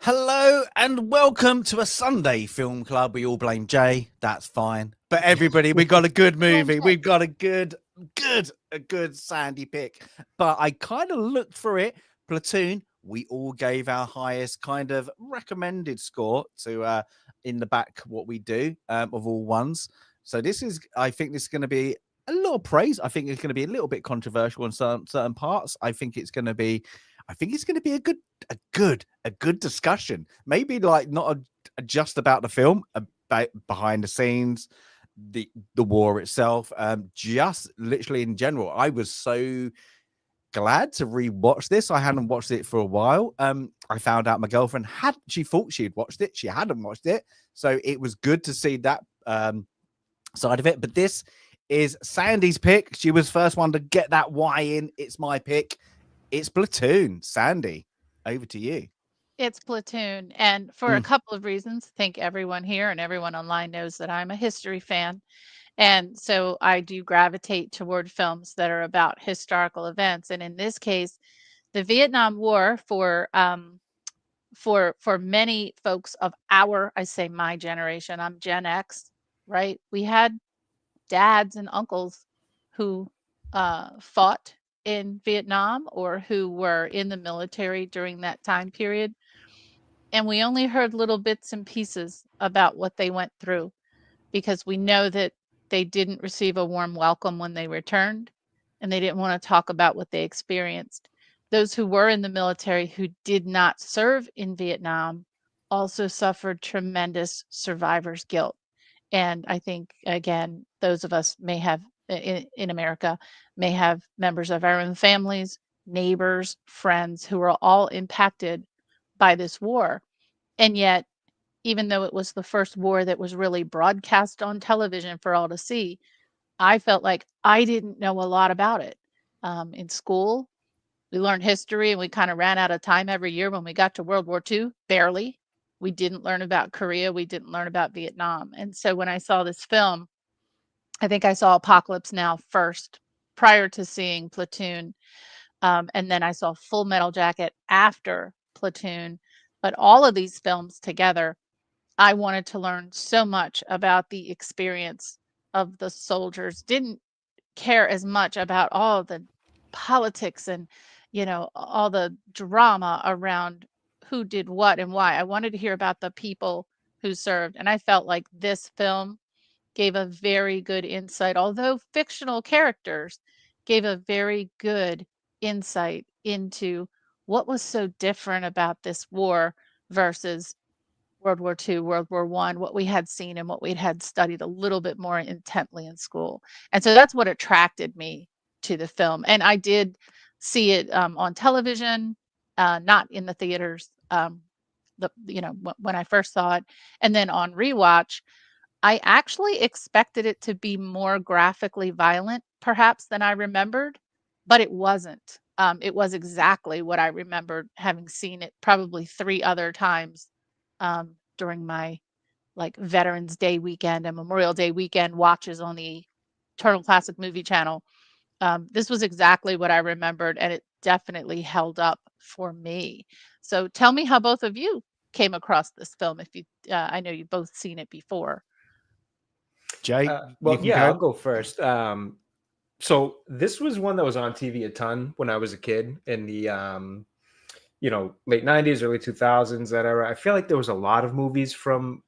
Hello and welcome to a Sunday film club. We all blame Jay. That's fine. But everybody, we got a good movie. We've got a good Sandy pick. But I kind of looked for it. Platoon, we all gave our highest kind of recommended score to in the back what we do of all ones. So I think this is going to be a little praise. I think it's going to be a little bit controversial in certain parts. I think it's going to be a good discussion. Maybe like not just about the film, about behind the scenes, the war itself, just literally in general. I was so glad to rewatch this. I hadn't watched it for a while. I found out my girlfriend she thought she had watched it. She hadn't watched it. So it was good to see that side of it. But this is Sandy's pick. She was first one to get that Y in. It's my pick. It's Platoon. Sandy, over to you. It's Platoon. And for a couple of reasons, I think everyone here and everyone online knows that I'm a history fan. And so I do gravitate toward films that are about historical events. And in this case, the Vietnam War for many folks of my generation, I'm Gen X, right? We had dads and uncles who fought in Vietnam or who were in the military during that time period. And we only heard little bits and pieces about what they went through because we know that they didn't receive a warm welcome when they returned and they didn't want to talk about what they experienced. Those who were in the military who did not serve in Vietnam also suffered tremendous survivor's guilt. And I think, again, those of us may have in America may have members of our own families, neighbors, friends who are all impacted by this war. And yet, even though it was the first war that was really broadcast on television for all to see, I felt like I didn't know a lot about it. In school, we learned history and we kind of ran out of time every year when we got to World War II, barely. We didn't learn about Korea. We didn't learn about Vietnam. And so when I saw this film, I think I saw Apocalypse Now first, prior to seeing Platoon. And then I saw Full Metal Jacket after Platoon. But all of these films together, I wanted to learn so much about the experience of the soldiers. Didn't care as much about all the politics and, all the drama around who did what and why. I wanted to hear about the people who served. And I felt like this film gave a very good insight, although fictional characters gave a very good insight into what was so different about this war versus World War II, World War I, what we had seen and what we had studied a little bit more intently in school. And so that's what attracted me to the film. And I did see it on television, not in the theaters, when I first saw it. And then on rewatch, I actually expected it to be more graphically violent, perhaps, than I remembered, but it wasn't. It was exactly what I remembered, having seen it probably 3 other times during my Veterans Day weekend and Memorial Day weekend watches on the Turtle Classic Movie Channel. This was exactly what I remembered, and it definitely held up for me. So tell me how both of you came across this film. If you, I know you've both seen it before. Jay, I'll go first. So this was one that was on TV a ton when I was a kid in the late 90s, early 2000s, that era. I feel like there was a lot of movies from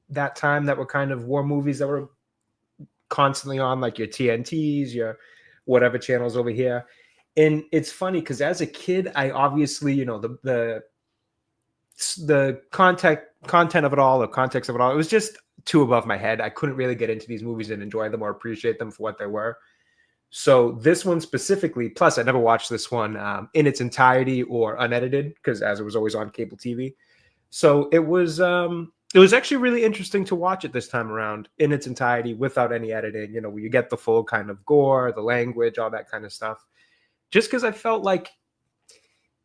that time that were kind of war movies that were constantly on, like your TNTs, your whatever channels over here. And it's funny because as a kid, I obviously, you know, the content of it all, the context of it all, it was just too above my head. I couldn't really get into these movies and enjoy them or appreciate them for what they were. So this one specifically, plus I never watched this one in its entirety or unedited because as it was always on cable TV. So it was actually really interesting to watch it this time around in its entirety without any editing, you know, where you get the full kind of gore, the language, all that kind of stuff. Just because I felt like,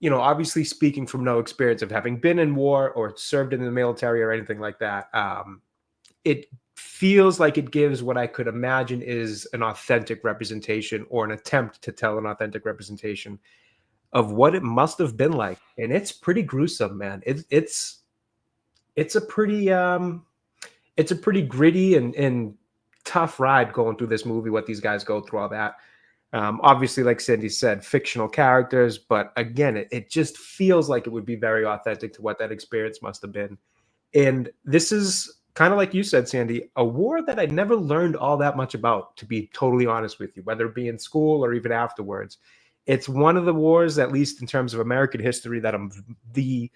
you know, obviously speaking from no experience of having been in war or served in the military or anything like that, it feels like it gives what I could imagine is an authentic representation or an attempt to tell an authentic representation of what it must have been like. And it's pretty gruesome, man. It's a pretty gritty and tough ride going through this movie, what these guys go through, all that. Obviously, like Cindy said, fictional characters, but again, it just feels like it would be very authentic to what that experience must have been. And this is kind of like you said, Sandy, a war that I never learned all that much about, to be totally honest with you, whether it be in school or even afterwards. It's one of the wars, at least in terms of American history, that I'm the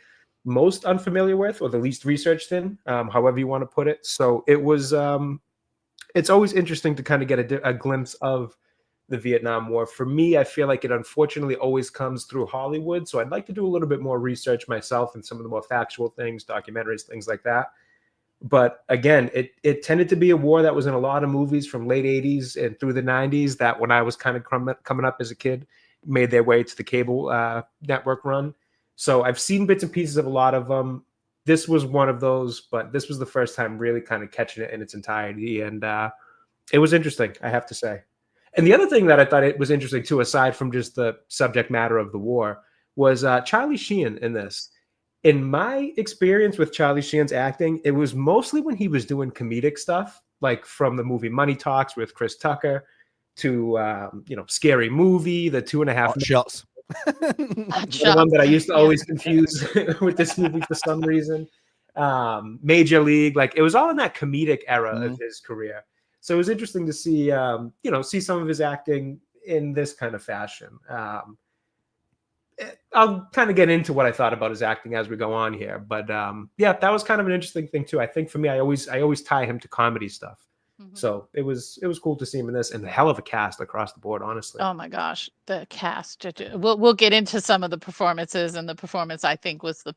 most unfamiliar with or the least researched in, however you want to put it. So it was, it's always interesting to kind of get a glimpse of the Vietnam War. For me, I feel like it unfortunately always comes through Hollywood. So I'd like to do a little bit more research myself and some of the more factual things, documentaries, things like that. But again, it tended to be a war that was in a lot of movies from late 80s and through the 90s that when I was kind of coming up as a kid, made their way to the cable network run. So I've seen bits and pieces of a lot of them. This was one of those, but this was the first time really kind of catching it in its entirety. And it was interesting, I have to say. And the other thing that I thought it was interesting too, aside from just the subject matter of the war, was Charlie Sheen in this. In my experience with Charlie Sheen's acting, it was mostly when he was doing comedic stuff, like from the movie Money Talks with Chris Tucker to, Scary Movie, the 2.5 Hot shots. The one that I used to always confuse with this movie for some reason. Major League, like it was all in that comedic era of his career. So it was interesting to see, see some of his acting in this kind of fashion. I'll kind of get into what I thought about his acting as we go on here, but that was kind of an interesting thing too. I think for me, I always tie him to comedy stuff. Mm-hmm. So it was cool to see him in this, and a hell of a cast across the board, honestly. Oh my gosh, the cast! We'll get into some of the performances, and the performance I think was the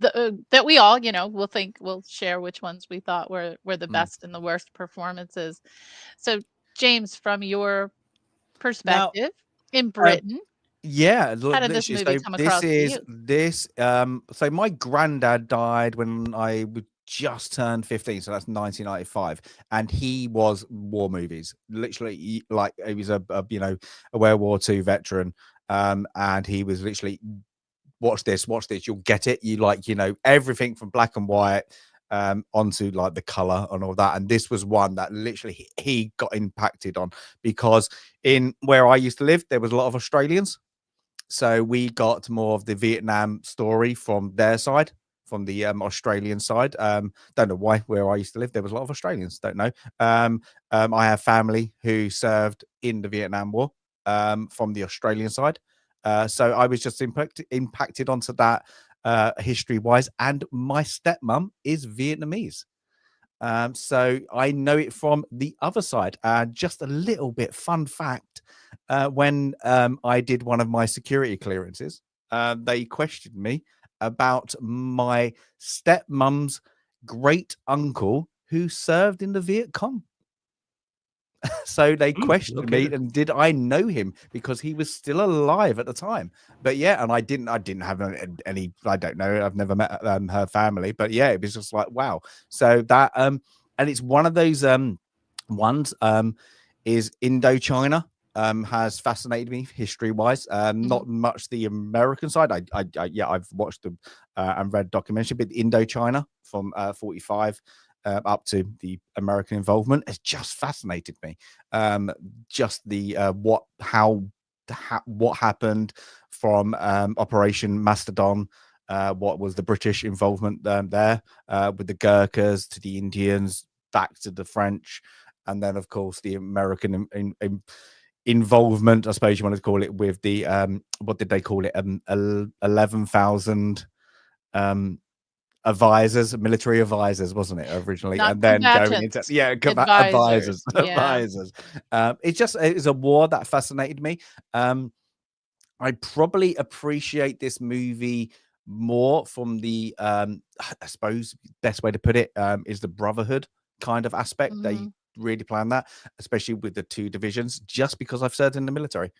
that we all we'll share which ones we thought were the best and the worst performances. So James, from your perspective in Britain. Yeah, how did this movie come across to you? So my granddad died when I would just turned 15, so that's 1995, and he was war movies. Literally, like he was a World War II veteran, and he was literally watch this, you'll get it. You everything from black and white onto like the color and all that. And this was one that literally he got impacted on, because in where I used to live, there was a lot of Australians. So we got more of the Vietnam story from their side, from the Australian side. Don't know why. Where I used to live, there was a lot of Australians. Don't know. I have family who served in the Vietnam War from the Australian side. So I was just impacted onto that history-wise. And my stepmom is Vietnamese. So I know it from the other side. Just a little bit fun fact. When I did one of my security clearances, they questioned me about my stepmom's great uncle who served in the Viet Cong. So they questioned me, and did I know him, because he was still alive at the time. But yeah, and I didn't have any, I don't know, I've never met her family, but yeah, it was just like, wow. So that and it's one of those ones is Indochina. Has fascinated me history-wise. Not much the American side. I've watched them and read documentary, but Indochina from 45 up to the American involvement has just fascinated me. Just the what happened from Operation Mastodon. What was the British involvement there with the Gurkhas to the Indians, back to the French, and then of course the American involvement, I suppose you want to call it, with the what did they call it? 11,000 advisors, military advisors, wasn't it originally? Not And then going into combatants, advisors, advisors. Yeah. advisors. It's a war that fascinated me. I probably appreciate this movie more from the I suppose best way to put it is the brotherhood kind of aspect. They Mhm. really plan that, especially with the two divisions, just because I've served in the military.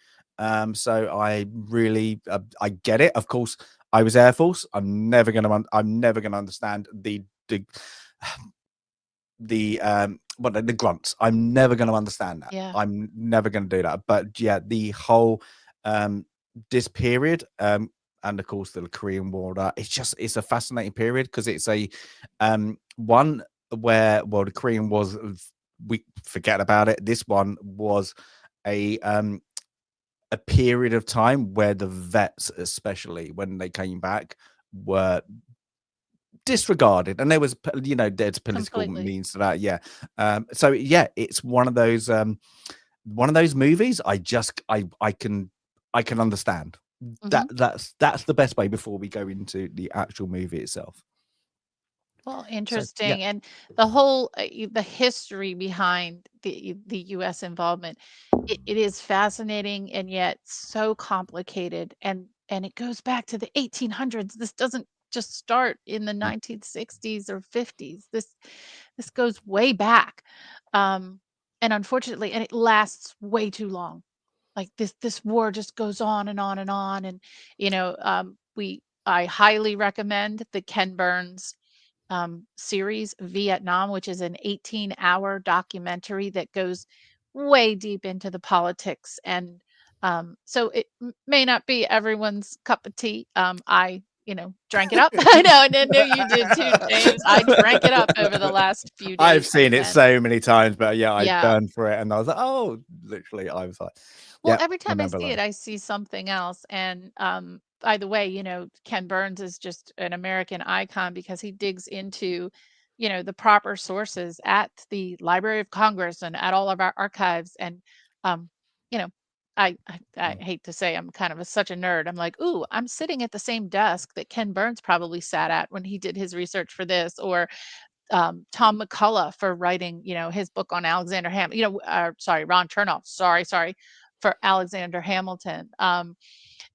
So I really I get it. Of course, I was Air Force. I'm never gonna understand the grunts. I'm never going to understand that. Yeah. I'm never going to do that. But yeah, the whole this period and of course the Korean War, it's a fascinating period because it's a one where, well, the Korean was, we forget about it. This one was a period of time where the vets, especially when they came back, were disregarded, and there was there's political Completely. means to that. So yeah, it's one of those movies I can understand. Mhm. That's the best way before we go into the actual movie itself. Well, So yeah. interesting, and the whole the history behind the U.S. involvement, it is fascinating and yet so complicated, and it goes back to the 1800s. This doesn't just start in the Mm, 1960s or 50s. This goes way back, um, and unfortunately, and it lasts way too long. Like this war just goes on and on and on, and we I highly recommend the Ken Burns series Vietnam, which is an 18-hour documentary that goes way deep into the politics. And so it may not be everyone's cup of tea. I, drank it up. I know, and I know you did too, James. I drank it up over the last few I've days seen it since then. so many times, but yeah, I Yeah. burned for it, and I was like, oh, literally, I was like, Well, yeah, every time I remember see it, that. I see something else. And by the way, Ken Burns is just an American icon because he digs into, the proper sources at the Library of Congress and at all of our archives. And um, you know, I Mm. hate to say I'm kind of such a nerd. I'm like, ooh, I'm sitting at the same desk that Ken Burns probably sat at when he did his research for this, or Tom McCullough for writing, his book on Alexander Ham, sorry, Ron Chernoff, sorry, for Alexander Hamilton.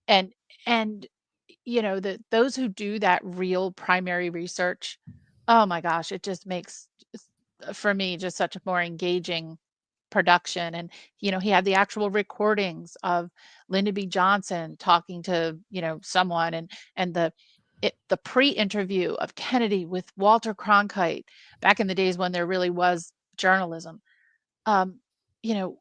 And and that those who do that real primary research, oh my gosh, it just makes for me just such a more engaging production. And he had the actual recordings of Lyndon B. Johnson talking to someone, and the pre-interview of Kennedy with Walter Cronkite back in the days when there really was journalism. um you know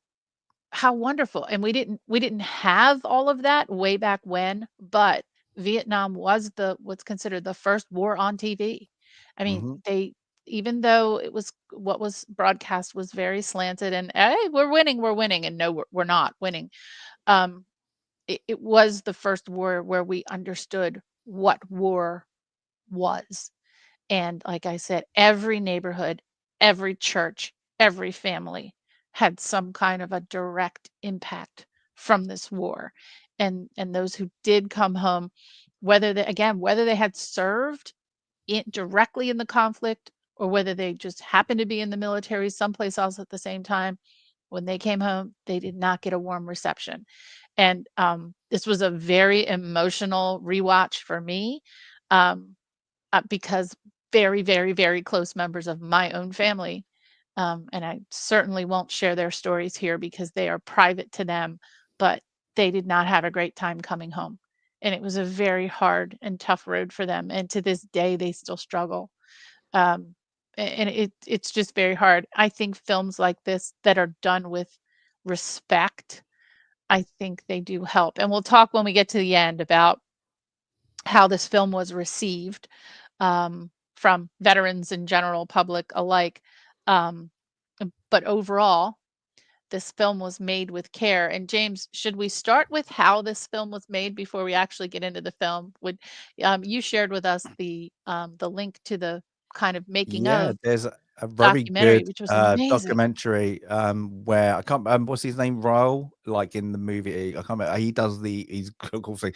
how wonderful. And we didn't have all of that way back when, but Vietnam was the what's considered the first war on TV. I mean, Mhm. they even though it was what was broadcast was very slanted, and hey, we're winning, and no, we're not winning. Um, it was the first war where we understood what war was. And like I said, every neighborhood, every church, every family had some kind of a direct impact from this war. And those who did come home, whether they had served directly in the conflict, or whether they just happened to be in the military someplace else at the same time, when they came home, they did not get a warm reception. And this was a very emotional rewatch for me. Um, because very, very, very close members of my own family, and I certainly won't share their stories here because they are private to them, but they did not have a great time coming home. And it was a very hard and tough road for them. And to this day, they still struggle. And it's just very hard. I think films like this that are done with respect, I think they do help. And we'll talk when we get to the end about how this film was received, from veterans and general public alike. Um, but overall, this film was made with care. And James, should we start with how this film was made before we actually get into the film? You shared with us the link to the kind of making Yeah, of? a very documentary, good which was amazing. documentary where I can't what's his name, Ryle, like in the movie. I can't remember. He does he's cool thing.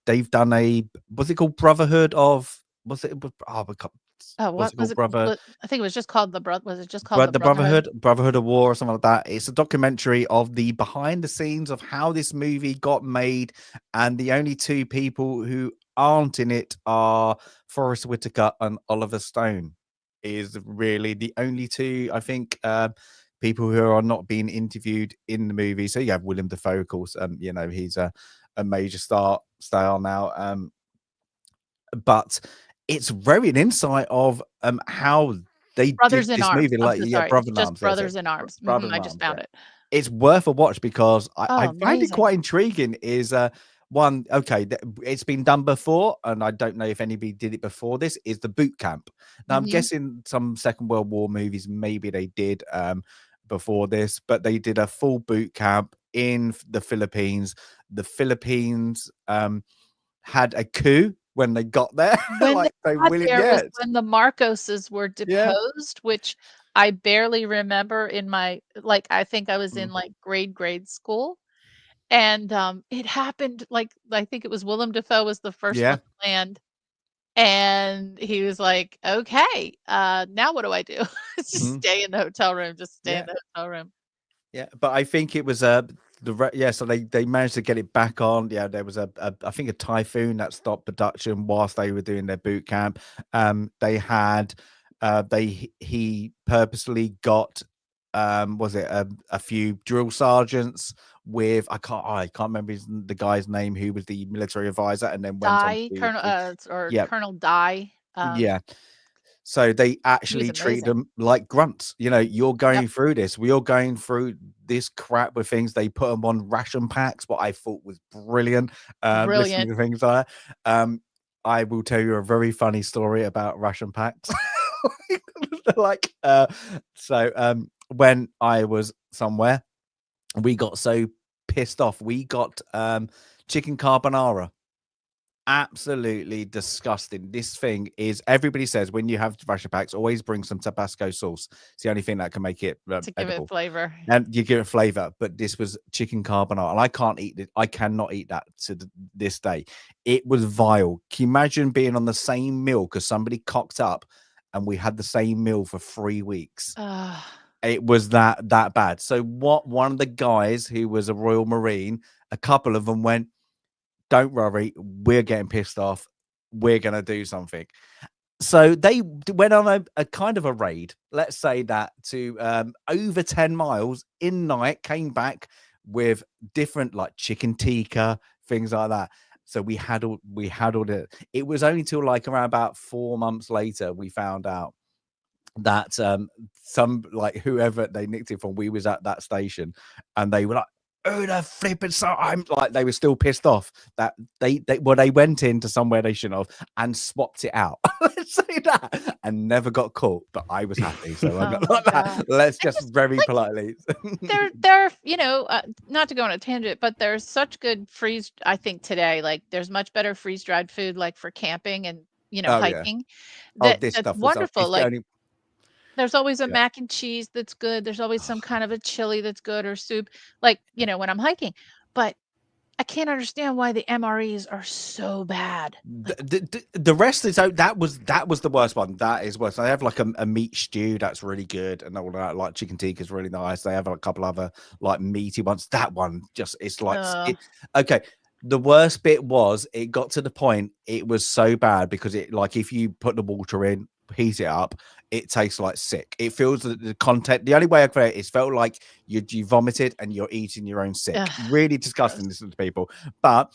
They've done a what's it called, Brotherhood of what's it oh, Oh, what's what it was called, it? I think it was just called was it just called the The Brotherhood? Brotherhood of War or something like that. It's a documentary of the behind the scenes of how this movie got made, and the only two people who aren't in it are Forrest Whitaker and Oliver Stone. Is really the only two, I think, people who are not being interviewed in the movie. So you have Willem Dafoe, of course. He's a major star now. But it's very an insight of how they did Brothers in this Arms. movie. I'm Like, so yeah, sorry. It's Brother in just Arms. Yes, Brothers in Arms. Brother in I just Arms. Yeah, found it. it's worth a watch because Oh, I find it amazing. quite intriguing. Is one okay? It's been done before, and I don't know if anybody did it before. This is the boot camp. Now I'm Mhm. guessing some Second World War movies maybe they did before this, but they did a full boot camp in the Philippines. The Philippines had a coup when they got there. When they Like they got really, there was yeah, when the Marcoses were yeah. deposed, which I barely remember in my I think I was in, Mm, grade school, and, it happened, I think it was Willem Dafoe was the first one yeah. to land, and he was like, "Okay, now what do I do?" Just Mhm. stay in the hotel room, just stay in Yeah. the hotel room. Yeah, but I think it was so they managed to get it back on. Yeah, there was a I think a typhoon that stopped production whilst they were doing their boot camp. They had he purposely got was it a few drill sergeants with I can't remember the guy's name who was the military advisor and then went on to Dye, do Colonel, or yeah, Colonel Dye, yeah. So they he was actually treat amazing. them like grunts. You're Yep, going through this. We are going through this crap with things. They put them on ration packs, what I thought was brilliant. Listening brilliant. to things like that. I will tell you a very funny story about ration packs. like, when I was somewhere, we got so pissed off. We got chicken carbonara. Absolutely disgusting. This thing is everybody says when you have ration packs, always bring some Tabasco sauce. It's the only thing that can make it To give it edible. flavor. And you give it flavor, but this was chicken carbonara, and I can't eat it. I cannot eat that to this day. It was vile. Can you imagine being on the same meal because somebody cocked up, and we had the same meal for 3 weeks? Ugh. It was that bad. So what? One of the guys who was a Royal Marine, a couple of them went, don't worry, we're getting pissed off. We're going to do something. So they went on a kind of a raid, let's say that, to over 10 miles in night, came back with different like chicken tikka, things like that. So we had all it was only till like around about 4 months later we found out that some like whoever they nicked it from, we was at that station and they were like, oh the flipping, so I'm like, they were still pissed off that they went into somewhere they shouldn't have and swapped it out. Let's say that, and never got caught, but I was happy, so I Oh got my like god. that. Let's And just just, very like, politely. there not to go on a tangent, but there's such good I think today, there's much better freeze-dried food, for camping and, Oh yeah. hiking, Oh, this that's stuff was wonderful, it's the only there's always a yeah. mac and cheese that's good, there's always some kind of a chili that's good or soup, when I'm hiking, but I can't understand why the MREs are so bad. The rest is that was the worst one. That is worse. They have like a meat stew that's really good and all that. Like chicken tikka is really nice. They have a couple other like meaty ones. That one just it's like Ugh, okay. The worst bit was it got to the point it was so bad because it like if you put the water in, heat it up, it tastes like sick. It feels the content. The only way I could it is felt like you vomited and you're eating your own sick. ugh, Really gross. disgusting. Listen to people, but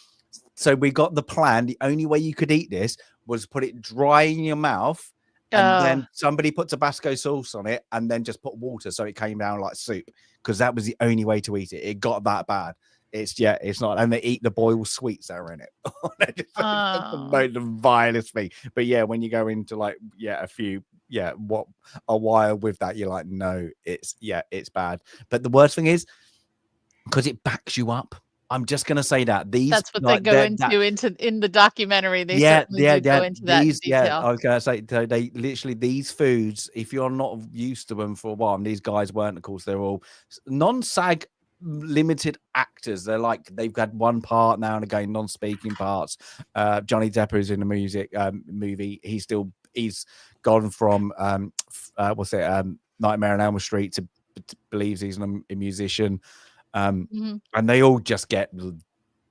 so we got the plan. The only way you could eat this was put it dry in your mouth, and Ugh, then somebody put Tabasco sauce on it, and then just put water so it came down like soup. Because that was the only way to eat it. It got that bad. It's not. And they eat the boiled sweets that are in it. It's oh. the vilest thing. But yeah, when you go into like what a while with that, you're like, no, it's bad. But the worst thing is because it backs you up. I'm just gonna say that these That's what they like go that in the documentary. They yeah, certainly do go into that in these detail. I was gonna say so they literally these foods, if you're not used to them for a while, and these guys weren't, of course, they're all non-SAG limited actors. They're like they've had one part now and again, non-speaking parts. Johnny Depp, who's in the music movie, he's gone from what's it Nightmare on Elm Street to believes he's a musician. Mhm. And they all just get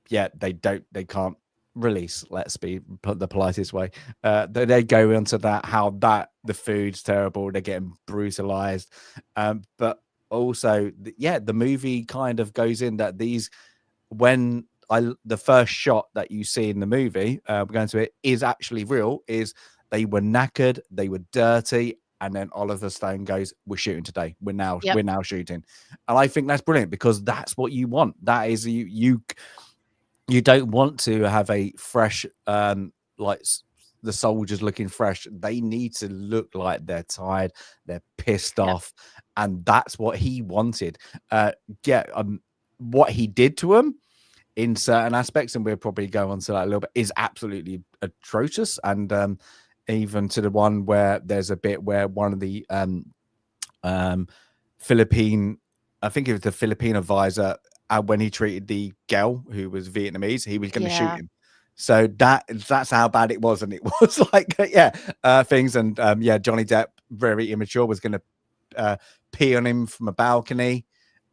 they can't release, let's be put the politest way. They go into that how that the food's terrible, they're getting brutalized, but also the movie kind of goes in that these when the first shot that you see in the movie, we're going to it, is actually real, is they were knackered, they were dirty, and then Oliver Stone goes, "We're shooting today. We're now shooting," and I think that's brilliant because that's what you want. That is you don't want to have a fresh like the soldiers looking fresh. They need to look like they're tired, they're pissed off, and that's what he wanted. What he did to them in certain aspects, and we'll probably go on to that a little bit, is absolutely atrocious. And even to the one where there's a bit where one of the Philippine, I think it was the Philippine advisor, when he treated the girl who was Vietnamese, he was going to shoot him. So that's how bad it was, and it was like things. And Johnny Depp, very immature, was going to pee on him from a balcony.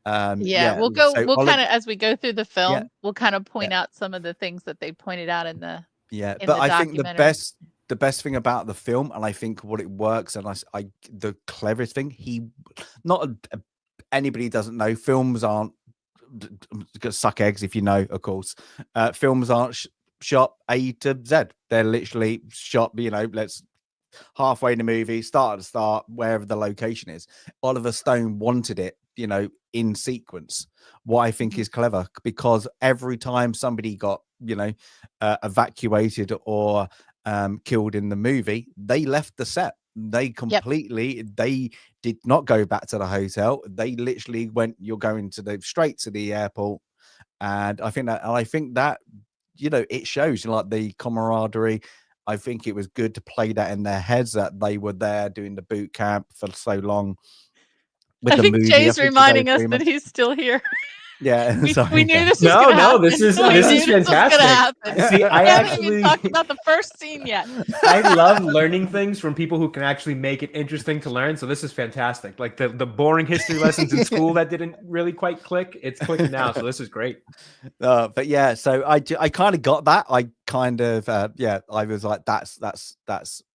We'll kind of, as we go through the film, we'll kind of point out some of the things that they pointed out in the but I think documentary. the best thing about the film, and I think what it works, and I the cleverest thing, anybody doesn't know, films aren't gonna suck eggs if you know, of course. Films aren't shot A to Z. They're literally shot, let's halfway in the movie, start at the start, wherever the location is. Oliver Stone wanted it, in sequence. What I think is clever, because every time somebody got, evacuated or killed in the movie, they left the set. They completely, they did not go back to the hotel. They literally went, you're going straight to the airport. And I think that, it shows like the camaraderie. I think it was good to play that in their heads that they were there doing the boot camp for so long. I think Jay's reminding us that he's still here. Yeah, we knew this was going to happen. This is fantastic. See, I haven't even talked about the first scene yet. I love learning things from people who can actually make it interesting to learn. So this is fantastic. Like the boring history lessons in school that didn't really quite click, it's clicking now. So this is great. But yeah, so I kind of got that. I kind of I was like, that's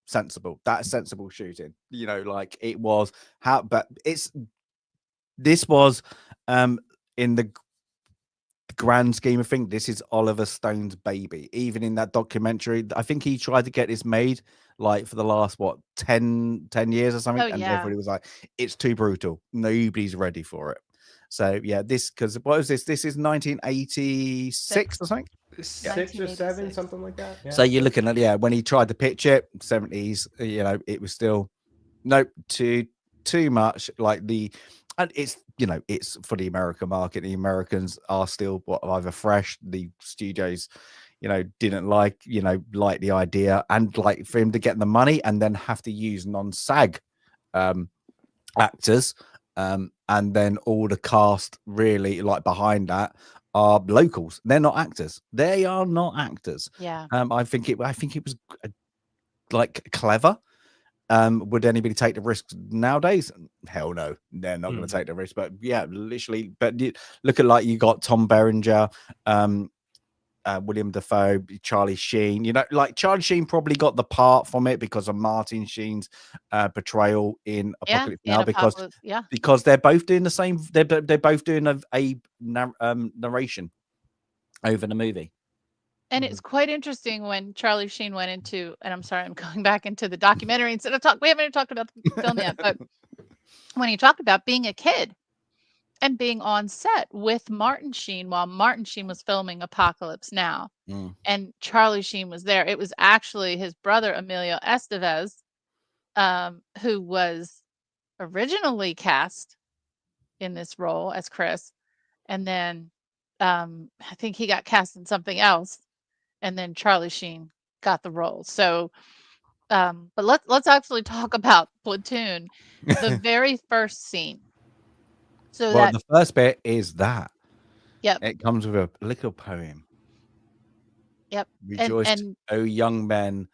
sensible. That's sensible shooting. Like it was but this was in the grand scheme of things, this is Oliver Stone's baby. Even in that documentary, I think he tried to get this made like for the last 10 years or something, and everybody was like, it's too brutal, nobody's ready for it. So this, because what was this is 1986 or something, 6 or 7, something like that. So you're looking at when he tried to pitch it, 70s, it was still too much. Like and it's it's for the American market. The Americans are still either fresh. The studios, didn't like the idea, and like for him to get the money and then have to use non-SAG actors, and then all the cast really like behind that are locals. They're not actors. They are not actors. Yeah. I think it was like clever. Would anybody take the risk nowadays? Hell no, they're not going to take the risk. But yeah, literally. But look at you got Tom Berenger, William Dafoe, Charlie Sheen. Like Charlie Sheen probably got the part from it because of Martin Sheen's portrayal in Apocalypse Now, because they're both doing the same. They're both doing a narration over the movie. And it's quite interesting when Charlie Sheen went into, and I'm sorry, I'm going back into the documentary instead of we haven't even talked about the film yet, but when he talked about being a kid and being on set with Martin Sheen while Martin Sheen was filming Apocalypse Now, and Charlie Sheen was there. It was actually his brother, Emilio Estevez, who was originally cast in this role as Chris, and then I think he got cast in something else, and then Charlie Sheen got the role. So, but let's actually talk about Platoon, the very first scene. So Well, that, the first bit is that yep, it comes with a little poem. yep, Rejoice, and O young men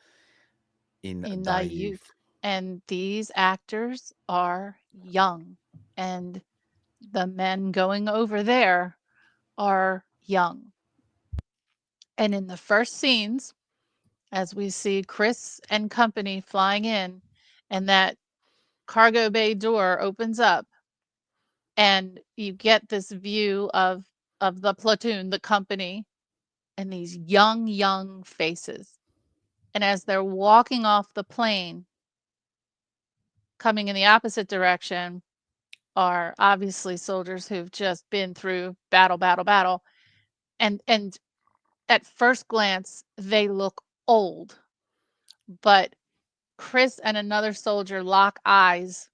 in in thy thy youth, youth. and these actors are young, and the men going over there are young. And in the first scenes, as we see Chris and company flying in, and that cargo bay door opens up, and you get this view of the platoon, the company, and these young faces. And as they're walking off the plane, coming in the opposite direction, are obviously soldiers who've just been through battle, and at first glance they look old, but Chris and another soldier lock eyes,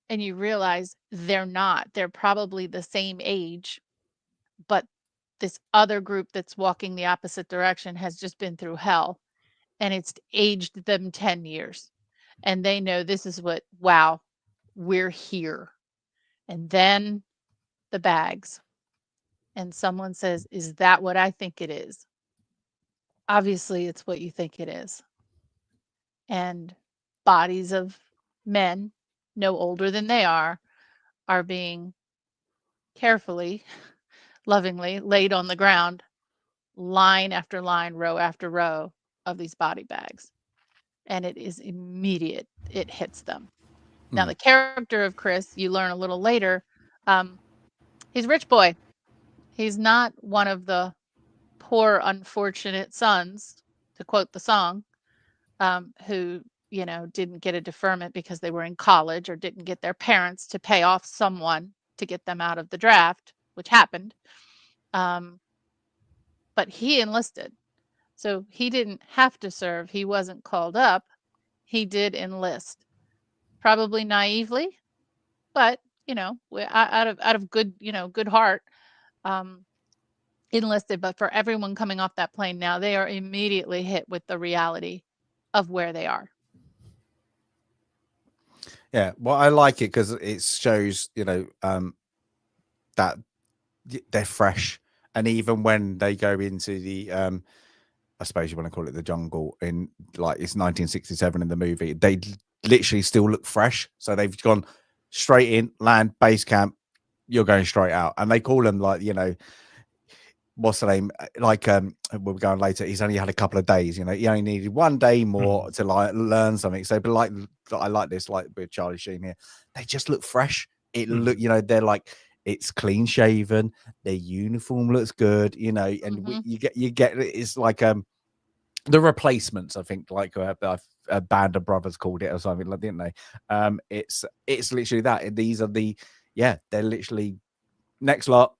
and you realize they're not. They're probably the same age, but this other group that's walking the opposite direction has just been through hell, and it's aged them 10 years. And they know this is what, wow, we're here. And then the bags. And someone says, "Is that what I think it is?" Obviously, it's what you think it is. And bodies of men, no older than they are being carefully, lovingly laid on the ground, line after line, row after row of these body bags. And it is immediate, it hits them. Now, the character of Chris, you learn a little later, he's a rich boy. He's not one of the poor, unfortunate sons, to quote the song, who, didn't get a deferment because they were in college or didn't get their parents to pay off someone to get them out of the draft, which happened. But he enlisted. So he didn't have to serve. He wasn't called up. He did enlist, probably naively, but out of good good heart, um, enlisted. But for everyone coming off that plane now, they are immediately hit with the reality of where they are. Yeah, well, I like it because it shows, that they're fresh, and even when they go into the, I suppose you want to call it the jungle in like it's 1967 in the movie, they literally still look fresh. So they've gone straight in, land, base camp, you're going straight out, and they call them like what's the name? Like, we'll be going later. He's only had a couple of days. He only needed one day more to like learn something. So, but like, I like this, like with Charlie Sheen here, they just look fresh. It look, they're like it's clean shaven. Their uniform looks good. And you get it's like the replacements. I think like a band of brothers called it or something, like, didn't they? It's literally that. These are they're literally next lot.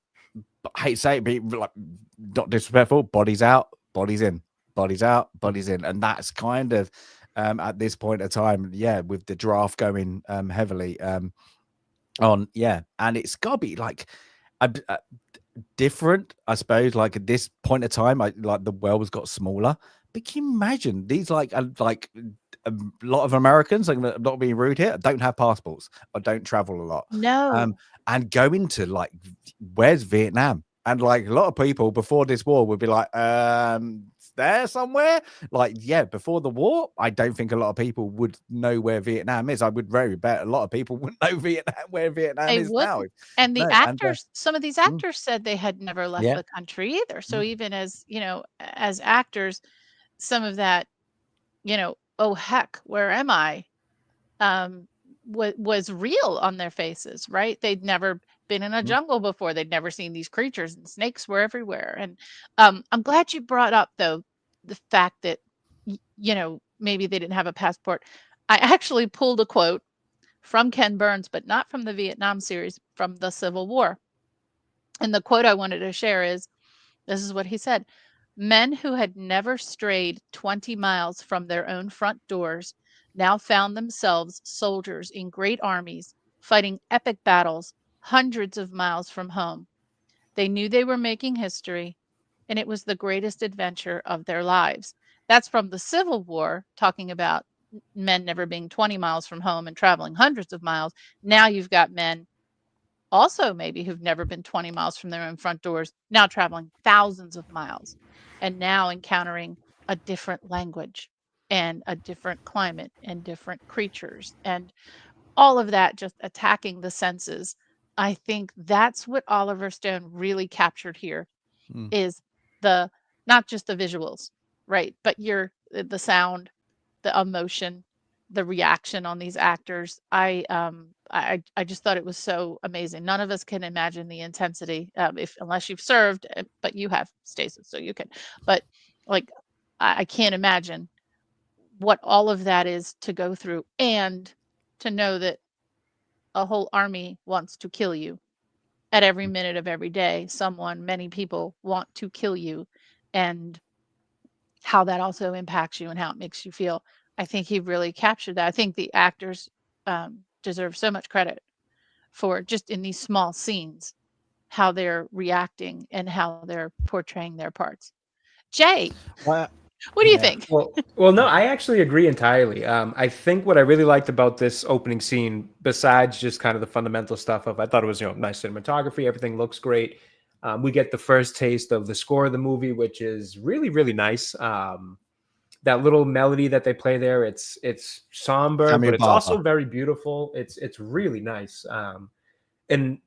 I hate to say it, but like not disrespectful, bodies out, bodies in, bodies out, bodies in. And that's kind of at this point of time, with the draft going heavily on, and it's gotta be like a different, I suppose, like at this point of time, like the world's got smaller. But can you imagine these like a lot of Americans, like, I'm not being rude here, don't have passports or don't travel a lot. No. And go into like, where's Vietnam? And like a lot of people before this war would be like, there somewhere. Like, before the war, I don't think a lot of people would know where Vietnam is. I would very bet a lot of people wouldn't know where Vietnam They is now. wouldn't. And the No, and actors, some of these mm, actors said they had never left yeah, the country either. So mm, even as, as actors, some of that, "Oh, heck, where am I?" um, was real on their faces, right? They'd never been in a mm, jungle before. They'd never seen these creatures, and snakes were everywhere. And I'm glad you brought up, though, the fact that, maybe they didn't have a passport. I actually pulled a quote from Ken Burns, but not from the Vietnam series, from the Civil War. And the quote I wanted to share is, this is what he said: "Men who had never strayed 20 miles from their own front doors now found themselves soldiers in great armies, fighting epic battles hundreds of miles from home. They knew they were making history, and it was the greatest adventure of their lives. That's from the Civil War, talking about men never being 20 miles from home and traveling hundreds of miles. Now you've got men also maybe who've never been 20 miles from their own front doors, now traveling thousands of miles, and now encountering a different language and a different climate and different creatures, and all of that just attacking the senses. I think that's what Oliver Stone really captured here, Mm. is the not just the visuals, right? But the sound, the emotion, the reaction on these actors. I just thought it was so amazing. None of us can imagine the intensity, if unless you've served, but you have, stasis, so you can. But like, I can't imagine what all of that is to go through, and to know that a whole army wants to kill you at every minute of every day. Many people want to kill you, and how that also impacts you and how it makes you feel. I think he really captured that. I think the actors deserve so much credit for just in these small scenes, how they're reacting and how they're portraying their parts. Jay, Well, what do you yeah. think? Well, no, I actually agree entirely. I think what I really liked about this opening scene, besides just kind of the fundamental stuff of, I thought it was, nice cinematography, everything looks great. We get the first taste of the score of the movie, which is really, really nice. That little melody that they play there, it's somber, Samuel but it's Barber. also very beautiful. It's really nice. And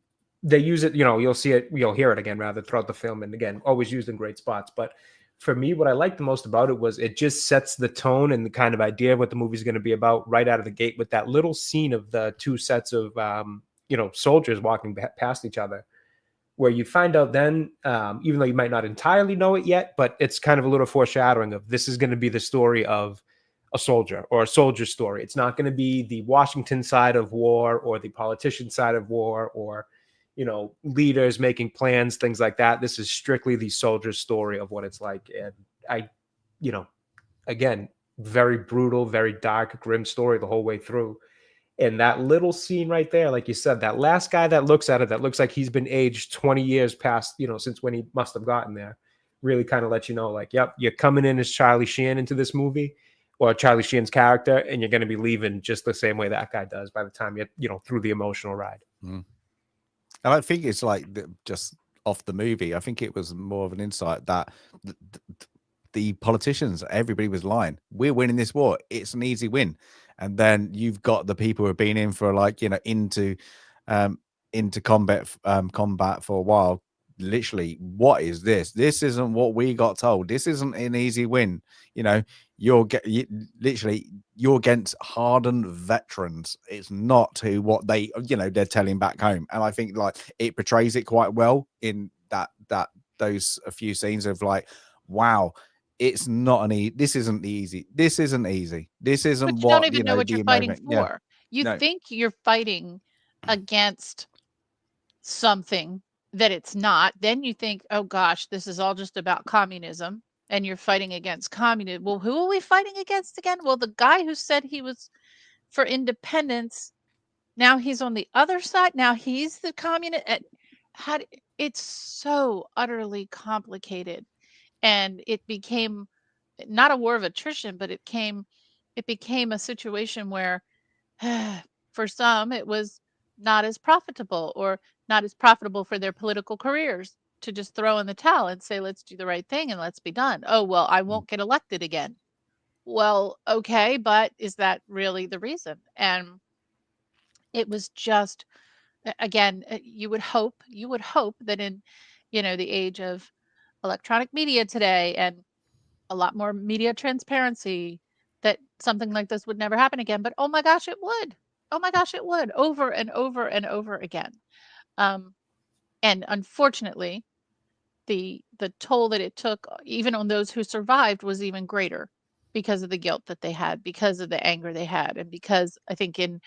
they use it, you'll hear it again rather throughout the film, and again, always used in great spots. But for me, what I liked the most about it was it just sets the tone and the kind of idea of what the movie's going to be about right out of the gate, with that little scene of the two sets of soldiers walking past each other, where you find out then, even though you might not entirely know it yet, but it's kind of a little foreshadowing of, this is going to be the story of a soldier, or a soldier's story. It's not going to be the Washington side of war, or the politician side of war, or leaders making plans, things like that. This is strictly the soldier's story of what it's like. And I, again, very brutal, very dark, grim story the whole way through. And that little scene right there, like you said, that last guy that looks at it, that looks like he's been aged 20 years past, since when he must have gotten there, really kind of lets you know, like, yep, you're coming in as Charlie Sheen into this movie, or Charlie Sheen's character, and you're going to be leaving just the same way that guy does by the time you're through the emotional ride. Mm. And I think it's like just off the movie. I think it was more of an insight that the politicians, everybody was lying. We're winning this war. It's an easy win. And then you've got the people who have been in for into combat for a while. Literally, what is this? This isn't what we got told. This isn't an easy win. You're against hardened veterans. It's not what they they're telling back home. And I think it portrays it quite well in those a few scenes of wow, it's not this isn't easy. This isn't easy. This isn't But you don't what even know what you're the fighting American. Yeah, for. You no. think you're fighting against something that it's not. Then you think, oh gosh, this is all just about communism, and you're fighting against communism. Well, who are we fighting against again? Well, the guy who said he was for independence, now he's on the other side. Now he's the communist. It's so utterly complicated, and it became not a war of attrition, but it became a situation where for some it was not as profitable, or not as profitable for their political careers, to just throw in the towel and say, let's do the right thing and let's be done. Oh, well, I won't get elected again. Well, okay, but is that really the reason? And it was just, again, you would hope that in the age of electronic media today, and a lot more media transparency, that something like this would never happen again. But oh my gosh, it would. Oh my gosh, it would, over and over and over again. And unfortunately, the toll that it took, even on those who survived, was even greater, because of the guilt that they had, because of the anger they had, and because I think in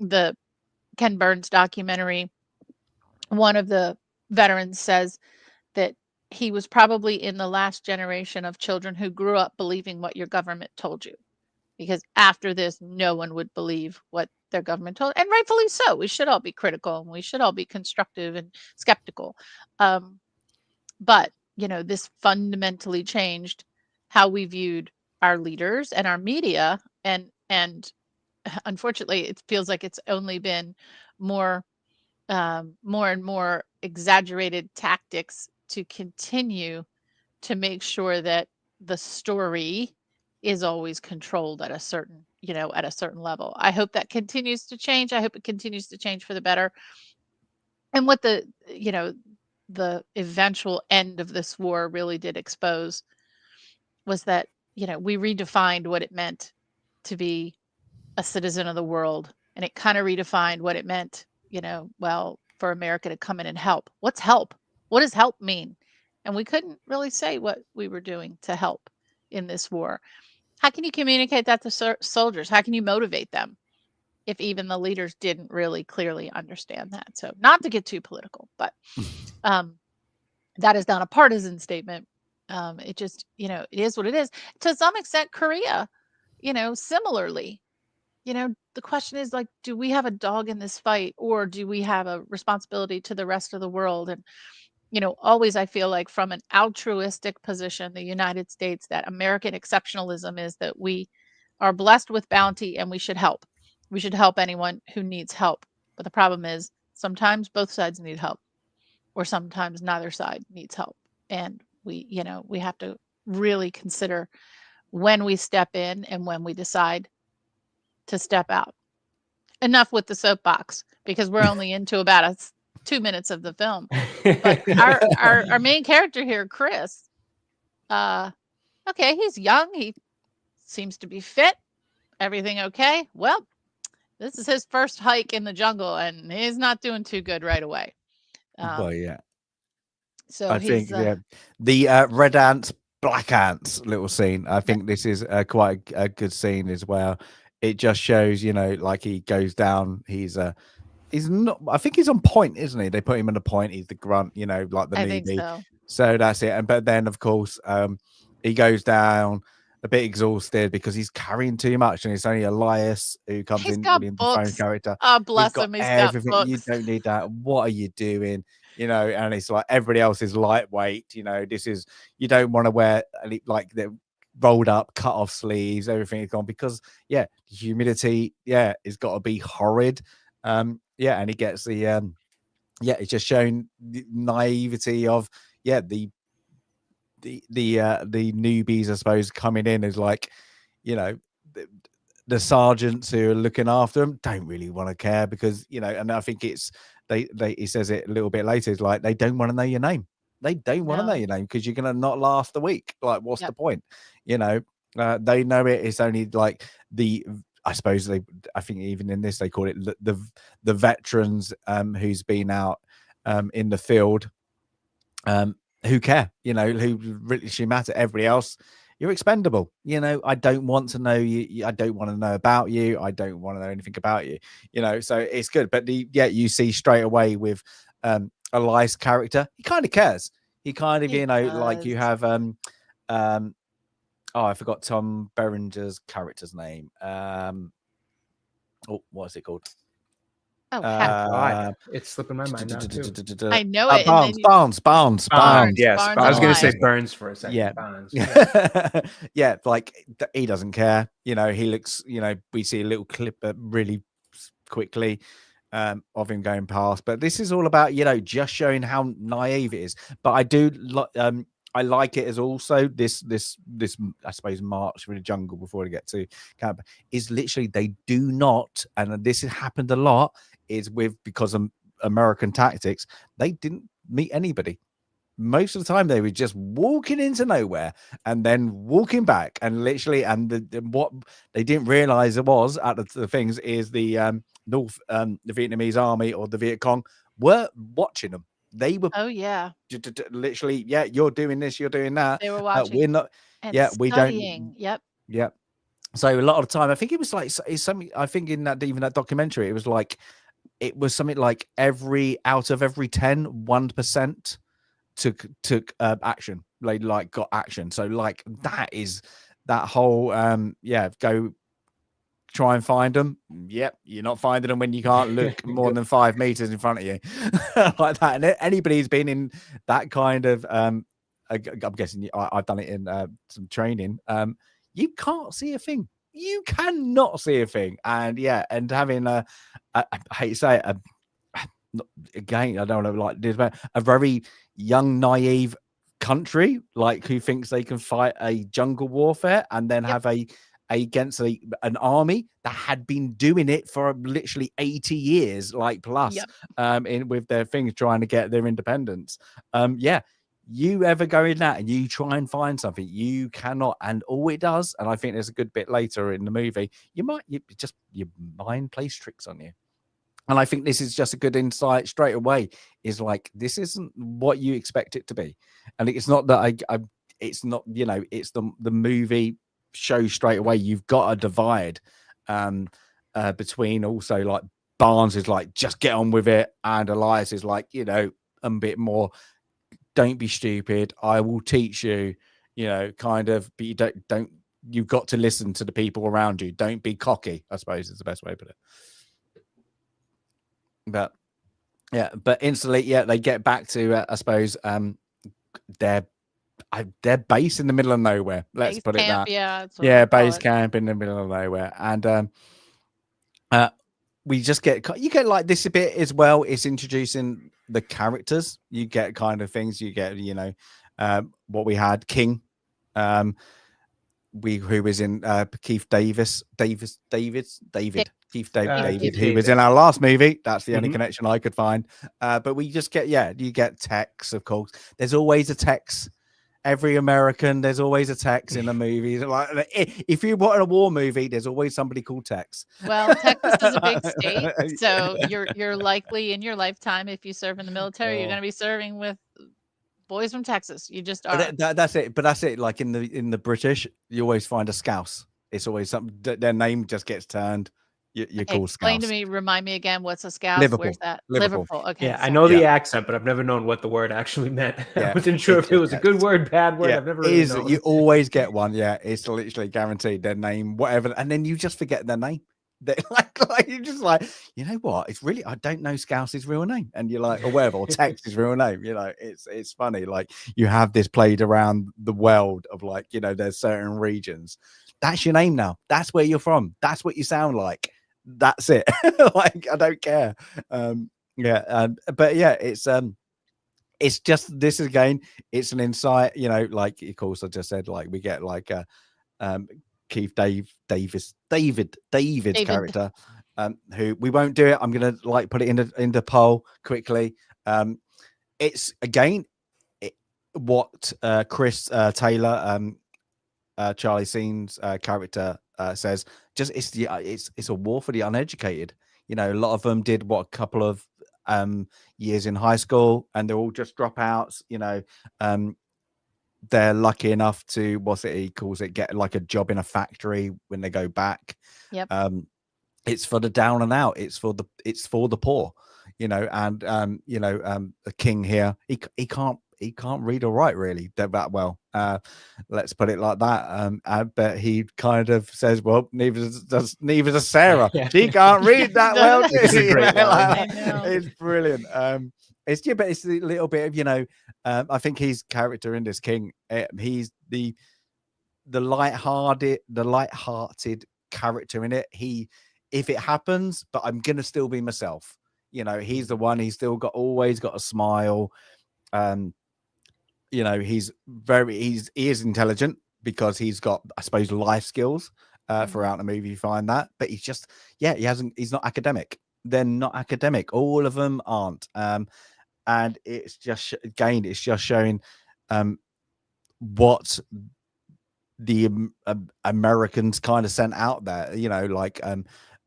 the Ken Burns documentary, one of the veterans says that he was probably in the last generation of children who grew up believing what your government told you, because after this, no one would believe what their government told, and rightfully so. We should all be critical and we should all be constructive and skeptical. But this fundamentally changed how we viewed our leaders and our media, and unfortunately, it feels like it's only been more and more exaggerated tactics to continue to make sure that the story is always controlled at a certain level. I hope that continues to change. I hope it continues to change for the better. And what the eventual end of this war really did expose was that we redefined what it meant to be a citizen of the world, and it kind of redefined what it meant, for America to come in and help. What's help? What does help mean? And we couldn't really say what we were doing to help in this war. How can you communicate that to soldiers? How can you motivate them if even the leaders didn't really clearly understand that? So, not to get too political, but that is not a partisan statement. It just, it is what it is. To some extent, Korea, similarly, the question is, like, do we have a dog in this fight, or do we have a responsibility to the rest of the world? And, always I feel like from an altruistic position, the United States, that American exceptionalism is that we are blessed with bounty and we should help. We should help anyone who needs help. But the problem is sometimes both sides need help, or sometimes neither side needs help. And we have to really consider when we step in and when we decide to step out. Enough with the soapbox, because we're only into about 2 minutes of the film. But our main character here, Chris, okay, he's young, he seems to be fit, everything okay. Well, this is his first hike in the jungle, and he's not doing too good right away. Well, yeah. So I think the red ants, black ants little scene. I think this is quite a good scene as well. It just shows, like he goes down. He's not. I think he's on point, isn't he? They put him on a point. He's the grunt, like the I newbie. think so. So that's it. But then, of course, he goes down a bit exhausted because he's carrying too much, and it's only Elias who comes He's in, got William Dafoe books. character. Oh, bless He's got him. He's everything. got You books. don't need that. What are you doing? And it's like everybody else is lightweight. This is, you don't want to wear like the rolled up, cut off sleeves. Everything is gone because the humidity, it's got to be horrid. And he gets the it's just showing the naivety of the newbies, I suppose, coming in as like, the sergeants who are looking after them don't really want to care because, and I think it's, he says it a little bit later, it's like, they don't want to know your name. They don't want to know your name because you're going to not last the week. Like, what's the point? They know it. It's only like I suppose I think even in this, they call it the veterans who's been out in the field, who care, who really matter. Everybody else, you're expendable. I don't want to know you. I don't want to know about you. I don't want to know anything about you. So it's good. But you see straight away with Elias' character, he kind of cares. He kind of, like you have I forgot Tom Berenger's character's name. What is it called? Oh, God. It's slipping my mind now too. I know it. Barnes. Yes, Barnes I was going to say Wine. Burns for a second. Yeah. Barnes. Like he doesn't care. He looks. We see a little clip really quickly of him going past. But this is all about just showing how naive it is. But I do I like it as also this I suppose march through the jungle before they get to camp is literally they do not, and this has happened a lot, is because of American tactics, they didn't meet anybody. Most of the time they were just walking into nowhere and then walking back, and literally, and what they didn't realize it was at the things is the the Vietnamese army or the Viet Cong were watching them. They were literally, you're doing this, you're doing that. They were watching. We're not. And we studying. don't. Yep. So a lot of time, I think it was like it's something. I think in that documentary, it was something like out of every 10, 1% took action. They got action. So like that is that whole go try and find them. Yep, you're not finding them when you can't look more than 5 meters in front of you, like that. And anybody who's been in that kind of, I'm guessing I've done it in some training. You can't see a thing. You cannot see a thing. And yeah, and having I hate to say it, again, I don't know, like this, but a very young, naive country, like who thinks they can fight a jungle warfare and then have a against an army that had been doing it for literally 80 years, like plus, in with their things trying to get their independence. Yeah. You ever go in that and you try and find something, you cannot. And all it does, and I think there's a good bit later in the movie, your mind plays tricks on you. And I think this is just a good insight straight away. Is like, this isn't what you expect it to be, and it's not that it's not, you know, it's the movie shows straight away. You've got a divide between also like Barnes is like, just get on with it, and Elias is like, you know, a bit more, don't be stupid, I will teach you, you know, kind of, but you don't you've got to listen to the people around you. Don't be cocky, I suppose is the best way to put it. But yeah, but instantly, yeah, they get back to I suppose their base in the middle of nowhere. Let's Base put it camp, that. yeah, that's what Yeah, we call base it. camp in the middle of nowhere, and we just get like this a bit as well. It's introducing the characters. You get kind of things. You get, you know, what we had King, who was in Keith David, Keith who was David. in our last movie. That's the only connection I could find. But we just get, you get Tex, of course. There's always a Tex. Every American, there's always a Tex in a movie. Like, if you want a war movie, there's always somebody called Tex. Well, Texas is a big state, so you're likely in your lifetime, if you serve in the military, you're going to be serving with boys from Texas. You just are. That's it. But that's it. Like in the British, you always find a Scouse. It's always something. Their name just gets turned. You're called Explain to Scouse. me, remind me again, what's a Scouse? Liverpool. Where's that? Liverpool. Okay. Yeah, I sorry. know the accent, but I've never known what the word actually meant. I wasn't sure if it was a good word, bad word. I've never really known. You always get one. Yeah, it's literally guaranteed. Their name, whatever, and then you just forget their name. They like you're just like, you know what? It's really, I don't know Scouse's real name, and you're like, or whatever, or Tex's real name. You know, it's funny. Like, you have this played around the world of, like, you know, there's certain regions. That's your name now. That's where you're from. That's what you sound like. That's it. Like, I don't care. But yeah, it's just this again. It's an insight. You know, like, of course, I just said, like, we get like a Keith David's character, who we won't do it. I'm gonna like put it in the poll quickly. It's again what Chris Taylor, Charlie Sheen's character says. Just it's a war for the uneducated. You know, a lot of them did a couple of years in high school, and they're all just dropouts. You know, they're lucky enough to, he calls it, get like a job in a factory when they go back. Yep. It's for the down and out. It's for the poor. You know, and the King here, he can't read or write really that well. Let's put it like that. But he kind of says, well, neither does Sarah. She can't read that well. It's brilliant. But it's a little bit of, you know, I think his character in this King, he's the light-hearted character in it. If it happens, but I'm gonna still be myself. You know, he's the one. He's still always got a smile. You know, he is intelligent because he's got, I suppose, life skills throughout the movie. You find that, but he's just, he's not academic. They're not academic. All of them aren't. And it's just, again, it's just showing what the Americans kind of sent out there, you know, like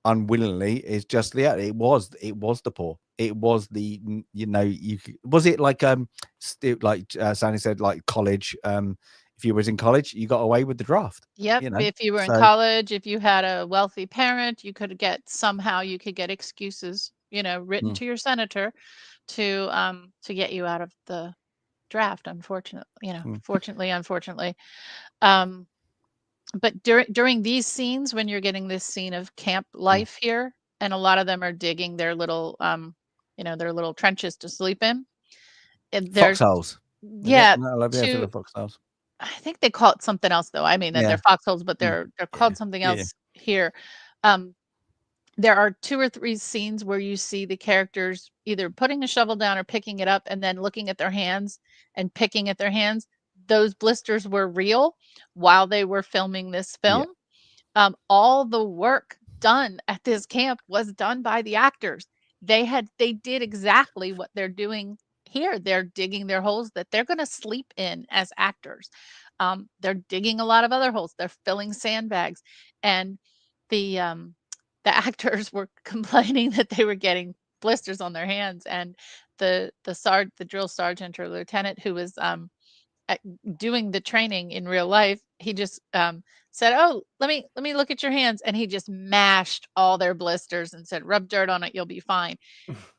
unwillingly, is just, it was the poor. It was the, you know, was it like like Sandy said, like college, if you was in college, you got away with the draft. Yep. You know? If you were in college, if you had a wealthy parent, you could get excuses, you know, written to your senator to get you out of the draft. Unfortunately, you know, fortunately, unfortunately. but during these scenes, when you're getting this scene of camp life here, and a lot of them are digging their little their little trenches to sleep in, and there's Foxholes. yeah, I love yeah, two. the foxholes. I think they call it something else though. I mean, they're Yeah. foxholes, but Mm. they're Yeah. called something Yeah. else here. Um, there are 2 or 3 scenes where you see the characters either putting a shovel down or picking it up and then looking at their hands and picking at their hands. Those blisters were real while they were filming this Yeah. film. All the work done at this camp was done by the actors. They did exactly what they're doing here. They're digging their holes that they're going to sleep in as actors. They're digging a lot of other holes. They're filling sandbags, and the actors were complaining that they were getting blisters on their hands. And the drill sergeant or lieutenant who was doing the training in real life, he just said, "Oh, let me look at your hands," and he just mashed all their blisters and said, "Rub dirt on it, you'll be fine."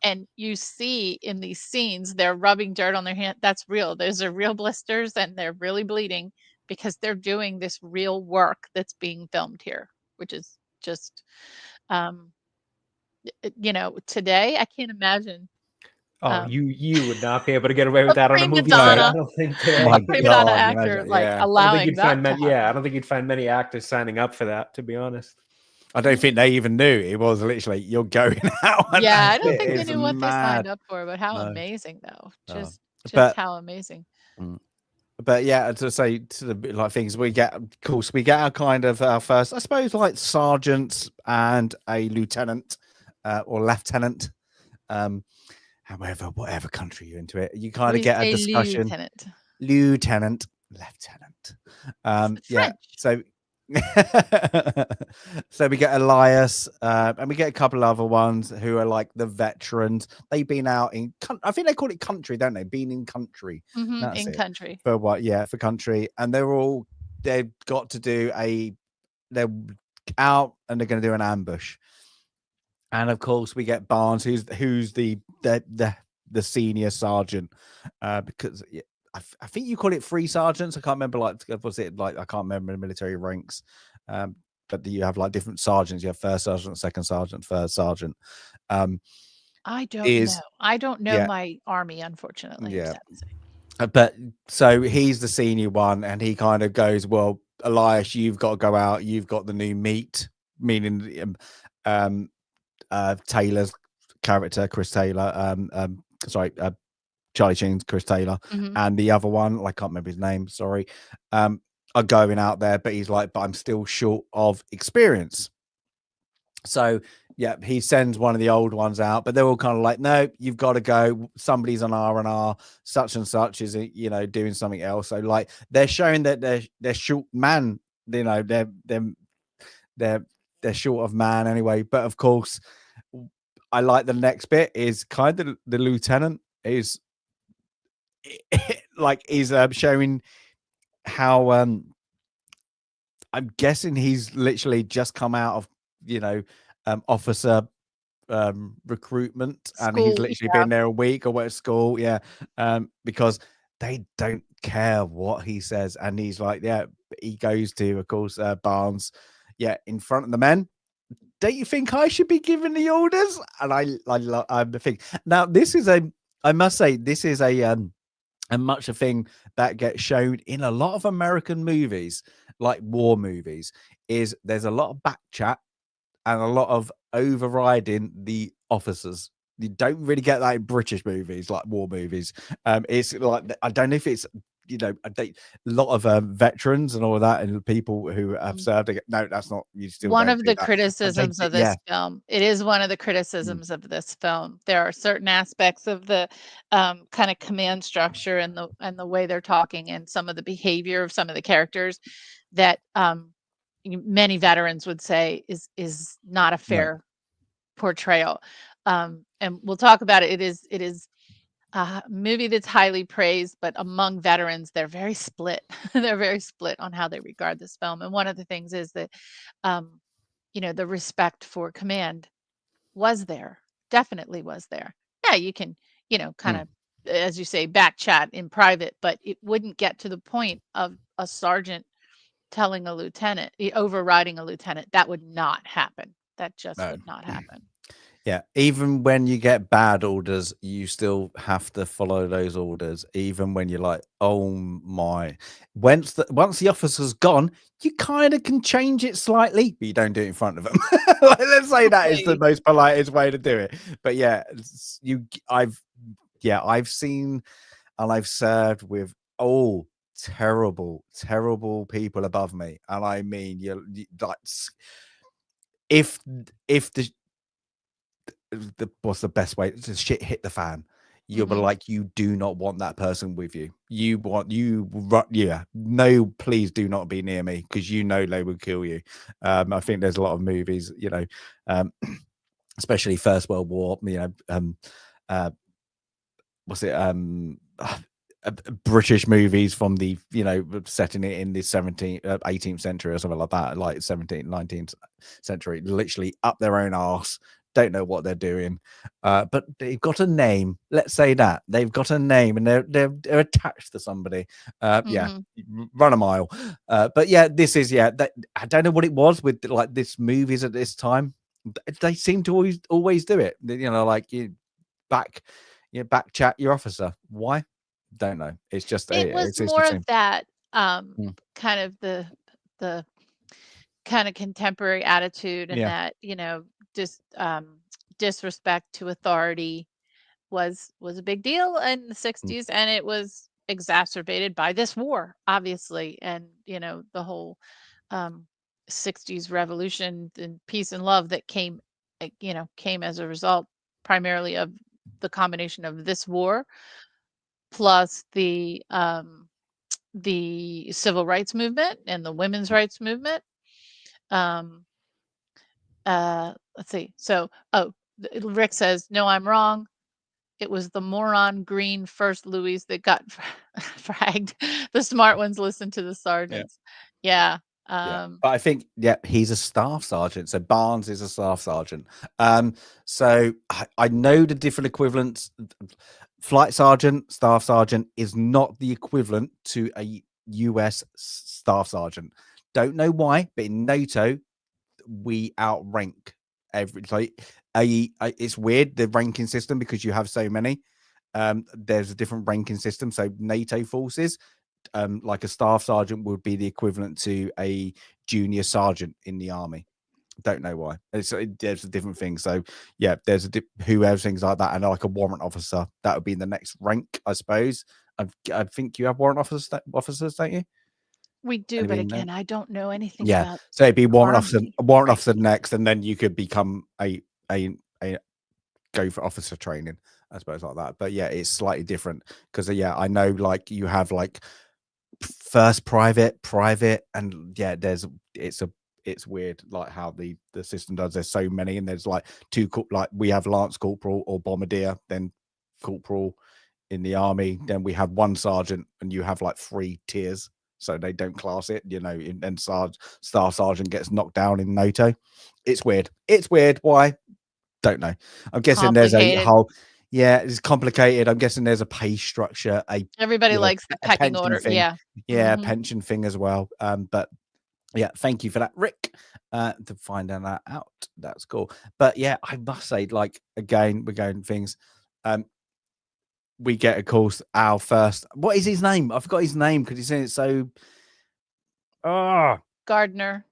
And you see in these scenes, they're rubbing dirt on their hand. That's real. Those are real blisters, and they're really bleeding because they're doing this real work that's being filmed here, which is just, um, today I can't imagine. Oh, you would not be able to get away A with that on a prima movie set. donna, I don't think today. My a prima donna God, actor imagine, like yeah. I don't think allowing you'd that find to many. Yeah, I happen. don't think you'd find many actors signing up for that. To be honest. I don't think they even knew it was literally you're going out. And Yeah, I that's don't it. think they It's knew what they signed mad. up for, but how No. amazing though. Just But how amazing. but yeah, to say to the bit like things we get, of course, we get our kind of our first, I suppose, like sergeants and a lieutenant or lieutenant, however, whatever country you're into it, you kind We of get a say discussion. lieutenant. Lieutenant. Yeah. French. So so we get Elias, and we get a couple other ones who are like the veterans. They've been out in, I think they call it country, don't they? Been in country. That's In it. country. For what? Yeah, for country, and they've got to do they're out and they're going to do an ambush. And of course, we get Barnes, who's the senior sergeant, because I think you call it 3 sergeants. I can't remember. Like, was it like I can't remember the military ranks, but you have like different sergeants. You have first sergeant, second sergeant, third sergeant. I don't know Yeah, my army, unfortunately. I'm yeah. sad to say. But so he's the senior one, and he kind of goes, "Well, Elias, you've got to go out. You've got the new meat," meaning Taylor's character, Chris Taylor. Charlie Sheen's Chris Taylor, and the other one, I can't remember his name. Sorry, are going out there, but he's like, but I'm still short of experience. So yeah, he sends one of the old ones out, but they're all kind of like, no, you've got to go. Somebody's on R&R, such and such is, doing something else. So like they're showing that they're short man, they're short of man anyway. But of course, I like the next bit is kind of the lieutenant is like is showing how I'm guessing he's literally just come out of officer recruitment, and he's School, literally been there a week or what at school, because they don't care what he says, and he's like, yeah, he goes to, of course, Barnes, in front of the men. Don't you think I should be giving the orders? And I'm the thing. Now, I must say, this is a much a thing that gets shown in a lot of American movies, like war movies, is there's a lot of back chat and a lot of overriding the officers. You don't really get that in British movies, like war movies. It's like, I don't know if it's a lot of veterans and all of that, and people who have served. No, that's not. You still one don't of do the that. criticisms of this film. It is one of the criticisms of this film. There are certain aspects of the kind of command structure and the way they're talking and some of the behavior of some of the characters that many veterans would say is not a fair portrayal. And we'll talk about it. It is a movie that's highly praised, but among veterans, they're very split. They're very split on how they regard this film. And one of the things is that, the respect for command was there, definitely was there. Yeah, you can, kind of, as you say, back chat in private, but it wouldn't get to the point of a sergeant telling a lieutenant, overriding a lieutenant. That would not happen. That just No. would not happen. Yeah, even when you get bad orders, you still have to follow those orders. Even when you're like, "Oh my!" Once the officer's gone, you kind of can change it slightly, but you don't do it in front of them. Like, let's say that is the Okay. most politest way to do it. But yeah, I've seen and I've served with terrible, terrible people above me, and I mean, like, if what's the best way to shit hit the fan, you'll be Mhm. like, you do not want that person with you. Yeah, no, please do not be near me, because you know they will kill you. I think there's a lot of movies, um especially First World War, uh what's it British movies from the setting it in the 18th century or something like that, like 17th 19th century, literally up their own arse, don't know what they're doing, but they've got a name. Let's say that they've got a name, and they're attached to somebody. Yeah, Mhm. run a mile. But yeah, this is I don't know what it was with like this movies at this time. They seem to always do it, like back back chat your officer. Why? Don't know. It's just It was it's the more same. of that, Mm. kind of the kind of contemporary attitude, and Yeah. that, disrespect to authority was a big deal in the Mm. 60s, and it was exacerbated by this war, obviously, and the whole um 60s revolution and peace and love that came as a result primarily of the combination of this war plus the civil rights movement and the women's rights movement. um let's see. So, Rick says, no, I'm wrong. It was the moron green first Louis that got fragged. The smart ones listen to the Yeah. sergeants. Yeah. Yeah. But I think, he's a staff sergeant. So Barnes is a staff sergeant. So I know the different equivalents. Flight sergeant, staff sergeant is not the equivalent to a US staff sergeant. Don't know why, but in NATO, we outrank every like it's weird, the ranking system, because you have so many. There's a different ranking system. So NATO forces, like a staff sergeant would be the equivalent to a junior sergeant in the army. Don't know why. There's a different thing. So yeah, there's whoever things like that, and like a warrant officer, that would be in the next rank, I suppose. I think you have warrant officers, don't you? We do, but Anybody know? again, I don't know anything Yeah. about So it'd be army. warrant Right. officer next, and then you could become a go for officer training, I suppose, like that. But yeah, it's slightly different, because I know, like, you have like first private, and it's weird, like how the system does. There's so many, and there's like like we have lance corporal or bombardier, then corporal in the army, then we have one sergeant, and you have like 3 tiers, so they don't class it, and staff sergeant gets knocked down in NATO. It's weird why, don't know. I'm guessing there's a Complicated. whole, it's complicated. I'm guessing there's a pay structure, Everybody likes the a pecking pension order. thing. Yeah. Yeah, Mhm. pension thing as well. But yeah, thank you for that, Rick. To find that out. That's cool. But yeah, I must say, like, again, we're going things. We get, of course, our first. What is his name? I forgot his name because he's saying it so. Ah, Gardner.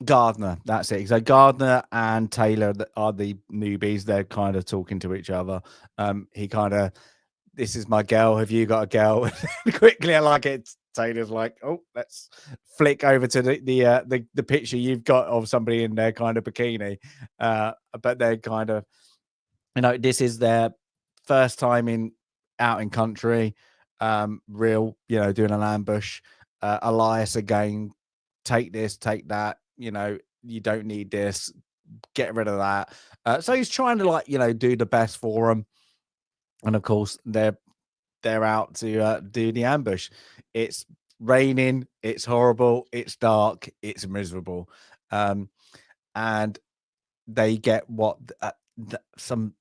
Gardner. That's it. So Gardner and Taylor are the newbies. They're kind of talking to each other. He kind of, this is my girl. Have you got a girl? Quickly, I like it. Taylor's like, oh, let's flick over to the picture you've got of somebody in their kind of bikini. But they're kind of, this is their first time out in country. Real, doing an ambush. Elias again, take this, take that. You don't need this. Get rid of that. So he's trying to, like, do the best for them. And of course, they're out to do the ambush. It's raining, it's horrible, it's dark, it's miserable, and they get some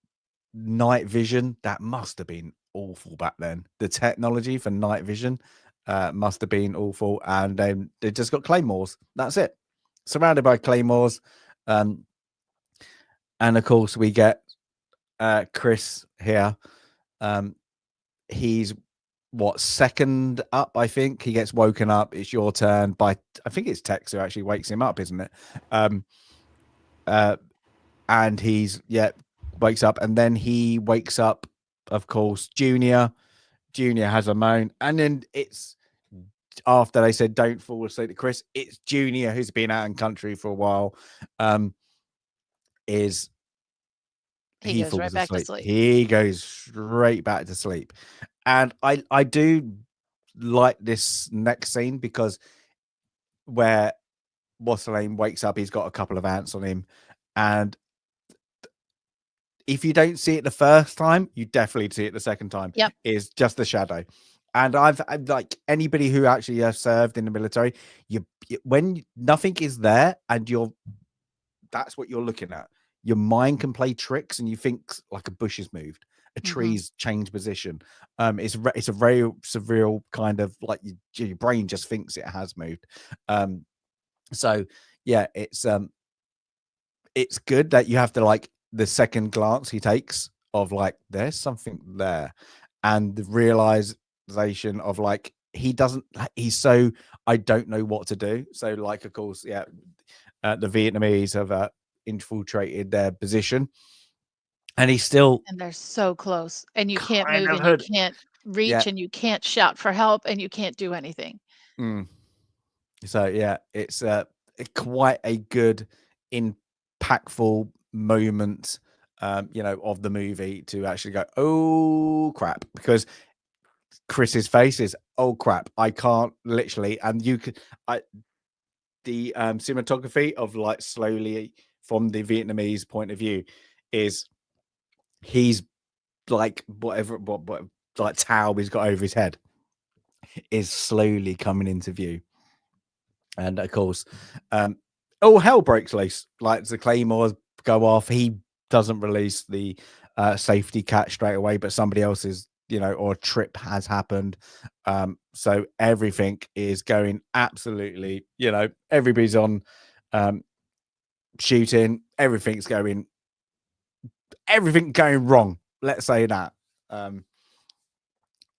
night vision that must have been awful back then. The technology for night vision, must have been awful, and then they just got claymores. That's it, surrounded by claymores. And of course we get Chris here. He's second up, I think. He gets woken up. It's your turn by, I think it's Tex who actually wakes him up, isn't it? And he's wakes up, and then he wakes up, of course, Junior has a moan, and then it's after they said don't fall asleep to Chris, it's Junior, who's been out in country for a while, is he goes right back to sleep. He goes straight back to sleep. And I do like this next scene, because where what's the name wakes up, he's got a couple of ants on him, and if you don't see it the first time, you definitely see it the second time. Yep. Is just the shadow. And I've like anybody who actually has served in the military, you when nothing is there and that's what you're looking at, your mind can play tricks and you think like a bush has moved, a tree's changed position. It's a very surreal kind of like your brain just thinks it has moved. So yeah, it's good that you have to like the second glance he takes of like there's something there, and the realization of like he's so I don't know what to do. So like of course, the Vietnamese have infiltrated their position, and they're so close, and you can't move, and you can't reach, and you can't shout for help, and you can't do anything. So yeah, it's quite a good impactful moment of the movie to actually go, oh crap, because Chris's face is, oh crap, I can't literally, and you could the cinematography of like slowly from the Vietnamese point of view is he's like whatever like towel he's got over his head is slowly coming into view. And of course, all hell breaks loose. Like the claymores go off. He doesn't release the safety catch straight away, but somebody else's, or a trip has happened. So everything is going absolutely, everybody's on shooting. Everything's going wrong. Let's say that.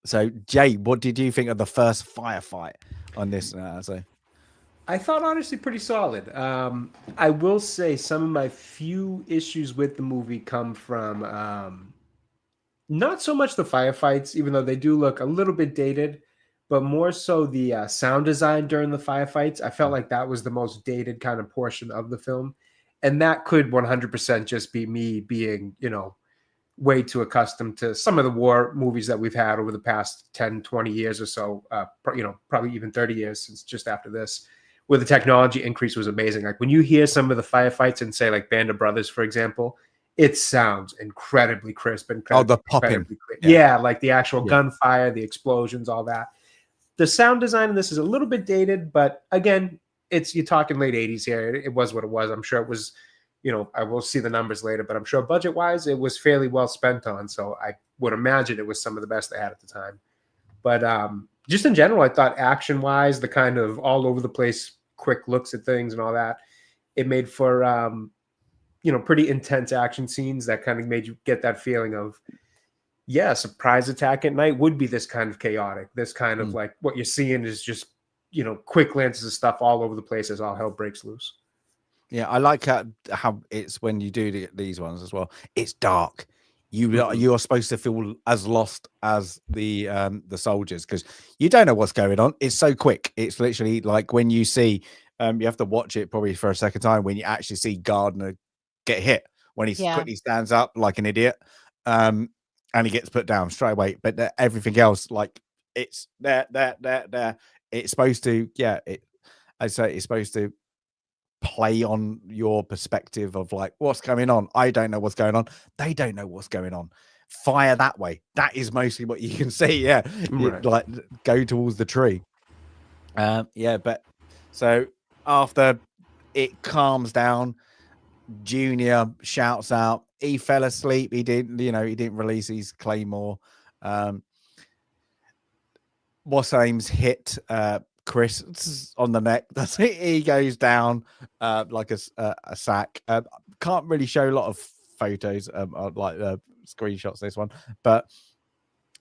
So Jay, what did you think of the first firefight on this? I thought honestly pretty solid. I will say some of my few issues with the movie come from not so much the firefights, even though they do look a little bit dated, but more so the sound design during the firefights. I felt like that was the most dated kind of portion of the film. And that could 100% just be me being, way too accustomed to some of the war movies that we've had over the past 10, 20 years or so, probably even 30 years since just after this, where the technology increase was amazing. Like when you hear some of the firefights in, say, like Band of Brothers, for example, it sounds incredibly crisp and the popping. Yeah, like the actual gunfire, the explosions, all that. The sound design in this is a little bit dated, but again, you're talking late 80s here. It was what it was. I'm sure it was, I will see the numbers later, but I'm sure budget-wise, it was fairly well spent on. So I would imagine it was some of the best they had at the time. But just in general, I thought action-wise, the kind of all over the place, quick looks at things and all that, it made for, pretty intense action scenes that kind of made you get that feeling of, a surprise attack at night would be this kind of chaotic. This kind of like what you're seeing is just, quick glances of stuff all over the place as all hell breaks loose. Yeah, I like how it's when you do these ones as well. It's dark. You are supposed to feel as lost as the soldiers, because you don't know what's going on. It's so quick. It's literally like when you see, you have to watch it probably for a second time when you actually see Gardner get hit when he quickly stands up like an idiot, and he gets put down straight away. But everything else, like it's there. It's supposed to, I'd say it's supposed to play on your perspective of like what's going on. I don't know what's going on. They don't know what's going on. Fire that way. That is mostly what you can see. Right. Like go towards the tree. But so after it calms down, Junior shouts out, he fell asleep. He didn't release his claymore. what's name's hit Chris on the neck. That's it. He goes down like a sack. Can't really show a lot of photos like screenshots this one, but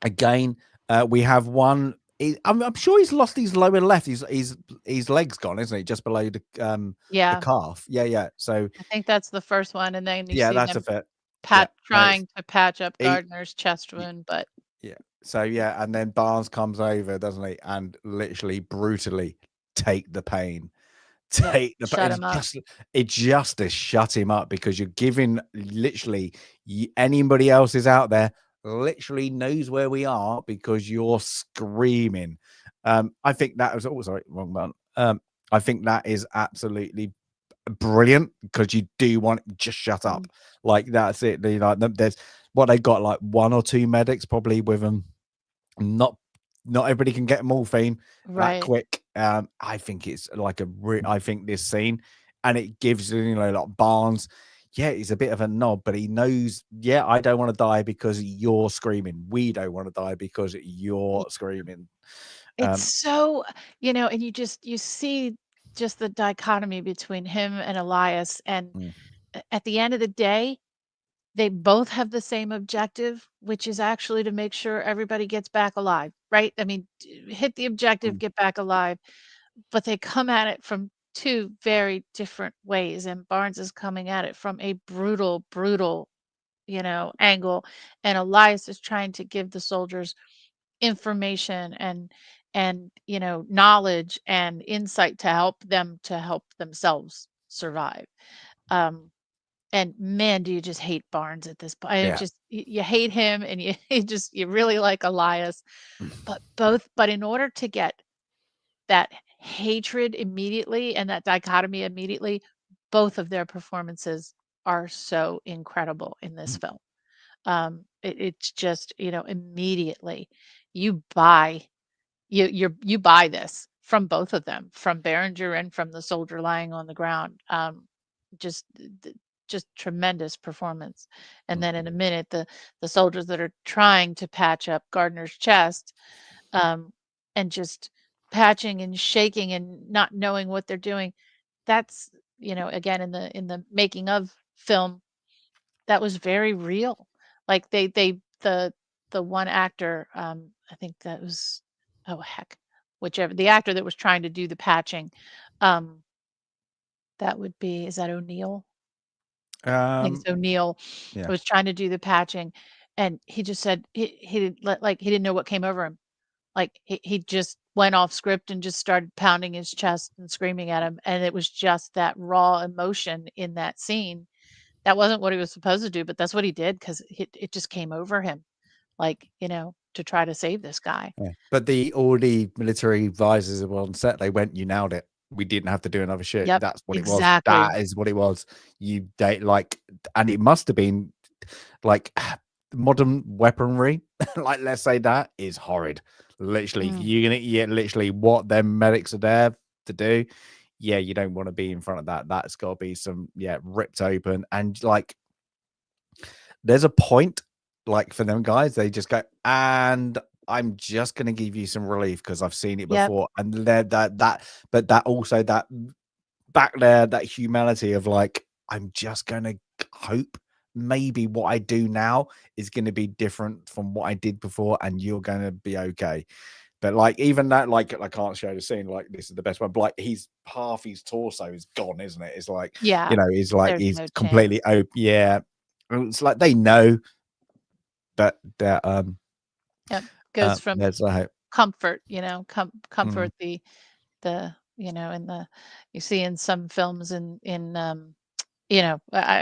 again we have one. I'm sure he's lost his lower left. His leg's gone, isn't he? Just below the Yeah, calf. Yeah. So I think that's the first one, and then you yeah, see that's a them bit. Yeah, and it's trying to patch up he, Gardner's chest wound, but yeah. So yeah, and then Barnes comes over, doesn't he? And literally brutally take the pain. yep, Take the shut pain. him up. It's just to shut him up because you're giving literally anybody else is out there literally knows where we are because you're screaming. I think that was sorry, wrong button. I think that is absolutely brilliant because you do want just shut up. Like that's it. There's what they got like one or two medics probably with them. Not everybody can get morphine that Right. quick. I think it's like I think this scene, and it gives like Barnes. Yeah, he's a bit of a knob, but he knows. Yeah, I don't want to die because you're screaming. We don't want to die because you're screaming. It's so, and you see just the dichotomy between him and Elias, and Mm. at the end of the day, they both have the same objective, which is actually to make sure everybody gets back alive, right? I mean, hit the objective, Mm. get back alive, but they come at it from two very different ways, and Barnes is coming at it from a brutal, angle, and Elias is trying to give the soldiers information and knowledge and insight to help themselves survive. um and man, do you just hate Barnes at this point. Yeah. Just you hate him, and you you really like Elias, but in order to get that hatred immediately and that dichotomy immediately, both of their performances are so incredible in this film. It's just, immediately you buy you buy this from both of them, from Berenger and from the soldier lying on the ground. Just just tremendous performance. And then in a minute, the soldiers that are trying to patch up Gardner's chest, um, and just patching and shaking and not knowing what they're doing. That's, again, in the making of film, that was very real. Like the one actor, I think that was, oh heck, whichever the actor that was trying to do the patching, um, that would be, is that O'Neill? I think it's O'Neill. Yeah. Was trying to do the patching, and he just said he didn't like he didn't know what came over him. Like he just went off script and just started pounding his chest and screaming at him, and it was just that raw emotion in that scene. That wasn't what he was supposed to do, but that's what he did because it just came over him, like, to try to save this guy. Yeah. But all the military advisors were on set. They went, "You nailed it. We didn't have to do another shoot. Yep, That's what it was. exactly. That is what it was. You date like, and it must have been like modern weaponry. Like, let's say that is horrid. Literally, you're gonna literally what them medics are there to do. Yeah, you don't want to be in front of that. That's got to be some ripped open and like. There's a point like for them guys, they just go, and I'm just gonna give you some relief because I've seen it Yep. before. And but that also that back there, that humanity of like, I'm just gonna hope maybe what I do now is gonna be different from what I did before, and you're gonna be okay. But like even that, like I can't show the scene, like this is the best one. But like he's half his torso is gone, isn't it? It's like, Yeah, he's like there's he's no chance. completely open. Yeah. It's like they know that Yep, goes from there's a hope. comfort, comfort in the you see in some films I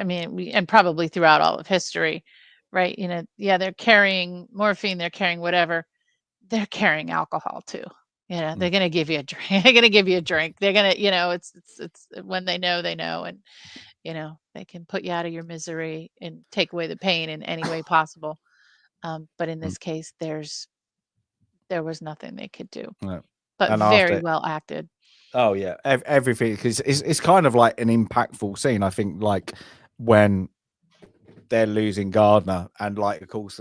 mean, and probably throughout all of history, right? Yeah, they're carrying morphine, they're carrying whatever, they're carrying alcohol too. They're gonna give you a drink. They're gonna give you a drink. They're gonna, it's when they know, and they can put you out of your misery and take away the pain in any way possible. But in Mm, this case, there was nothing they could do. no. But And very after, well acted. oh yeah, everything because it's kind of like an impactful scene. I think like when they're losing Gardner and like of course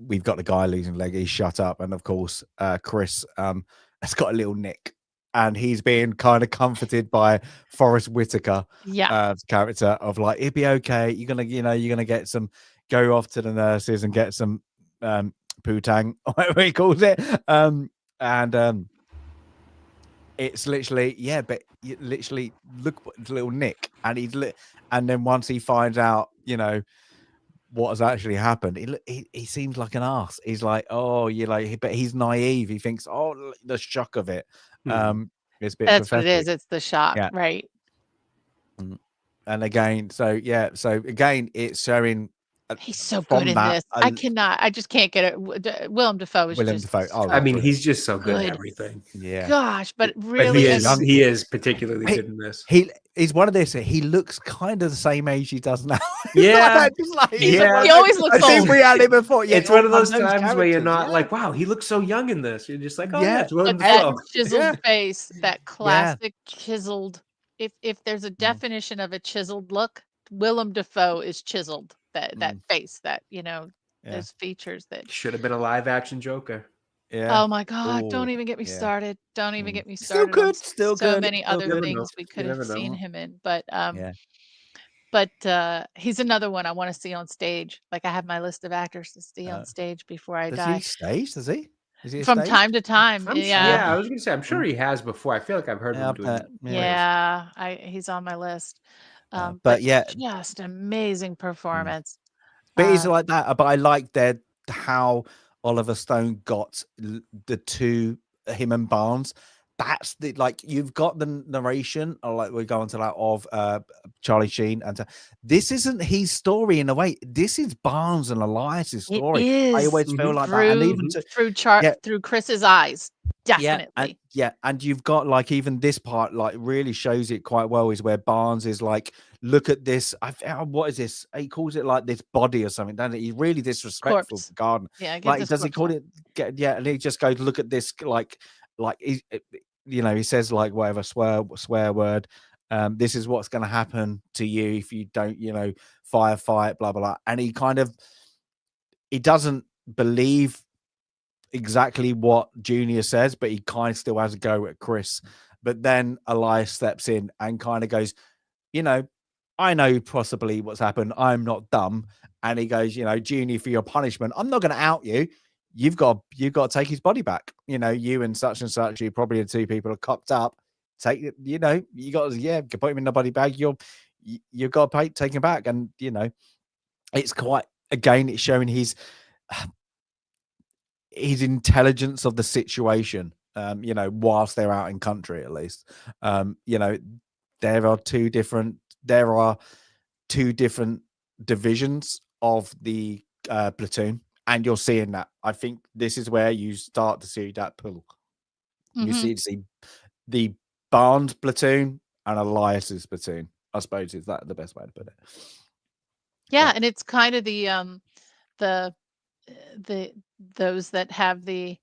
we've got the guy losing leg. He's shut up, and of course, Chris has got a little nick, and he's being kind of comforted by Forrest Whitaker, Yeah. character of like, it'd be okay. You're gonna get some, go off to the nurses and get some poo-tang, whatever he calls it, and it's literally, yeah, but you literally look what the little nick, and and then once he finds out, what has actually happened, he seems like an ass. He's like, oh, but he's naive. He thinks, oh, the shock of it. It's a bit That's what it pathetic. is. It's the shock, Yeah. right? And again, so again, it's showing. He's so from good in that, this. I just can't get it. Willem Dafoe is Willem just Dafoe. Oh, so I mean, brilliant. he's just so good at good. everything. Yeah. Gosh, but But really, he is particularly good in this. He's one of this. He looks kind of the same age he does now. Yeah. he always looks I think old. we had it before. Yeah, It's one of those those times where you're characters, not yeah. like, wow, he looks so young in this. You're just like, oh Yeah. yeah, it's Willem But that Dafoe. chiseled Yeah. face, that classic chiseled. If there's a Mm. definition of a chiseled look, Willem Dafoe is chiseled. That face, those features that. Should have been a live action Joker. Yeah. Oh my God! Ooh, Don't even get me yeah. started. Don't even Mm. get me Still started. on good, still so good, many still other good. things we You could have never know. seen him in, but Yeah. he's another one I want to see on stage. Like I have my list of actors to see on stage before I Does die. he stage? Does he? Is he a From stage? time to time, Yeah, I was gonna say, I'm sure he has before. I feel like I've heard Yeah, him doing. yeah, he's on my list. but But yeah, just amazing performance. but he's like that. But I like how Oliver Stone got the two, him and Barnes. That's the, like, you've got the narration, or like we go into that of Charlie Sheen, and this isn't his story in a way. This is Barnes and Elias's story. It is. I always feel like through, that, and even through Chris's eyes, definitely. And you've got like even this part like really shows it quite well, is where Barnes is like, look at this. What is this? He calls it like this body or something, doesn't he? He's really disrespectful Corpse. to Garden. Yeah, like does he call it? And he just goes, look at this, like he says like whatever swear word. This is what's going to happen to you if you don't, firefight, blah blah blah. And he doesn't believe exactly what Junior says, but he kind of still has a go at Chris. But then Elias steps in and kind of goes, I know possibly what's happened. I'm not dumb. And he goes, Junior, for your punishment, I'm not going to out you. You've got to take his body back. You and such, you probably the two people are copped up. Take it, you got to, put him in the body bag. You've got to take him back. And, it's quite, again, it's showing his intelligence of the situation, whilst they're out in country, at least. There are two different divisions of the platoon, and you're seeing that. I think this is where you start to see that pull. You see the Barnes platoon and Elias's platoon, I suppose. Is that the best way to put it? Yeah, and it's kind of the those that have the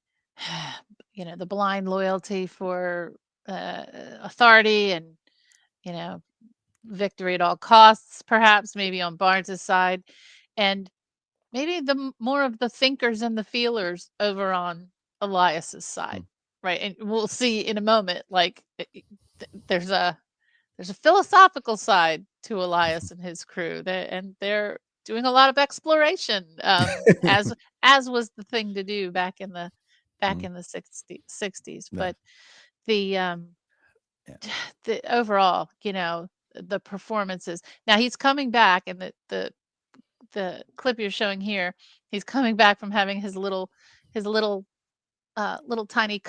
the blind loyalty for authority and victory at all costs, perhaps maybe on Barnes's side, and maybe the more of the thinkers and the feelers over on Elias's side, right? And we'll see in a moment, like there's a philosophical side to Elias and his crew, and they're doing a lot of exploration, as was the thing to do back in the 60s. But the overall, the performances. Now he's coming back, and the clip you're showing here, he's coming back from having his little tiny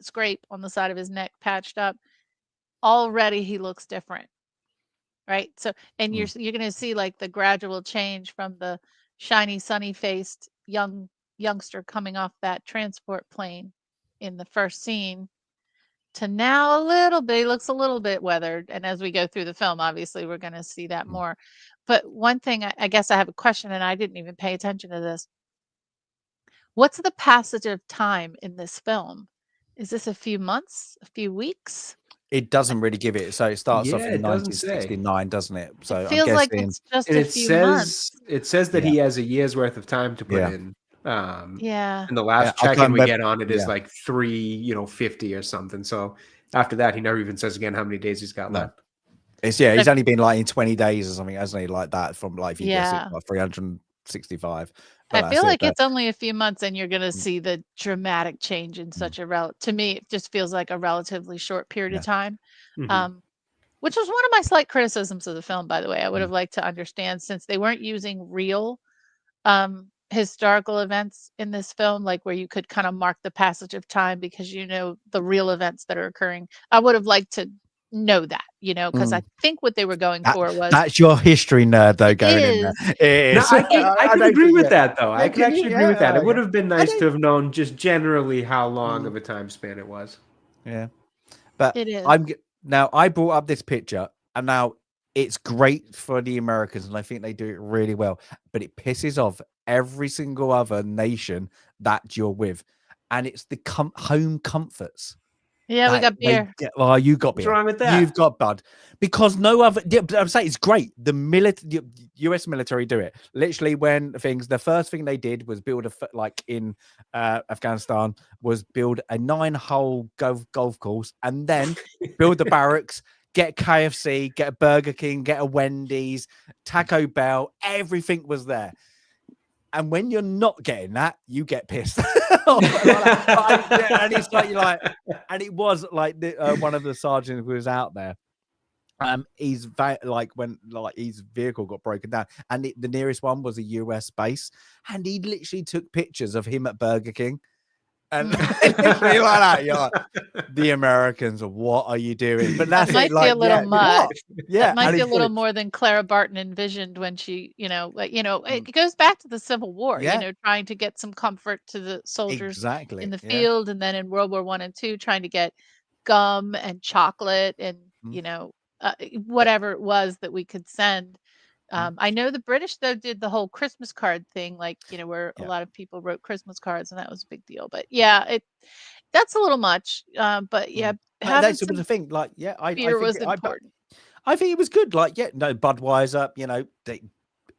scrape on the side of his neck patched up. Already he looks different, right? So, and you're going to see like the gradual change from the shiny, sunny faced youngster coming off that transport plane in the first scene to now a little bit, he looks a little bit weathered. And as we go through the film, obviously we're going to see that more. But one thing, I guess I have a question, and I didn't even pay attention to this. What's the passage of time in this film? Is this a few months, a few weeks? It doesn't really give it. So it starts off Yeah, in it doesn't say. 1969, doesn't it? So It feels I'm like guessing it's just And a it few says months. it says that he has a year's worth of time to put in. Yeah. And the Yeah, last I can't check-in we remember. get on it is Yeah, like 350 or something. So after that, he never even says again how many days he's got no. left. He's But only been like in 20 days or something, hasn't he? Like that from like if you guess it, yeah. like 365. But I that's feel it. like But it's only a few months and you're going to mm, see the dramatic change in mm, such a to me, it just feels like a relatively short period of yeah, time. Mhm. Um, which was one of my slight criticisms of the film, by the way. I would have mm, liked to understand, since they weren't using real historical events in this film, like where you could kind of mark the passage of time because you know the real events that are occurring. I would have liked to know that, because I mm. think what they were going That, for was that's your history nerd though it going in there. is. It No, is. I I can don't agree think with yeah. that though. Yeah, I can can you? actually agree with that. Yeah, It would okay. have been I nice to don't. have known just generally how long Mm, of a time span it was. yeah. But It is. now I brought up this picture, and now it's great for the Americans, and I think they do it really well. But it pisses off every single other nation that you're with, and it's the home comforts Yeah, we that got they beer. get. Oh, you got What's beer. wrong with You've that? got bud, because no other. Yeah, but I'm saying it's great. The U.S. military do it. Literally, when the first thing they did was build like in Afghanistan was build a 9-hole golf course, and then build the barracks. Get KFC, get a Burger King, get a Wendy's, Taco Bell. Everything was there. And when you're not getting that, you get pissed. And it's like and it was like one of the sergeants who was out there. When his vehicle got broken down, and the nearest one was a US base, and he literally took pictures of him at Burger King, and literally like that. You're like, the Americans, what are you doing? But That that's it. might be a Like, little yeah, much. what? That Yeah, might and be a it's little funny. more than Clara Barton envisioned when she, it goes back to the Civil War, Yeah, trying to get some comfort to the soldiers in exactly. the Yeah. field, and then in World War I and II, trying to get gum and chocolate and, Mm. whatever it was that we could send. Mm. I know the British, though, did the whole Christmas card thing, like, where a Yeah. lot of people wrote Christmas cards, and that was a big deal. But yeah, that's a little much. But yeah, Mm. having That's the some thing. Like, yeah, I beer think was important. I think it was good. Like, yeah, no, Budweiser,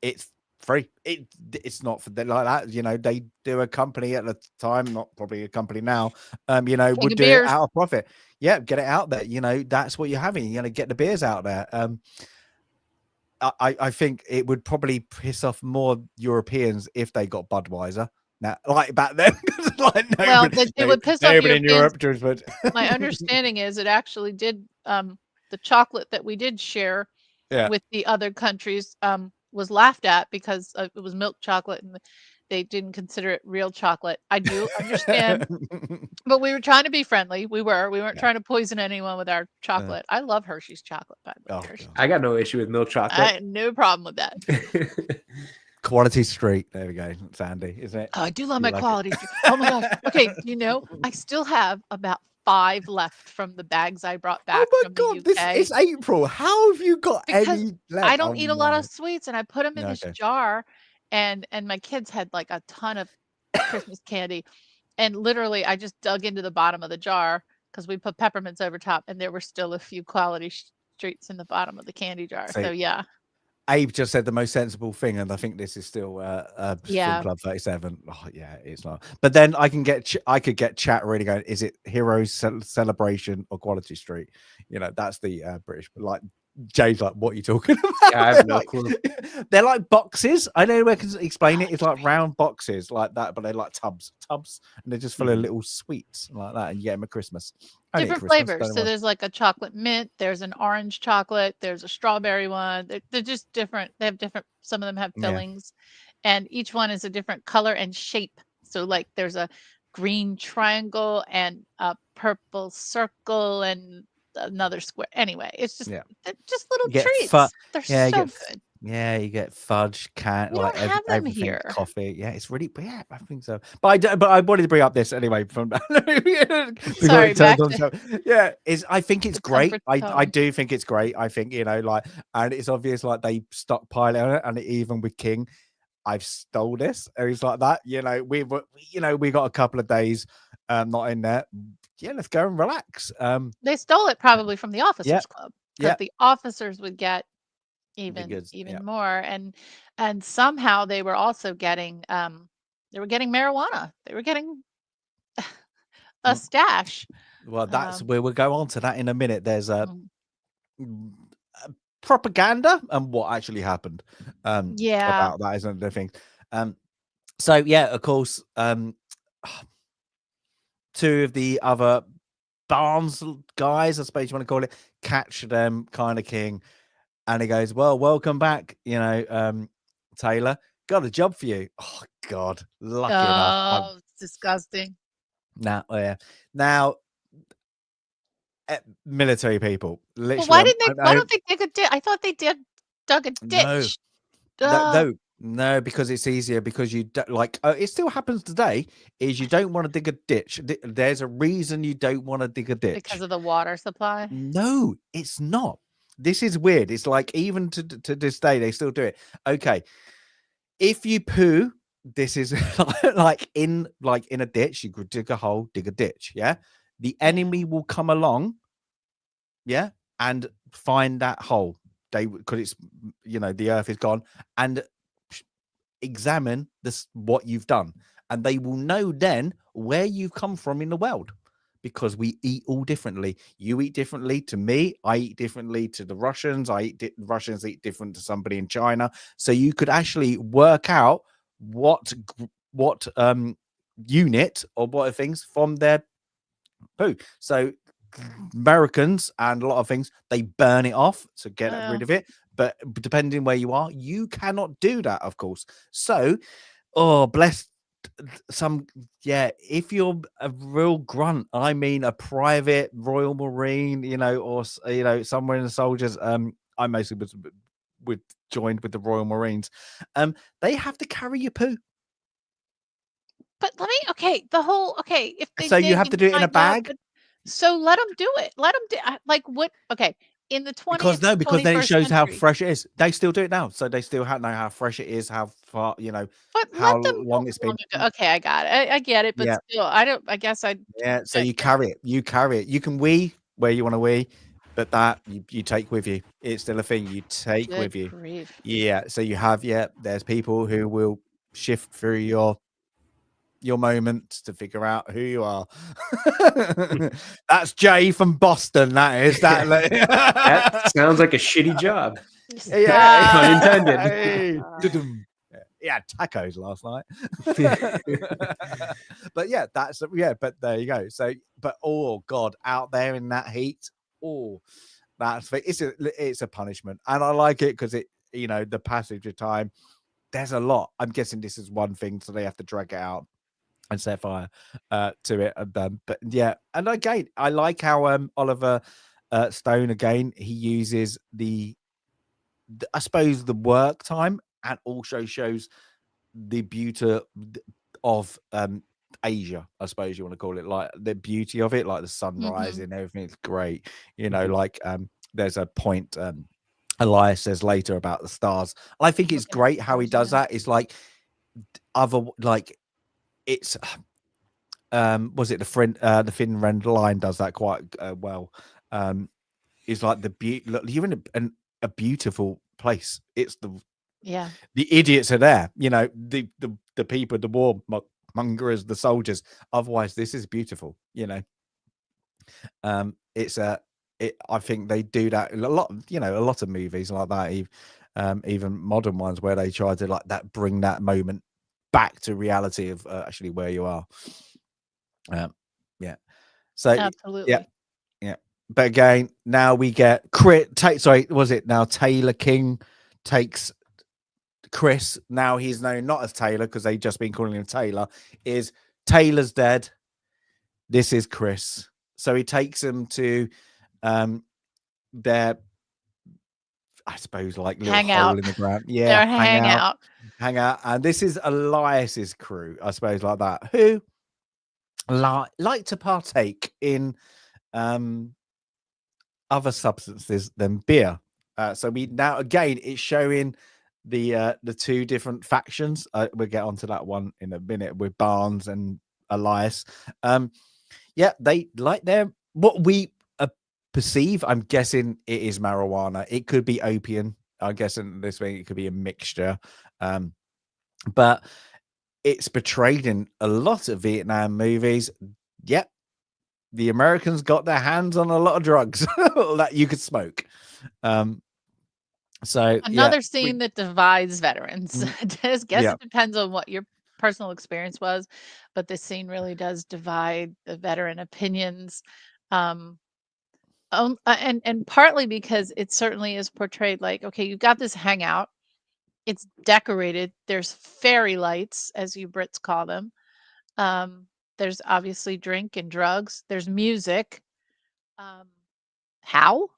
it's free. It's not for like that. They do a company at the time, not probably a company now. King Would of do it beers. out of profit. Yeah, get it out there. That's what you're having. Get the beers out there. I think it would probably piss off more Europeans if they got Budweiser. Now, like back then, like Well, it would piss off nobody in Europeans. Europe does, but My understanding is it actually did, the chocolate that we did share yeah. with the other countries, was laughed at because it was milk chocolate and they didn't consider it real chocolate. I do understand, but we were trying to be friendly. We weren't Yeah. trying to poison anyone with our Uh, chocolate. I love Hershey's chocolate, by the way. oh Hershey's. god. I got no issue with milk I chocolate. had no problem with that. Quality Street. There we go. Sandy, isn't it? Oh, I do love You my like it? quality street. Oh my gosh. Okay, I still have about 5 left from the bags I brought Oh back my from the god! This UK it's April. How have you got because any I left? don't Oh eat a lot my. of sweets, and I put them in this Okay. jar, and my kids had like a ton of Christmas candy, and literally I just dug into the bottom of the jar because we put peppermints over top, and there were still a few quality streets in the bottom of the candy jar. So So yeah, Abe just said the most sensible thing, and I think this is still Film yeah. Club 37. Oh, yeah, it's not. But then I could get chat really going. Is it Heroes Celebration or Quality Street? That's the British. But like Jay's like, what are you talking about? Yeah, I have no clue. They're like boxes. I don't know I can explain it. It's like round boxes like that, but they're like tubs, and they're just full of little sweets like that, and you get them at Christmas. Only at Different Christmas, flavors. don't So know there's like a chocolate mint, there's an orange chocolate, there's a strawberry one. They're just different. They have different, some of them have why. Yeah. fillings, and each one is a different color and shape. So like there's a green triangle and a purple circle and another square. Anyway, it's just Yeah. they're just little You get treats. They're yeah, you so get good. yeah, you get fudge, We like don't have them everything, here. coffee. Yeah, it's really, but yeah, I think so. But I wanted to bring up this anyway from before Sorry, it turns back on. to So yeah, I think it's the great. comfort I zone. do think it's great. I think and it's obvious like they stockpile it on it, and even with King, I've stole this. Or he's like that. We got a couple of days, not in there. Yeah, let's go and relax. They stole it probably from the Yeah, officers club because yeah, the officers would get the goods. Yeah. even more, and somehow they were also getting They were getting marijuana. They were getting a Mm. stash. Well, that's Um, where we'll go on to that in a minute. There's a mm, propaganda and what actually happened yeah. about that, isn't the thing. So yeah, of course, two of the other Barnes guys, I suppose you want to call it, catch them kind of king, and he goes, "Well, welcome back, Taylor. Got a job for you." Oh God, lucky enough. Oh, it's disgusting. Now, military people, Well, literally, why didn't they? Why I don't they dig a ditch? I thought they dug a no. ditch. Ugh. No, because it's easier because you don't like it still happens today is you don't want to dig a ditch. There's a reason you don't want to dig a ditch. Because of the water supply. No, it's not. This is weird. It's like even to this day they still do it. Okay, if you poo, this is like in a ditch. You could dig a hole, dig a ditch. Yeah, the Yeah. enemy will come along. Yeah, and find that hole. They because it's the earth is gone and examine this what you've done, and they will know then where you've come from in the world. Because we eat all differently. You eat differently to me. I eat differently to the Russians. Russians eat different to somebody in China. So you could actually work out what unit or what things from their poo. So Americans and a lot of things they burn it off to get rid of it. But depending where you are, you cannot do that, of course. So, bless some if you're a real grunt, I mean a private Royal Marine, or somewhere in the soldiers, I mostly was joined with the Royal Marines, they have to carry your poo, But if they so you dig have to and do it in a find out, bag. but so let them do it. Let them do like what? Okay, in the Because 20th, then it 21st shows how century. fresh it is. They still do it now, so they still know how fresh it is, how far, But how let them know long how it's long been. ago. Okay, I got it. I get it, but Yeah, still, I don't. I guess I. yeah. So Yeah, you carry it. You carry it. You can wee where you want to wee, but that you take with you. It's still a thing you take good with you. grief. Yeah. So you have there's people who will shift through your moments to figure out who you are. That's Jay from Boston. That is that. That sounds like a shitty job. Yeah. Pun intended. Hey. Dudum. He had tacos last night. But yeah, but there you go. So, but oh God, out there in that heat, it's a punishment. And I like it because the passage of time, there's a lot. I'm guessing this is one thing, so they have to drag it out and set fire to it. But yeah, and again, I like how Oliver Stone again, he uses I suppose the work time and also shows the beauty of Asia, I suppose you want to call it, like the beauty of it, like the sunrise Mhm. and everything. It's great, like there's a point Elias says later about the stars. I think it's Looking at great how he stars, does yeah. that. It's like it's was it the Finland line does that quite well. It's like look, you're in a beautiful place. It's Yeah. the idiots are there, the people, the war mongers, the soldiers. Otherwise, this is beautiful, it's I think they do that a lot, a lot of movies like that, even modern ones where they try to like that, bring that moment back to reality of actually where you are. Yeah. So yeah, Absolutely. yeah. But again, now we get was it now Taylor King takes Chris, now he's known not as Taylor because they've just been calling him Taylor, is Taylor's dead. This is Chris. So he takes him to their, I suppose, like little Hang hole out. in the ground. Yeah, Their hangout. hang out. And this is Elias's crew, I suppose, like that, who like to partake in other substances than beer. So we now again it's showing the two different factions. We'll get onto that one in a minute with Barnes and Elias. They like their what we perceive. I'm guessing it is marijuana. It could be opium. I'm guessing this way it could be a mixture. But it's portrayed in a lot of Vietnam movies. Yep, the Americans got their hands on a lot of drugs that you could smoke. So Another scene that divides veterans. I guess yeah. it depends on what your personal experience was, but this scene really does divide the veteran opinions. And partly because it certainly is portrayed like, okay, you've got this hangout. It's decorated. There's fairy lights, as you Brits call them. There's obviously drink and drugs. There's music. Um, how?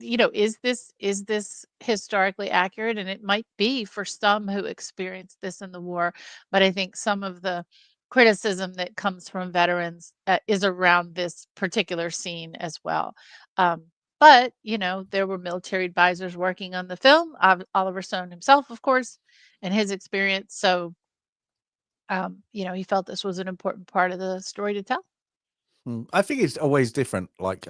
Is this historically accurate? And it might be for some who experienced this in the war, but I think some of the criticism that comes from veterans is around this particular scene as well. But there were military advisors working on the film. Oliver Stone himself, of course, and his experience. So, he felt this was an important part of the story to tell. I think it's always different, like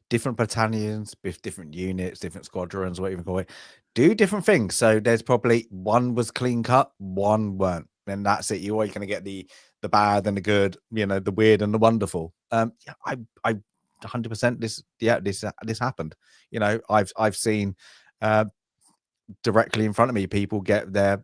different battalions with different units, different squadrons, whatever you call it, do different things. So there's probably one was clean cut, one weren't, and that's it. You're always going to get the bad and the good, the weird and the wonderful. I 100% this happened. I've seen directly in front of me people get their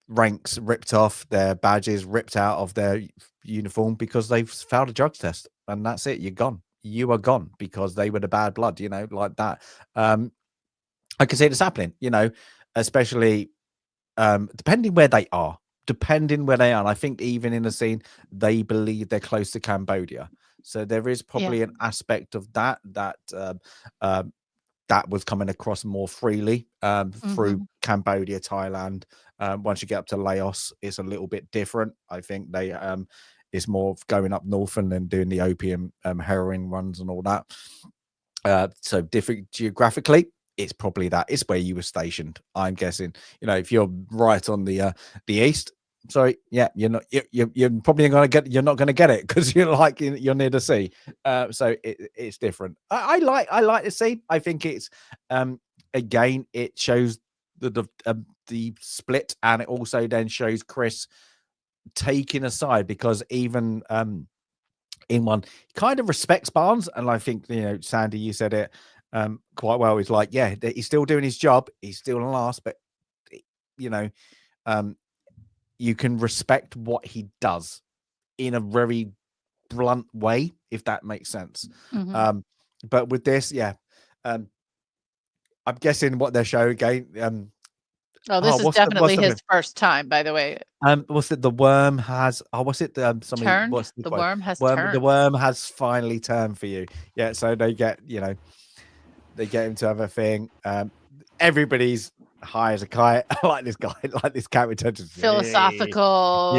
ranks ripped off, their badges ripped out of their uniform because they've failed a drugs test, and that's it. You're gone. You are gone because they were the bad blood. Like that. I can see this happening. Especially depending where they are. And I think even in the scene, they believe they're close to Cambodia, so there is probably an aspect of that that was coming across more freely through Cambodia, Thailand. Once you get up to Laos, it's a little bit different. I think they it's more of going up north and then doing the opium heroin runs and all that. So different geographically, it's probably that. It's where you were stationed. I'm guessing. If you're right on the east. Sorry, yeah, you're probably you're not gonna get it because you're near the sea. So it's different. I like the scene. I think it's again it shows the split, and it also then shows Chris taking a side because even in one he kind of respects Barnes, and I think Sandy, you said it quite well. He's like, yeah, he's still doing his job. He's still on last, but you can respect what he does in a very blunt way, if that makes sense. But with this, I'm guessing what they're showing again. This is definitely his first time, by the way. What's it? The worm has. What's it? Turned. The worm has turned. The worm has finally turned for you. Yeah. So they get they get him to have a thing. Everybody's high as a kite. I like this guy, like this character. Philosophical,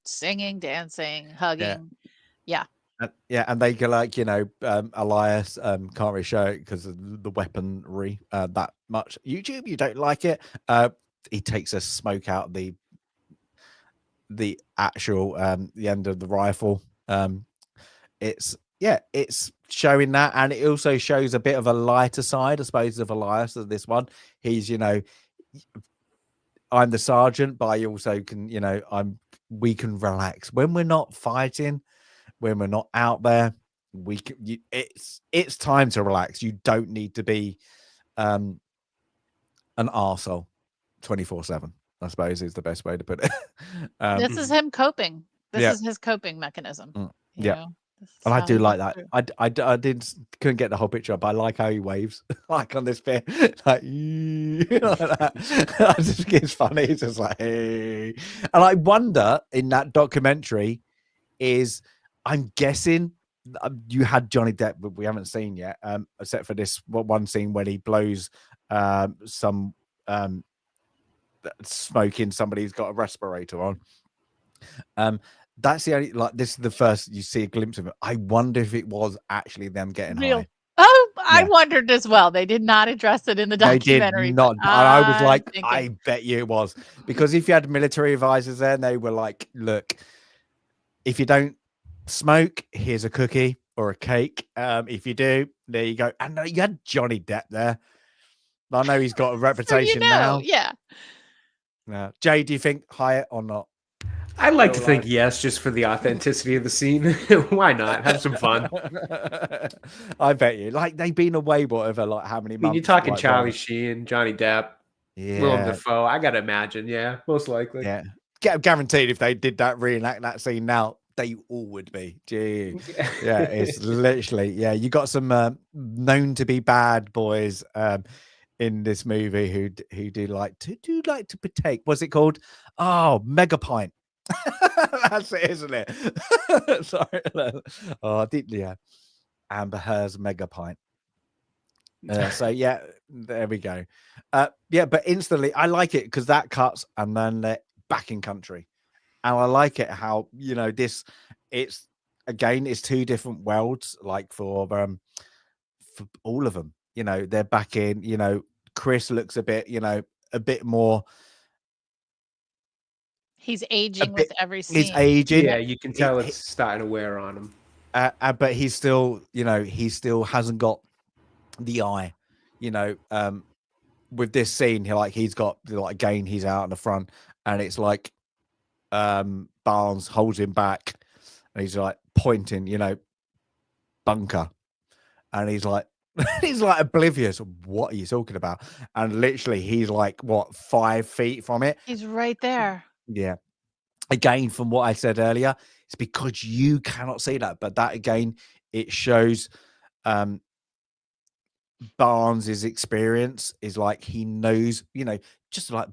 singing, dancing, hugging. Yeah. And they go like, Elias can't really show it because of the weaponry that much. YouTube, you don't like it. He takes a smoke out the actual the end of the rifle. It's showing that, and it also shows a bit of a lighter side, I suppose, of Elias of this one. He's, I'm the sergeant, but I also can, we can relax when we're not fighting, when we're not out there. We can, it's time to relax. You don't need to be an arsehole 24/7, I suppose is the best way to put it. This is him coping. This is his coping mechenism. And I do like that. I couldn't get the whole picture up, but I like how he waves, like on this bit, like, like that. I just think it's funny. It's just like, hey. And I wonder in that documentary I'm guessing you had Johnny Depp, but we haven't seen yet, except for this one scene when he blows some smoke in somebody who's got a respirator on. That's the only, this is the first you see a glimpse of it. I wonder if it was actually them getting high. Oh, I wondered as well. They did not address it in the documentary. They did not. I was like, I bet you it was. Because if you had military advisors there, and they were like, look, if you don't smoke, here's a cookie or a cake. If you do, there you go. And you had Johnny Depp there. I know he's got a reputation now. Yeah. Yeah. Jay, do you think higher or not? I like to Real think life. yes, just for the authenticity of the scene. Why not? Have some fun. I bet you. Like they've been away whatever, like how many I mean, you're months? talking Like Charlie whatever. Sheen, Johnny Depp, Willem Yeah, Dafoe. I gotta imagine, yeah, most likely. yeah. Guaranteed if they did that reenact that scene now, they all would be. Gee. Yeah, it's literally you got some known to be bad boys in this movie who do like to partake. What's it called? Oh, Mega Pint. That's it, isn't it? Sorry. Oh, I did Amber Heard's Mega Pint. So yeah, there we go. Yeah, but instantly I like it because that cuts and then they're back in country. And I like it how, it's again, it's two different worlds, like for all of them. They're back in, Chris looks a bit, a bit more He's a aging bit with every he's scene. aging. Yeah, you can tell it's starting to wear on him. But he's still, he still hasn't got the eye, you know. With this scene, he's got like again, he's out in the front, and it's like Barnes holds him back, and he's like pointing, bunker, and he's like he's like oblivious. What are you talking about? And literally, he's like what 5 feet from it. He's right there. Yeah. Again, from what I said earlier, it's because you cannot see that, but that again, it shows Barnes's experience is like he knows, just like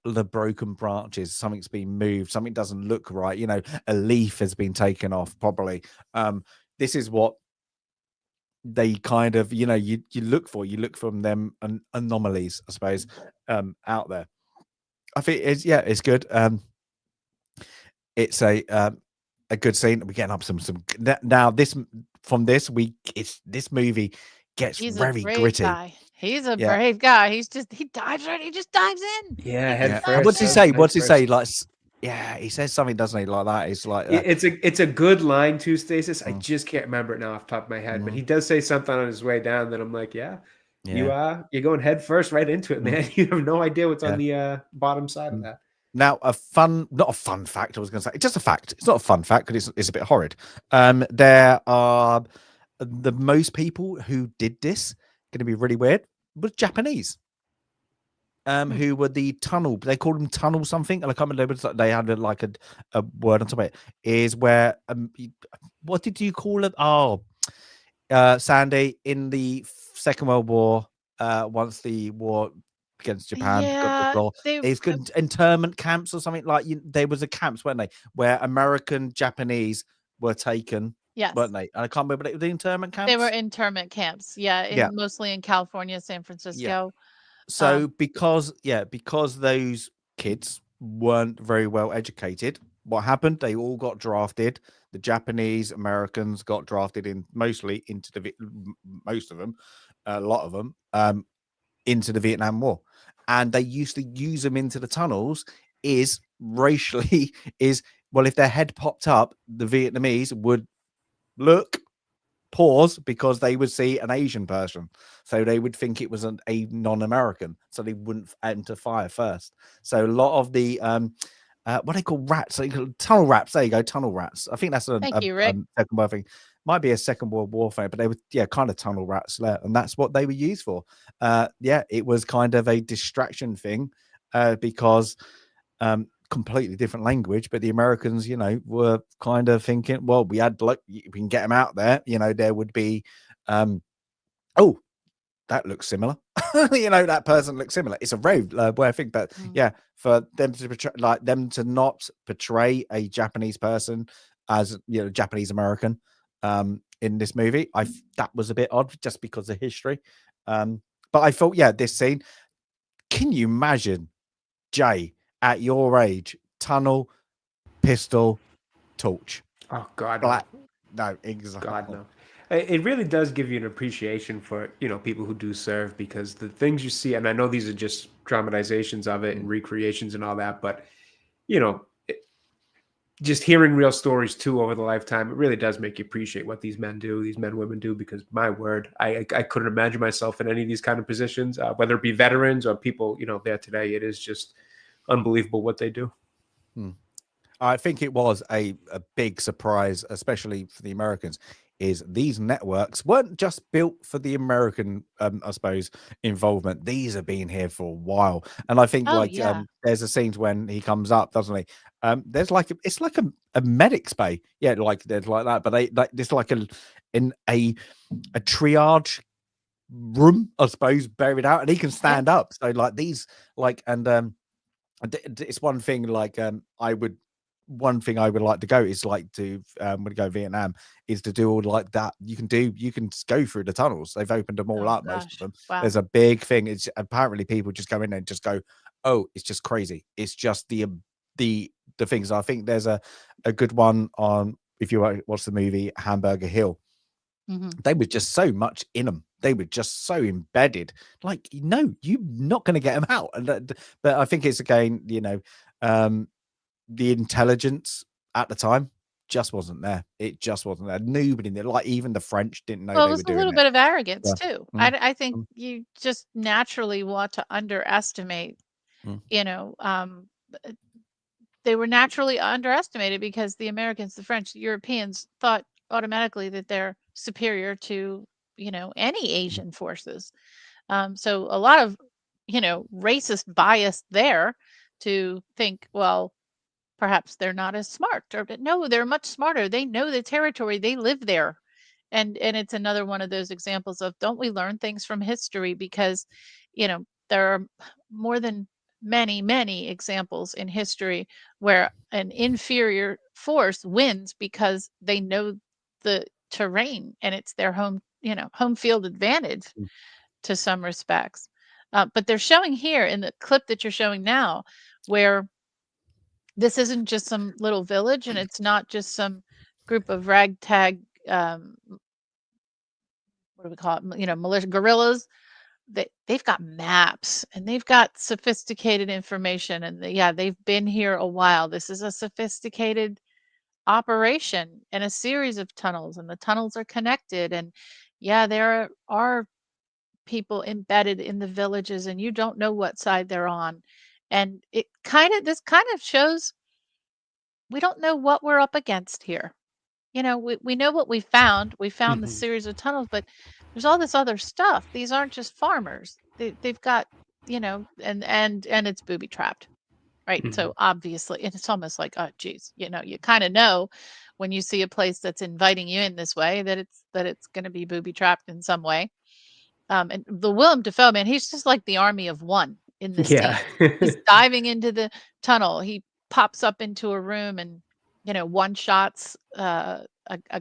the broken branches, something's been moved, something doesn't look right, a leaf has been taken off, probably. This is what they kind of, you look for, you look from them anomalies, I suppose, out there. I think it's good. It's a good scene. We're getting up some now. This movie gets He's a very brave gritty. guy. He's a Yeah. brave guy. He dives right. He just dives in. Yeah, He head just first. And what's he dives say? in. What's he say? Like, he says something, doesn't he? Like that. It's like It's a good line too, Stasis. I Mm. just can't remember it now off the top of my head, but Mhm. he does say something on his way down that I'm like, yeah, Yeah. you're going head first right into it, Mm. man. You have no idea what's on Yeah. the bottom side of Mm. that. Now, not a fun fact. I was going to say, it's just a fact. It's not a fun fact because it's a bit horrid. There are the most people who did this, going to be really weird, was Japanese. Who were the tunnel? They called them tunnel something, and I can't remember. They had a word on top of it. Is where what did you call it? Oh, Sandy, in the Second World War, once the war against Japan got the Yeah, floor, it's good internment camps or something like. There was a camps, weren't they, where American Japanese were taken, yes, weren't they? And I can't remember the internment camps. they were internment camps. Yeah, mostly in California, San Francisco. So because those kids weren't very well educated, what happened? They all got drafted. The Japanese Americans got drafted in mostly into most of them, a lot of them, into the Vietnam War, and they used to use them into the tunnels. Is racially well, if their head popped up, the Vietnamese would look, pause, because they would see an Asian person, so they would think it was a non-American, so they wouldn't enter fire first. So a lot of the what they call rats, tunnel rats. There you go, tunnel rats. I think that's Thank you, Rick. Second World thing. Might be a Second World War thing, but they were kind of tunnel rats there, and that's what they were used for. It was kind of a distraction thing because completely different language, but the Americans, were kind of thinking, well, we can get them out there, there would be oh, that looks similar. That person looks similar. It's a road where I think that for them to portray, like them to not portray a Japanese person as Japanese American in this movie, that was a bit odd just because of history. But I thought, this scene, can you imagine Jay at your age, tunnel, pistol, torch? Oh God, Black. No, exactly. God, no. It really does give you an appreciation for people who do serve, because the things you see, and I know these are just dramatizations of it and recreations and all that, but just hearing real stories too over the lifetime, it really does make you appreciate what these men do, these men, women do, because my word, I couldn't imagine myself in any of these kind of positions, whether it be veterans or people, there today. It is just unbelievable what they do. I think it was a big surprise, especially for the Americans, is these networks weren't just built for the American, I suppose, involvement. These have been here for a while. And I think Oh yeah. there's a scene when he comes up, doesn't he? There's like it's like a medic's bay. Yeah, like there's like that, but they like there's like in a triage room, I suppose, buried out, and he can stand up. So like these like it's one thing like one thing I would like to go is like to when we go to Vietnam is to do all like that. You can go through the tunnels. They've opened them all Oh up, most of gosh. them. Wow. There's a big thing. It's apparently people just go in there and just go, oh, it's just crazy. It's just the things. I think there's a good one on, if you watch the movie Hamburger Hill. They were just so much in them. They were just so embedded. Like, no, you're not going to get them out. But I think it's again, the intelligence at the time just wasn't there. It just wasn't there. Nobody there, like even the French didn't know Well, it they were was a doing little it. bit of arrogance Yeah. too. Mm, I think mm, you just naturally want to underestimate, mm, you know, they were naturally underestimated because the Americans, the French, the Europeans thought automatically that they're superior to, any Asian forces. So a lot of, racist bias there to think, well, perhaps they're not as smart, but no, they're much smarter. They know the territory, they live there. And it's another one of those examples of, don't we learn things from history? Because there are more than many examples in history where an inferior force wins because they know the terrain, and it's their home field advantage mm. to some respects. But they're showing here in the clip that you're showing now, where this isn't just some little village, and it's not just some group of ragtag, what do we call it? Militia guerrillas. They've got maps, and they've got sophisticated information, and they've been here a while. This is a sophisticated operation and a series of tunnels, and the tunnels are connected. And there are people embedded in the villages, and you don't know what side they're on. And this kind of shows we don't know what we're up against here. We know what we found. We found the series of tunnels, but there's all this other stuff. These aren't just farmers. They've got, and it's booby trapped, right? So obviously, and it's almost like, oh, geez, you kind of know when you see a place that's inviting you in this way that it's going to be booby trapped in some way. And the Willem Dafoe, man, he's just like the army of one in this Yeah. scene. He's diving into the tunnel. He pops up into a room and, one shots a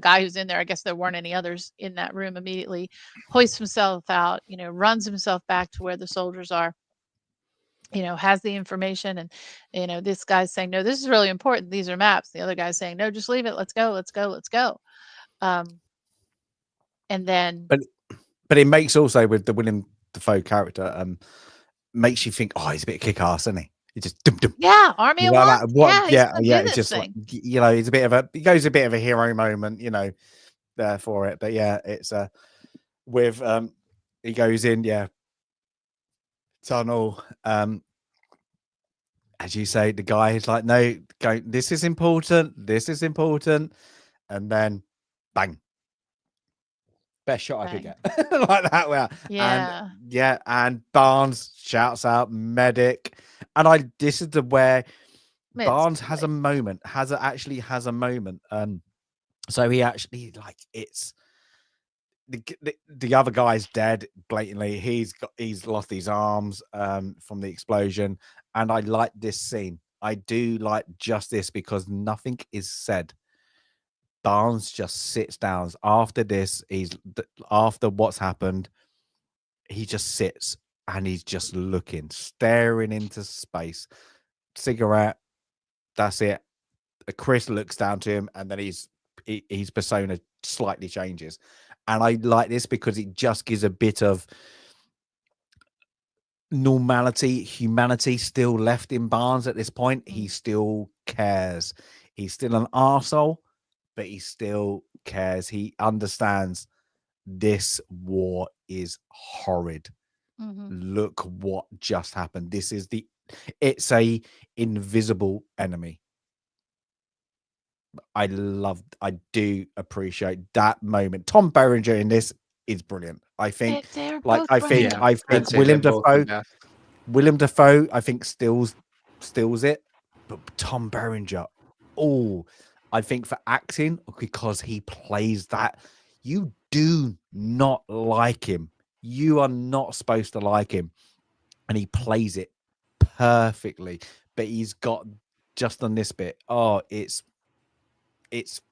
guy who's in there. I guess there weren't any others in that room immediately, hoists himself out, runs himself back to where the soldiers are, has the information. And, this guy's saying, no, this is really important. These are maps. The other guy's saying, no, just leave it. Let's go. Let's go. Let's go. And then. But it makes also with the Willem Dafoe character, makes you think, oh, he's a bit kick-ass, isn't he? He just Yeah, army of one. like that. What? He's Yeah, gonna yeah. do It's this just like, thing. he's he goes a bit of a hero moment, there for it. But yeah, it's with he goes in, tunnel. As you say, the guy is like, no, go. This is important. This is important, and then bang. Best shot I could Bang. get like that. Well, Yeah. and Barnes shouts out medic, and this is where It's Barnes too has late. a moment, actually has a moment. So he actually it's the other guy's dead blatantly. He's lost his arms from the explosion, and I like this scene. I do like just this because nothing is said. Barnes just sits down after this. After what's happened, he just sits and he's just looking, staring into space. Cigarette. That's it. Chris looks down to him, and then his persona slightly changes. And I like this because it just gives a bit of normality, humanity still left in Barnes at this point. He still cares. He's still an arsehole, but he still cares. He understands this war is horrid. Mhm. Look what just happened. This is the it's a invisible enemy. I do appreciate that moment. Tom Berenger in this is brilliant. I think, They're like, both I brilliant. think, Yeah, I I'd think say they're both the best. Willem Dafoe, I think steals it, but Tom Berenger, oh, I think for acting, because he plays that, you do not like him. You are not supposed to like him, and he plays it perfectly. But he's got just on this bit. Oh, it's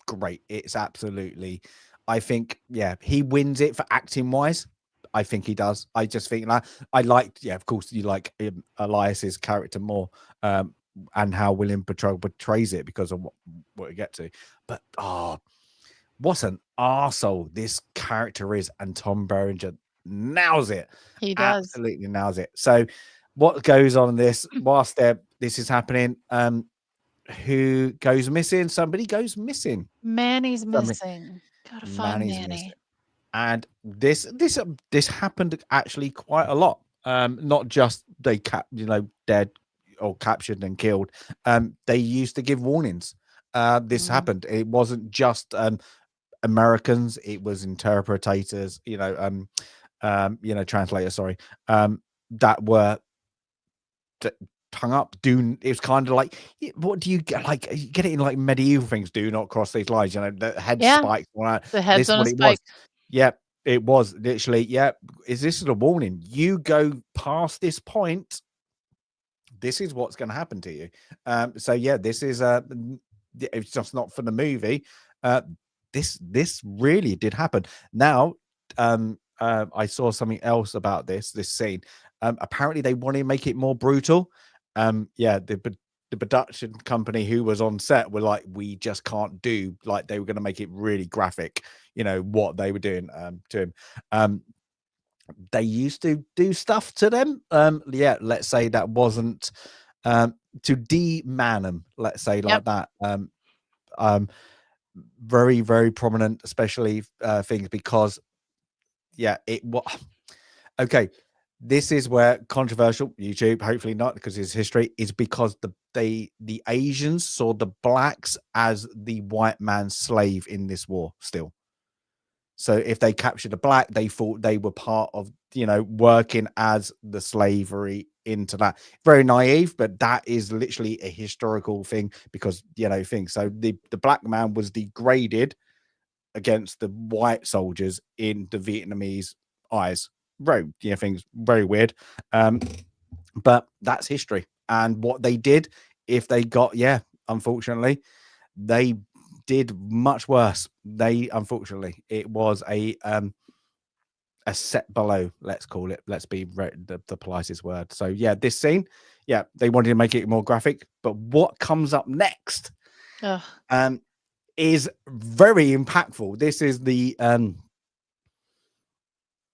great. It's absolutely. I think, yeah, he wins it for acting wise. I think he does. I just think I liked, yeah, of course you like Elias's character more, and how William portrays it because of what we get to. But what an arsehole this character is, and Tom Berenger nails it. He does. Absolutely nails it. So what goes on in this whilst this is happening? Who goes missing? Somebody goes missing. Manny's Somebody- missing. Gotta find Manny's Manny. missing. And this happened actually quite a lot. Not just they dead or captured and killed. They used to give warnings. This happened. It wasn't just Americans. It was interpreters. Translators. Sorry. That were hung up. It's kind of like, what do you get? Like, you get it in like medieval things. Do not cross these lines. The head Yeah. spikes. The head's This on what a it spike. was. Yep, it was literally. Yep. Is this a warning? You go past this point, this is what's going to happen to you. So yeah, this is it's just not for the movie. This really did happen. Now, I saw something else about this scene. Apparently they want to make it more brutal. Yeah, the production company who was on set were like, we just can't do, like, they were going to make it really graphic, what they were doing to him. They used to do stuff to them. Yeah, let's say that wasn't to de-man them, let's say, like that. Very, very prominent, especially things because, yeah, okay. This is where controversial YouTube, hopefully not because it's history, is because the Asians saw the blacks as the white man's slave in this war still. So if they captured a black, they thought they were part of, working as the slavery into that. Very naive, but that is literally a historical thing because, so the black man was degraded against the white soldiers in the Vietnamese eyes. Things very weird. But that's history. And what they did, if they got, unfortunately, they did much worse. Unfortunately, it was a set below, let's call it. Let's be the politest word. So yeah, this scene, they wanted to make it more graphic. But what comes up next is very impactful. This is the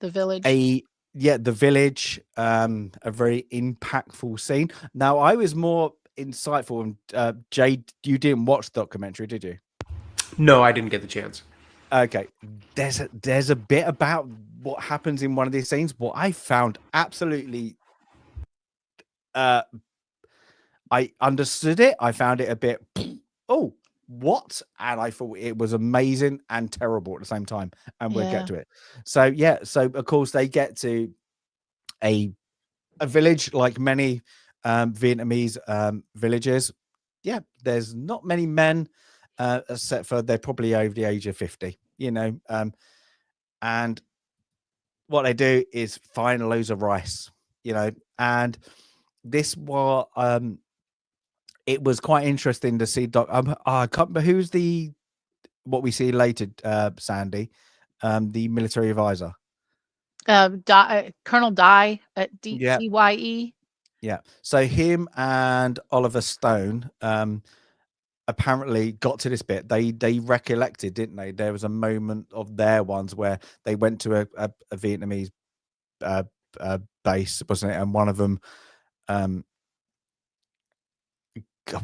village. The village, a very impactful scene. Now, I was more insightful, and Jay, you didn't watch the documentary, did you? No, I didn't get the chance. Okay, there's a bit about what happens in one of these scenes. What I found absolutely, I understood it. I found it a bit, oh, what? And I thought it was amazing and terrible at the same time. And we'll get to it. So so of course they get to a village like many Vietnamese villages. Yeah, there's not many men, except for they're probably over the age of 50, and what they do is find loads of rice, and this was it was quite interesting to see. I can't remember who's what we see later, Sandy, the military advisor. Colonel Dye at DYE. Yeah. So him and Oliver Stone apparently got to this bit. They recollected, didn't they? There was a moment of their ones where they went to a Vietnamese base, wasn't it? And one of them,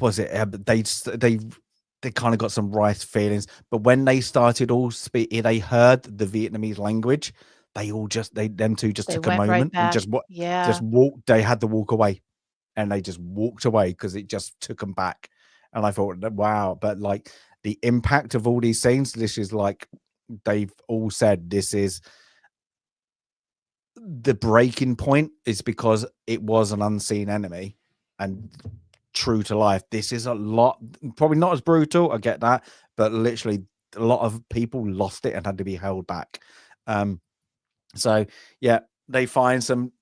was it? They kind of got some rice feelings, but when they started all speak, they heard the Vietnamese language. They all them two just took a moment and just walked. They had to walk away. and they just walked away because it just took them back. And I thought, wow, but like the impact of all these scenes, this is like they've all said this is the breaking point is because it was an unseen enemy and true to life. This is a lot, probably not as brutal, I get that, but literally a lot of people lost it and had to be held back. So yeah, they find some,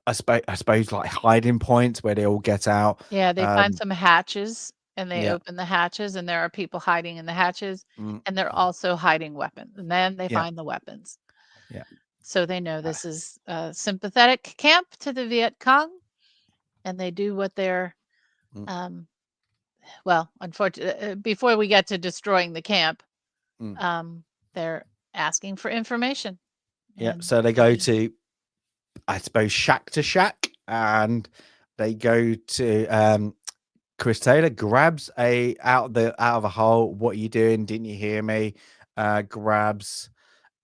I suppose like hiding points where they all get out. Yeah, they find some hatches and they Yeah. open the hatches and there are people hiding in the hatches Mm, and they're also hiding weapons. And then they Yeah. find the weapons. Yeah. So they know this is a sympathetic camp to the Viet Cong and they do what they're, Mm. well, unfortunately, before we get to destroying the camp, Mm. they're asking for information. Yeah. And So they go to, I suppose, shack to shack, and they go to Chris Taylor grabs out of a hole. What are you doing? Didn't you hear me? Grabs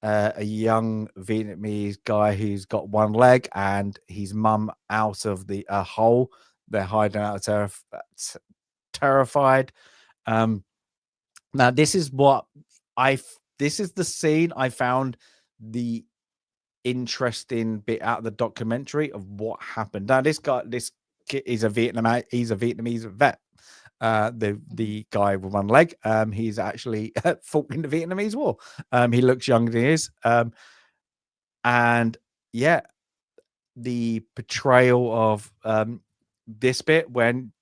a young Vietnamese guy who's got one leg and his mum out of the hole. They're hiding out, terrified. Now this is what this is the scene I found the interesting bit out of the documentary of what happened. Now this kid is he's a Vietnamese vet. The guy with one leg, he's actually fought in the Vietnamese War. He looks younger than he is. And yeah, the portrayal of this bit when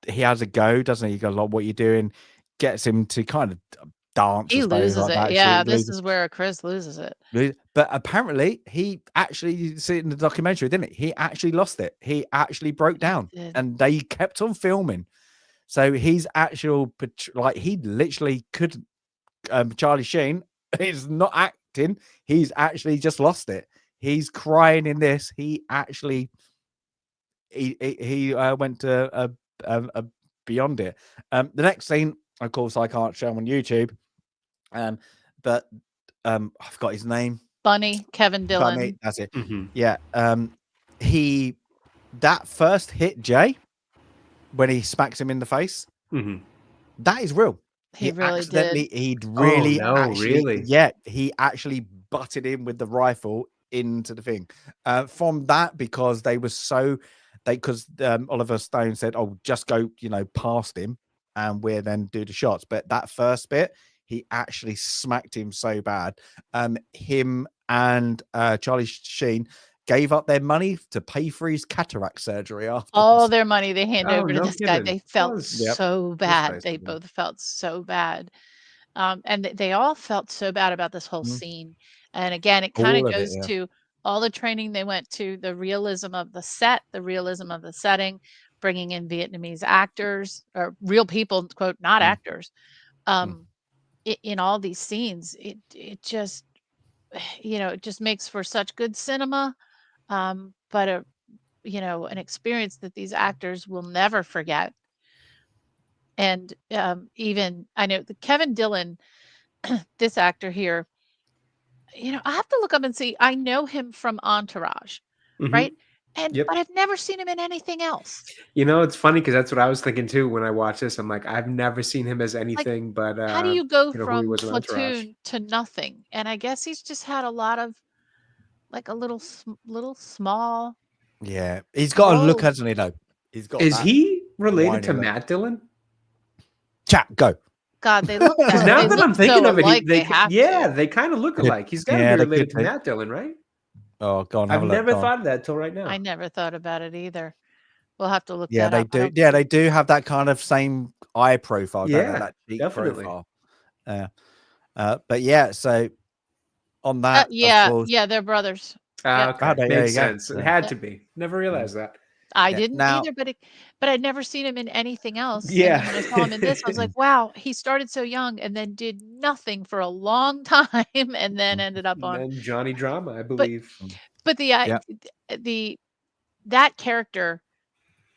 he has a go, doesn't he? He goes, like, what you doing? Gets him to kind of dance, I he suppose, loses like it. that. Yeah, this is where Chris loses it. But apparently he actually, you see it in the documentary, didn't he? He actually lost it. He actually broke down and they kept on filming. So he's actual, like he literally couldn't, Charlie Sheen is not acting. He's actually just lost it. He's crying in this. He actually, he went to beyond it. The next scene, of course, I can't show on YouTube. But I forgot his name. Bunny, Kevin Dillon. Bunny, that's it. Mm-hmm. Yeah. That first hit Jay when he smacks him in the face, that is real. He really did. He'd really really? Yeah, he actually butted in with the rifle into the thing. From that, because because Oliver Stone said, "Oh, just go, past him, and we'll then do the shots." But that first bit, he actually smacked him so bad. Him and Charlie Sheen gave up their money to pay for his cataract surgery afterwards. All their money they hand over to no this guy. kidding. They felt so bad. They both felt so bad. And they all felt so bad about this whole scene. And again, it kind of goes to all the training they went to, the realism of the set, the realism of the setting, bringing in Vietnamese actors or real people, quote, not actors. In all these scenes, it just, it just makes for such good cinema. But an experience that these actors will never forget. And even I know the Kevin Dillon, this actor here, I have to look up and see. I know him from Entourage, right? But I've never seen him in anything else. It's funny because that's what I was thinking too when I watched this. I'm like, I've never seen him as anything but how do you go from Platoon to nothing? And I guess he's just had a lot of like a little small. Yeah, he's got a look, hasn't he? Though he's got. Is he related to Matt Dillon? Chat, go. God, they look. Now that I'm thinking of it, they kind of look Yeah. alike. He's got to be related to Matt Dillon, right? Oh, go on. I've never thought of that till right now. I never thought about it either. We'll have to look. Yeah, that they up. do. Yeah, they do have that kind of same eye profile. Yeah, that cheek definitely. profile. But yeah, so on that, yeah, of course, they're brothers. Okay, makes sense. It had to be. Never realized that. I didn't either, but I'd never seen him in anything else. Yeah. And when I saw him in this, I was like, wow, he started so young and then did nothing for a long time and then ended up on and Johnny Drama, I believe. But that character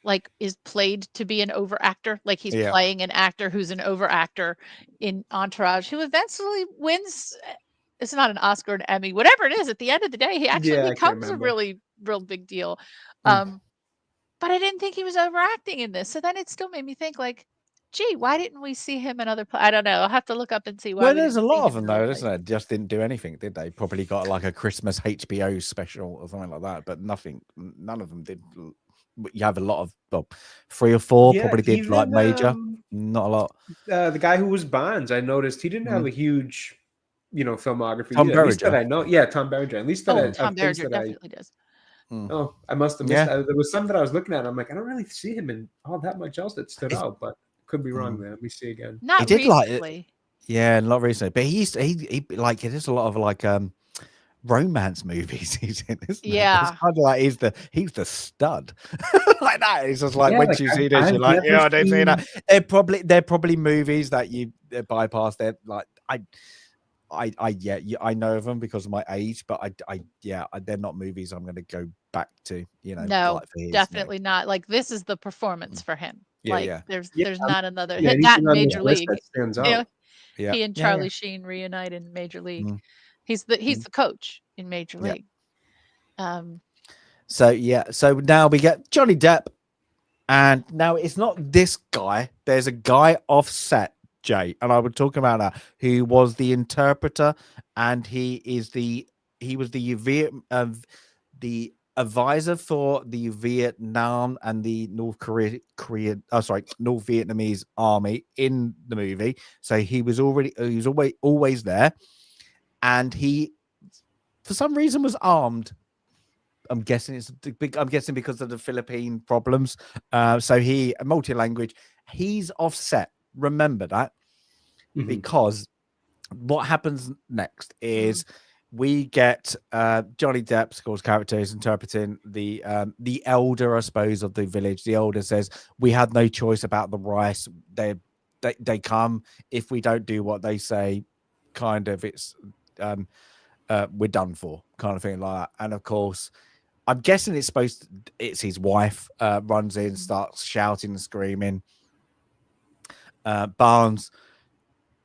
like is played to be an overactor. Like he's playing an actor who's an overactor in Entourage who eventually wins. It's not an Oscar, an Emmy, whatever it is. At the end of the day, he actually becomes a real big deal. But I didn't think he was overacting in this. So then it still made me think, like, gee, why didn't we see him in other I don't know. I'll have to look up and see why Well, we there's a didn't see lot of him in them other though, isn't places. there? Just didn't do anything, did they? Probably got like a Christmas HBO special or something like that, but nothing. None of them did. You have a lot of, well, 3 or 4 Yeah, probably did like even major. Not a lot. the guy who was Bonds, I noticed he didn't have a huge, filmography Tom either. At least that Berenger. I know. Yeah, Tom Berenger. At least that Oh, I, Tom of things Berenger that I. definitely does. Mm. Oh, I must have missed. Yeah. There was some that I was looking at. I'm like, I don't really see him in all that much else that stood out, but could be wrong there. Let me see again. He Not did like it. recently. Yeah, not recently, but he like there's a lot of like romance movies he's in, isn't there? It's Yeah. kind of like he's the stud like that. It's just like Yeah, when like you see this, I've you're like, never yeah, I don't see seen. that. They're probably movies that you bypass. They're like I know of them because of my age, but they're not movies I'm going to go back to. No, like for his, definitely not. Like, this is the performance for him. Yeah, Like, yeah. there's Yeah, not another yeah, that anything in on this Major list League. that stands You know, out. Yeah, he and Yeah, Charlie Sheen reunite in Major League. Mm. He's the coach in Major Yeah. League. So now we get Johnny Depp, and now it's not this guy. There's a guy offset, Jay, and I would talk about that, who was the interpreter, and he was the advisor for the Vietnam and the North Vietnamese army in the movie. So he was always there, and he for some reason was armed. I'm guessing because of the Philippine problems. So he multi-language. He's offset. Remember that, because what happens next is we get Johnny Depp's course character is interpreting the elder, I suppose, of the village. The elder says, "We had no choice about the rice. They come if we don't do what they say. Kind of, it's we're done for, kind of thing like that." And of course, I'm guessing it's his wife runs in, starts shouting and screaming. Barnes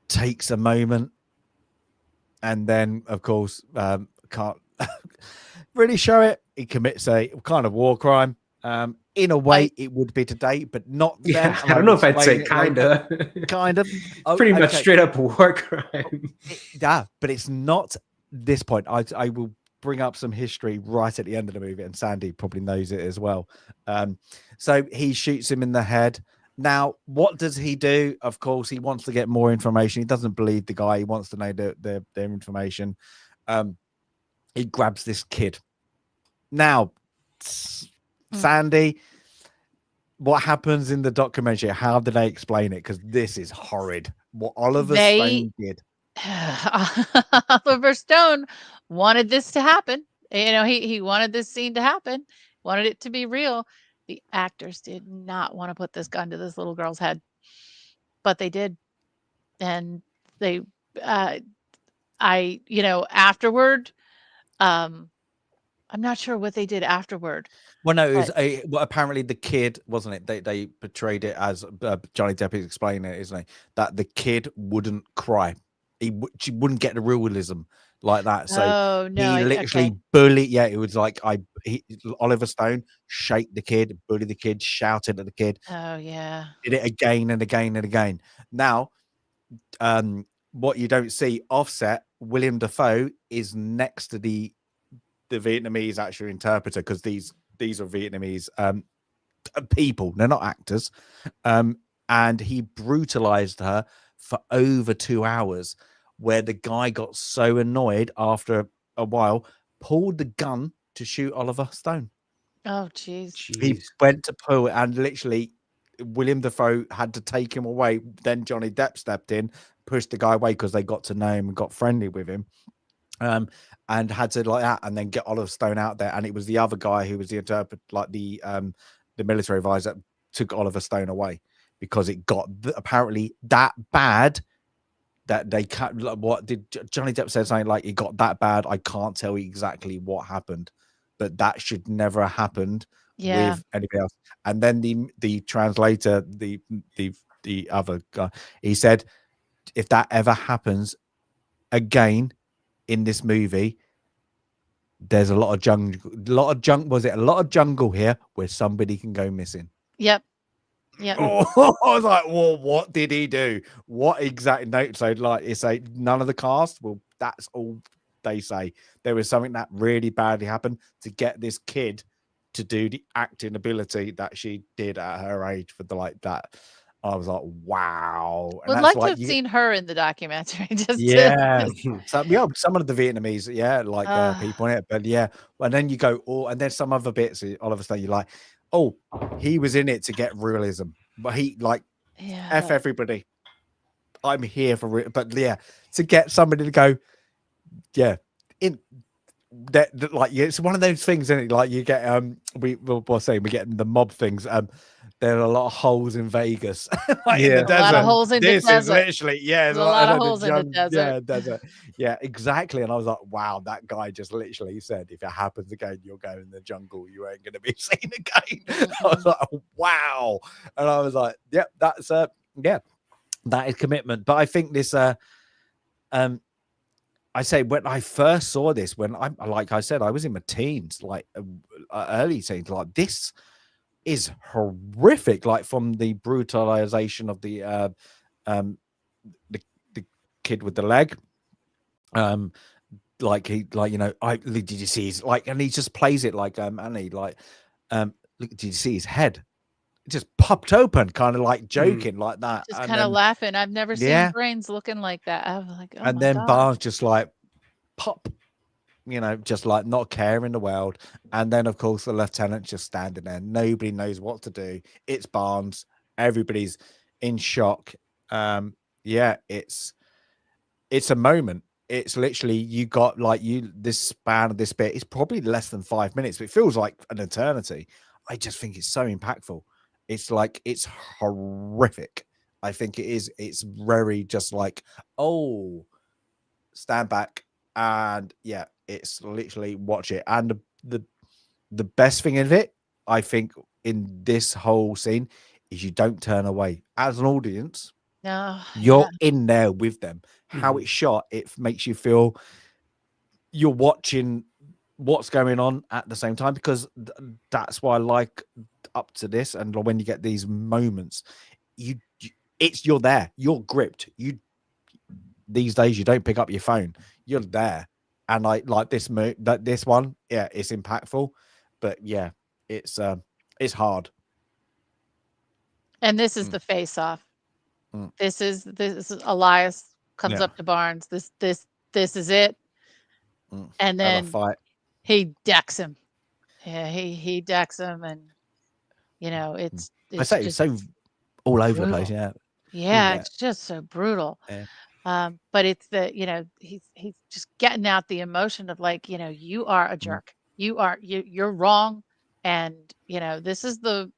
takes a moment, and then of course can't really show it. He commits a kind of war crime. In a way, it would be today, but not then. Yeah, I don't know if I'd say kind of. Kind of. Pretty much straight up war crime. Yeah, but it's not this point. I will bring up some history right at the end of the movie, and Sandy probably knows it as well. So he shoots him in the head. Now, what does he do? Of course, he wants to get more information. He doesn't believe the guy. He wants to know their information. He grabs this kid. Now, Sandy, what happens in the documentary? How do they explain it? Because this is horrid. What Oliver Stone did. Oliver Stone wanted this to happen. He wanted this scene to happen, wanted it to be real. The actors did not want to put this gun to this little girl's head, but they did. And they, afterward, I'm not sure what they did afterward. Well, no, it was apparently the kid, wasn't it? They portrayed it as Johnny Depp is explaining it, isn't he? That the kid wouldn't cry. She wouldn't get the realism like that. So he literally bullied. Yeah, it was like Oliver Stone shake the kid, bully the kid, shouted at the kid. Oh yeah, did it again and again and again. Now, what you don't see offset, Willem Dafoe is next to the Vietnamese actual interpreter, because these are Vietnamese people. They're not actors. And he brutalized her for over 2 hours, where the guy got so annoyed after a while, pulled the gun to shoot Oliver Stone. Oh, jeez. He went to pull it, and literally Willem Dafoe had to take him away. Then Johnny Depp stepped in, pushed the guy away because they got to know him and got friendly with him. And had to like that, and then get Oliver Stone out there. And it was the other guy who was the interpreter, like the military advisor, that took Oliver Stone away, because it got apparently that bad that they can't. What did Johnny Depp say? Something like, it got that bad, I can't tell you exactly what happened, but that should never have happened with anybody else. And then the translator, the other guy, he said, if that ever happens again in this movie, there's a lot of jungle here where somebody can go missing. Yep. Yep. Oh, I was like, well, what did he do? What exactly? No, so like it's a none of the cast. Well, that's all they say. There was something that really badly happened to get this kid to do the acting ability that she did at her age for the like that. I was like, wow. And Would that's like to like have seen her in the documentary. Just yeah. to, Some of the Vietnamese, yeah, like people in it, but yeah, and then you go, oh, and then some other bits, all of a sudden you're like, oh, he was in it to get realism, but he like yeah. F everybody. I'm here for it, but yeah, to get somebody to go, yeah, in that like yeah, it's one of those things, isn't it? Like you get we're saying we get the mob things. There are a lot of holes in Vegas, like in the Yeah. A lot desert. of holes in the This is desert. literally, yeah, There's a lot of holes in the yeah, desert. desert. Yeah, exactly. And I was like, wow, that guy just literally said, if it happens again, you'll go in the jungle. You ain't gonna be seen again. I was like, wow. And I was like, yep, that's yeah, that is commitment. But I think this I say when I first saw this, when I'm like I said, I was in my teens, like early teens, like this is horrific, like from the brutalization of the the kid with the leg. Like he like, you know, did you see his like, and he just plays it like Annie, like look, did you see his head? It just popped open, kind of like joking like that. Just And kind of then laughing. I've never yeah, seen brains looking like that. I was like, oh and my then God. Barnes just like pop, you know, just like not care in the world. And then, of course, the lieutenant just standing there. Nobody knows what to do. It's Barnes. Everybody's in shock. Yeah, it's a moment. It's literally you got like this span of this bit. It's probably less than 5 minutes, but it feels like an eternity. I just think it's so impactful. It's like it's horrific. I think it is. It's very just like, oh, stand back, and yeah, it's literally watch it. And the best thing of it, I think, in this whole scene is you don't turn away as an audience. No, You're in there with them. How it's shot, it makes you feel you're watching what's going on at the same time, because that's why I like up to this. And when you get these moments, you're there, you're gripped. These days you don't pick up your phone, you're there. And I like this one, yeah, it's impactful, but yeah, it's hard. And this is the face off. This is Elias comes up to Barnes. This is it. And then fight. he decks him. Yeah, he decks him, and you know, it's I say it's so all over the place. brutal. Yeah. Yeah, it's just so brutal. Yeah. But it's the, you know, he's just getting out the emotion of like, you know, you are a jerk. You're wrong. And, you know, this is the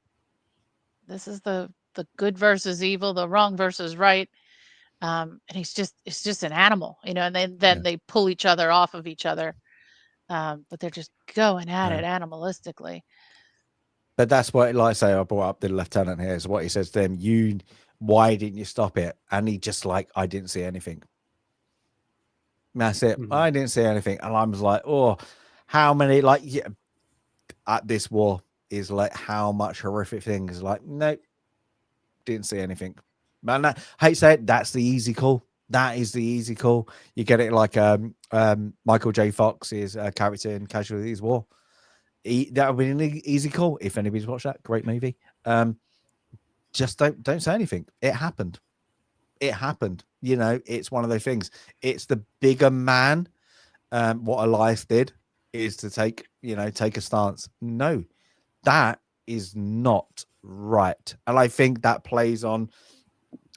good versus evil, the wrong versus right. And it's just an animal, you know, and then they pull each other off of each other. But they're just going at it animalistically. But that's what, like I say, I brought up the lieutenant here, is what he says to him, why didn't you stop it? And he just like, I didn't see anything. And that's it. I didn't see anything. And I was like, oh, how many, like, yeah, at this war is like how much horrific things, like, nope, didn't see anything. Man, I hate to say it, that's the easy call. That is the easy call. You get it like Michael J. Fox's character in Casualties War. That would be an easy call. If anybody's watched that, great movie. Just don't say anything. It happened. You know, it's one of those things. It's the bigger man. What Elias did is to take a stance. No, that is not right. And I think that plays on,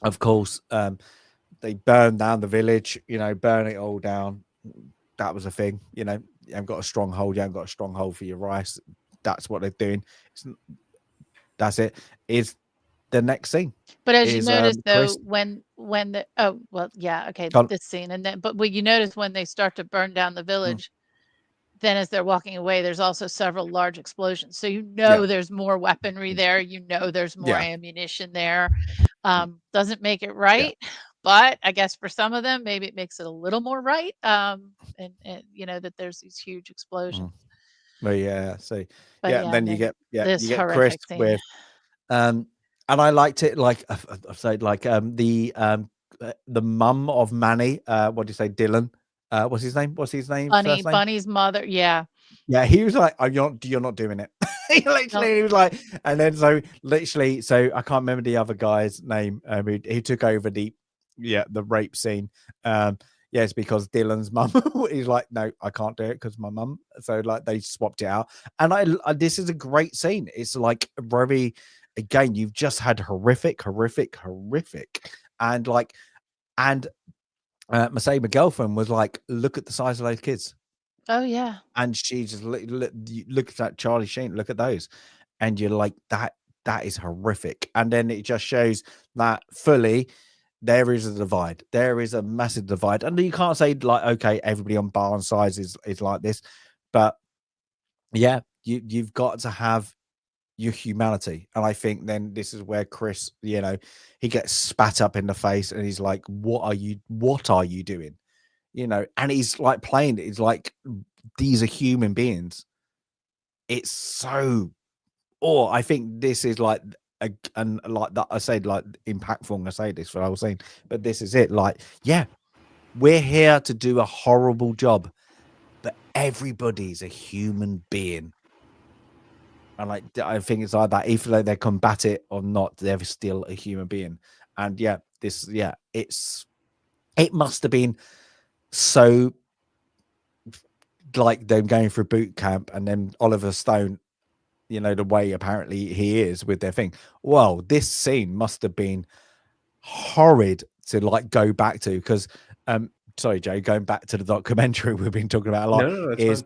of course, they burned down the village, you know, burn it all down. That was a thing, you know. You haven't got a stronghold. You haven't got a stronghold for your rice. That's what they're doing. That's it. Is the next scene. But as you notice, though, when the this scene, and then but what you notice when they start to burn down the village, then as they're walking away, there's also several large explosions. So you know there's more weaponry there. You know there's more ammunition there. Doesn't make it right, but I guess for some of them, maybe it makes it a little more right. And you know that there's these huge explosions. Well, yeah. So But yeah, yeah, then and you then get this you get Chris horrific scene. with and I liked it like I've said like the mum of Manny, what do you say, Dylan? What's his name? What's his name? First name? Bunny's mother. Yeah. Yeah, he was like, "Oh, you're not doing it." He literally, he was like, and then so literally, so I can't remember the other guy's name. He took over the rape scene. Yes, because Dylan's mum is like, "No, I can't do it because my mum." So like they swapped it out, and I this is a great scene. It's like very, again, you've just had horrific, and like and Mercedes, my girlfriend, was like, "Look at the size of those kids." Oh yeah. And she just look at that Charlie Sheen, look at those, and you're like, that is horrific. And then it just shows that fully there is a divide. There is a massive divide. And you can't say like, okay, everybody on bar size is like this, but yeah, you've got to have your humanity. And I think then this is where Chris, he gets spat up in the face and he's like, what are you doing? And he's like playing it. It's like, these are human beings. It's so, I think this is like and like that I said, like impactful, and I say this for I was saying, but this is it. Like, yeah, we're here to do a horrible job, but everybody's a human being. And like I think it's like that, even though they combat it or not, they're still a human being. And yeah, it must have been so like them going through boot camp and then Oliver Stone, the way apparently he is with their thing. Well, this scene must have been horrid to like go back to, because sorry, Joe, going back to the documentary we've been talking about a lot, No, that's is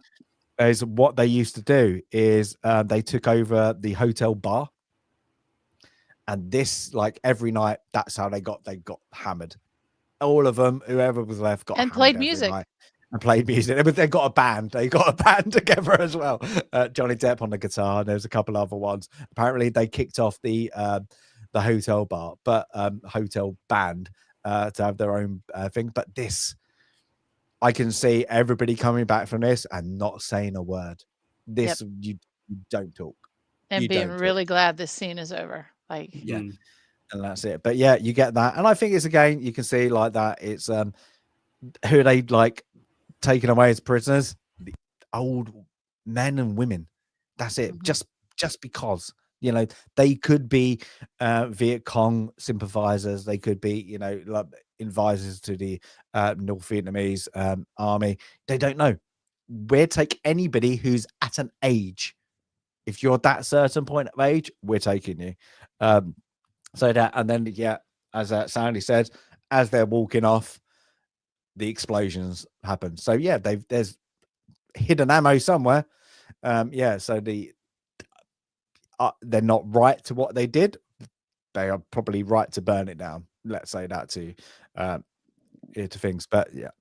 fine. is what they used to do is they took over the hotel bar, and this, like, every night, that's how they got hammered. All of them, whoever was left, got And hammered played every music. night and played music. But they got a band. They got a band together as well. Johnny Depp on the guitar. And there's a couple other ones. Apparently, they kicked off the hotel bar, but hotel band to have their own thing. But this, I can see everybody coming back from this and not saying a word. This, you don't talk. And You being don't really glad this scene is over. Like, yeah. And that's it. But yeah, you get that. And I think it's, again, you can see like that. It's who are they like taken away as prisoners? The old men and women. That's it. Just because, they could be Viet Cong sympathizers. They could be, like advisors to the North Vietnamese army. They don't know. We'll take anybody who's at an age. If you're that certain point of age, we're taking you. So that, and then, yeah, as Sandy said, as they're walking off, the explosions happen. So yeah, there's hidden ammo somewhere. So they're not right to what they did. They are probably right to burn it down. Let's say that to things. But yeah,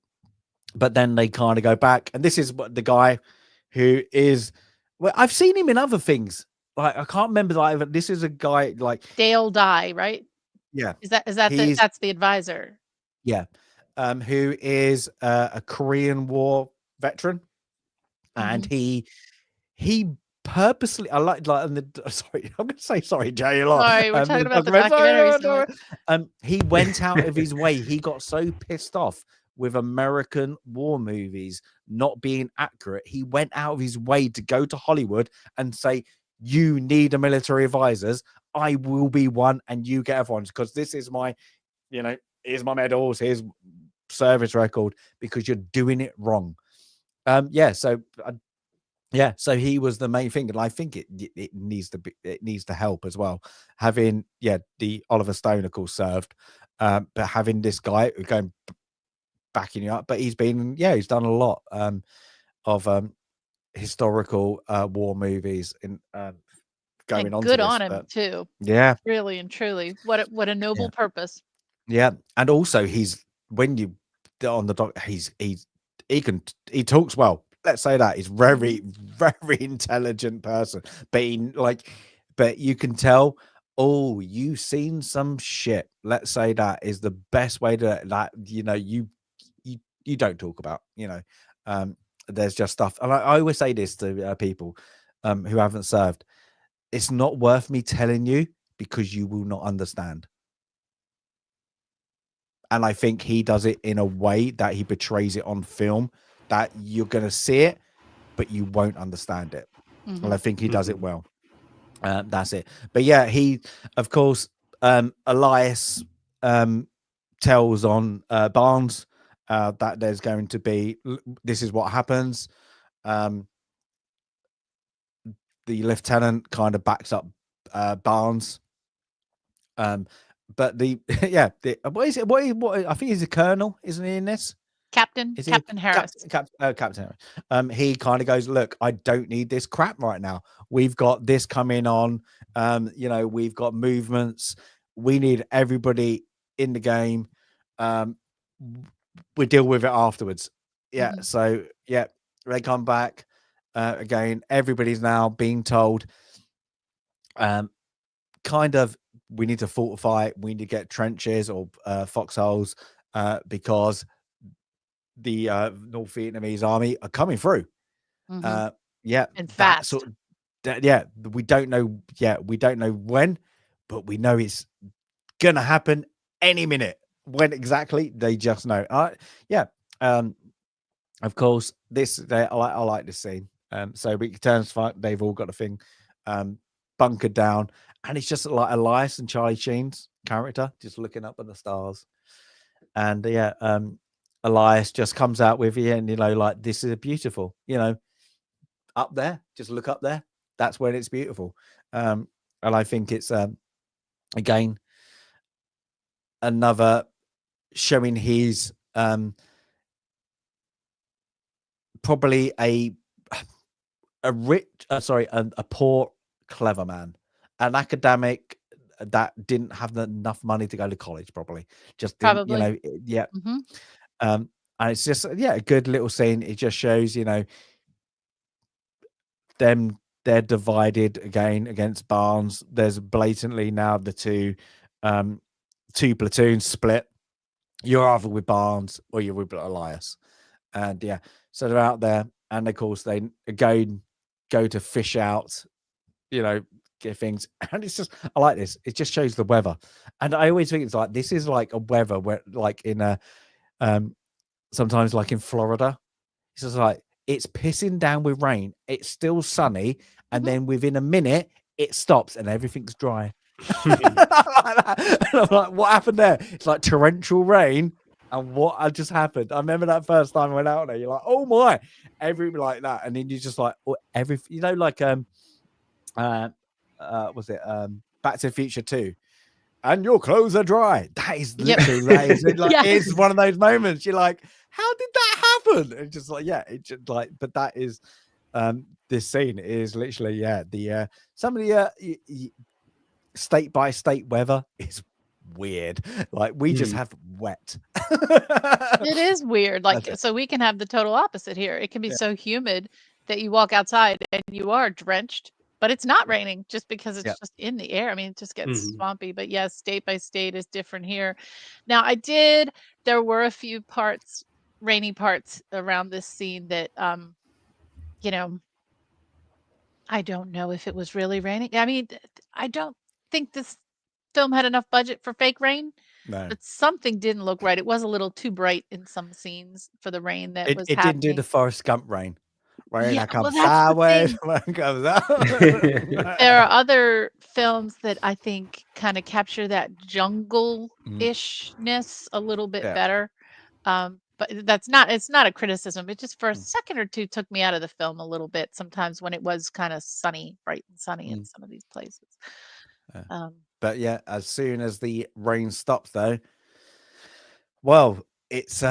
but then they kind of go back, and this is what the guy who is. Well, I've seen him in other things. Like, I can't remember. Like, this is a guy like Dale Dye, right? Yeah. Is that that's the advisor? Yeah. Who is a Korean War veteran, and he purposely, I like sorry, I'm gonna say sorry, Jay, a lot. Sorry, we're talking about the documentary so much. He went out of his way. He got so pissed off with American war movies not being accurate. He went out of his way to go to Hollywood and say, you need a military advisors. I will be one, and you get everyone's, because this is my, here's my medals, here's service record, because you're doing it wrong. So he was the main thing, and I think it needs to help as well, having the Oliver Stone, of course, served, but having this guy going backing you up. But he's done a lot of historical war movies in going on. Good to this, on him too. Yeah, really and truly, what a noble purpose. Yeah, and also he's when you on the doc, he talks well. Let's say that he's very, very intelligent person, but but you can tell oh, you've seen some shit. Let's say that is the best way to that. You don't talk about. There's just stuff, and I always say this to people who haven't served. It's not worth me telling you because you will not understand. And I think he does it in a way that he portrays it on film that you're going to see it, but you won't understand it. And I think he does it well. That's it. But yeah, he, of course, Elias tells on Barnes that there's going to be, this is what happens. The lieutenant kind of backs up Barnes. But what is it? What I think he's a colonel, isn't he, in this? Captain Harris. Captain Harris. He kind of goes, look, I don't need this crap right now. We've got this coming on. We've got movements. We need everybody in the game. We deal with it afterwards. Yeah. Mhm. So yeah, they come back again. Everybody's now being told, kind of, we need to fortify. We need to get trenches or foxholes because the North Vietnamese army are coming through. Mhm. Yeah, And that fast. sort of, we don't know. Yeah, we don't know when, but we know it's gonna happen any minute. When exactly, they just know. Of course, I like this scene. So we turns fight. They've all got a thing bunkered down, and it's just like Elias and Charlie Sheen's character just looking up at the stars, and Elias just comes out with you, and like, this is beautiful. Up there, just look up there. That's when it's beautiful. And I think it's again another showing his probably a poor clever man, an academic that didn't have enough money to go to college, probably just didn't, Probably. yeah. Mhm. And it's just a good little scene. It just shows them, they're divided again against Barnes. There's blatantly now the two platoons split. You're either with Barnes or you're with Elias. And so they're out there, and of course they again go to fish out, get things. And it's just, I like this. It just shows the weather. And I always think it's like, this is like a weather where, like in a sometimes like in Florida, it's just like, it's pissing down with rain. It's still sunny, and Mhm. then within a minute it stops and everything's dry. And I'm like, what happened there? It's like torrential rain. And what just happened? I remember that first time I went out there. You're like, oh my, everything like that, and then you just like, everything, like was it Back to the Future 2? And your clothes are dry. That is Yep. literally that is it. Like, Yes. it's one of those moments. You're like, how did that happen? It's just like, it just like, but that is this scene is literally the some of the state by state weather is weird. Like, we just have wet. It is weird. Like, so we can have the total opposite here. It can be so humid that you walk outside and you are drenched, but it's not raining just because it's just in the air. I mean, it just gets swampy. But yes, state by state is different here. Now, there were a few rainy parts around this scene that, I don't know if it was really raining. I mean, I don't think this film had enough budget for fake rain. No, But something didn't look right. It was a little too bright in some scenes for the rain that was it didn't do the happening. Forrest Gump rain. Rain Yeah, that well, comes that's the sideways, thing. rain comes out. There are other films that I think kind of capture that jungle-ishness a little bit better. But it's not a criticism. It just for a second or two took me out of the film a little bit sometimes when it was kind of sunny, bright and sunny in some of these places. But yeah, as soon as the rain stops, though, well, it's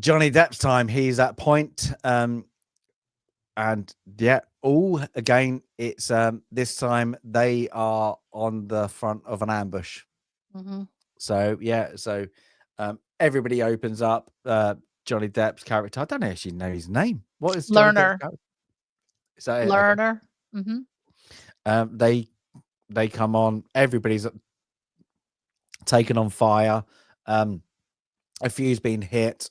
Johnny Depp's time. He's at point, and all again. It's this time they are on the front of an ambush. So everybody opens up. Johnny Depp's character, I don't actually know his name. What is Johnny Learner. Depp's character? So Learner. they They come on. Everybody's taken on fire. A few's been hit.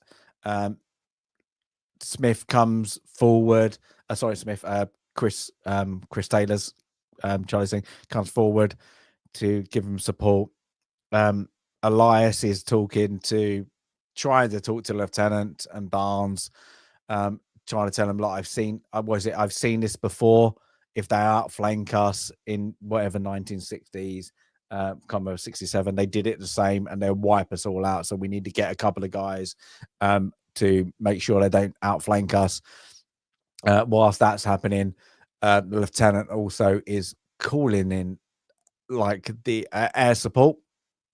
Smith comes forward. Chris Taylor's Charlie Singh comes forward to give him support. Elias is trying to talk to Lieutenant and Barnes, trying to tell him, like, I've seen this before. If they outflank us in whatever 1960s, come of 67, they did it the same and they'll wipe us all out. So we need to get a couple of guys to make sure they don't outflank us. Whilst that's happening, the lieutenant also is calling in like the air support.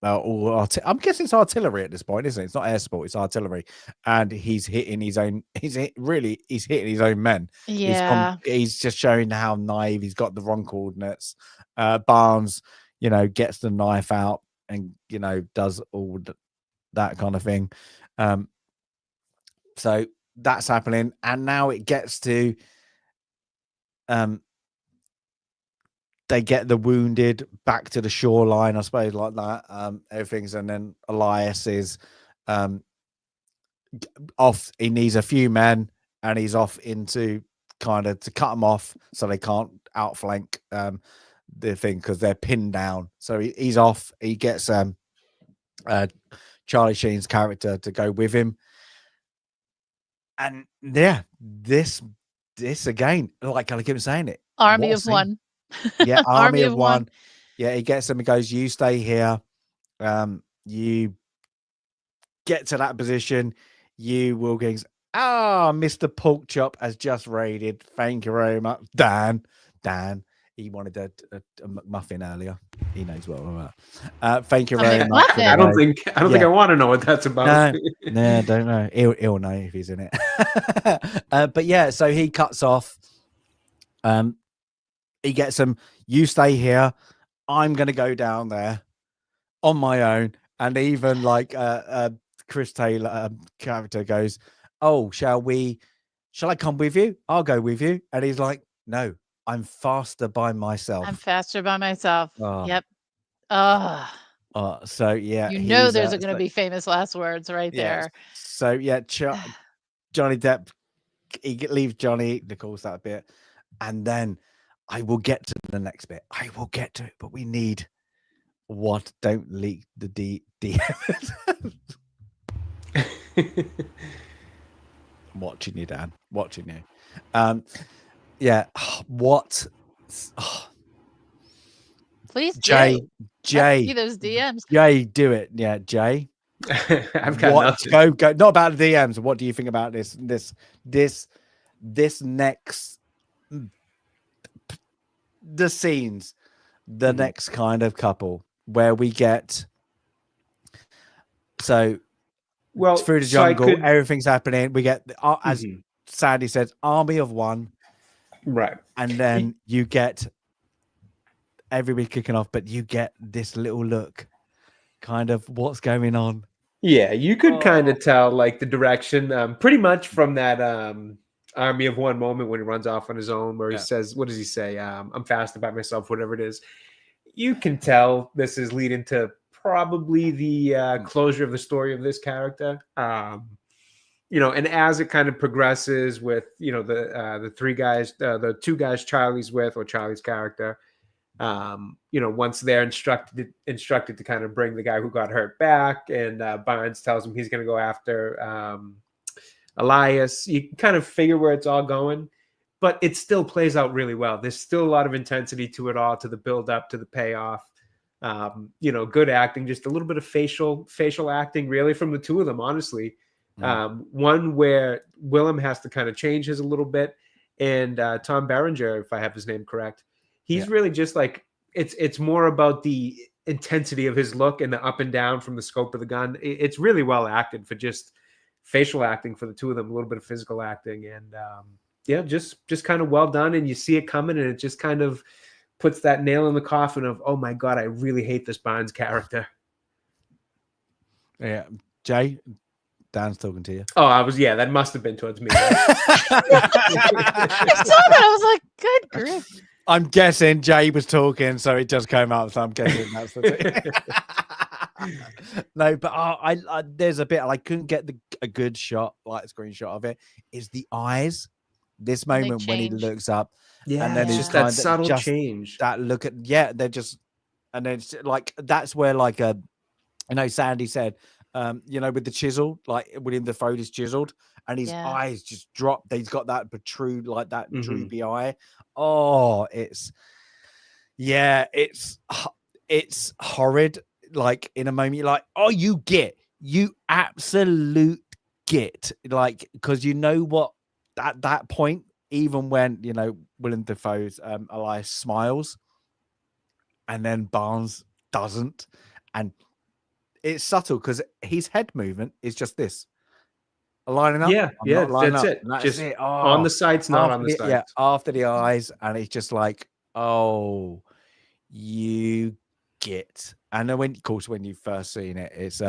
I'm guessing it's artillery at this point, isn't it? It's not air support, it's artillery, and he's hitting his own. He's hitting his own men. Yeah. He's just showing how naive. He's got the wrong coordinates. Barnes, gets the knife out and does all that kind of thing. So that's happening, and now it gets to they get the wounded back to the shoreline, I suppose, like that. Everything's, and then Elias is off. He needs a few men, and he's off into kind of to cut them off so they can't outflank the thing because they're pinned down. So he's off. He gets Charlie Sheen's character to go with him, and yeah, this again, like I keep saying it, Army of one. Yeah, army of one. Yeah, he gets them. He goes, "You stay here. You get to that position. You will get." Mr. Pork Chop has just raided. Thank you very much, Dan. He wanted a McMuffin earlier. He knows what I'm about. Thank you very much. I don't think I want to know what that's about. No, don't know. He'll know if he's in it. But yeah, so he cuts off. He gets them. You stay here. I'm going to go down there on my own. And even like Chris Taylor character goes, "Oh, shall I come with you? I'll go with you." And he's like, "No, I'm faster by myself." Oh. Yep. So yeah, there's going to be famous last words right there. So yeah, Johnny Depp, he leaves Johnny to cause that bit, and then I will get to the next bit. I will get to it, but we need what? Don't leak the DM. I'm watching you, Dan. Watching you. Yeah. What? Please, Jay. See those DMs. Jay, do it. Yeah, Jay. I've got nothing. Go. Not about the DMs. What do you think about this next? The scenes, the next kind of couple where we get through the jungle, everything's happening. We get as Sandy says, army of one, right? And then you get everybody kicking off, but you get this little look, kind of what's going on. Yeah, you could kind of tell like the direction, pretty much from that army of one moment when he runs off on his own, where he says, what does he say? I'm faster by myself, whatever it is. You can tell this is leading to probably the closure of the story of this character. And as it kind of progresses with, the three guys, the two guys Charlie's with, or Charlie's character, once they're instructed to kind of bring the guy who got hurt back, and Barnes tells him he's going to go after Elias, you can kind of figure where it's all going, but it still plays out really well. There's still a lot of intensity to it all, to the build up, to the payoff. Good acting, just a little bit of facial acting, really, from the two of them, honestly. One where Willem has to kind of change his a little bit, and Tom Berenger, if I have his name correct, he's really just like, it's more about the intensity of his look and the up and down from the scope of the gun. It's really well acted for just facial acting for the two of them, a little bit of physical acting, and just kind of well done. And you see it coming, and it just kind of puts that nail in the coffin of, oh my God, I really hate this Barnes character. Yeah. Jay, Dan's talking to you. Oh, that must have been towards me. Right? I saw that. I was like, good grief. I'm guessing Jay was talking, so it just came up. So I'm guessing that's the thing. No, but I there's a bit I couldn't get a good shot, like screenshot of it. Is the eyes? This When they moment when he change. looks up, Yeah, and then it's he's just that kind of subtle just change. that look at they're just, and then it's like that's where like I know Sandy said, with the chisel, like William Dafoe is chiseled, and his Yeah. eyes just drop. He's got that protrude, like that Mhm. droopy eye. Oh, it's it's horrid. Like in a moment, you're like, oh, you absolute get, like, because you know what, at that point, even when Willem Dafoe's Elias smiles, and then Barnes doesn't, and it's subtle because his head movement is just this. Lining up. Yeah, I'm yeah, not lining that's up. it. And that's Just it. on Oh, the sides, not on the sides. after the eyes, and it's just like, oh, you get. And then of course, when you first seen it, it's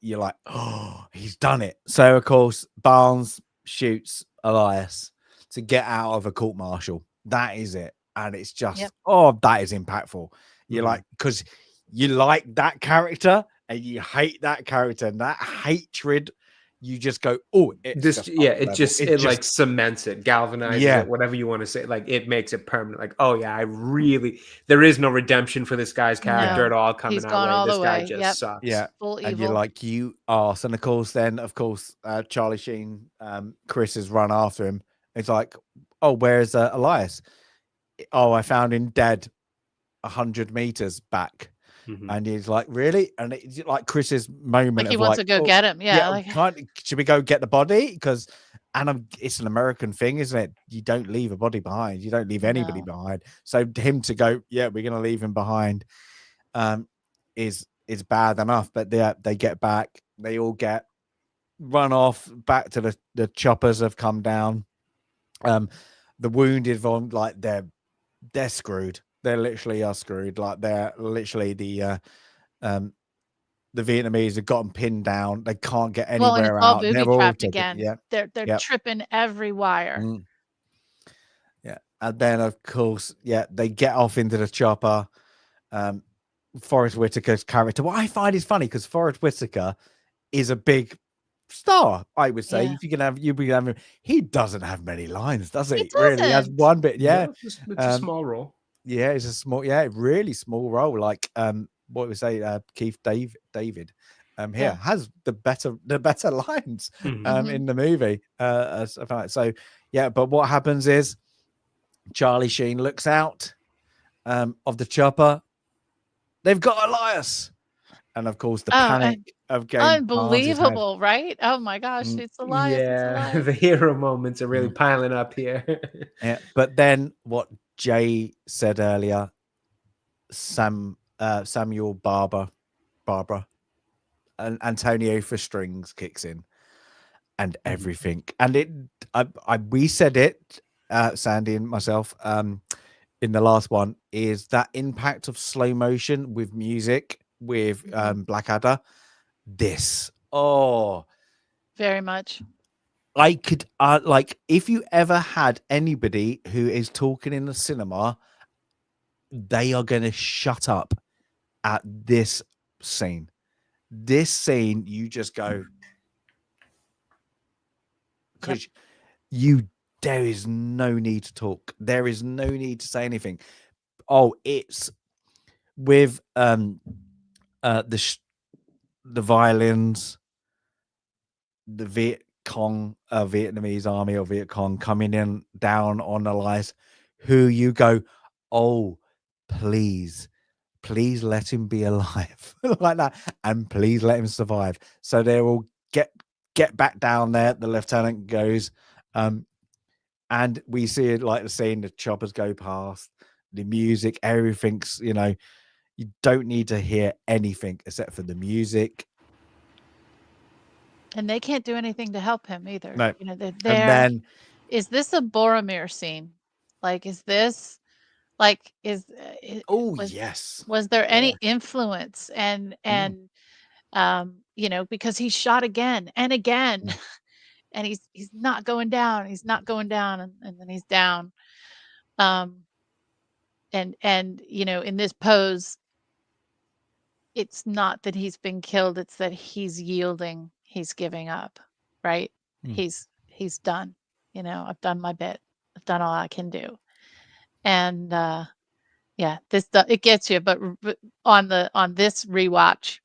you're like, oh, he's done it. So of course, Barnes shoots Elias to get out of a court martial. That is it, and it's just, oh, that is impactful. You're like, because you like that character and you hate that character, and that hatred, you just go, oh, it's just it like cements it, galvanizes it, whatever you want to say. Like it makes it permanent. Like, oh yeah, there is no redemption for this guy's character at all coming He's our gone way. all This the guy way. just sucks. Yeah. Full And evil. you're like, you arse. And of course, Charlie Sheen, Chris has run after him. It's like, oh, where's Elias? Oh, I found him dead 100 meters back. And he's like, really? And it's like Chris's moment Like he of wants like, to go get him. Yeah. Like, should we go get the body? Because it's an American thing, isn't it? You don't leave a body behind. You don't leave anybody behind. So him to go, yeah, we're going to leave him behind, is bad enough. But they get back. They all get run off back to the choppers have come down. The wounded one, like they're screwed. They literally are screwed. Like they're literally the Vietnamese have got them pinned down. They can't get and it's anywhere all out. booby They're all trapped taken. again. Yeah. They're tripping every wire. Yeah. And then of course, they get off into the chopper. Forrest Whitaker's character. What I find is funny because Forrest Whitaker is a big star, I would say. If you can have him, he doesn't have many lines, does he? Really, he has one bit. No, it's a small role. Yeah, it's a small, really small role. Like what we say, Keith David here has the better lines in the movie. So but what happens is Charlie Sheen looks out of the chopper. They've got Elias. And of course, the panic of getting unbelievable, right? Oh my gosh, it's Elias. Yeah, the hero moments are really piling up here. Yeah, but then what Jay said earlier, Samuel Barbara, and Antonio for strings kicks in, and everything. And we said it, Sandy and myself, in the last one, is that impact of slow motion with music with Blackadder. This, very much. I could like, if you ever had anybody who is talking in the cinema, they are going to shut up at this scene. This scene, you just go, because there is no need to talk. There is no need to say anything. Oh, it's with the violins, the Viet Cong, Vietnamese army or Viet Cong coming in down on Elias, who you go, oh, please let him be alive like that, and please let him survive. So they will get back down there. The lieutenant goes, and we see it like the scene, the choppers go past, the music, everything's, you don't need to hear anything except for the music. And they can't do anything to help him either. No. They're there. And then, is this a Boromir scene? Like, is this like yes. Was there any influence and because he's shot again and again, and he's not going down. He's not going down, and then he's down. And you know, in this pose, it's not that he's been killed, it's that he's yielding, he's giving up, right? He's done. You know, I've done my bit. I've done all I can do. And yeah, it gets you, but on this rewatch,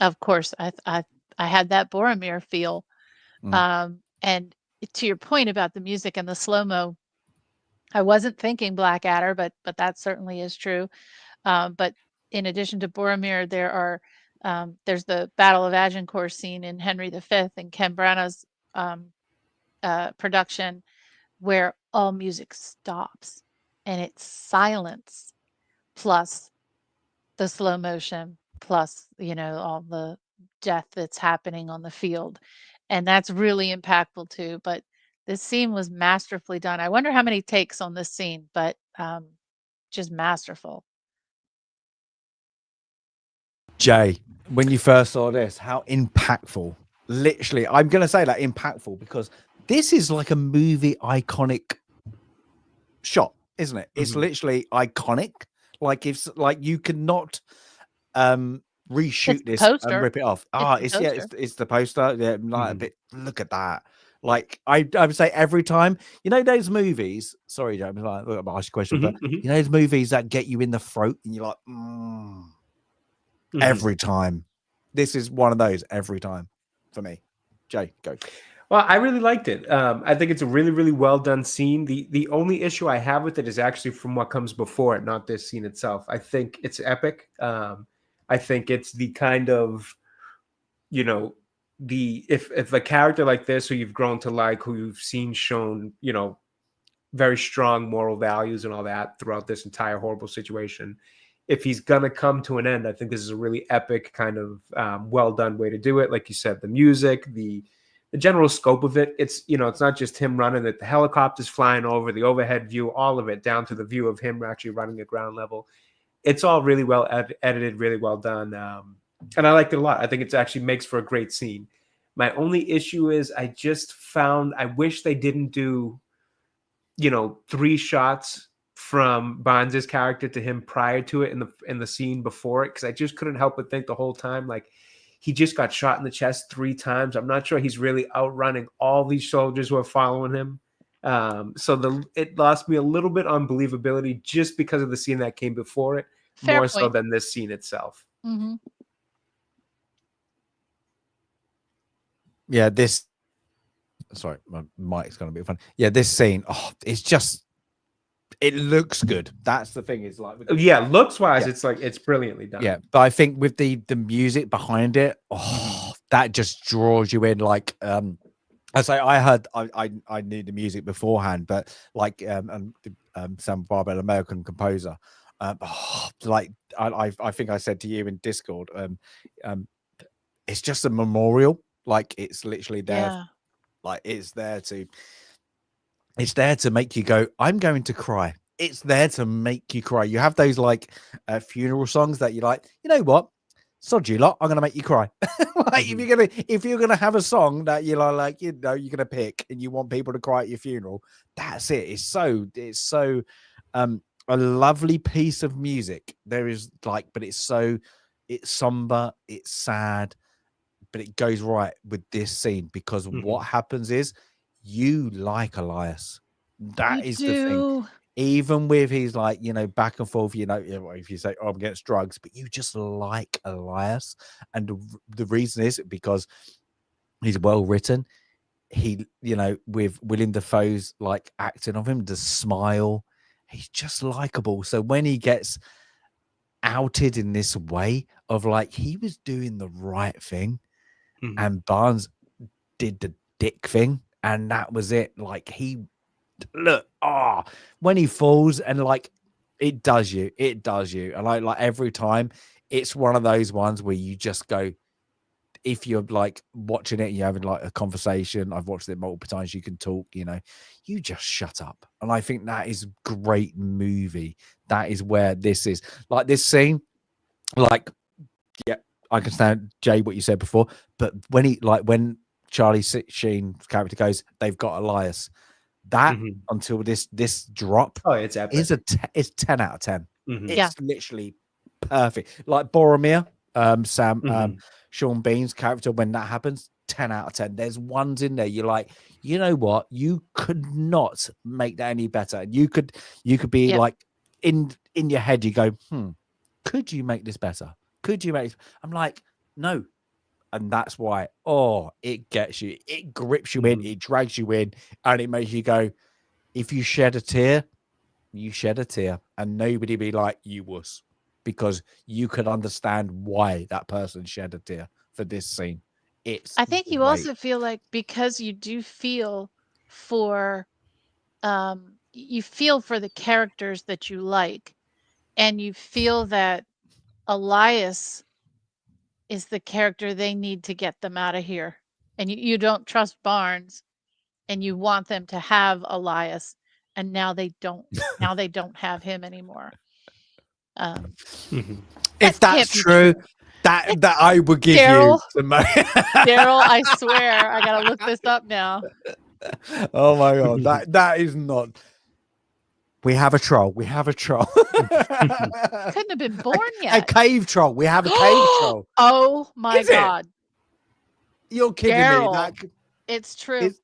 of course, I had that Boromir feel. And to your point about the music and the slow-mo, I wasn't thinking Blackadder, but that certainly is true. But in addition to Boromir, there's the Battle of Agincourt scene in Henry V and Ken Branagh's production, where all music stops and it's silence plus the slow motion plus, you know, all the death that's happening on the field. And that's really impactful too. But this scene was masterfully done. I wonder how many takes on this scene, but just masterful. Jay, when you first saw this, how impactful? Literally, I'm going to say that impactful because this is like a movie iconic shot, isn't it? It's literally iconic. Like if like you cannot reshoot this and rip it off. It's the poster. Yeah, like a bit. Look at that. Like I would say every time, you know, those movies. Sorry, James, like, I'll ask you a question, but you know, those movies that get you in the throat and you're like, every time. This is one of those every time for me. Jay, go. Well, I really liked it. I think it's a really, really well done scene. The only issue I have with it is actually from what comes before it, not this scene itself. I think it's epic. I think it's the kind of, you know, if a character like this who you've grown to like, who you've seen shown, you know, very strong moral values and all that throughout this entire horrible situation, if he's going to come to an end, I think this is a really epic kind of well done way to do it. Like you said, the music, the general scope of it, it's, you know, it's not just him running it. The helicopter's flying over, the overhead view, all of it, down to the view of him actually running at ground level. It's all really well edited, really well done. And I liked it a lot. I think it actually makes for a great scene. My only issue is I wish they didn't do, you know, 3 shots from Bonds' character to him prior to it in the scene before it, because I just couldn't help but think the whole time, like, he just got shot in the chest 3 times. I'm not sure he's really outrunning all these soldiers who are following him. So it lost me a little bit on believability just because of the scene that came before it, more so than this scene itself. Yeah, sorry, my mic's gonna be fun. Yeah, this scene, it's just, it looks good. That's the thing, is like, looks wise, it's like, it's brilliantly done. Yeah, but I think with the music behind it, that just draws you in. Like I say, I knew the music beforehand, but like Sam Barber, an American composer, like I think I said to you in Discord, it's just a memorial. Like it's literally there, like it's there to make you go, I'm going to cry. It's there to make you cry. You have those like funeral songs that you like, you know what? Sod you lot, I'm gonna make you cry. Like if you're gonna have a song that you like, you know, you're gonna pick and you want people to cry at your funeral, that's it. It's so a lovely piece of music. There is like, but it's somber, it's sad, but it goes right with this scene because what happens is you like Elias. That is the thing. Even with his, like, you know, back and forth, you know, if you say, I'm against drugs, but you just like Elias. And the reason is because he's well written. He, you know, with Willem Dafoe's like acting of him, the smile, he's just likable. So when he gets outed in this way of like, he was doing the right thing and Barnes did the dick thing, and that was it. Like when he falls and like it does you, and like every time it's one of those ones where you just go, if you're like watching it and you're having like a conversation, I've watched it multiple times, you can talk, you know, you just shut up. And I think that is a great movie. That is where this is, like this scene, like, yeah, I understand, Jay, what you said before, but when Charlie Sheen's character goes, they've got Elias, That Mhm. until this drop Oh, it's epic. is 10 out of 10. Mhm. Yeah. It's literally perfect. Like Boromir, Mhm. Sean Bean's character, when that happens, 10 out of 10. There's ones in there you're like, you know what? You could not make that any better. You could be Yep. like in your head, you go, could you make this better? Could you make I'm like, no. And that's why, it gets you, it grips you in, Mhm. it drags you in, and it makes you go, if you shed a tear, you shed a tear, and nobody be like, you wuss, because you could understand why that person shed a tear for this scene. It's I think you great. also feel like, because you do feel for you feel for the characters that you like, and you feel that Elias is the character they need to get them out of here. And you don't trust Barnes, and you want them to have Elias, and now they don't have him anymore. Um, Mhm. that If that's can't be true, true. that I would give Daryl, you the Daryl, I swear, I gotta look this up now. Oh my god, that is not. We have a troll. We have a troll. Couldn't have been born A yet. cave troll. We have a cave troll. Oh my Is it? God. You're kidding me. Daryl. It's true. Is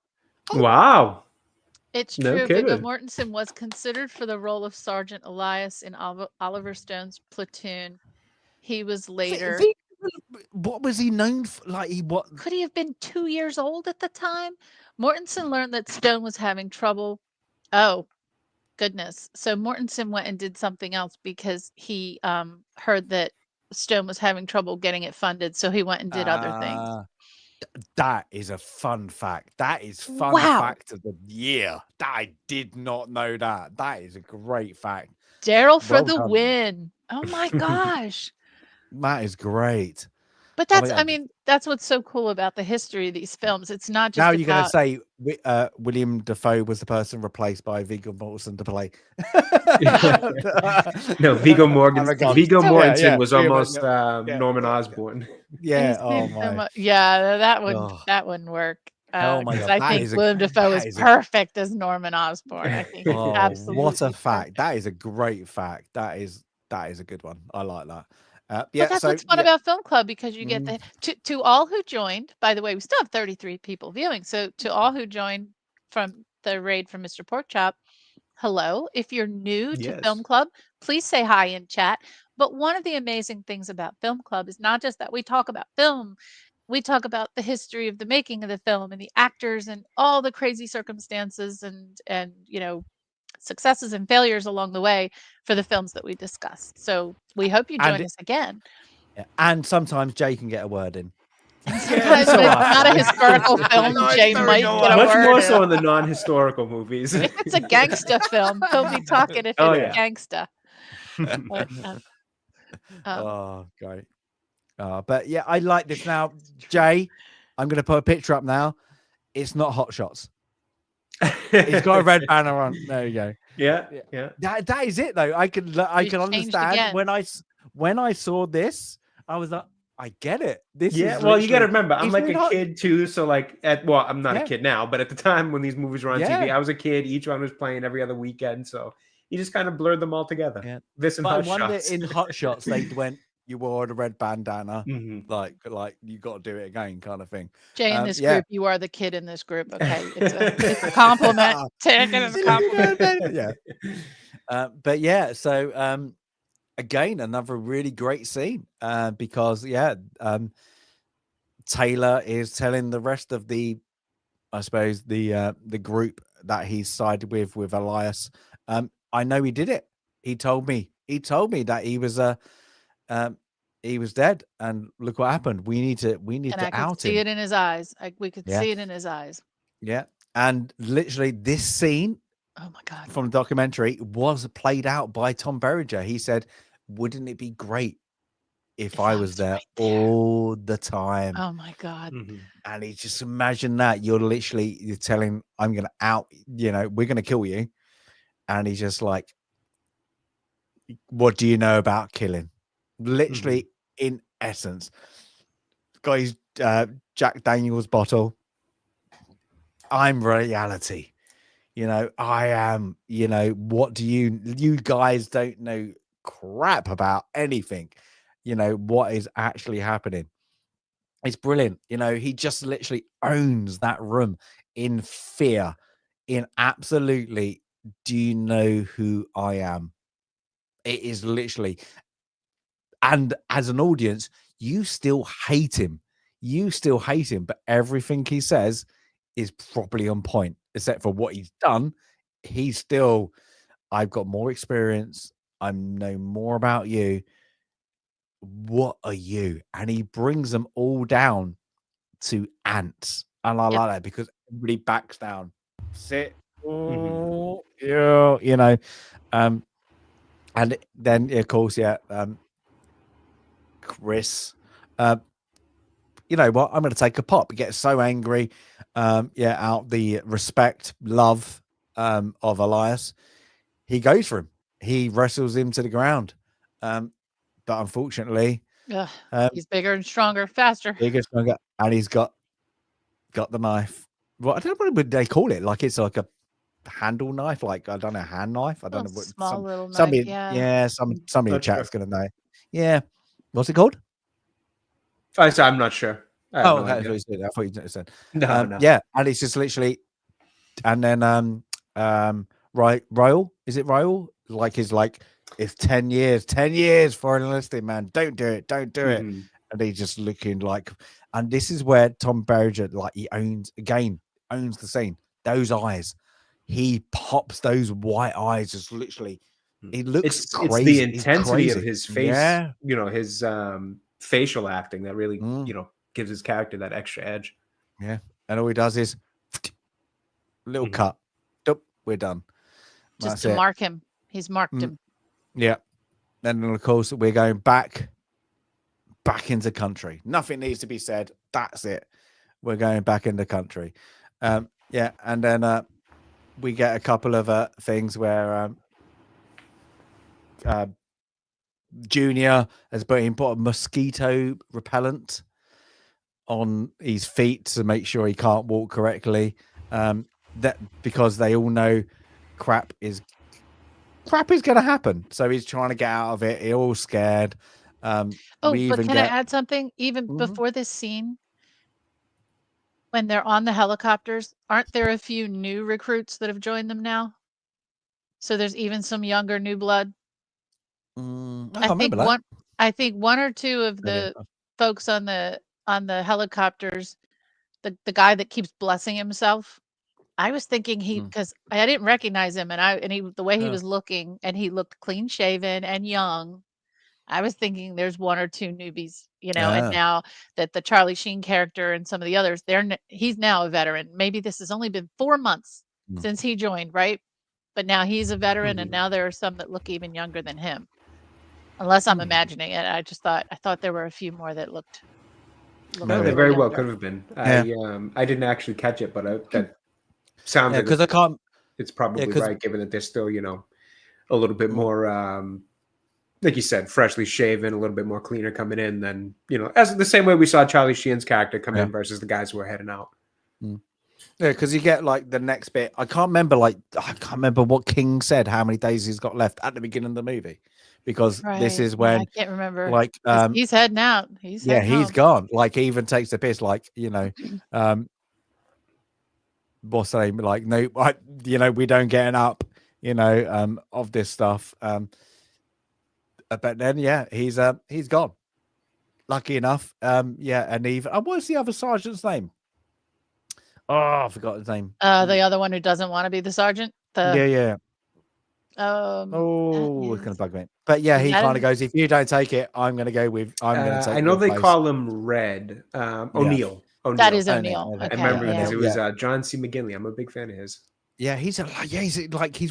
Wow. It's No true. Viggo kidding. Mortensen was considered for the role of Sergeant Elias in Oliver Stone's Platoon. He was later. What was he known for? Like what? Could he have been 2 years old at the time? Mortensen learned that Stone was having trouble. Oh, goodness. So Mortensen went and did something else because he heard that Stone was having trouble getting it funded. So he went and did other things. That is a fun fact. That is fun Wow. fact of the year. I did not know that. That is a great fact. Daryl for Well the done. win. Oh my gosh. That is great. But Oh my that's, I God. mean, that's what's so cool about the history of these films. It's not just Now you're going to about say William Dafoe was the person replaced by Viggo Mortensen to play. No, Viggo Seems so Mortensen was Yeah, almost yeah, Norman yeah. Osborn. Yeah. It Oh seems so my. much, yeah, Oh, that wouldn't work. oh my 'Cause God. I That think is Willem Dafoe is that is a perfect as Norman Osborn. I think he's oh, what a absolutely fact. perfect. That is a great fact. That is a good one. I like that. But Yeah, that's so what's fun yeah. about Film Club, because you get Mm, to all who joined. By the way, we still have 33 people viewing. So to all who joined from the raid from Mr. Porkchop, hello. If you're new to Film Yes. Club, please say hi in chat. But one of the amazing things about Film Club is not just that we talk about film, we talk about the history of the making of the film and the actors and all the crazy circumstances and successes and failures along the way for the films that we discussed. So we hope you join and us again. and sometimes Jay can get a word in. Sometimes so when it's not a often. historical film, No, Jay it's might historical get a Much word more in. so in the non-historical movies. If it's a gangsta film, he'll be talking if Oh, it's yeah. gangsta. But, Oh, great. But yeah, I like this now. Jay, I'm going to put a picture up now. It's not Hot Shots. It's got a red banner on. There you go. Yeah. That is it though. I can You changed understand again. when I saw this, I was like, I get it. This Yeah, is well, you got to literally- remember, I'm it's like really a hot. kid too. So, like, I'm not Yeah. a kid now, but at the time when these movies were on TV, Yeah. I was a kid. Each one was playing every other weekend, so you just kind of blurred them all together. Yeah. This and But I Hot wonder Shots. in Hot Shots they went, you wore the red bandana, Mhm. like you got to do it again, kind of thing. Jay, in this yeah. group, you are the kid in this group. Okay, it's a compliment. Take it as a compliment. Yeah. But yeah, so again, another really great scene because Taylor is telling the rest of the, I suppose the group that he sided with Elias. I know he did it. He told me that he was dead, and look what happened. We need to And I could out see him. it in his eyes. We could Yeah. see it in his eyes. Yeah, and literally this scene Oh my God. from the documentary was played out by Tom Berenger. He said, "Wouldn't it be great if I was there right there. all the time?" Oh my God. Mhm. And he just imagine that you're telling, I'm gonna we're gonna kill you, and he's just like, what do you know about killing? Literally, in essence, got his Jack Daniels bottle. I'm reality. I am, what do you guys don't know crap about anything, what is actually happening. It's brilliant. He just literally owns that room in fear, in absolutely, do you know who I am? It is literally, and as an audience, you still hate him. You still hate him, but everything he says is properly on point, except for what he's done. He's still, I've got more experience. I know more about you. What are you? And he brings them all down to ants. And I Yep. like that because everybody backs down. Sit. Mhm. Oh, yeah, and then of course, Chris, you know what? I'm going to take a pop. He gets so angry, out the respect, love of Elias. He goes for him. He wrestles him to the ground. But unfortunately, Ugh, um, he's bigger and stronger, faster. bigger, stronger, and he's got the knife. Well, I don't know what they call it. Like it's like a handle knife, like I don't know, hand knife. I don't Little know what small little knife, yeah. somebody in Not chat's sure. gonna know. Yeah, what's it called? I'm not sure. I have Oh, no okay, idea. that's what he said. I thought you said. No. Yeah, and it's just literally, and then Raul, is it Raul? Like he's like, it's 10 years for enlisting, man. Don't do it, Mhm. And he's just looking like, and this is where Tom Berenger, like he owns the scene. Those eyes, he pops those white eyes, just literally. He looks It's the crazy. He's intensity of crazy. his face, Yeah. his facial acting that really, Mm, gives his character that extra edge. yeah. And all he does is little Mhm. cut. Nope, we're done. Just That's to it. mark him. He's marked Mm, him. yeah. Then of course we're going back into country. Nothing needs to be said. That's it. We're going back into country. Yeah, and then we get a couple of things where Junior has put a mosquito repellent on his feet to make sure he can't walk correctly. That because they all know crap is going to happen. So he's trying to get out of it. He's all scared. Oh, We but even can I get. add something? Even Mhm. before this scene, when they're on the helicopters, aren't there a few new recruits that have joined them now? So there's even some younger new blood. I I can't think remember that. one or two of Maybe. the folks on the helicopters, the guy that keeps blessing himself. I was thinking Mm. because I didn't recognize him, and he the way he Yeah. was looking, and he looked clean shaven and young. I was thinking there's one or two newbies, and Yeah. now that the Charlie Sheen character and some of the others, he's now a veteran. Maybe this has only been 4 months Mm. since he joined, right? But now he's a veteran, and Mhm. now there are some that look even younger than him. Unless I'm Mm. imagining it. I thought there were a few more that looked a No, they little very well younger. could have been. Yeah. I didn't actually catch it, but that sounds Yeah, like because I can't. it's Yeah, probably because right, given that they're still, a little bit more, like you said, freshly shaven, a little bit more cleaner coming in than, as the same way we saw Charlie Sheen's character come yeah. in versus the guys who are heading out. Mm. Yeah, because you get like the next bit. I can't remember. Like I can't remember what King said. How many days he's got left at the beginning of the movie? Because this Right. is Yeah, I when, can't remember. like, 'Cause he's heading out. He's yeah, heading he's home. gone. Like, he even takes the piss. Like, what's the name? Like, no, we don't get an up. Of this stuff. But then, yeah, he's gone. Lucky enough. Yeah, and even what's the other sergeant's name? Oh, I forgot his name. The other one who doesn't wanna be the sergeant? Yeah. That Oh, it's gonna is bug me. But yeah, is he that kind of his goes, if you don't take it, I'm gonna I take know your they place. call him Red. Yeah. O'Neill. that O'Neill. is Oh, no, O'Neill. I Okay, remember because yeah. it was John C. McGinley. I'm a big fan of his. Yeah, he's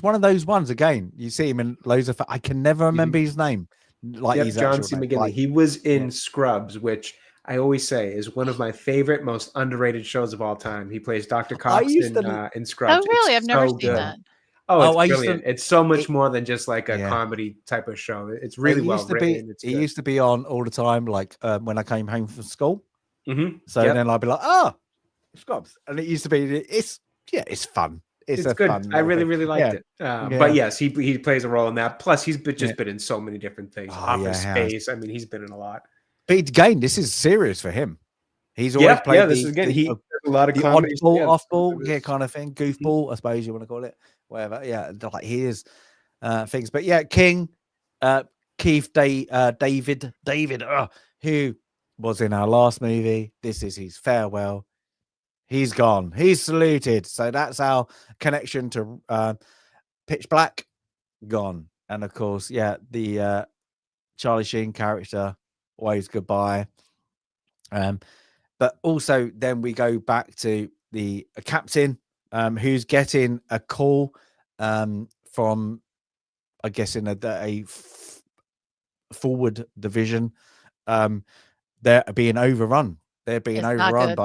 one of those ones again. You see him in loads of. I can never remember his name, like Yep, his John actual C. name. McGinley. Like, He was yeah. in Scrubs, which I always say is one of my favorite, most underrated shows of all time. He plays Dr. Cox used to. in Oh, Scrubs. It's really? I've never so seen good. that. Oh, it's I used brilliant. to. It's so much It, more than just like a yeah, comedy type of show. It's it really well used to be. written. It's It good. used to be on all the time. Like when I came home from school. So Yep. then I'd be like, Scrubs, and it used to be. It's fun. it's a good. fun I little really, thing. really liked Yeah. it. Yeah. But yes, he plays a role in that. Plus, he's just been in so many different things. Oh, Office yeah, he has. Space. I mean, he's been in a lot. But again, this is serious for him. He's always Yeah, played this is again. He does a lot of the comedy. oddball, Yeah, off-ball, yeah, kind of thing, goofball, I suppose you want to call it, whatever. Yeah, like he is things. But yeah, King, Keith, David, who was in our last movie. This is his farewell. He's gone. He's saluted. So that's our connection to Pitch Black. Gone. And of course, yeah, the Charlie Sheen character, waves goodbye. But also then we go back to the captain, who's getting a call from, I guess, in a forward division. They're being overrun. They're being It's not overrun good.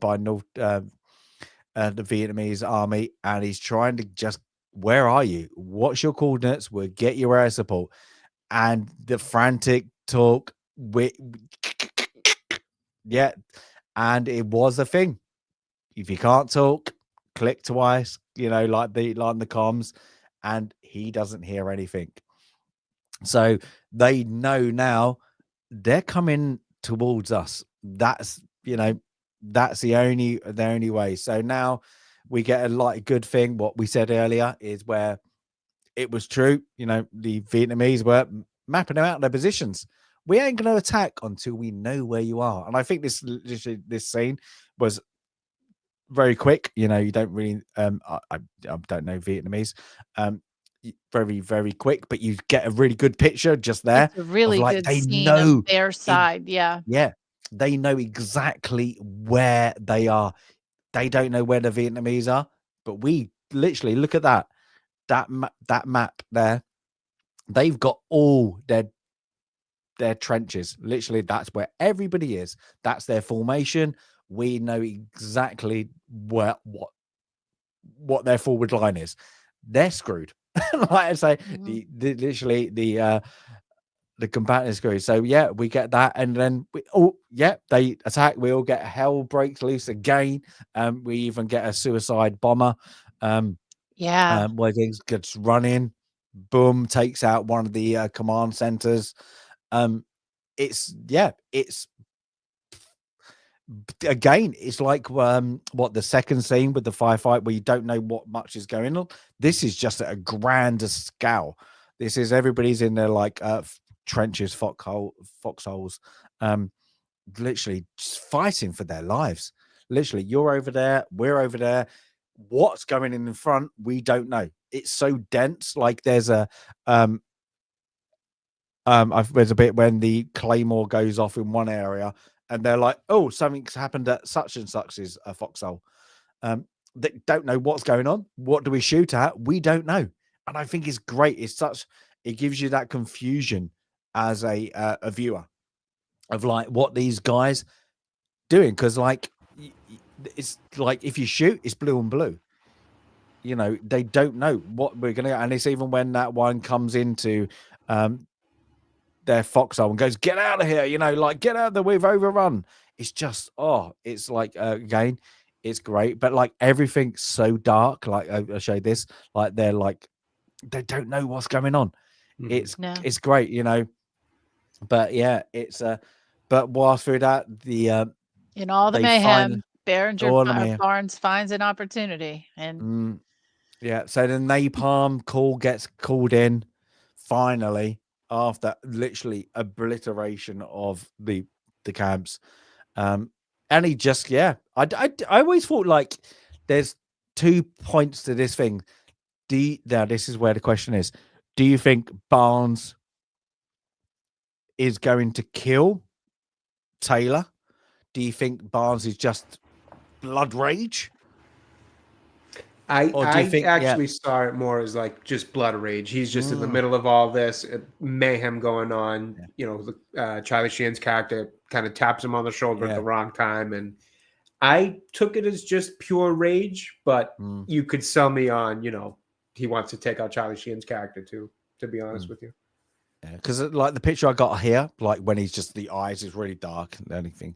by North the Vietnamese army, and he's trying to just, where are you? What's your coordinates? We'll get you air support. And the frantic talk with yeah, and it was a thing. If you can't talk, click twice, like the comms, and he doesn't hear anything. So they know now they're coming towards us. That's that's the only way. So now we get a good thing. What we said earlier is where it was true. The Vietnamese were mapping out their positions. We ain't going to attack until we know where you are. And I think this scene was very quick. You don't really, I don't know Vietnamese, very, very quick, but you get a really good picture just there. It's a really of good they scene know of their side. Yeah. yeah, they know exactly where they are. They don't know where the Vietnamese are, but we literally look at that map there. They've got all their trenches. Literally, that's where everybody is. That's their formation. We know exactly what their forward line is. They're screwed. Like I say, literally the combatant is screwed. So yeah, we get that, and then they attack. We all get hell breaks loose again. We even get a suicide bomber. Where things gets running, boom, takes out one of the command centers. It's again, it's like what the second scene with the firefight where you don't know what much is going on. This is just at a grander scale. This is everybody's in their trenches, foxholes, literally just fighting for their lives. Literally, you're over there, we're over there. What's going in front, we don't know. It's so dense. Like there's a there's a bit when the claymore goes off in one area, and they're like, "Oh, something's happened at such and such is a foxhole." They don't know what's going on. What do we shoot at? We don't know. And I think it's great. It gives you that confusion as a viewer of what these guys doing, because it's like if you shoot, it's blue and blue. They don't know what we're gonna, and it's even when that one comes into their foxhole and goes, "Get out of here!" Get out of the, we've overrun. It's just it's again, it's great, but everything's so dark. I showed this, they're they don't know what's going on. It's great, but yeah, it's but whilst through that, in all the mayhem, Berenger Barnes finds an opportunity, and yeah, so the napalm call gets called in finally after literally obliteration of the camps, and he just I always thought there's 2 points to this thing. Now this is where the question is: do you think Barnes is going to kill Taylor? Do you think Barnes is just blood rage? I actually saw it more as just blood rage. He's just in the middle of all this mayhem going on. Charlie Sheen's character kind of taps him on the shoulder at the wrong time, and I took it as just pure rage. But you could sell me on, he wants to take out Charlie Sheen's character too. To be honest with you, because the picture I got here, when he's just, the eyes is really dark and anything.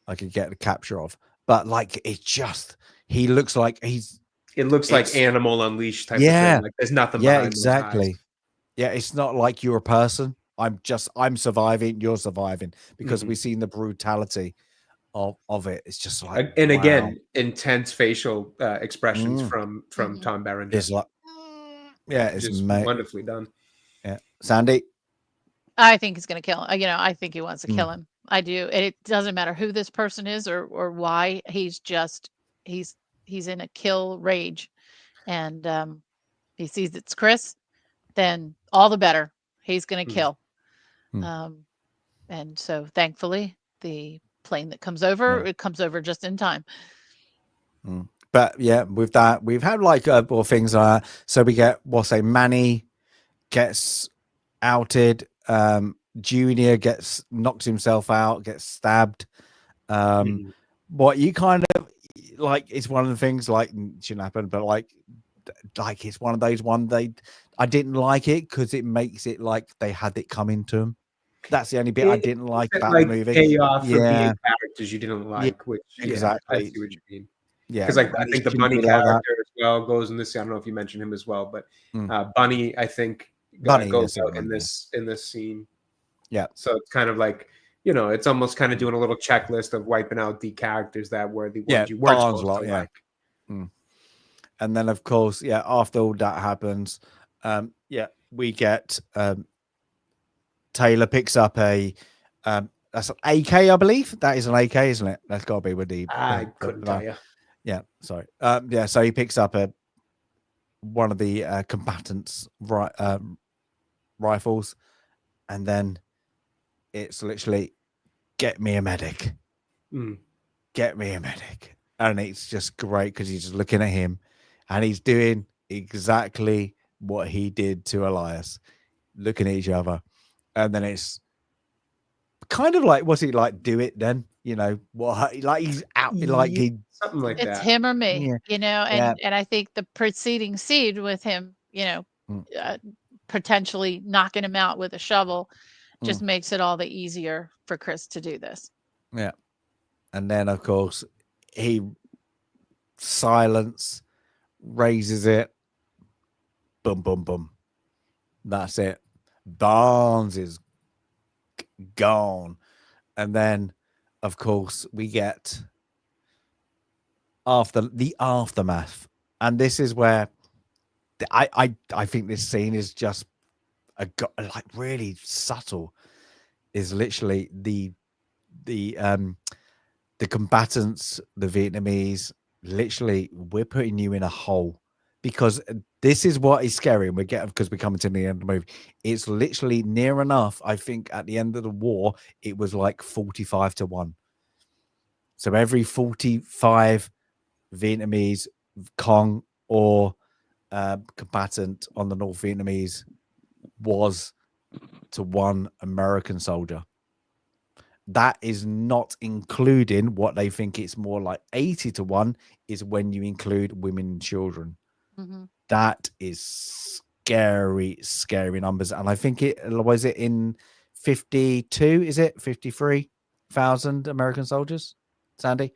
I could get the capture of. But like, it's just he looks like he's. It looks like It's- Animal Unleashed type of Yeah. thing. Like there's nothing Yeah, behind those eyes. exactly. Yeah, it's not like you're a person. I'm surviving. You're surviving because Mhm. we've seen the brutality of it. It's just like, And wow. again, intense facial expressions Mm. from Mhm. Tom Berenger. It's like, yeah, it's Just wonderfully done. Yeah, Sandy. I think he's going to kill him. I think he wants to Mm. kill him. I do. And it doesn't matter who this person is or why. He's in a kill rage. And he sees it's Chris, then all the better. He's going to Mm. kill. Mm. And so thankfully, the plane that comes over, it comes over just in time. But yeah, with that, we've had like more things like that. So we get Manny gets outed. Junior knocks himself out, gets stabbed. What you kind of like, it's one of the things like shouldn't happen, but like it's one of those I didn't like it because it makes it like they had it coming to them. That's the only bit I didn't like about the movie. Payoff for being characters you didn't like, which exactly. I see what you mean. Yeah, because I think the Bunny character as well goes in this. I don't know if you mentioned him as well, but Bunny, I think, goes out in this scene. Yeah. So it's kind of like, it's almost kind of doing a little checklist of wiping out the characters that were the ones you weren't supposed to like. And then, of course, after all that happens, we get Taylor picks up a that's an AK, I believe. That is an AK, isn't it? That's got to be with the. I couldn't tell you. Yeah, sorry. So he picks up one of the combatants' rifles, and then it's literally get me a medic. Get me a medic. And it's just great because he's just looking at him and he's doing exactly what he did to Elias, looking at each other. And then it's kind of like, what's he like? Do it then, what? Like he's out, like he something like that. It's him or me, and I think the preceding scene with him, potentially knocking him out with a shovel, just makes it all the easier for Chris to do this. Yeah, and then of course he raises it, boom, boom, boom. That's it. Barnes is gone. And then, of course, we get the aftermath. And this is where I think this scene is just like really subtle. Is literally the combatants, the Vietnamese, literally, we're putting you in a hole. Because this is what is scary, and because we're coming to the end of the movie. It's literally near enough. I think at the end of the war, it was like 45-1. So every 45 Vietnamese Cong or combatant on the North Vietnamese was to one American soldier. That is not including what they think it's more like 80-1 is when you include women and children. That is scary numbers. And I think it in 52, is it 53,000 American soldiers, Sandy?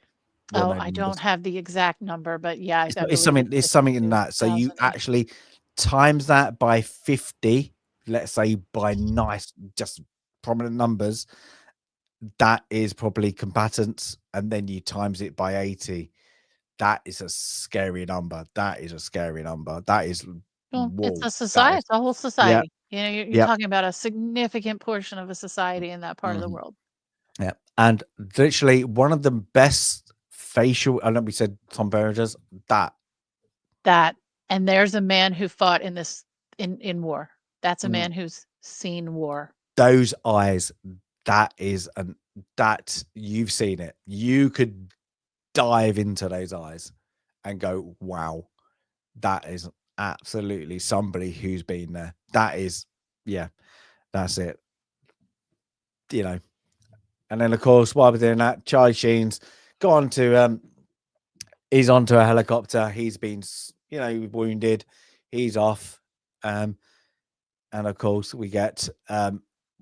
I don't have the exact number, but yeah, it's something in that. So you actually times that by 50, let's say by nice, just prominent numbers, that is probably combatants, and then you times it by 80. That is a scary number. That is it's a society. It's a whole society. You're talking about a significant portion of a society in that part of the world. Yeah, and literally one of the best facial. I know we said Tom Berenger's that, and there's a man who fought in this in war. That's a man who's seen war. Those eyes. That you've seen it. You could dive into those eyes and go, wow, that is absolutely somebody who's been there. That is, that's it. And then of course, while we're doing that, Charlie Sheen's gone to he's onto a helicopter. He's been wounded. He's off. And of course we get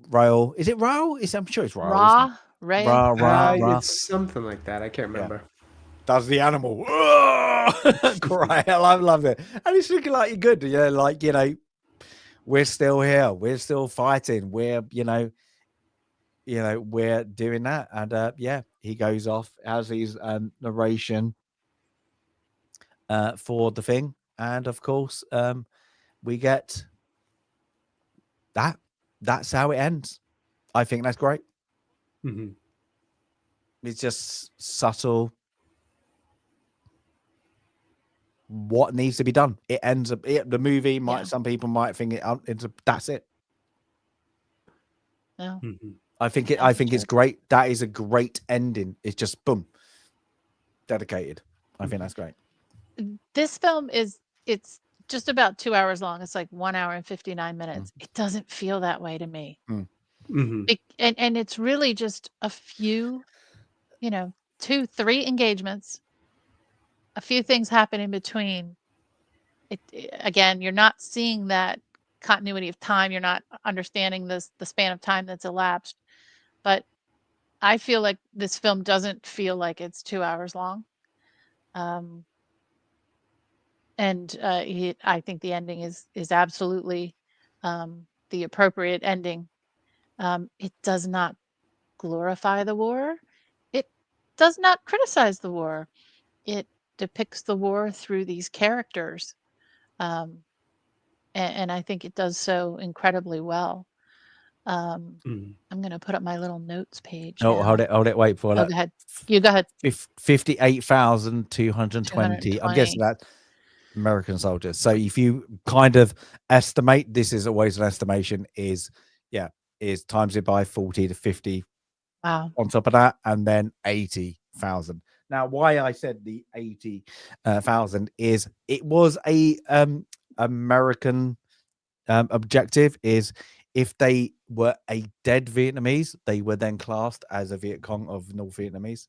Raoul. Is it Raoul? I'm sure it's Raoul. Ray. Rah, rah, rah. It's something like that. I can't remember. Does the animal cry? I love it. And it's looking like you're good. Yeah, like, you know, we're still here. We're still fighting. We're, you know, we're doing that. And yeah, he goes off as his narration for the thing. And of course, we get that. That's how it ends. I think that's great. Mhm. It's just subtle. What needs to be done? It ends up. The movie might. Yeah. Some people might think that's it. No. Mhm. I think it. Yeah, I for think it's sure. great. That is a great ending. It's just boom, dedicated. I think that's great. This film it's just about 2 hours long. It's like 1 hour and 59 minutes. It doesn't feel that way to me. Mhm. And it's really just a few, 2, 3 engagements, a few things happen in between. Again, you're not seeing that continuity of time. You're not understanding the span of time that's elapsed. But I feel like this film doesn't feel like it's 2 hours long. And I think the ending is absolutely the appropriate ending. It does not glorify the war. It does not criticize the war. It depicts the war through these characters, and I think it does so incredibly well. I'm going to put up my little notes page Oh, now. hold it. Wait for Oh, that. go ahead. You go ahead. 58,220. I'm guessing 220. that American soldiers. So if you kind of estimate, this is always an estimation, is times it by 40 to 50 Wow. on top of that, and then 80,000. Now, why I said the 80,000 is it was a American objective. Is if they were a dead Vietnamese, they were then classed as a Viet Cong of North Vietnamese,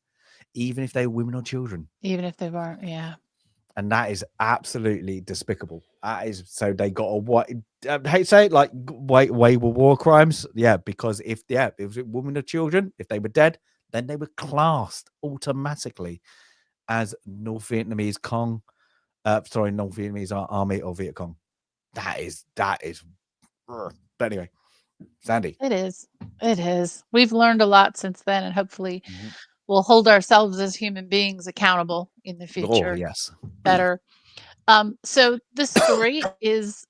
even if they were women or children. Even if they weren't, yeah. And that is absolutely despicable. That is, so they got a what? I hate to say it, like way were war crimes. Yeah, because if it was women or children, if they were dead, then they were classed automatically as North Vietnamese Cong. North Vietnamese Army or Viet Cong. That is. But anyway, Sandy. It is. It is. We've learned a lot since then, and hopefully we'll hold ourselves as human beings accountable in the Oh future yes. better. So the story is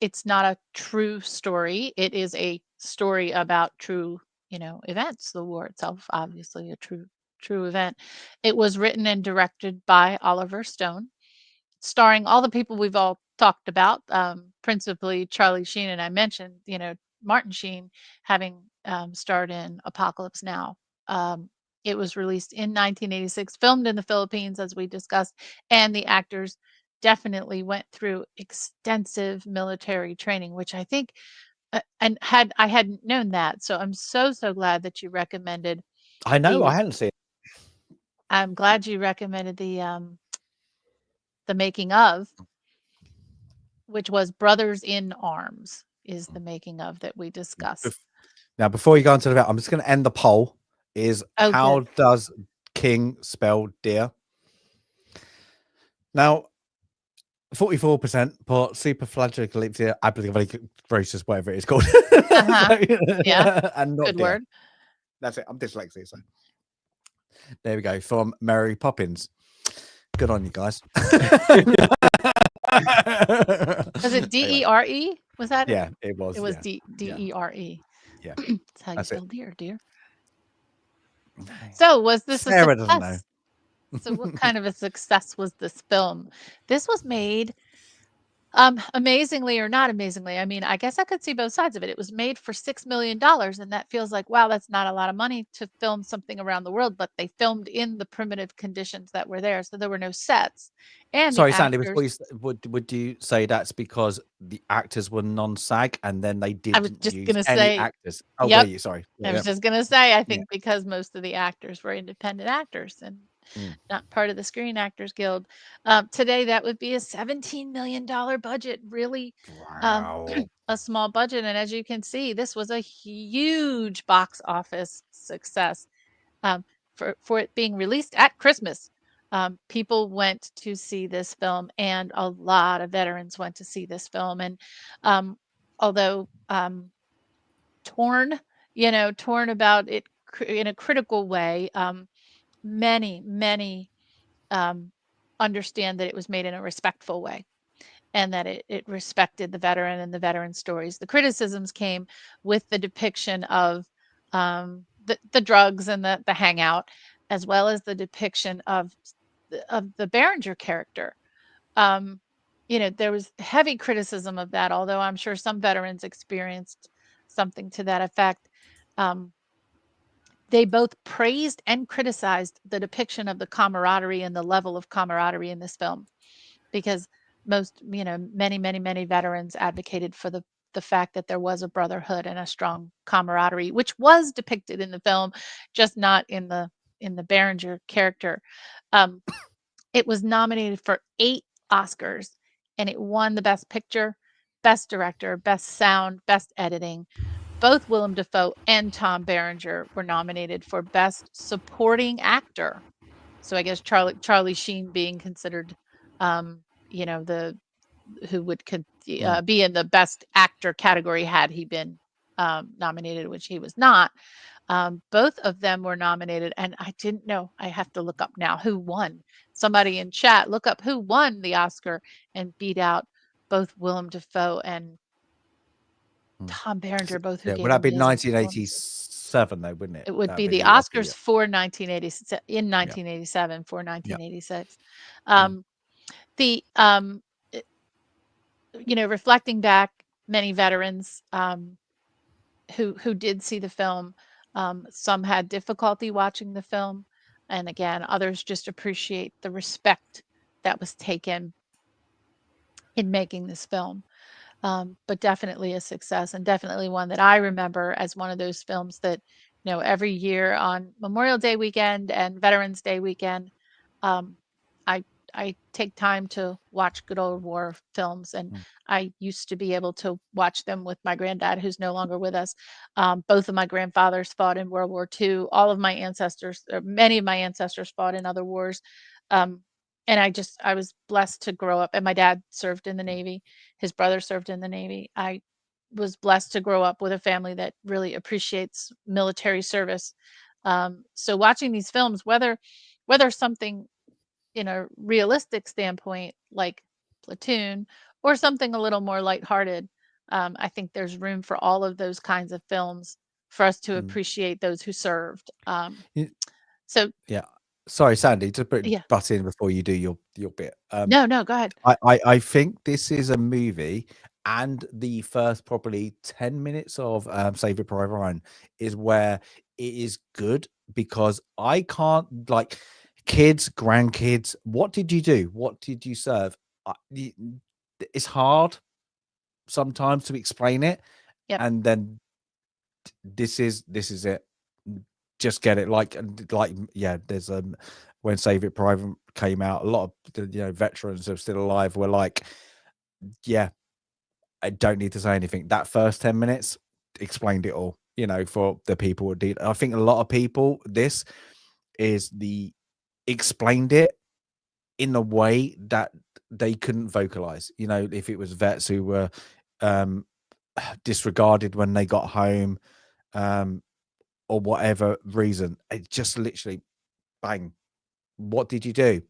it's not a true story. It is a story about true, events. The war itself, obviously, a true event. It was written and directed by Oliver Stone, starring all the people we've all talked about, principally Charlie Sheen, and I mentioned, Martin Sheen having starred in Apocalypse Now. It was released in 1986, filmed in the Philippines, as we discussed, and the actors definitely went through extensive military training, which I think, and I hadn't known that, so I'm so glad that you recommended. I know. I The hadn't seen it. I'm glad you recommended the making of, which was Brothers in Arms, is the making of that we discussed. Now, before you go into that, I'm just going to end the poll. Is Oh, how good. does King spell deer? Now, 44% put superflagellictia abligatus, whatever it is called. Yeah. And not Good deer. word. That's it. I'm dyslexic. So there we go. From Mary Poppins. Good on you guys. Was it D-E-R-E? Was that it? Yeah, it was. It was Yeah. D-E-R-E. Yeah. That's how you That's it. spell deer. So was this a Sarah doesn't know. success? So what kind of a success was this film? This was made amazingly or not amazingly. I mean, I guess I could see both sides of it. It was made for $6 million, and that feels like, wow, that's not a lot of money to film something around the world, but they filmed in the primitive conditions that were there. So there were no sets. And the Sorry, Sandy, actors, before you would you say that's because the actors were non-SAG and then they I was didn't just use gonna any say, actors? Oh, were yep. you? Sorry. I Yeah. was just gonna say, I think because most of the actors were independent actors, and Mm. not part of the Screen Actors Guild. Today, that would be a $17 million budget, really Wow. a small budget. And as you can see, this was a huge box office success. For it being released at Christmas, people went to see this film, and a lot of veterans went to see this film. And although torn, torn about it in a critical way, many understand that it was made in a respectful way, and that it respected the veteran and the veteran stories. The criticisms came with the depiction of the drugs and the hangout, as well as the depiction of the Berenger character. There was heavy criticism of that, although I'm sure some veterans experienced something to that effect. They both praised and criticized the depiction of the camaraderie and the level of camaraderie in this film, because many veterans advocated for the fact that there was a brotherhood and a strong camaraderie, which was depicted in the film, just not in the Berenger character. It was nominated for 8 Oscars, and it won the Best Picture, Best Director, Best Sound, Best Editing. Both Willem Dafoe and Tom Berenger were nominated for Best Supporting Actor. So I guess Charlie Sheen being considered, the who would be in the Best Actor category had he been nominated, which he was not. Both of them were nominated, and I didn't know. I have to look up now who won. Somebody in chat, look up who won the Oscar and beat out both Willem Dafoe and Tom Berenger, both who Yeah, gave would that be amazing performances. 1987 though, wouldn't it? It would That'd be be the the lucky Oscars year. for 1987 in Yeah. 1987 for Yeah. 1986. The reflecting back, many veterans who did see the film, some had difficulty watching the film, and again, others just appreciate the respect that was taken in making this film. But definitely a success, and definitely one that I remember as one of those films that, every year on Memorial Day weekend and Veterans Day weekend, um, I I take time to watch good old war films, and I used to be able to watch them with my granddad, who's no longer with us. Both of my grandfathers fought in World War II. All of my ancestors, or many of my ancestors, fought in other wars. Um, and I was blessed to grow up, and my dad served in the Navy. His brother served in the Navy. I was blessed to grow up with a family that really appreciates military service. So watching these films, whether something in a realistic standpoint like Platoon, or something a little more lighthearted, I think there's room for all of those kinds of films for us to appreciate those who served. So Yeah. Sorry, Sandy, to yeah, butt in before you do your bit. no, go ahead. I think this is a movie, and the first probably 10 minutes of Saving Private Ryan is where it is good, because I can't, like, kids, grandkids, what did you do? What did you serve? It's hard sometimes to explain it, Yep. and then this is it. Just get it, like yeah. There's when Save It Private came out, a lot of the veterans who are still alive were like, yeah, I don't need to say anything. That first 10 minutes explained it all, for the people who did. I think a lot of people, this is the explained it in a way that they couldn't vocalize. If it was vets who were disregarded when they got home, or whatever reason, it just literally bang. What did you do?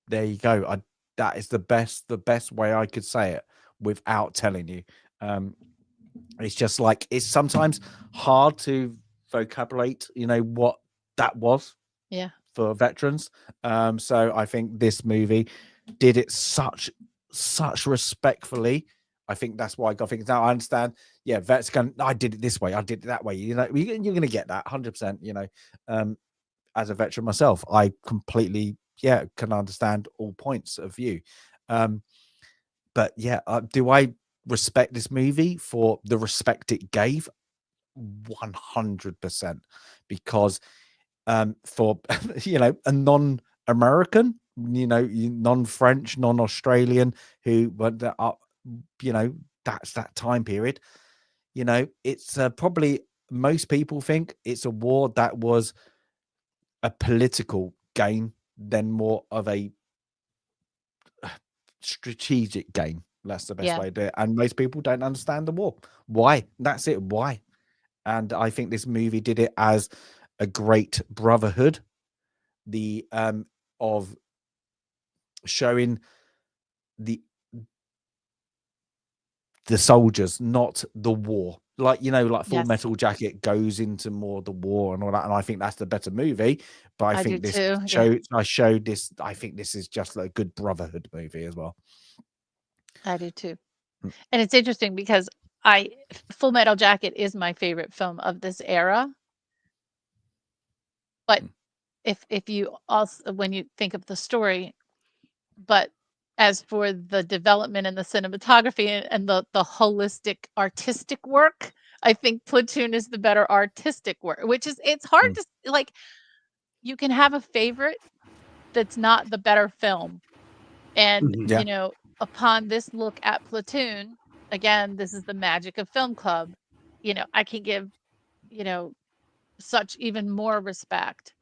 There you go. That is the best way I could say it without telling you. It's just like, it's sometimes hard to vocabulate, what that was. Yeah. For veterans. So I think this movie did it such respectfully. I think that's why I got things now. I understand. Yeah, vets can. I did it this way. I did it that way. You're going to get that 100%. As a veteran myself, I completely can understand all points of view. But yeah, do I respect this movie for the respect it gave? 100%, because for a non-American, non-French, non-Australian who went that up, that's that time period. It's probably most people think it's a war that was a political game than more of a strategic game. That's the best Yeah. way to do it. And most people don't understand the war. Why? That's it. Why? And I think this movie did it as a great brotherhood, of showing the soldiers, not the war. Like Full Yes. Metal Jacket goes into more the war and all that, and I think that's the better movie. But I I do think this too. I showed this. I think this is just a good brotherhood movie as well. I do too. Mm. And it's interesting because Full Metal Jacket is my favorite film of this era. But if you also, when you think of the story, but as for the development and the cinematography and the holistic artistic work, I think Platoon is the better artistic work, which is, it's hard to, like, you can have a favorite that's not the better film. And, Yeah. Upon this look at Platoon, again, this is the magic of film club. I can give, such even more respect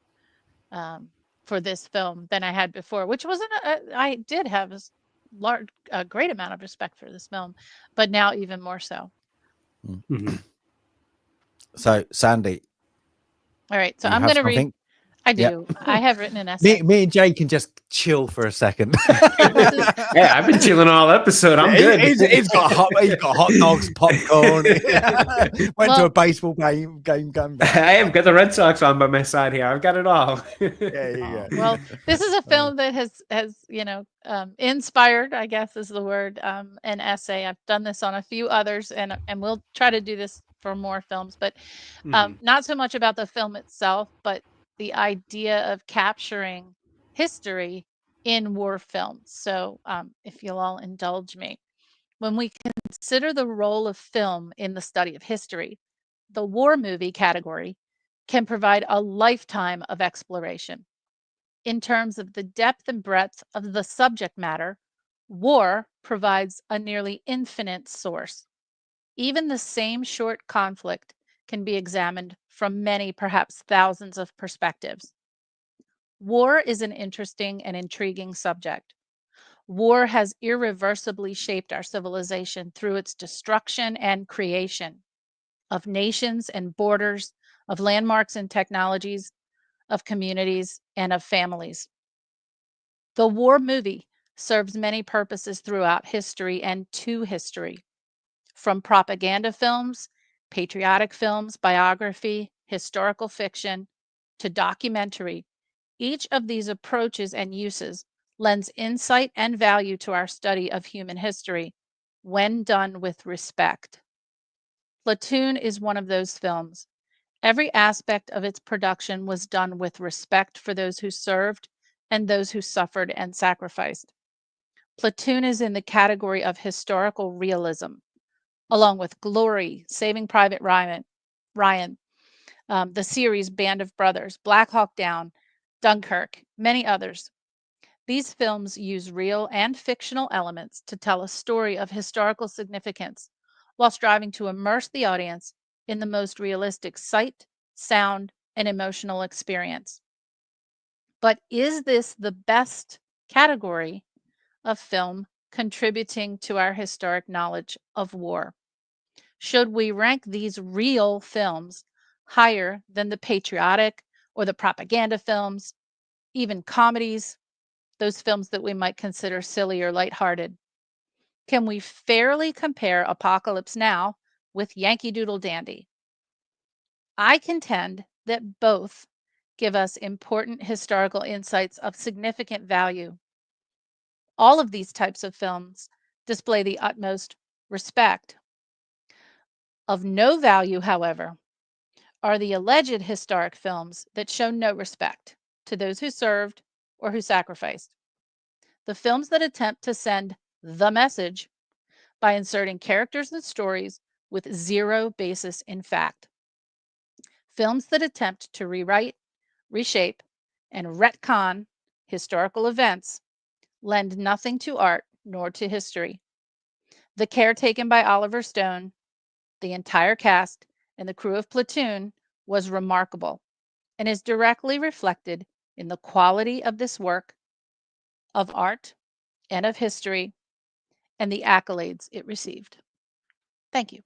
for this film than I had before, which wasn't, I did have a great amount of respect for this film, but now even more so. So, Sandy, All right. So you I'm have going to read. something? I Yeah. do. I have written an essay. Me and Jay can just chill for a second. Yeah, I've been chilling all episode. I'm good. He's got hot dogs, popcorn. Went to a baseball game. I have got the Red Sox on by my side here. I've got it all. Yeah. Well, this is a film that has inspired, I guess is the word, an essay. I've done this on a few others, and we'll try to do this for more films, but not so much about the film itself, but the idea of capturing history in war films. So if you'll all indulge me. When we consider the role of film in the study of history, the war movie category can provide a lifetime of exploration. In terms of the depth and breadth of the subject matter, war provides a nearly infinite source. Even the same short conflict can be examined from many, perhaps thousands of perspectives. War is an interesting and intriguing subject. War has irreversibly shaped our civilization through its destruction and creation of nations and borders, of landmarks and technologies, of communities, and of families. The war movie serves many purposes throughout history and to history, from propaganda films, patriotic films, biography, historical fiction, to documentary. Each of these approaches and uses lends insight and value to our study of human history when done with respect. Platoon is one of those films. Every aspect of its production was done with respect for those who served and those who suffered and sacrificed. Platoon is in the category of historical realism, along with Glory, Saving Private Ryan, the series Band of Brothers, Black Hawk Down, Dunkirk, many others. These films use real and fictional elements to tell a story of historical significance while striving to immerse the audience in the most realistic sight, sound, and emotional experience. But is this the best category of film contributing to our historic knowledge of war? Should we rank these real films higher than the patriotic or the propaganda films, even comedies, those films that we might consider silly or lighthearted? Can we fairly compare Apocalypse Now with Yankee Doodle Dandy? I contend that both give us important historical insights of significant value. All of these types of films display the utmost respect. Of no value, however, are the alleged historic films that show no respect to those who served or who sacrificed. The films that attempt to send the message by inserting characters and stories with zero basis in fact. Films that attempt to rewrite, reshape, and retcon historical events lend nothing to art nor to history. The care taken by Oliver Stone, the entire cast, and the crew of Platoon was remarkable and is directly reflected in the quality of this work of art and of history and the accolades it received. Thank you.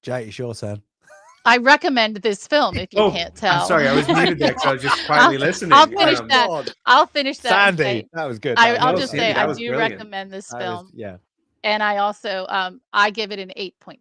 Jay, it's your turn. I recommend this film if you can't tell. I'm sorry, I was muted there because I was just quietly listening. I'll finish that. God. I'll finish that. and Sandy, say- that was good. I'll just say Sandy, that I was do brilliant. recommend this That film, was, yeah. and I also I give it an 8.5.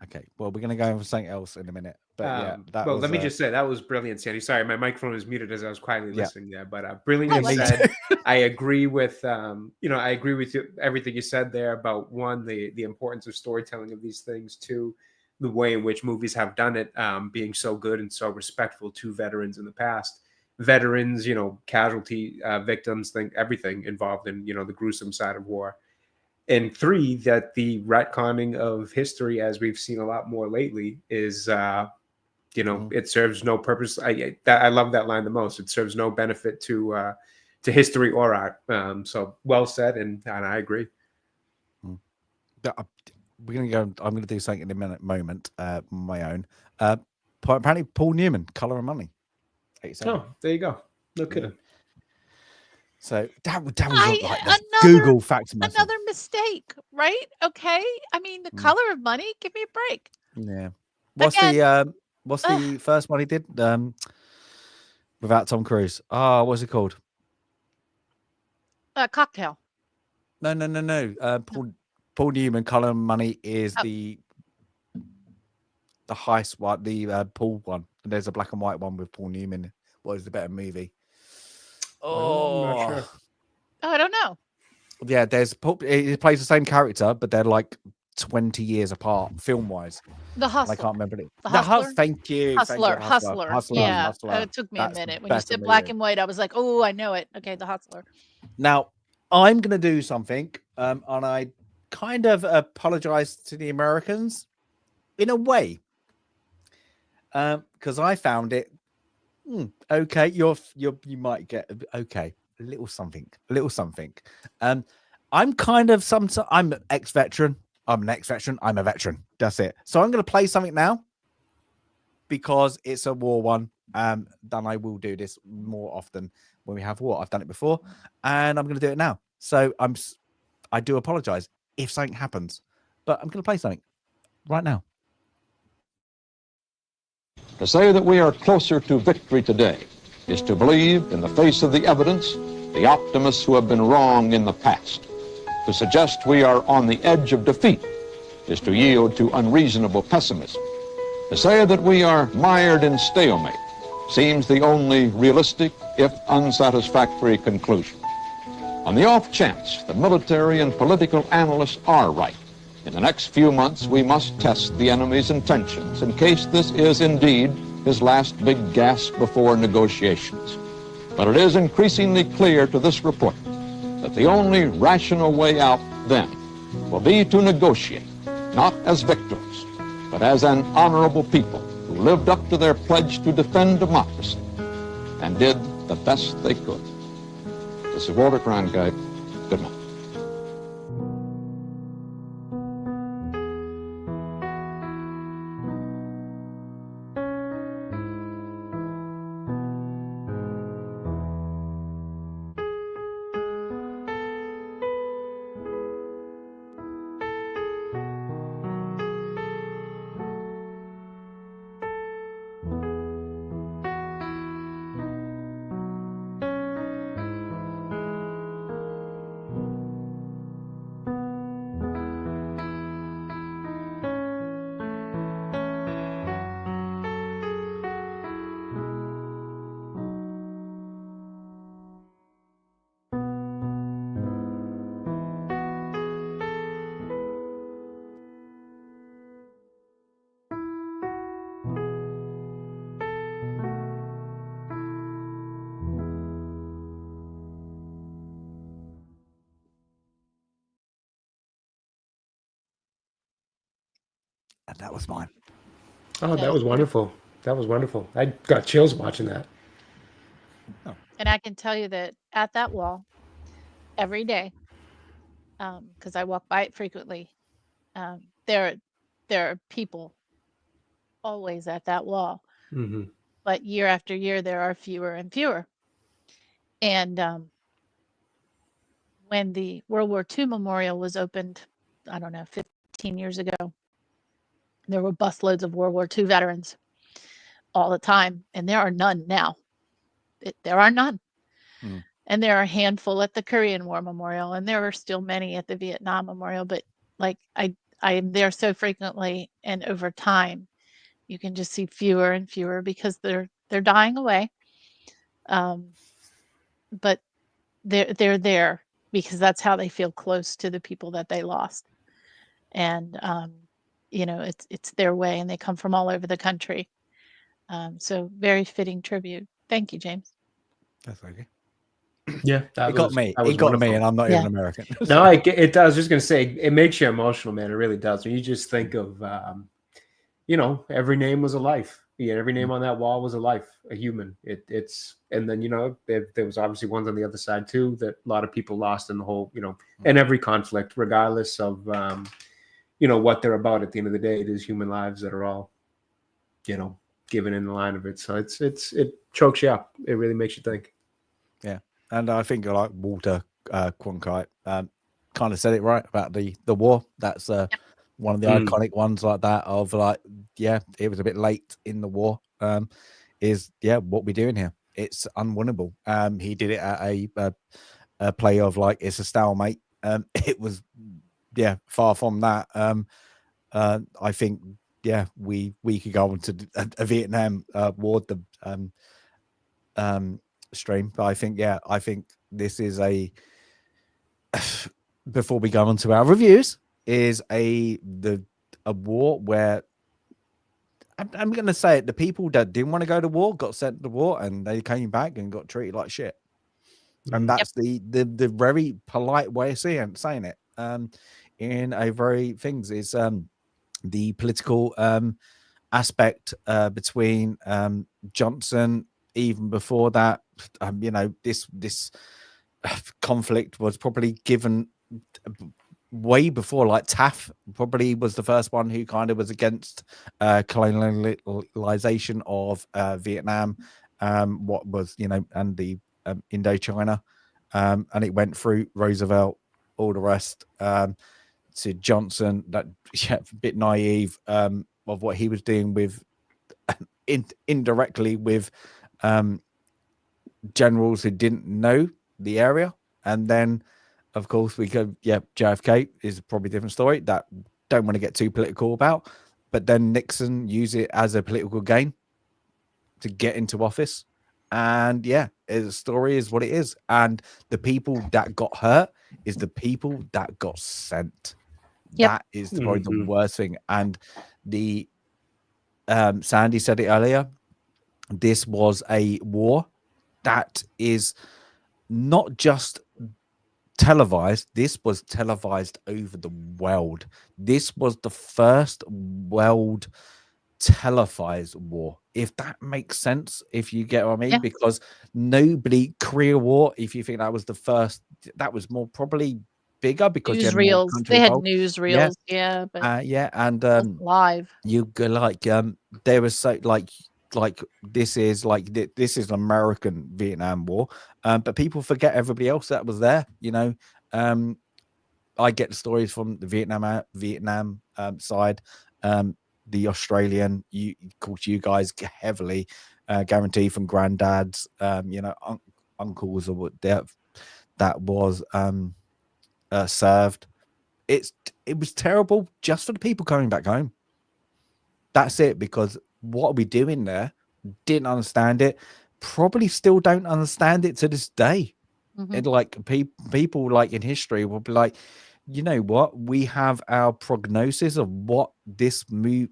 Okay. Well, we're gonna go over something else in a minute. But yeah, that well, was, let me just say that was brilliant, Sandy. Sorry, my microphone was muted as I was quietly Yeah. listening there, but brilliant like said. I agree with I agree with you, everything you said there about one, the importance of storytelling of these things, two, the way in which movies have done it, being so good and so respectful to veterans in the past. Veterans, casualty victims, think everything involved in the gruesome side of war. And three, that the retconning of history, as we've seen a lot more lately, is it serves no purpose. I love that line the most. It serves no benefit to history or art. So well said, and I agree. We're gonna go. I'm gonna do something in a moment. My own. Apparently, Paul Newman, Color and Money. 87. Oh, there you go. No kidding. So that was like the another- Google fact. Another mistake, right? Okay. I mean, The Color of Money. Give me a break. Yeah. What's Again, the first one he did? Without Tom Cruise. Oh, what's it called? Cocktail. No. Paul Newman, Color and Money is the heist one, the Paul one. And there's a black and white one with Paul Newman. What is the better movie? Oh, I'm not sure. Oh, I don't know. Yeah, there's Paul. He plays the same character, but they're like 20 years apart, film wise. The Hustler. I can't remember it. The Hustler? Thank you. Hustler. Yeah. Hustler. It took me a That's minute. When you better said black movie. and white, I was like, oh, I know it. Okay, The Hustler. Now, I'm going to do something, and I kind of apologize to the Americans in a way, because I found it okay. You might get okay, a little something. I'm kind of I'm an ex-veteran. I'm a veteran. That's it. So I'm going to play something now because it's a war one. Then I will do this more often when we have war. I've done it before, and I'm going to do it now. So I do apologize if something happens, but I'm going to play something right now. To say that we are closer to victory today is to believe, in the face of the evidence, the optimists who have been wrong in the past. To suggest we are on the edge of defeat is to yield to unreasonable pessimism. To say that we are mired in stalemate seems the only realistic, if unsatisfactory, conclusion. On the off chance that military and political analysts are right, in the next few months we must test the enemy's intentions in case this is indeed his last big gasp before negotiations. But it is increasingly clear to this report that the only rational way out then will be to negotiate, not as victims, but as an honorable people who lived up to their pledge to defend democracy and did the best they could. This is Walter Cronkite. Good night. And that was mine. Oh, that was wonderful. That was wonderful. I got chills watching that. And I can tell you that at that wall every day, because I walk by it frequently, there are people always at that wall. Mm-hmm. But year after year, there are fewer and fewer. And when the World War II Memorial was opened, I don't know, 15 years ago, there were busloads of World War II veterans all the time, and there are none now. There are none. Mm. And there are a handful at the Korean War Memorial, and there are still many at the Vietnam Memorial. But like I am there so frequently, and over time, you can just see fewer and fewer because they're dying away. But they're there because that's how they feel close to the people that they lost. And you know, it's their way, and they come from all over the country. So very fitting tribute. Thank you, James. That's okay. Yeah, It got me. That was It got me, wonderful. and I'm not Yeah. even American. No, it does. I was just gonna say, it makes you emotional, man. It really does. When you just think of, you know, every name was a life. Yeah, every name on that wall was a life, a human. It's, and then, you know, there was obviously ones on the other side too that a lot of people lost in the whole, you know, in every conflict, regardless of, you know, what they're about. At the end of the day, it is human lives that are all, you know, given in the line of it. So it chokes you up. It really makes you think. Yeah, and I think like Walter Cronkite kind of said it right about the war. That's one of the iconic ones like that of like, yeah, it was a bit late in the war. Is what we're doing here. It's unwinnable. He did it at a play of like it's a stalemate. It was far from that. I think we could go on to a Vietnam war stream, but I think this is a before we go on to our reviews is a war where I'm going to say it, the people that didn't want to go to war got sent to war and they came back and got treated like shit. And that's the very polite way of saying it. In a very things is the political aspect between Johnson. Even before that, you know, this conflict was probably given way before, like Taft probably was the first one who kind of was against colonialization of Vietnam, what was, you know, and the Indochina, and it went through Roosevelt, all the rest, to Johnson, that a bit naive of what he was doing with indirectly with generals who didn't know the area. And then of course we go JFK is probably a different story that don't want to get too political about, but then Nixon used it as a political gain to get into office. And the story is what it is, and the people that got hurt is the people that got sent. That is probably the worst thing. And the Sandy said it earlier, this was a war that is not just televised, this was televised over the world. This was the first world televised war, if that makes sense, if you get what I mean. Because nobody, Korea War, if you think that was the first, that was more probably bigger because newsreels, they had newsreels, and live. You go like there was so like this is an American Vietnam War, but people forget everybody else that was there, you know. I get the stories from the Vietnam side, the Australian, you guys heavily guaranteed from granddads, you know, uncles or what that was served. It was terrible just for the people coming back home. That's it, because what are we doing there? Didn't understand it. Probably still don't understand it to this day. And like people like in history will be like, you know what? We have our prognosis of what this war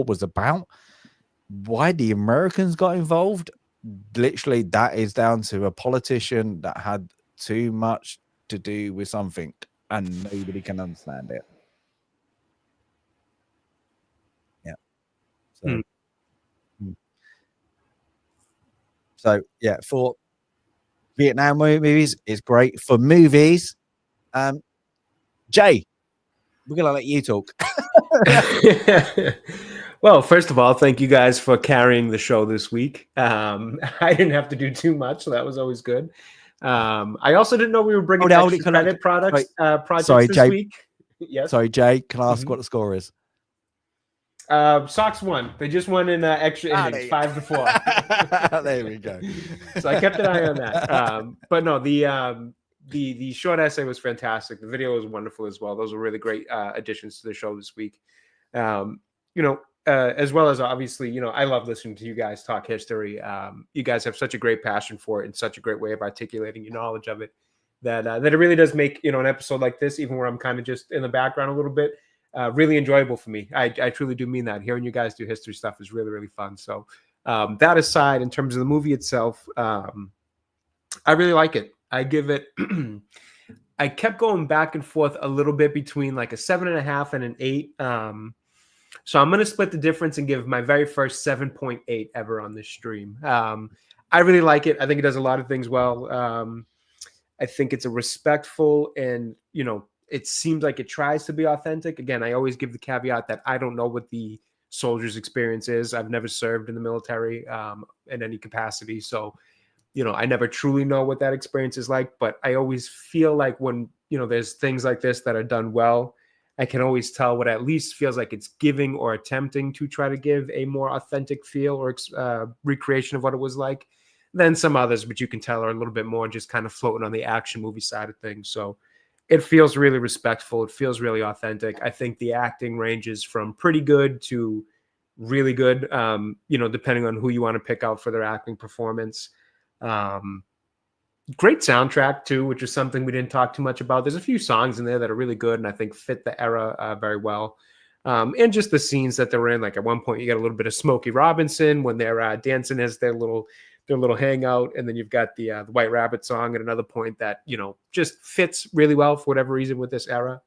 was about. Why the Americans got involved? Literally, that is down to a politician that had too much to do with something, and nobody can understand it. Yeah. So So yeah, for Vietnam movies, it's great. For movies, Jay, we're gonna let you talk. Well, first of all, thank you guys for carrying the show this week. I didn't have to do too much, so that was always good. I also didn't know we were bringing Hold it, extra can I- credit products projects sorry, this Jay. week. Yes. Sorry, Jay, can I ask Mhm. what the score is? Sox won. They just won in extra innings, 5-4. There we go. So I kept an eye on that. But no, the short essay was fantastic. The video was wonderful as well. Those were really great additions to the show this week. As well as obviously, I love listening to you guys talk history. You guys have such a great passion for it and such a great way of articulating your knowledge of it that it really does make, an episode like this, even where I'm kind of just in the background a little bit, really enjoyable for me. I truly do mean that. Hearing you guys do history stuff is really, really fun. So that aside, in terms of the movie itself, I really like it. I give it, I kept going back and forth a little bit between like a 7.5 and an 8. So I'm going to split the difference and give my very first 7.8 ever on this stream. I really like it. I think it does a lot of things well. I think it's a respectful and, it seems like it tries to be authentic. Again, I always give the caveat that I don't know what the soldier's experience is. I've never served in the military in any capacity. So, I never truly know what that experience is like, but I always feel like when, there's things like this that are done well, I can always tell what at least feels like it's giving or attempting to try to give a more authentic feel or recreation of what it was like than some others, but you can tell are a little bit more just kind of floating on the action movie side of things. So it feels really respectful. It feels really authentic. I think the acting ranges from pretty good to really good, depending on who you want to pick out for their acting performance. Great soundtrack too, which is something we didn't talk too much about. There's a few songs in there that are really good and I think fit the era very well. And just the scenes that they're in, like at one point you got a little bit of Smokey Robinson when they're dancing as their little hangout, and then you've got the White Rabbit song at another point that just fits really well for whatever reason with this era.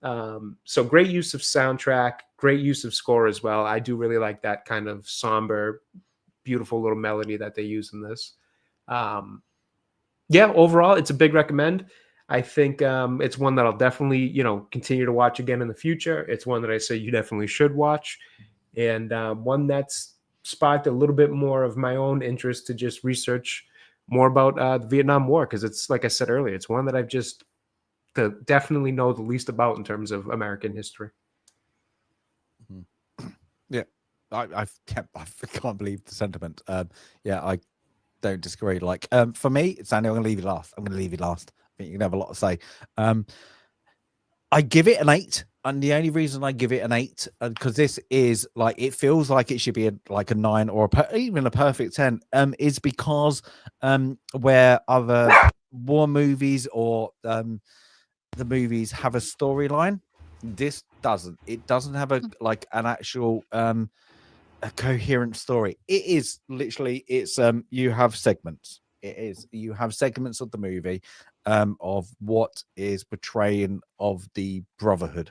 So great use of soundtrack, great use of score as well. I do really like that kind of somber, beautiful little melody that they use in this. Overall, it's a big recommend. I think it's one that I'll definitely, continue to watch again in the future. It's one that I say you definitely should watch, and one that's sparked a little bit more of my own interest to just research more about the Vietnam War, because it's, like I said earlier, it's one that I've just definitely know the least about in terms of American history. Yeah, I can't believe the sentiment. I don't disagree. Like, for me, Sandy, I'm going to leave you last. I think you can have a lot to say. I give it an 8, and the only reason I give it an 8 because this is like, it feels like it should be like a 9 or even a perfect 10. Is because where other war movies or the movies have a storyline, this doesn't. It doesn't have an actual a coherent story. It is literally, it's you have segments. You have segments of the movie of what is portraying of the brotherhood,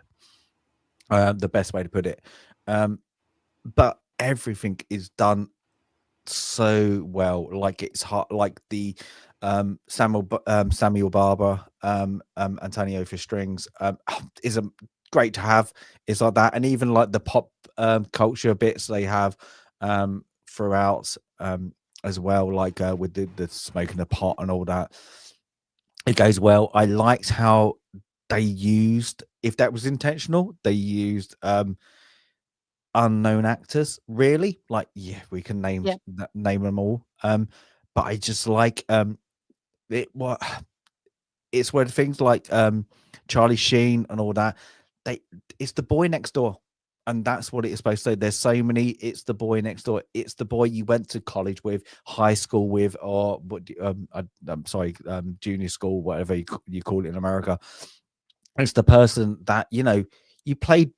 the best way to put it, but everything is done so well. Like, it's hot, like the Samuel Barber, Antonio for strings is a great to have. It's like that, and even like the pop culture bits they have throughout as well, like with the smoking the pot and all that. It goes well. I liked how they used, if that was intentional, they used unknown actors, really. Like, we can name them all, but I just like it's where things like Charlie Sheen and all that, it's the boy next door, and that's what it is supposed to say. There's so many, it's the boy next door, it's the boy you went to college with, high school with, or what I'm sorry, junior school, whatever you call it in America. It's the person that you played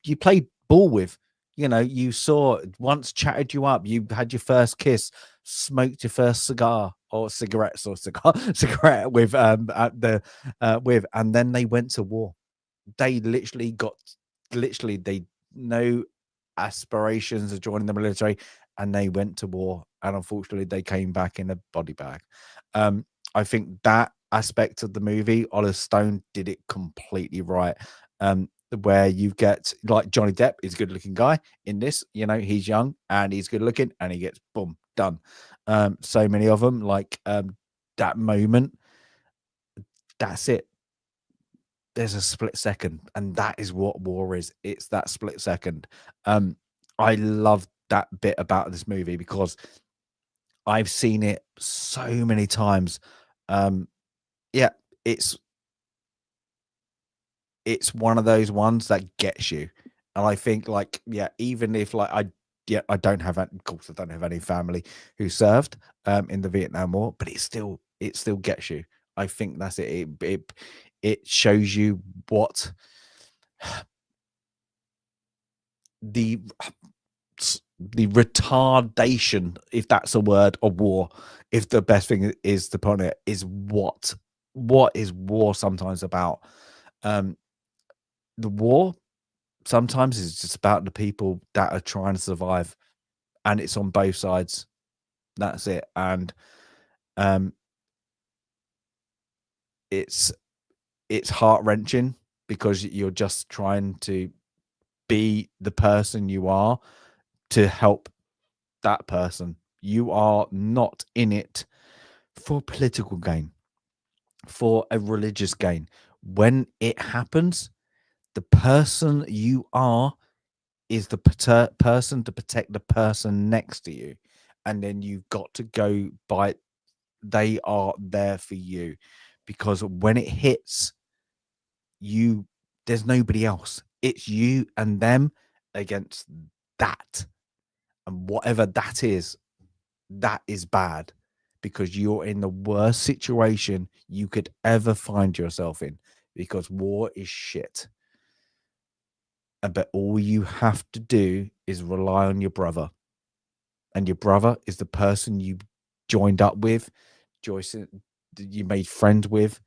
ball with, you saw once, chatted you up, you had your first kiss, smoked your first cigar or cigarette with and then they went to war. They literally they no aspirations of joining the military, and they went to war, and unfortunately they came back in a body bag. I think that aspect of the movie, Oliver Stone did it completely right. Where you get like Johnny Depp is a good looking guy in this, he's young and he's good looking and he gets boom done. So many of them, like that moment, that's it. There's a split second, and that is what war is. It's that split second. I love that bit about this movie because I've seen it so many times. Yeah, it's one of those ones that gets you. And I think, like, yeah, even if like I don't have, of course, I don't have any family who served in the Vietnam War, but it still gets you. I think that's it. It shows you what the retardation, if that's a word, of war, if the best thing is to put it, is what is war sometimes about. The war sometimes is just about the people that are trying to survive, and it's on both sides. That's it. And it's heart-wrenching because you're just trying to be the person you are to help that person. You are not in it for political gain, for a religious gain. When it happens, the person you are is the person to protect the person next to you. And then you've got to go by, they are there for you, because when it hits you, there's nobody else. It's you and them against that. And whatever that is bad, because you're in the worst situation you could ever find yourself in, because war is shit. But all you have to do is rely on your brother. And your brother is the person you joined up with, Joyce, you made friends with,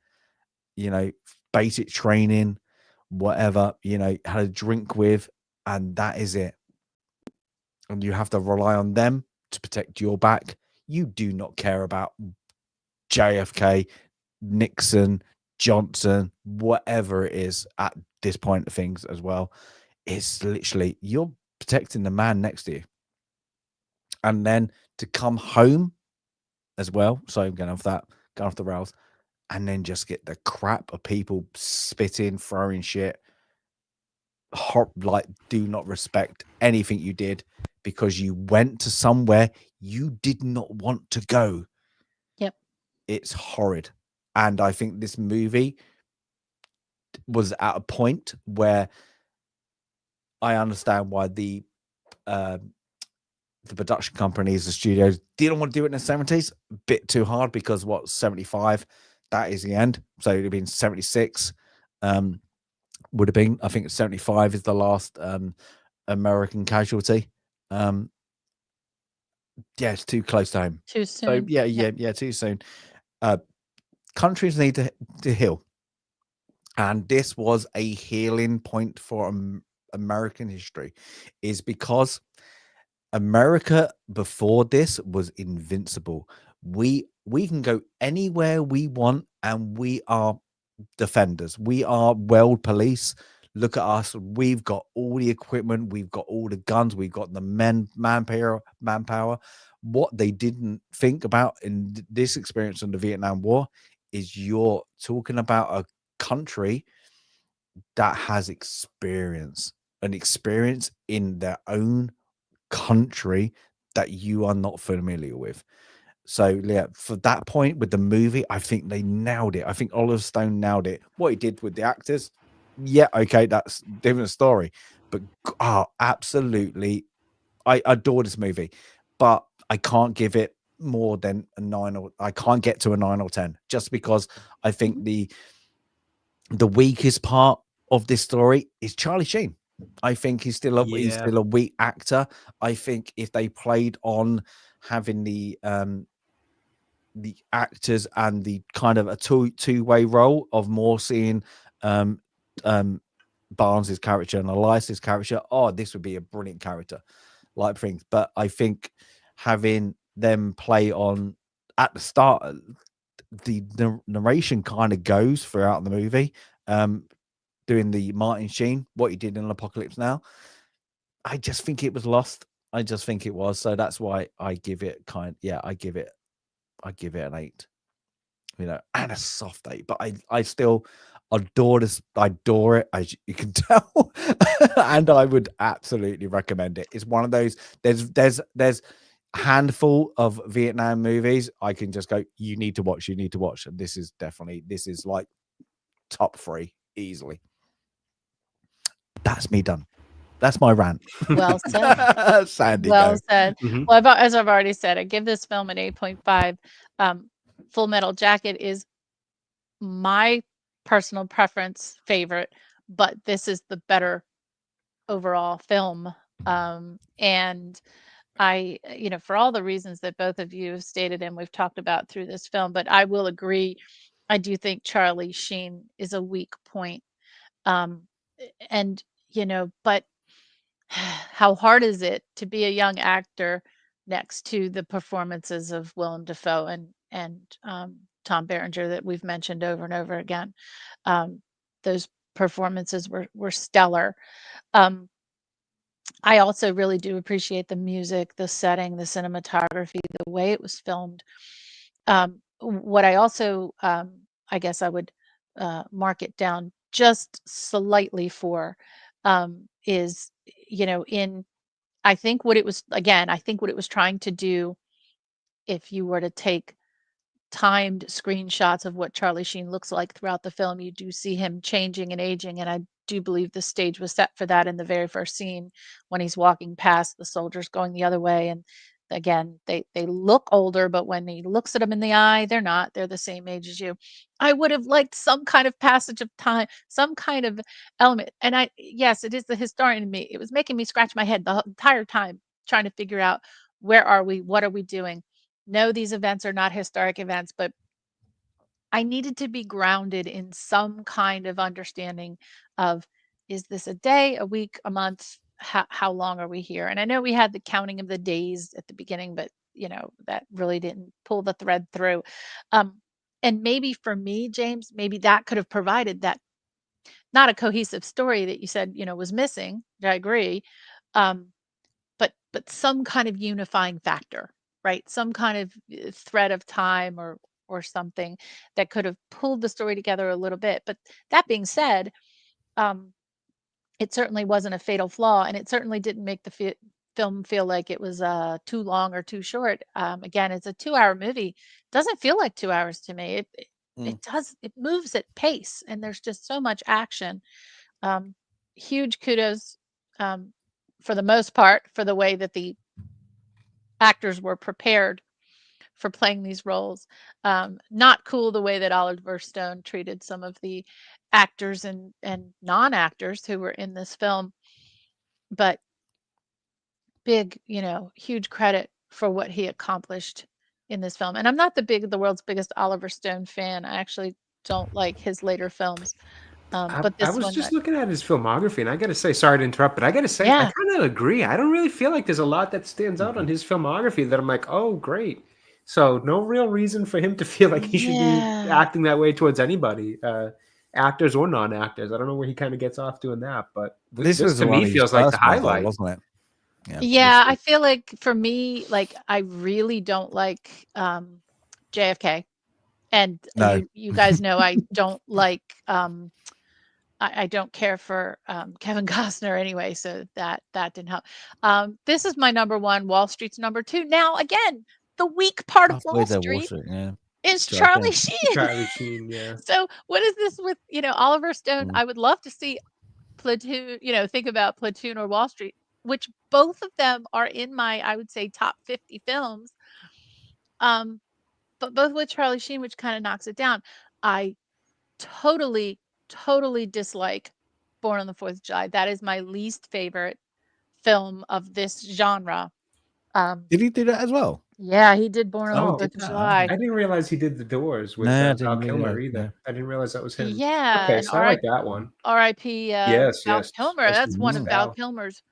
basic training, whatever, had a drink with, and that is it. And you have to rely on them to protect your back. You do not care about JFK, Nixon, Johnson, whatever it is at this point of things as well. It's literally, you're protecting the man next to you. And then to come home as well. So I'm going off the rails, and then just get the crap of people spitting, throwing shit, like do not respect anything you did because you went to somewhere you did not want to go. Yep. It's horrid. And I think this movie was at a point where I understand why the production companies, the studios, didn't want to do it in the 70s. A bit too hard, because 75, that is the end. So it would have been 76. Would have been, I think 75 is the last American casualty. Yeah, it's too close to home. Too soon. So yeah, too soon. Countries need to heal. And this was a healing point for American history, is because America before this was invincible. We can go anywhere we want, and we are defenders. We are world police. Look at us. We've got all the equipment. We've got all the guns. We've got the manpower. What they didn't think about in this experience in the Vietnam War is you're talking about a country that has experience in their own country that you are not familiar with. So yeah, for that point with the movie, I think they nailed it. I think Oliver Stone nailed it. What he did with the actors, yeah, okay, that's a different story. But absolutely, I adore this movie, but I can't give it more than a 9, or I can't get to a 9 or 10, just because I think the weakest part of this story is Charlie Sheen. I think he's still a weak actor. I think if they played on having the actors and the kind of a two-way role of more seeing Barnes's character and Elias's character, this would be a brilliant character. like things. But I think having them play on at the start, the narration kind of goes throughout the movie. Doing the Martin Sheen, what he did in Apocalypse Now, I just think it was lost. I just think it was. So that's why I give it I give it an 8. You know, and a soft 8. But I still adore this. I adore it, as you can tell. And I would absolutely recommend it. It's one of those, there's a handful of Vietnam movies I can just go, you need to watch. And this is like top 3 easily. That's me done. That's my rant. Well said. Sandy, well go. said. Mhm. Well, as I've already said, I give this film an 8.5. Full Metal Jacket is my personal preference favorite, but this is the better overall film. And I, for all the reasons that both of you have stated and we've talked about through this film, but I will agree. I do think Charlie Sheen is a weak point. And, but how hard is it to be a young actor next to the performances of Willem Dafoe and Tom Berenger that we've mentioned over and over again? Those performances were stellar. I also really do appreciate the music, the setting, the cinematography, the way it was filmed. What I also, I guess I would mark it down just slightly for is, I think what it was trying to do, if you were to take timed screenshots of what Charlie Sheen looks like throughout the film, you do see him changing and aging, and I do believe the stage was set for that in the very first scene when he's walking past the soldiers going the other way. And again, they look older, but when he looks at them in the eye, they're the same age as you. I would have liked some kind of passage of time, some kind of element. And yes, it is the historian in me. It was making me scratch my head the entire time trying to figure out, where are we? What are we doing? No, these events are not historic events, but I needed to be grounded in some kind of understanding of, is this a day, a week, a month? How long are we here? And I know we had the counting of the days at the beginning, but that really didn't pull the thread through. And maybe for me, James, maybe that could have provided that, not a cohesive story that you said, was missing. I agree. But some kind of unifying factor, right? Some kind of thread of time or something that could have pulled the story together a little bit. But that being said, it certainly wasn't a fatal flaw, and it certainly didn't make the film feel like it was too long or too short. Again, it's a 2-hour movie. It doesn't feel like 2 hours to me. It does. It moves at pace, and there's just so much action. Huge kudos, for the most part, for the way that the actors were prepared for playing these roles. Not cool the way that Oliver Stone treated some of the actors and non-actors who were in this film, but big, huge credit for what he accomplished in this film. And I'm not the world's biggest Oliver Stone fan. I actually don't like his later films. But I this was one, just looking at his filmography, and I got to say, sorry to interrupt, but I got to say, I yeah, kind of agree. I don't really feel like there's a lot that stands out on his filmography that I'm like, oh, great. So no real reason for him to feel like he should be yeah. acting that way towards anybody, actors or non-actors. I don't know where he kind of gets off doing that, but This was to one me of his feels like the first ones, though, highlight. wasn't it? Yeah, I feel like for me, like I really don't like JFK. And No. you guys know I don't like I don't care for Kevin Costner anyway, so that didn't help. This is my number one. Wall Street's number 2. Now again, the weak part of Wall Street Yeah. is Sure, I Charlie think. Sheen. Charlie Sheen, yeah. So what is this with Oliver Stone? I would love to see Platoon. Think about Platoon or Wall Street, which both of them are in my, I would say, top 50 films. But both with Charlie Sheen, which kind of knocks it down. I totally dislike Born on the 4th of July. That is my least favorite film of this genre. Did he do that as well? Yeah, he did Born on Oh, the 4th of okay. July. I didn't realize he did The Doors with No, I Val didn't Kilmer really know, either. I didn't realize that was him. Yeah, Okay, and so I like that one. R.I.P. Yes, Val yes. Kilmer. Rest in That's one peace, of Val Val. Kilmer's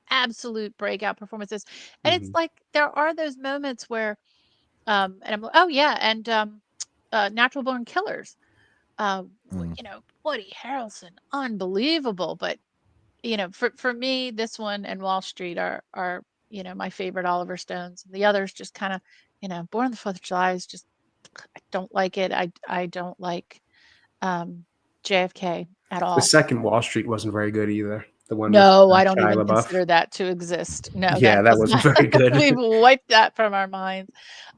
absolute breakout performances. And it's Mhm. like there are those moments where and I'm like, oh yeah, and Natural Born Killers. Mm. You know, Woody Harrelson, unbelievable. But you know, for me, this one and Wall Street are you know, my favorite Oliver Stones. The others just kind of, you know, Born on the Fourth of July is just, I don't like it. I don't like um, JFK at The all. second Wall Street wasn't very good either. The one with No, I don't Shia even LaBeouf. consider that to exist. No, Yeah, that that does wasn't not. very good. We've wiped that from our minds.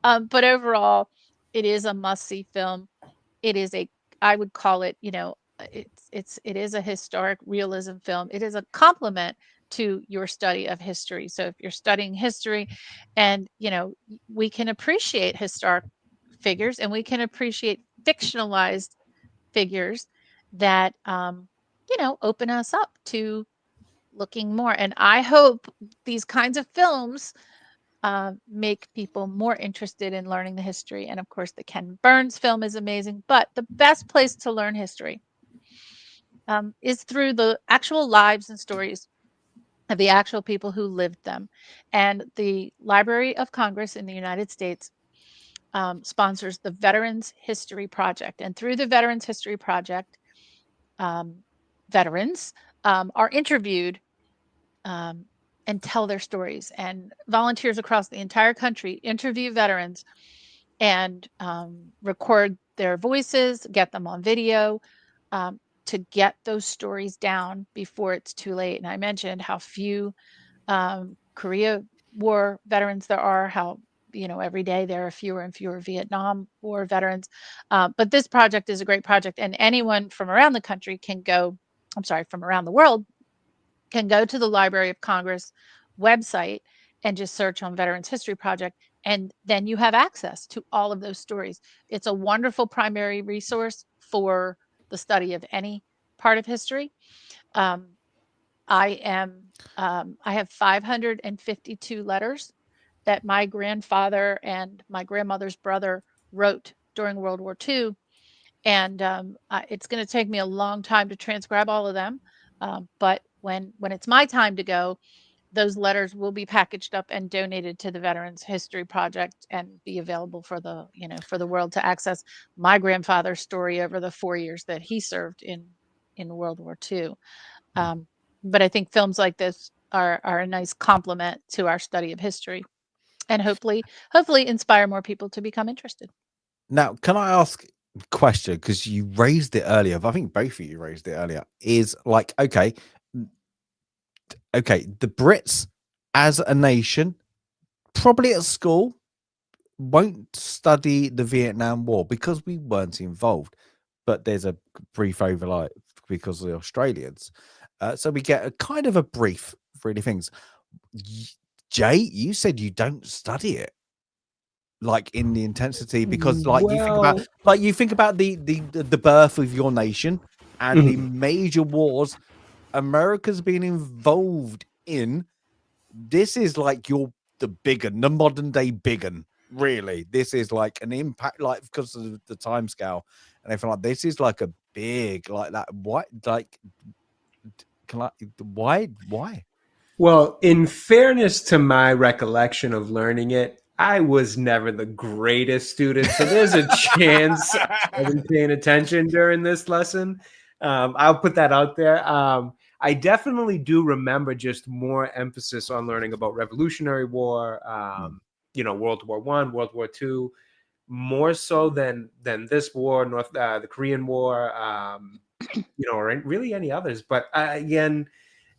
But overall, it is a must-see film. It is a, I would call it, you know, it is a historic realism film. It is a complement to your study of history. So if you're studying history, and you know, we can appreciate historic figures, and we can appreciate fictionalized figures that you know, open us up to looking more. And I hope these kinds of films make people more interested in learning the history. And of course, the Ken Burns film is amazing, but the best place to learn history is through the actual lives and stories of the actual people who lived them. And the Library of Congress in the United States sponsors the Veterans History Project. And through the Veterans History Project, veterans are interviewed and tell their stories. And volunteers across the entire country interview veterans and record their voices, get them on video to get those stories down before it's too late. And I mentioned how few Korea War veterans there are, how you know every day there are fewer and fewer Vietnam War veterans. But this project is a great project, and anyone from around the country can go. I'm sorry, from around the world can go to the Library of Congress website and just search on Veterans History Project, and then you have access to all of those stories. It's a wonderful primary resource for the study of any part of history. Um, I have 552 letters that my grandfather and my grandmother's brother wrote during World War II. And it's going to take me a long time to transcribe all of them. But when it's my time to go, those letters will be packaged up and donated to the Veterans History Project and be available for the, you know, for the world to access my grandfather's story over the 4 years that he served in World War II. But I think films like this are a nice complement to our study of history, and hopefully inspire more people to become interested. Now, can I ask a question? Because you raised it earlier. I think both of you raised it earlier. Is like, okay, the Brits as a nation, probably at school, won't study the Vietnam War because we weren't involved. But there's a brief overlap because of the Australians. So we get a kind of a brief for any things. Jay, you said you don't study it like in the intensity because you think about the birth of your nation and the major wars America's been involved in. This is like the modern day big un, really. This is like an impact, like because of the time scale and everything. Like this is like a big like that. What like why? Well, in fairness to my recollection of learning it, I was never the greatest student. So there's a chance I wasn't paying attention during this lesson. I'll put that out there. I definitely do remember just more emphasis on learning about Revolutionary War, you know, World War I, World War II, more so than this war, the Korean War, you know, or really any others. But again,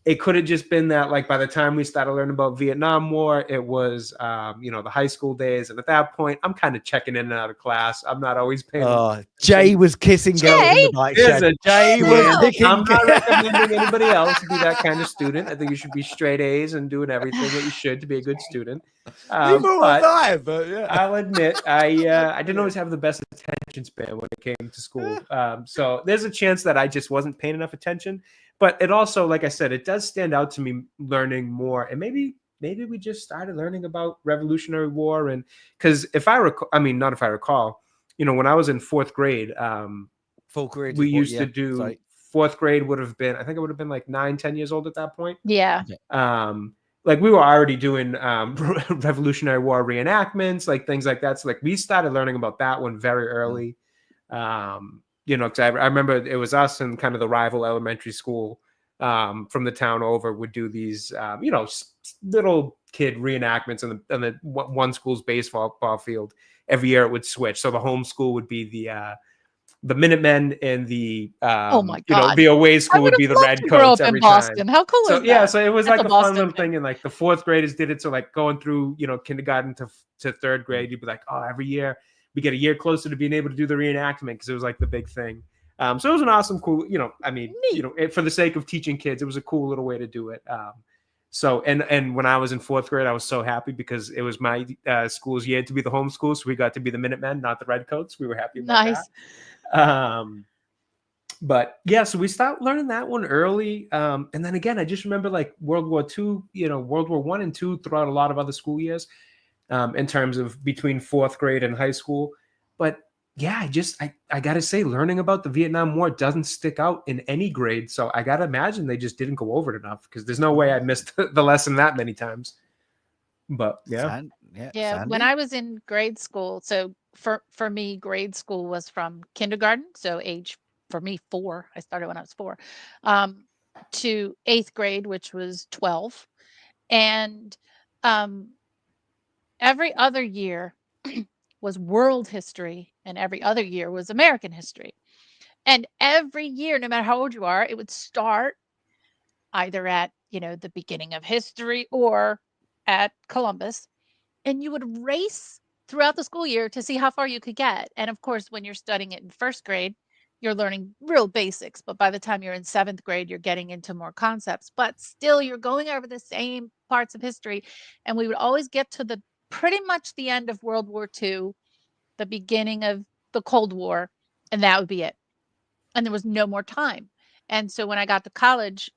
it could have just been that, like, by the time we started learning about Vietnam War, it was, you know, the high school days. And at that point, I'm kind of checking in and out of class. I'm not always paying attention. Jay was kissing girls in the bike shed. Jay was picking. I'm not recommending anybody else be that kind of student. I think you should be straight A's and doing everything that you should to be a good student. Neither was I, but yeah. I'll admit, I didn't always have the best attention span when it came to school. So there's a chance that I just wasn't paying enough attention. But it also, like I said, it does stand out to me learning more. And maybe we just started learning about Revolutionary War. And because if I recall, I mean, not if I recall, you know, when I was in fourth grade, we used to do fourth grade would have been, I think it would have been like 9, 10 years old at that point. Yeah. like we were already doing Revolutionary War reenactments, like things like that. So like we started learning about that one very early. You know, because I remember it was us and kind of the rival elementary school from the town over would do these, you know, little kid reenactments on the one school's baseball field. Every year it would switch. So the home school would be the Minutemen, and the Oh my you know, God. the away I school would would be have the loved red to grow coats up in every time. Boston. How cool So is that? yeah, so it was That's like a a fun Boston little thing. thing, and like the fourth graders did it. So like going through, you know, kindergarten to third grade, you'd be like, oh, every year we get a year closer to being able to do the reenactment, because it was like the big thing. So it was an awesome, cool, you know, I mean, Neat. you know, for the sake of teaching kids, it was a cool little way to do it. So and when I was in fourth grade, I was so happy because it was my school's year to be the home school, so we got to be the Minutemen, not the Redcoats. We were happy about Nice. that. But yeah, so we started learning that one early. And then again, I just remember like World War II, you know, World War I and II throughout a lot of other school years, in terms of between fourth grade and high school. But yeah, I gotta say, learning about the Vietnam War doesn't stick out in any grade. So I gotta imagine they just didn't go over it enough, because there's no way I missed the lesson that many times. But yeah. Yeah, when Sandy? I was in grade school, so for me, grade school was from kindergarten, so age for me 4. I started when I was 4, to 8th grade, which was 12, and every other year was world history, and every other year was American history. And every year, no matter how old you are, it would start either at, you know, the beginning of history or at Columbus, and you would race throughout the school year to see how far you could get. And of course, when you're studying it in first grade, you're learning real basics, but by the time you're in 7th grade, you're getting into more concepts, but still you're going over the same parts of history. And we would always get to the pretty much the end of World War II, the beginning of the Cold War, and that would be it. And there was no more time. And so when I got to college,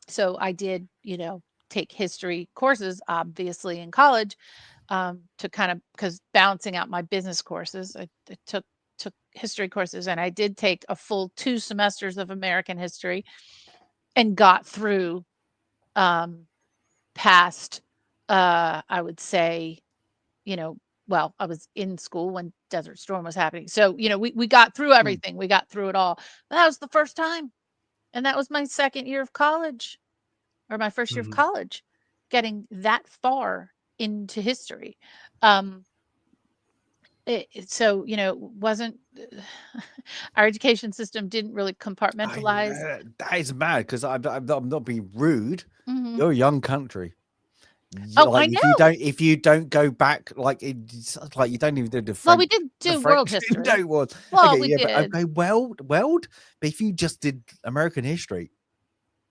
so I did, you know, take history courses, obviously in college, to kind of, because balancing out my business courses, I took history courses, and I did take a full 2 semesters of American history and got through past, I would say, you know, well, I was in school when Desert Storm was happening. So, you know, we got through everything. We got through it all. But that was the first time. And that was my second year of college, or my first year of college, getting that far into history. So, you know, wasn't our education system didn't really compartmentalize. That is mad, because I'm not being rude. Mhm. You're a young country. Oh, Like I know. if you don't go back, like it's like you don't even do the Well, French. we did The do world French history. don't want. Well, Okay, we yeah, but did. okay, weld. But if you just did American history,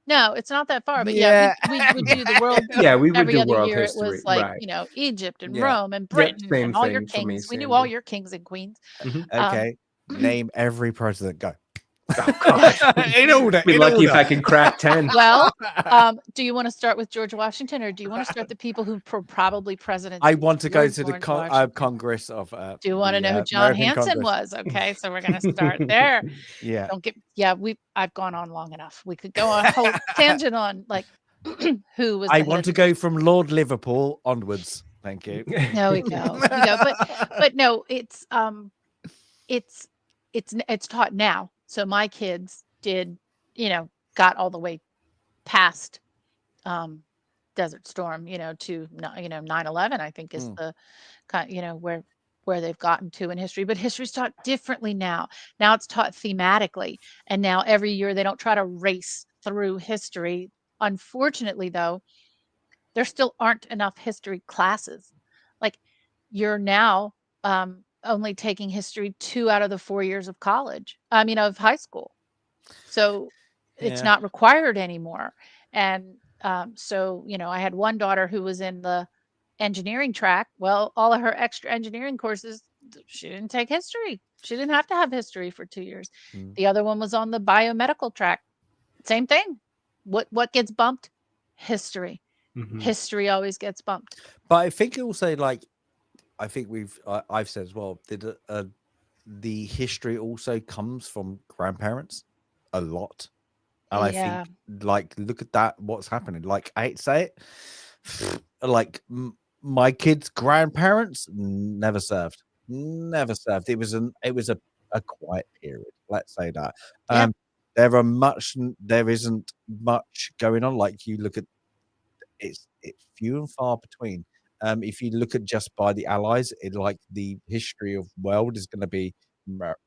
No, it's not that far, but yeah, yeah, we would do the world. Yeah, we would Every do other world year, it history, was like, right? you know, Egypt and yeah. Rome and Yep, Britain same and all your thing for me, kings. We knew all Sandy. your kings and queens. Okay, name every president. Go. Oh God, In order. be In lucky if order. I can crack 10. Well, do you want to start with George Washington, or do you want to start the people who probably presidents I want to go before to the George Washington? Congress of Do you want to the know who John American Hanson Congress. was? Okay, so we're going to start there. Yeah. Don't get, yeah, I've gone on long enough. We could go on a whole tangent on like who was I the head want of to the go from Lord Liverpool onwards. Thank you. There we go. We go. But no, it's it's taught now. So my kids did, you know, got all the way past Desert Storm, you know, to 9/11, I think is the kind, you know, where they've gotten to in history. But history's taught differently now. Now it's taught thematically. And now every year they don't try to race through history. Unfortunately, though, there still aren't enough history classes. Like you're now only taking history 2 out of the 4 years of college. I mean, of high school. So it's Yeah. not required anymore. And so, you know, I had one daughter who was in the engineering track. Well, all of her extra engineering courses, she didn't take history. She didn't have to have history for 2 years. The other one was on the biomedical track. Same thing. What gets bumped? History. History always gets bumped. But I think also, like, I think I've said as well, that the history also comes from grandparents a lot. And I Yeah. think, like, look at that, what's happening. Like, I hate to say it, like my kids' grandparents never served. Never served. It was a quiet period. Let's say that. Yeah. There isn't much going on. Like, you look at it's few and far between. If you look at just by the Allies, like the history of world is going to be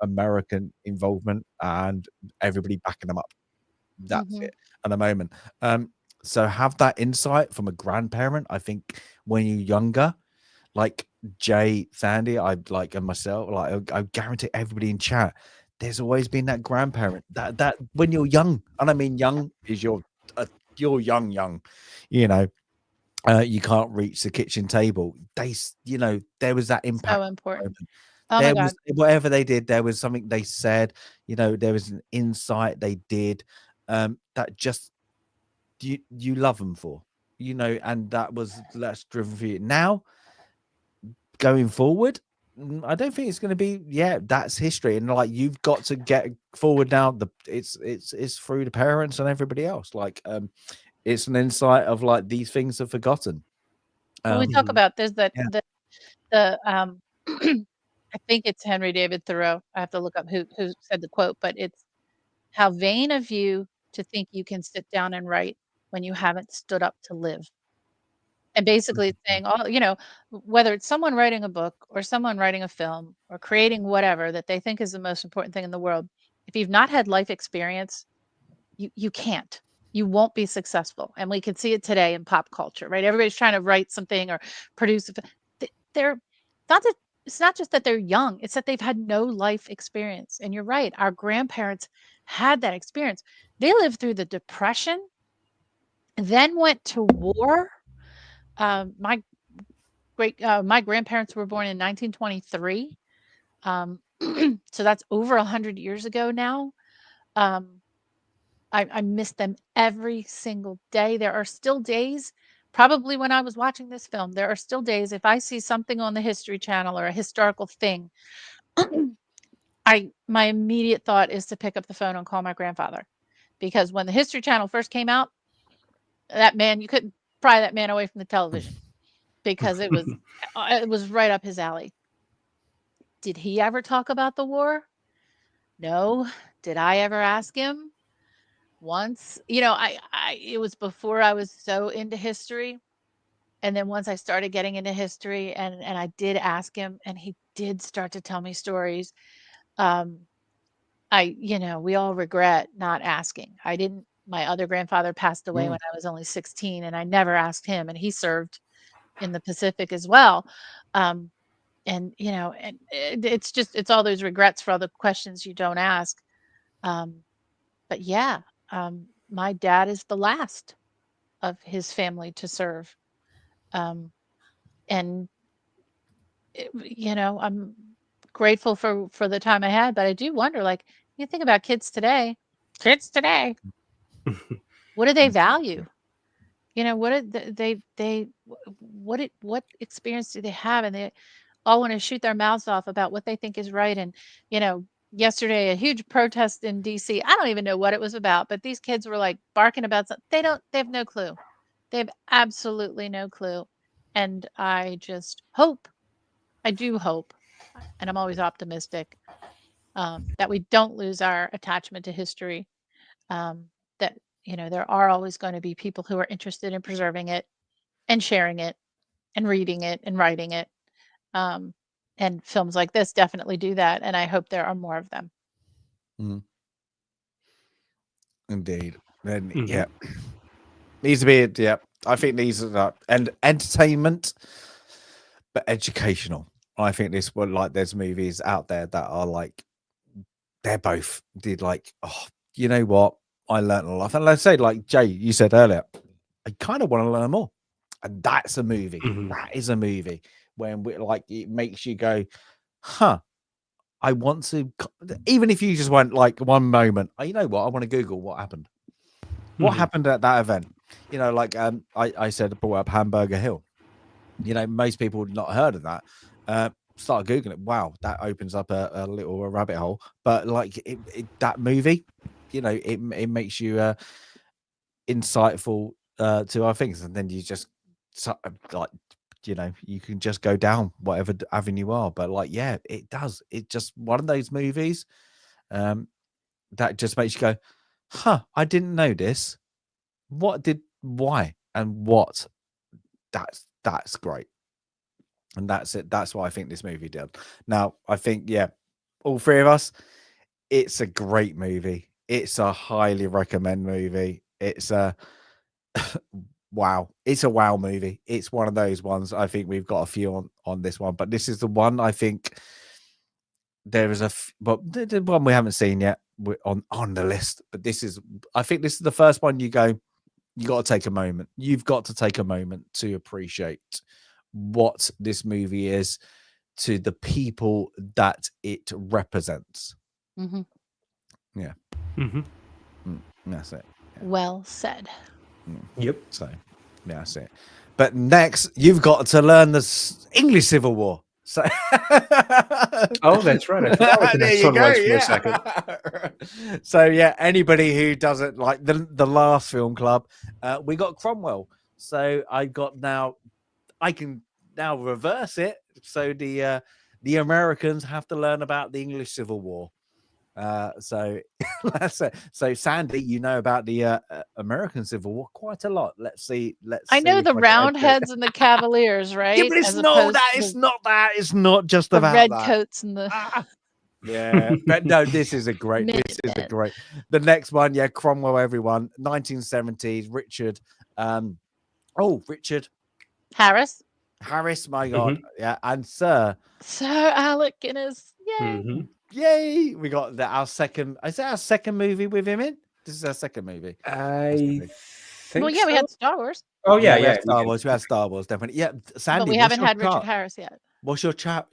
American involvement and everybody backing them up. That's Mhm. it at the moment. So have that insight from a grandparent. I think when you're younger, like Jay, Sandy, and myself, like I guarantee everybody in chat, there's always been that grandparent that when you're young, and I mean young is you're young, you know, you can't reach the kitchen table. There was that impact So important. moment. Oh my There God. was whatever they did, there was something they said, there was an insight they did, that just you love them for, and that's driven for you. Now, going forward, I don't think it's going to be, that's history, and like you've got to get forward now. It's through the parents and everybody else. Like, it's an insight of like these things are forgotten. Well, we talk Mhm. about there's that Yeah. the I think it's Henry David Thoreau. I have to look up who said the quote, but it's how vain of you to think you can sit down and write when you haven't stood up to live. And basically it's saying whether it's someone writing a book or someone writing a film or creating whatever that they think is the most important thing in the world, if you've not had life experience, you can't. You won't be successful. And we can see it today in pop culture, right? Everybody's trying to write something or produce they're not that it's not just that they're young, it's that they've had no life experience. And you're right, our grandparents had that experience. They lived through the Depression, then went to war. My my grandparents were born in 1923. So that's over 100 years ago now. Um, I miss them every single day. There are still days, probably when I was watching this film, there are still days if I see something on the History Channel or a historical thing, my immediate thought is to pick up the phone and call my grandfather. Because when the History Channel first came out, that man, you couldn't pry that man away from the television because it was right up his alley. Did he ever talk about the war? No. Did I ever ask him? Once. It was before I was so into history. And then once I started getting into history and I did ask him and he did start to tell me stories. Um, we all regret not asking. My other grandfather passed away when I was only 16 and I never asked him and he served in the Pacific as well. Um, it's all those regrets for all the questions you don't ask. But yeah, my dad is the last of his family to serve. Um, and I'm grateful for the time I had, but I do wonder, like, you think about kids today, what do they value? What did what experience do they have? And they all want to shoot their mouths off about what they think is right. And, yesterday, a huge protest in DC. I don't even know what it was about, but these kids were like barking about something. They have no clue. They have absolutely no clue. And I do hope, and I'm always optimistic, that we don't lose our attachment to history. That, there are always going to be people who are interested in preserving it and sharing it and reading it and writing it. Um, and films like this definitely do that. And I hope there are more of them. Indeed. Then Mhm. needs to be, I think these are and entertainment, but educational. I think there's movies out there that are like they're both did like, oh, you know what, I learned a lot. And let's say, like Jay, you said earlier, I kind of want to learn more, and that's a movie. Mhm. That is a movie when it makes you go, huh, I want to. Even if you just went like one moment, you know what, I want to Google what happened. What Mhm. happened at that event? Like I said, brought up Hamburger Hill. Most people would not heard of that. Start googling it. Wow, that opens up a little rabbit hole. But like that movie, it makes you insightful to our things, and then you just like you can just go down whatever avenue you are. But like, yeah, it does. It's just one of those movies that just makes you go, huh, I didn't know this. Why and what? That's great. And that's it. That's what I think this movie did. Now, I think, yeah, all three of us, it's a great movie. It's a highly recommend movie. It's a wow. It's a wow movie. It's one of those ones. I think we've got a few on this one, but this is the one I think there is but the one we haven't seen yet on the list. But I think this is the first one you got to take a moment. You've got to take a moment to appreciate what this movie is to the people that it represents. Mm-hmm. Yeah. Mm-hmm. That's it. Yeah. Well said. Yep. So, yeah, that's it. But next, you've got to learn the English Civil War. So, oh, that's right. I forgot what the next one was for a second. So, yeah, anybody who doesn't like the last film club, we got Cromwell. So I can now reverse it. So the Americans have to learn about the English Civil War. So that's it. So Sandy, you know about the American Civil War quite a lot. Let's see. I know the Roundheads and the Cavaliers, right? Yeah, but it's not that. It's not that. It's not just the about red that. coats and the. Yeah, but no, this is a great. The next one, yeah, Cromwell. Everyone, 1970s. Richard. Richard Harris. My God, yeah, and Sir Alec Guinness. Yay! Mm-hmm. Yay! We got our second. Is that our second movie with him in? This is our second movie. I think. Well, yeah, we had Star Wars. Oh yeah, we yeah. had Star Wars. We had Star Wars, definitely. Yeah, Sandy. But we haven't had Richard Harris yet. What's your chart?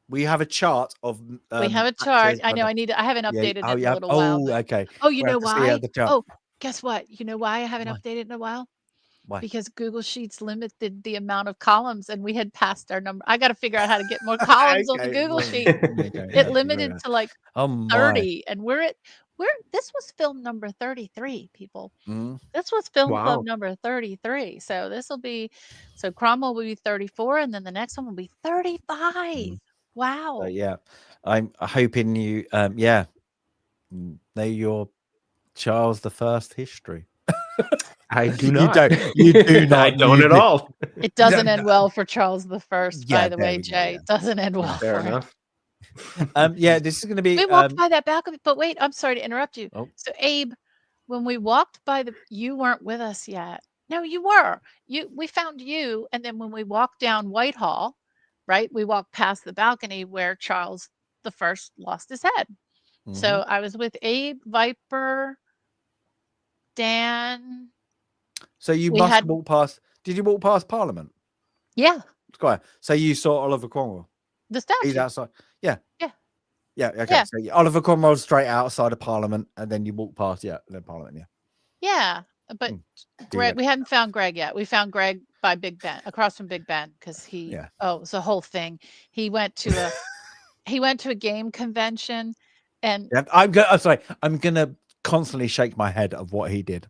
We have a chart of. We have a chart. I know. I haven't updated it in a little while. Oh, okay. Oh, you know why? Oh, guess what? You know why I haven't updated in a while? Why? Because Google Sheets limited the amount of columns, and we had passed our number. I got to figure out how to get more columns on the Google Sheet. It limited to like 30, and this was film number 33, people. This was film club number 33. So Cromwell will be 34, and then the next one will be 35. Wow. So, yeah, I'm hoping you know your Charles I history. I do not. You do not. I don't at all. It doesn't end well for Charles I, by the way, Jay. Yeah. It doesn't end well. Fair for enough. Yeah, this is going to be. We walked by that balcony, but wait, I'm sorry to interrupt you. Oh. So, Abe, when we walked by you weren't with us yet. No, you were. We found you, and then when we walked down Whitehall, right, we walked past the balcony where Charles I lost his head. So I was with Abe, Viper, Dan. So you must walk past. Did you walk past Parliament? Yeah. Square. So you saw Oliver Cromwell. The statue. He's outside. Yeah. Yeah. Yeah. Okay. Yeah. So Oliver Cromwell's straight outside of Parliament, and then you walk past. Yeah. Then Parliament. Yeah. Yeah, but Greg, we hadn't found Greg yet. We found Greg by Big Ben, across from Big Ben, because he. Yeah. Oh, it's a whole thing. He went to a game convention, and I'm gonna constantly shake my head of what he did.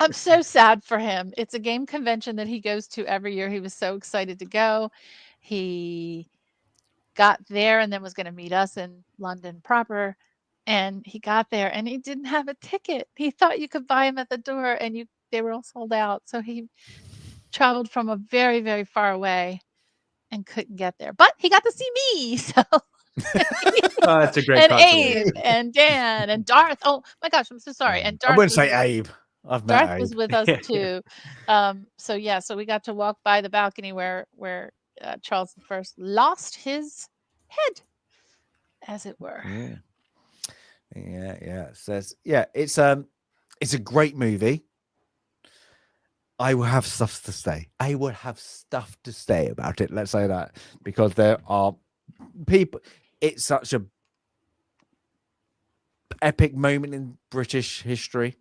I'm so sad for him. It's a game convention that he goes to every year. He was so excited to go. He got there and then was going to meet us in London proper. And he got there and he didn't have a ticket. He thought you could buy him at the door, and they were all sold out. So he traveled from a very, very far away and couldn't get there. But he got to see me. So that's a great and Abe and Dan and Darth. Oh my gosh, I'm so sorry. And Darth, I wouldn't say Abe. Darth was with us too. So we got to walk by the balcony where Charles I lost his head, as it were. Yeah. Says it's a great movie. I will have stuff to say. About it. Let's say that, because there are people. It's such a epic moment in British history,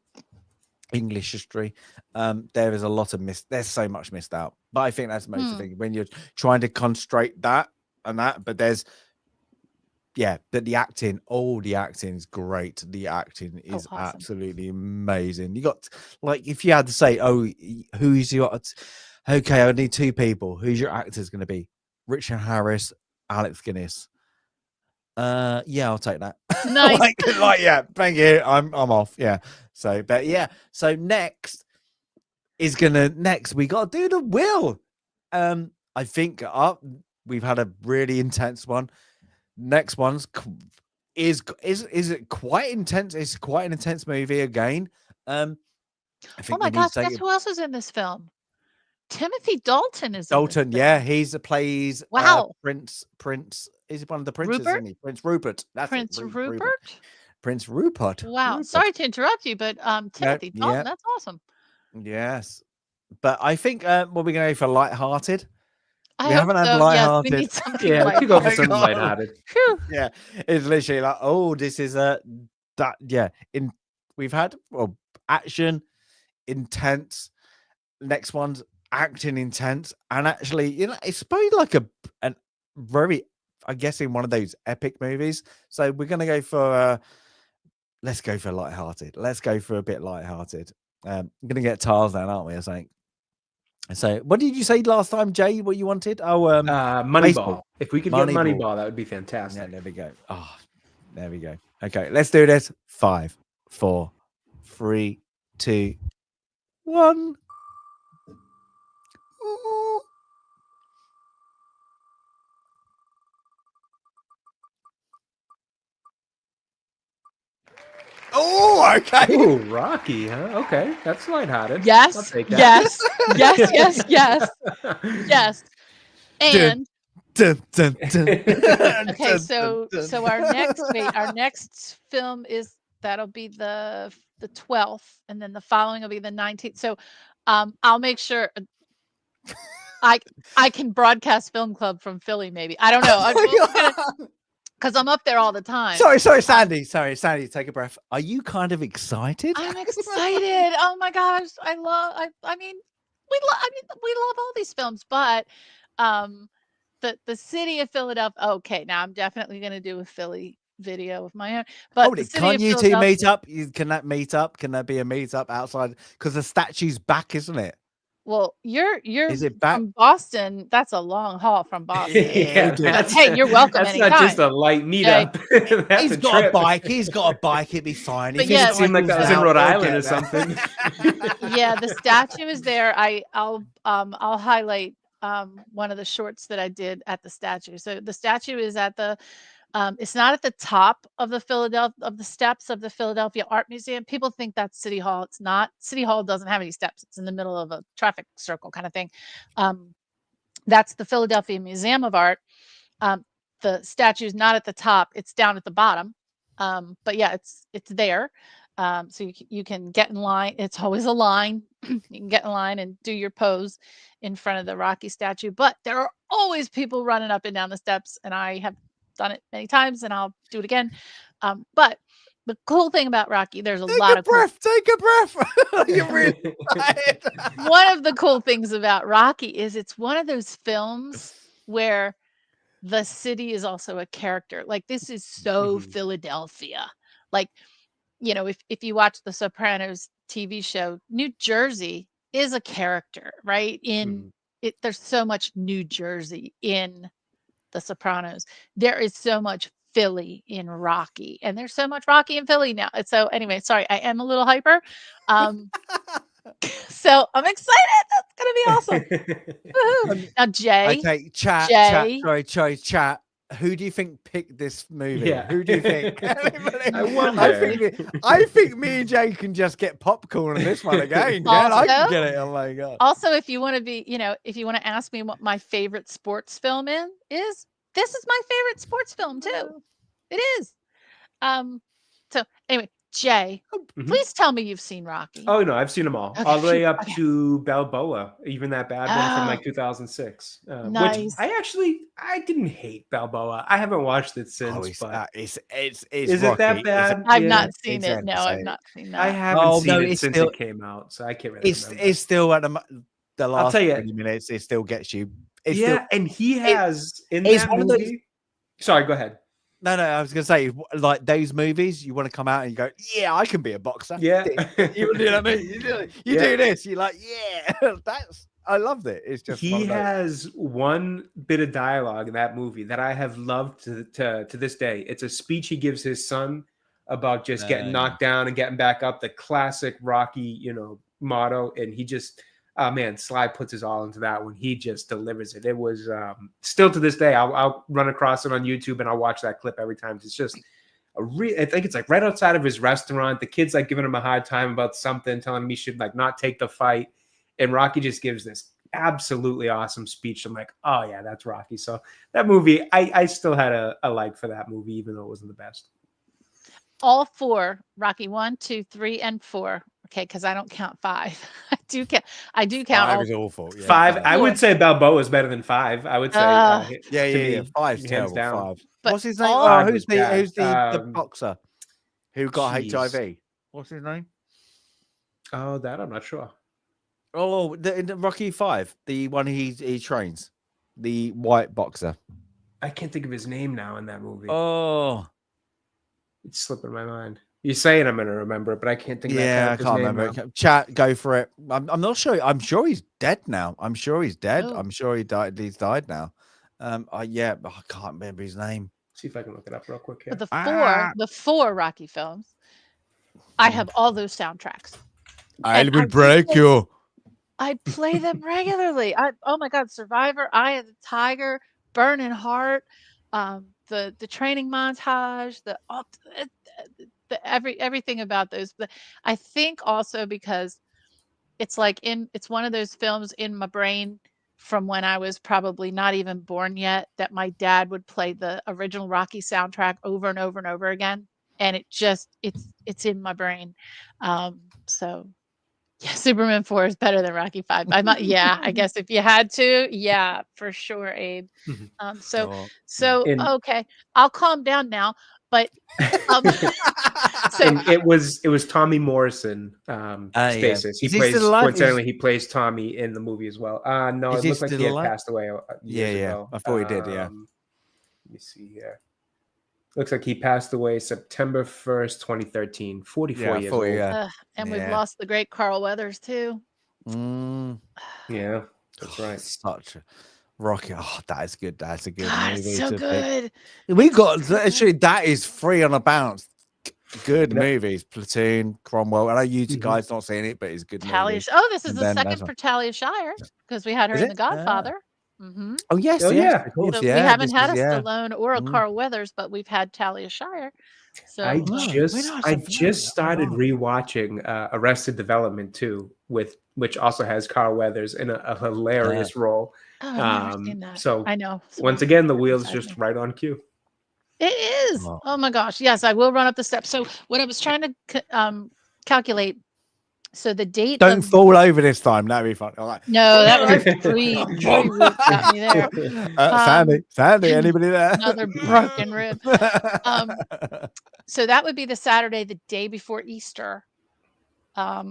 English history. There is a lot of there's so much missed out. But I think that's most of the thing when you're trying to concentrate that and that. But there's yeah, but the acting is great. The acting is awesome. absolutely amazing. You got like if you had to say, oh, who's your okay, I need two people. Who's your actors going to be? Richard Harris, Alex Guinness. Yeah, I'll take that. Nice. like, yeah, thank you. I'm off. Yeah. So, but yeah. So next we got to do the will. I think we've had a really intense one. Next one's is it quite intense? It's quite an intense movie again. I Oh think my we need gosh, to take guess who else is in this film? Timothy Dalton is Dalton. in this Yeah, film. he's plays Wow. Prince. Is one of the princes, Rupert? isn't he? Prince Rupert. That's Prince it. Rupert? Prince Rupert. Wow. Rupert. Sorry to interrupt you, but Timothy Dalton, yeah. that's awesome. Yes, but I think what we're going to go for lighthearted. I We hope haven't had so. Yes, we lighthearted. need something Yeah, we could go for lighthearted. something lighthearted. Phew. Yeah, it's literally like, oh, this is that. Yeah, we've had action, intense. Next one's acting intense, and actually, it's probably like a very, I guess, in one of those epic movies. So we're gonna go for let's go for lighthearted. Let's go for a bit lighthearted. We're gonna get Tarzan, aren't we? I think. So, what did you say last time, Jay? What you wanted? Oh, Moneyball. baseball. If we could get Moneyball. Moneyball, that would be fantastic. Yeah, there we go. Oh, there we go. Okay, let's do this. 5, 4, 3, 2, 1. Ooh. Oh, okay. Ooh, Rocky, huh? Okay, that's lighthearted. I'll Yes, take that. yes. And Dun, dun, dun. okay, Dun, so dun, so dun. our next film that'll be the 12th, and then the following will be the 19th. So I'll make sure I can broadcast film club from Philly, maybe. I don't know. Because I'm up there all the time. Sorry, Sandy. Sandy, take a breath. Are you kind of excited? I'm excited. Oh my gosh. I mean, we love all these films, but the city of Philadelphia. Okay, now I'm definitely gonna do a Philly video of my own. But Hold it. Can't you two meet up? Can that meet up? Can that be a meet up outside? Because the statue's back, isn't it? Well, you're Is it back? from Boston. That's a long haul from Boston. Yeah, Hey, you're welcome That's anytime. not just a light meetup. That's He's a got a trip. bike. He's got a bike. It'd be fine. But If yeah, he It seemed like that was in cycles Rhode out, Island we'll or get there. something. Yeah, the statue is there. I'll highlight one of the shorts that I did at the statue. So the statue is at the it's not at the top of the steps of the Philadelphia Art Museum. People think that's City Hall. It's not. City Hall doesn't have any steps. It's in the middle of a traffic circle kind of thing. That's the Philadelphia Museum of Art. The statue is not at the top. It's down at the bottom. But yeah, it's there. So you can get in line. It's always a line. You can get in line and do your pose in front of the Rocky statue. But there are always people running up and down the steps, and I have done it many times, and I'll do it again. But the cool thing about Rocky, there's a lot of Take a breath. You're really tired. one of the cool things about Rocky is it's one of those films where the city is also a character. Like this is so Philadelphia. Like, if you watch the Sopranos TV show, New Jersey is a character, right? There's so much New Jersey in the Sopranos. There is so much Philly in Rocky, and there's so much Rocky in Philly now. And so anyway, sorry, I am a little hyper. So I'm excited. That's gonna be awesome. Now, Jay. Okay, chat. Sorry, chat. Who do you think picked this movie? Yeah. Who do you think? I wonder. I think me and Jay can just get popcorn on this one again. Yeah, I can Also- get it. Oh my god. Also, if you want to be, if you want to ask me what my favorite sports film is, this is my favorite sports film too. It is. So anyway, Jay, please tell me you've seen Rocky. Oh no, I've seen them all, Okay, all the way phew, up okay. to Balboa, even that bad one from Oh. like 2006. Which Nice. I didn't hate Balboa. I haven't watched it since. But it's is it that Rocky. bad? I've Yeah. not seen it. exactly. No, I've not seen I that. haven't Oh, seen no, it it's since still- it came out, so I can't really remember. It's still at the last tell you. 20 minutes. It still gets you. And he has in it's that one of those- movie. Sorry, go ahead. No, I was gonna say, like those movies, you want to come out and you go, yeah, I can be a boxer. Yeah. You know what I mean? You Yeah. do this, you're like, yeah, I loved it. It's just one He of those. has one bit of dialogue in that movie that I have loved to this day. It's a speech he gives his son about just getting knocked down and getting back up, the classic Rocky, motto. And he just, man, Sly puts his all into that one. He just delivers it. It was still to this day. I'll run across it on YouTube and I'll watch that clip every time. It's just I think it's like right outside of his restaurant. The kid's like giving him a hard time about something, telling him he should like not take the fight. And Rocky just gives this absolutely awesome speech. I'm like, oh yeah, that's Rocky. So that movie, I still had a like for that movie, even though it wasn't the best. All 4, Rocky 1, 2, 3, and 4. Okay, because I don't count 5. I do count. Five all. is awful. Yeah, 5, I would Four. say Balboa is better than 5. I would say, Yeah. Five's hands terrible. down. 5. But What's his name? all- Oh, Five who's was the bad. boxer who got Jeez. HIV? What's his name? Oh, that I'm not sure. Oh, in the Rocky 5, the one he trains, the white boxer. I can't think of his name now in that movie. Oh, It's slipping my mind. You're saying I'm going to remember it, but I can't think. yeah, I of that can't name remember. now. Chat, go for it. I'm not sure. I'm sure he's dead now. I'm sure he's dead. Oh. I'm sure he died. He's died now. Yeah, but I can't remember his name. See if I can look it up real quick here. But Ah. the four Rocky films, I have all those soundtracks. I And will break you. I play them regularly. Oh my God, Survivor, Eye of the Tiger, Burning Heart, the training montage, everything about those. But I think also because it's it's one of those films in my brain from when I was probably not even born yet, that my dad would play the original Rocky soundtrack over and over and over again, and it's in my brain. So yeah, Superman 4 is better than Rocky 5. I guess if you had to, yeah, for sure, Abe. Oh. Okay, I'll calm down now. But and it was Tommy Morrison, Spaces. Is He he plays still alive? coincidentally he plays Tommy in the movie as well. No, Is it he looked like he still had alive? passed away years ago. I thought he did. Yeah. Let me see here. Looks like he passed away September 1st, 2013. 44 years old. And we've lost the great Carl Weathers too. Yeah, that's right. Such a Rocky. Oh, that is good. That's a good God, movie. it's so good. We got actually that is free on a bounce. Good Yep. movies. Platoon, Cromwell. I know you two guys not seeing it, but it's a good movie. Oh, this is And the then second that's for Talia Shire because we had her Is in it? The Godfather. Mm-hmm. Oh yes, Oh, yes, yeah, of course, So yeah. we haven't this had a is- yeah. Stallone or a Carl Weathers, but we've had Talia Shire. So I we're just not so just started rewatching Arrested Development 2, which also has Carl Weathers in a hilarious role. I've never seen that. So I know. once again, the wheel's just right on cue. It is. Oh my gosh. Yes, I will run up the steps. So what I was trying to calculate. So the date. Don't fall over this time. That'd be fun. All right. No, that was a tree root got me there. Sandy, anybody there? Another broken rib. So that would be the Saturday, the day before Easter. But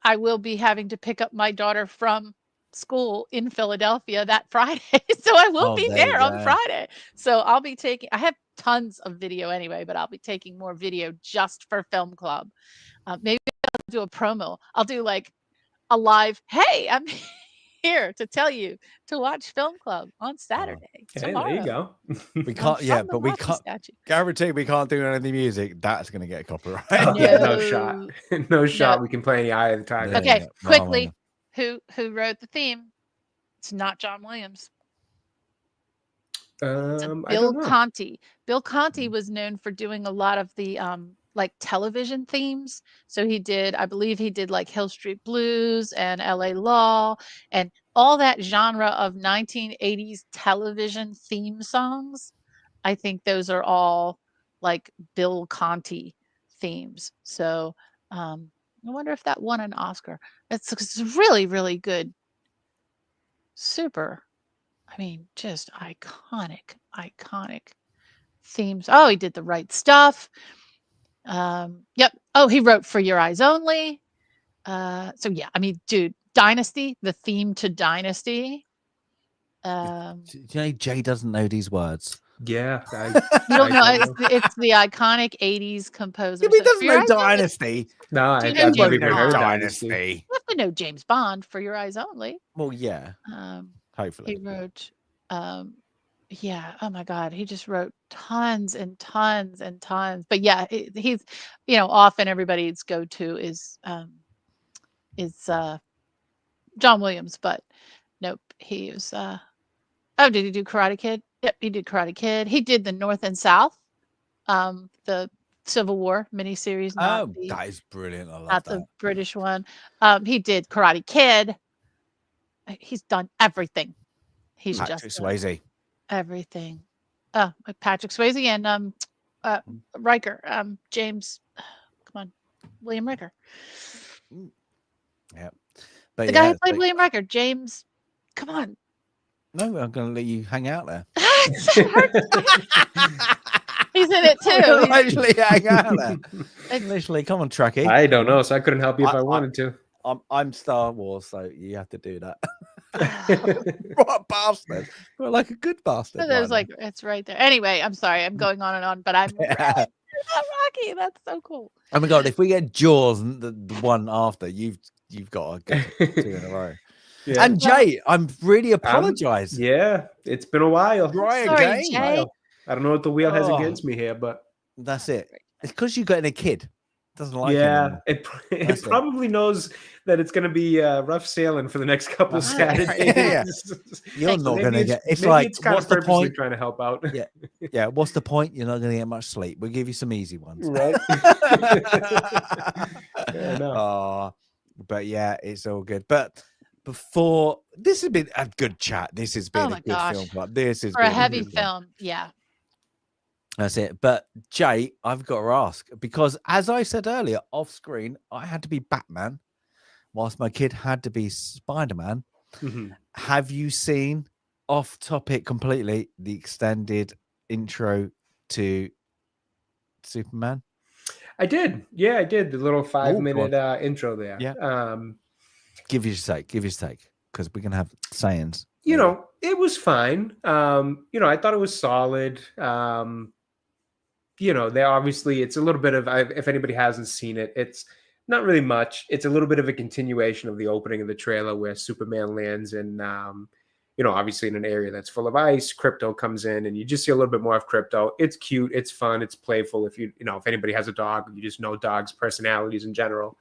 I will be having to pick up my daughter from school in Philadelphia that Friday. So I will be there on Friday. So I'll be I have tons of video anyway, but I'll be taking more video just for Film Club. Maybe I'll do a promo. I'll do like a live, hey, I'm here to tell you to watch Film Club on Saturday. Tomorrow. There you go. We can't, but we can't guarantee we can't do any music. That's going to get copyright. No shot. No shot. We can play any Eye of the Tiger. Okay, quickly. Who wrote the theme? It's not John Williams. Bill Conti. Bill Conti was known for doing a lot of the like television themes. So I believe he did like Hill Street Blues and LA Law and all that genre of 1980s television theme songs. I think those are all like Bill Conti themes. So I wonder if that won an Oscar. It's really, really good. Super. I mean, just iconic themes. Oh, he did The Right Stuff. Yep. Oh, he wrote For Your Eyes Only. So yeah, I mean, dude, Dynasty, the theme to Dynasty. Do you know Jay doesn't know these words? Yeah. You don't know. don't It's the iconic 80s composer. He So doesn't for your know eyes only, Dynasty. No, Do you I've know never James even heard Bond? Dynasty. you have to know James Bond for your eyes only. Well, yeah, He hopefully. wrote, yeah. Oh my God, he just wrote tons and tons and tons. But yeah, he's, often everybody's go-to is John Williams, but nope, he was. Oh, did he do Karate Kid? Yep, he did Karate Kid. He did the North and South, the Civil War miniseries, Oh, that is brilliant. I love not that. the British one. He did Karate Kid. He's done everything. He's Patrick just Swayze. everything. Patrick Swayze and Riker. James, come on, William Riker. Yeah, but The guy who played William Riker, James. Come on. No, I'm going to let you hang out there. He's in it too. Literally hang out there. Literally, come on, Truckee. I don't know, so I couldn't help you if I wanted to. I'm Star Wars, so you have to do that. What a bastard! Well, like a good bastard. It was like it's right there. Anyway, I'm sorry, I'm going on and on, but I'm really about Rocky. That's so cool. Oh my God! If we get Jaws, the one after, you've got to get 2 in a row. Yeah. And Jay, I'm really apologize. Yeah, it's been a while. Right, Sorry, again. Jay. I don't know what the wheel has Oh. against me here, but That's it. It's because you got a kid. Doesn't like it yeah, anymore. it That's it. probably knows that it's going to be rough sailing for the next couple That's right. Saturdays. Yeah. You're Thanks. not Maybe going to get. It's maybe like, it's kind what's of the purposely point? trying to help out. Yeah. What's the point? You're not going to get much sleep. We'll give you some easy ones. Right. Fair enough. Oh, but yeah, it's all good. But before this has been a good chat. This has been my a good gosh. film club. This is For a heavy film, yeah. That's it. But Jay, I've got to ask, because as I said earlier, off screen, I had to be Batman, whilst my kid had to be Spider-Man. Mhm. Have you seen, off topic completely, the extended intro to Superman? I did. Yeah, I did. The little 5-minute intro there. Yeah. Give your take, because we can have sayings. It was fine. I thought it was solid. They obviously, it's a little bit of, if anybody hasn't seen it, it's not really much. It's a little bit of a continuation of the opening of the trailer where Superman lands in, obviously in an area that's full of ice. Crypto comes in and you just see a little bit more of Crypto. It's cute. It's fun. It's playful. If if anybody has a dog, you just know dogs' personalities in general,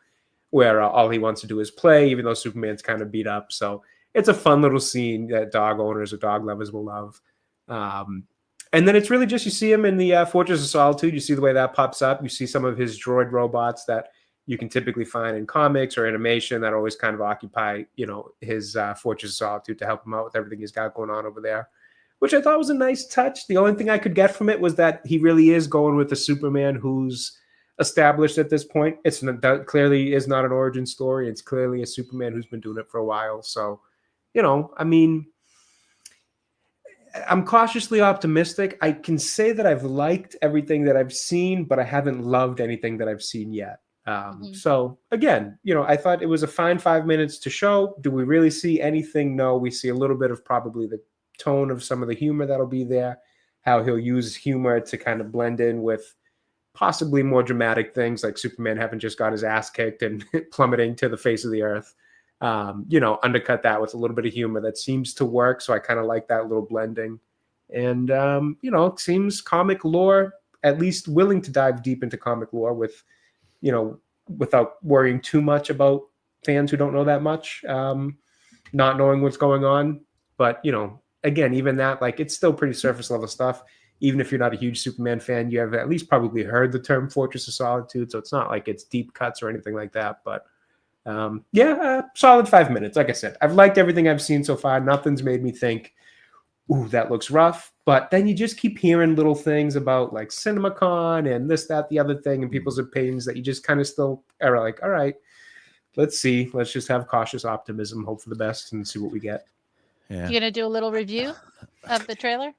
where all he wants to do is play, even though Superman's kind of beat up. So it's a fun little scene that dog owners or dog lovers will love. And then it's really just, you see him in the Fortress of Solitude. You see the way that pops up. You see some of his droid robots that you can typically find in comics or animation that always kind of occupy, his Fortress of Solitude to help him out with everything he's got going on over there, which I thought was a nice touch. The only thing I could get from it was that he really is going with a Superman who's established at this point. That clearly is not an origin story. It's clearly a Superman who's been doing it for a while. So, I'm cautiously optimistic. I can say that I've liked everything that I've seen, but I haven't loved anything that I've seen yet. So again, I thought it was a fine 5 minutes to show. Do we really see anything? No, we see a little bit of probably the tone of some of the humor that'll be there, how he'll use humor to kind of blend in with possibly more dramatic things like Superman having just got his ass kicked and plummeting to the face of the earth. Undercut that with a little bit of humor that seems to work. So I kind of like that little blending. And, it seems comic lore, at least willing to dive deep into comic lore with, without worrying too much about fans who don't know that much, not knowing what's going on. But, again, even that, it's still pretty surface level stuff. Even if you're not a huge Superman fan, you have at least probably heard the term Fortress of Solitude. So it's not like it's deep cuts or anything like that. But solid 5 minutes. Like I said, I've liked everything I've seen so far. Nothing's made me think, ooh, that looks rough. But then you just keep hearing little things about like CinemaCon and this, that, the other thing, and people's opinions that you just kind of still are like, all right, let's see. Let's just have cautious optimism, hope for the best, and see what we get. Yeah. You gonna do a little review of the trailer?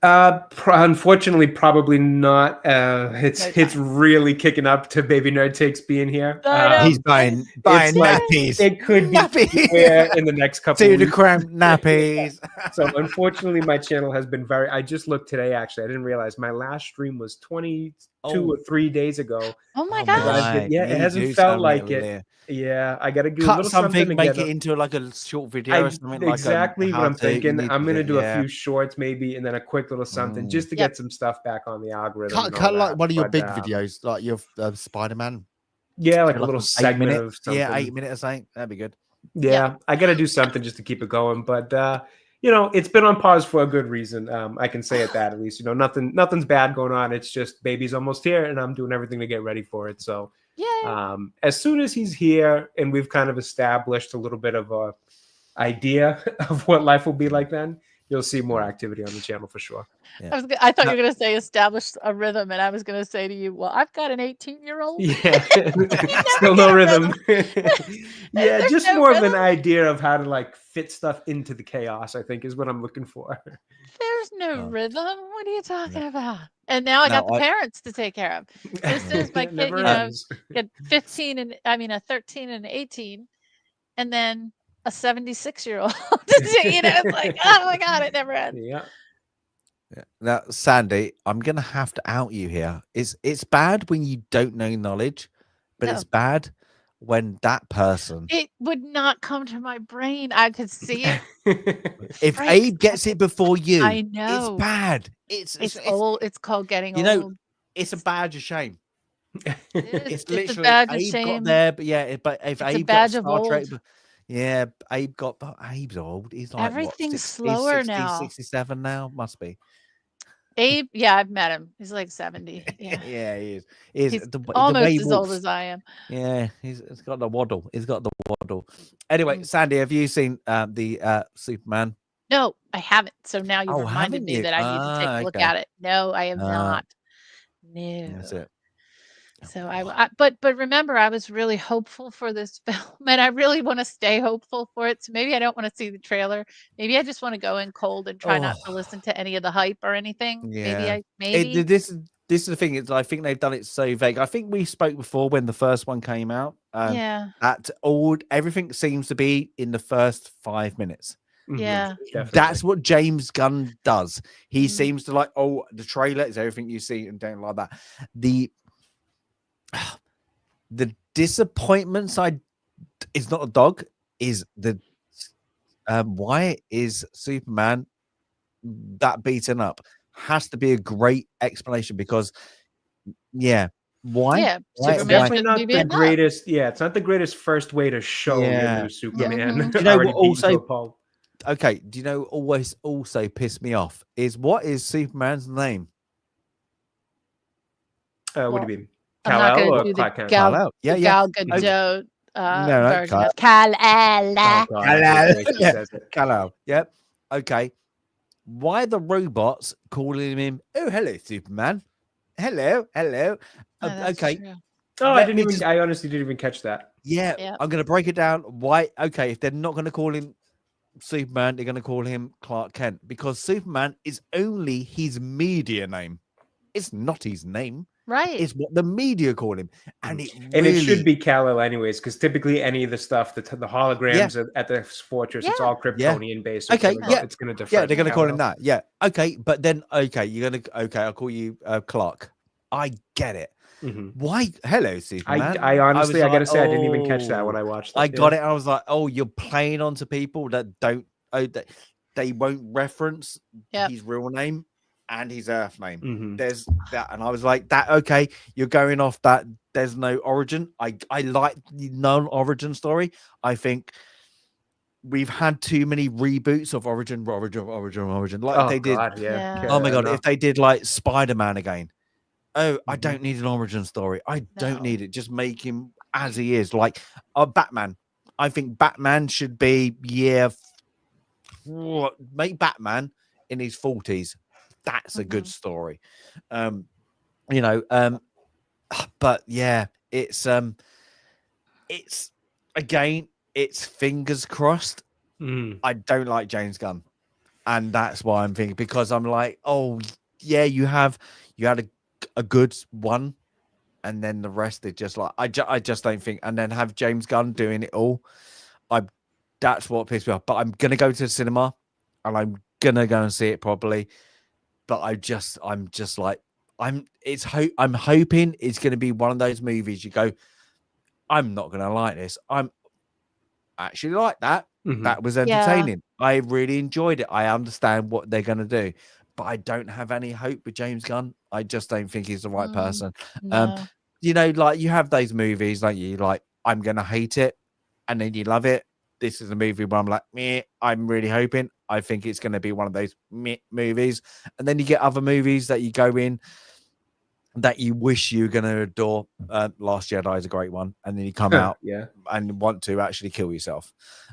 Unfortunately, probably not. No It's time. really kicking up to Baby Nerd Takes being here. I know. He's buying It's like nappies. it could be Nappies. anywhere in the next couple To of the weeks. cramp nappies. So unfortunately, my channel has been very. I just looked today. Actually, I didn't realize my last stream was 22 or 3 days ago. Oh my Oh gosh. my, Yeah, it me hasn't too, felt so like little it. there. Yeah, I got to do a Cut little something something, to make get it into like a short video or something like exactly what how I'm to. You thinking. need I'm to gonna do a yeah. few shorts maybe, and then a quick little something just to Yep. get some stuff back on the algorithm. Cut, and all cut like that. one of your But, big videos, like your Spider-Man. Yeah, like Do a little an segment 8 minute, of something. yeah, 8 minutes or something. That'd be good. Yeah, I got to do something just to keep it going. But you know, it's been on pause for a good reason. I can say it that at least. You know, nothing's bad going on. It's just baby's almost here, and I'm doing everything to get ready for it. So, Yay. as soon as he's here, and we've kind of established a little bit of a idea of what life will be like, then you'll see more activity on the channel for sure. Yeah. I thought you were going to say establish a rhythm, and I was going to say to you, well, I've got an 18-year-old. Yeah, still get no a rhythm. Yeah, There's just no more of an rhythm? idea of how to like fit stuff into the chaos, I think, is what I'm looking for. There's no Oh. rhythm. What are you talking about? And now I No, got the parents to take care of. So as soon as my It kid, never you know, ends. get 15 and I mean a 13 and 18, and then a 76-year-old. You know, it's like, oh my God, it never ends. Yeah. Yeah. Now, Sandy, I'm gonna have to out you here. It's bad when you don't know knowledge, but No. it's bad when that person. It would not come to my brain. I could see it. If Frick, Abe gets it before you, I it's know. bad. It's old. It's called getting you know, old. it's a badge of shame. It is. It's It's a literally badge of Abe got shame. there, but yeah, but if It's a Abe got badge of Star Trek, old. yeah, Abe got, but Abe's old. He's like what, Everything's 60, slower 60, now. 67 now? Must be. Abe, yeah, I've met him. He's like 70. Yeah. Yeah, he is. He is. He's The way almost he as old walks. as I am. Yeah, he's got the waddle. He's got the waddle. Anyway, Mm. Sandy, have you seen the Superman? No, I haven't. So now you Oh, reminded haven't me you? that I need to take a look Okay. at it. No, I am not. That's No. it. So but remember, I was really hopeful for this film, and I really want to stay hopeful for it. So maybe I don't want to see the trailer. Maybe I just want to go in cold and try not to listen to any of the hype or anything. Yeah. Maybe. This is the thing. Is I think they've done it so vague. I think we spoke before when the first one came out. Yeah. That everything seems to be in the first 5 minutes. Yeah. Definitely. That's what James Gunn does. He Mhm. seems to like, oh, the trailer is everything you see and don't like that. The disappointments is not a dog, is the why is Superman that beaten up? Has to be a great explanation because why? Yeah. Why? It's Superman definitely shouldn't not be the beaten up. greatest. Yeah, it's not the greatest first way to show your Yeah. new Superman. Do you know already what beaten to also a pulp. okay, do you know what always also pissed me off is what is Superman's name? What do you mean? I'm not Kal-El going to or do the Clark Kent? Kal-El. Yeah, the yeah. Gal Okay. Gadot No, version Kal- of Kal-El. Oh, God, I hate the way she Yeah. says it. Kal-El. Yep. Okay. Why the robots calling him? Oh, hello, Superman. Hello. Oh, that's Okay. true. Oh, Let me I honestly didn't even catch that. Yeah, Yep. I'm going to break it down. Why? Okay, if they're not going to call him Superman, they're going to call him Clark Kent because Superman is only his media name. It's not his name. Right. It's what the media call him, and it should be Kal-El anyways, because typically any of the stuff, the holograms at the fortress, it's all Kryptonian based. So Okay, it's gonna defer. Yeah, they're going to call him Kal-El. that. Yeah. Okay, but then you're going to I'll call you Clark. I get it. Mhm. Why? Hello, Superman. I honestly, I gotta say, I didn't even catch that oh, when I watched it. I got it. I was like, oh, you're playing onto people that don't. Oh, they won't reference his real name and his Earth name. Mhm. There's that, and I was like, that. Okay, you're going off that. There's no origin. I like the non-origin story. I think we've had too many reboots of origin. Like they did. God, yeah. Oh my god, no. if they did like Spider-Man again. Oh, I Mhm. don't need an origin story. I don't No. need it. Just make him as he is. Like Batman. I think Batman should be make Batman in his 40s. That's a good story. But yeah, it's again, it's fingers crossed. Mhm. I don't like James Gunn. And that's why I'm thinking, because I'm like, oh yeah, you had a good one, and then the rest is just like I just don't think. And then have James Gunn doing it all. That's what pissed me off. But I'm gonna go to the cinema, and I'm gonna go and see it properly. But I'm just like I'm hoping it's gonna be one of those movies you go, I'm not gonna like this. I'm actually like that. Mhm. That was Yeah. entertaining. I really enjoyed it. I understand what they're gonna do, but I don't have any hope with James Gunn. I just don't think he's the right person. No. You know, like you have those movies, like you like, I'm gonna hate it, and then you love it. This is a movie where I'm like, meh, I'm really hoping. I think it's gonna be one of those meh movies. And then you get other movies that you go in that you wish you were gonna adore. Last Jedi is a great one, and then you come out Yeah. and want to actually kill yourself.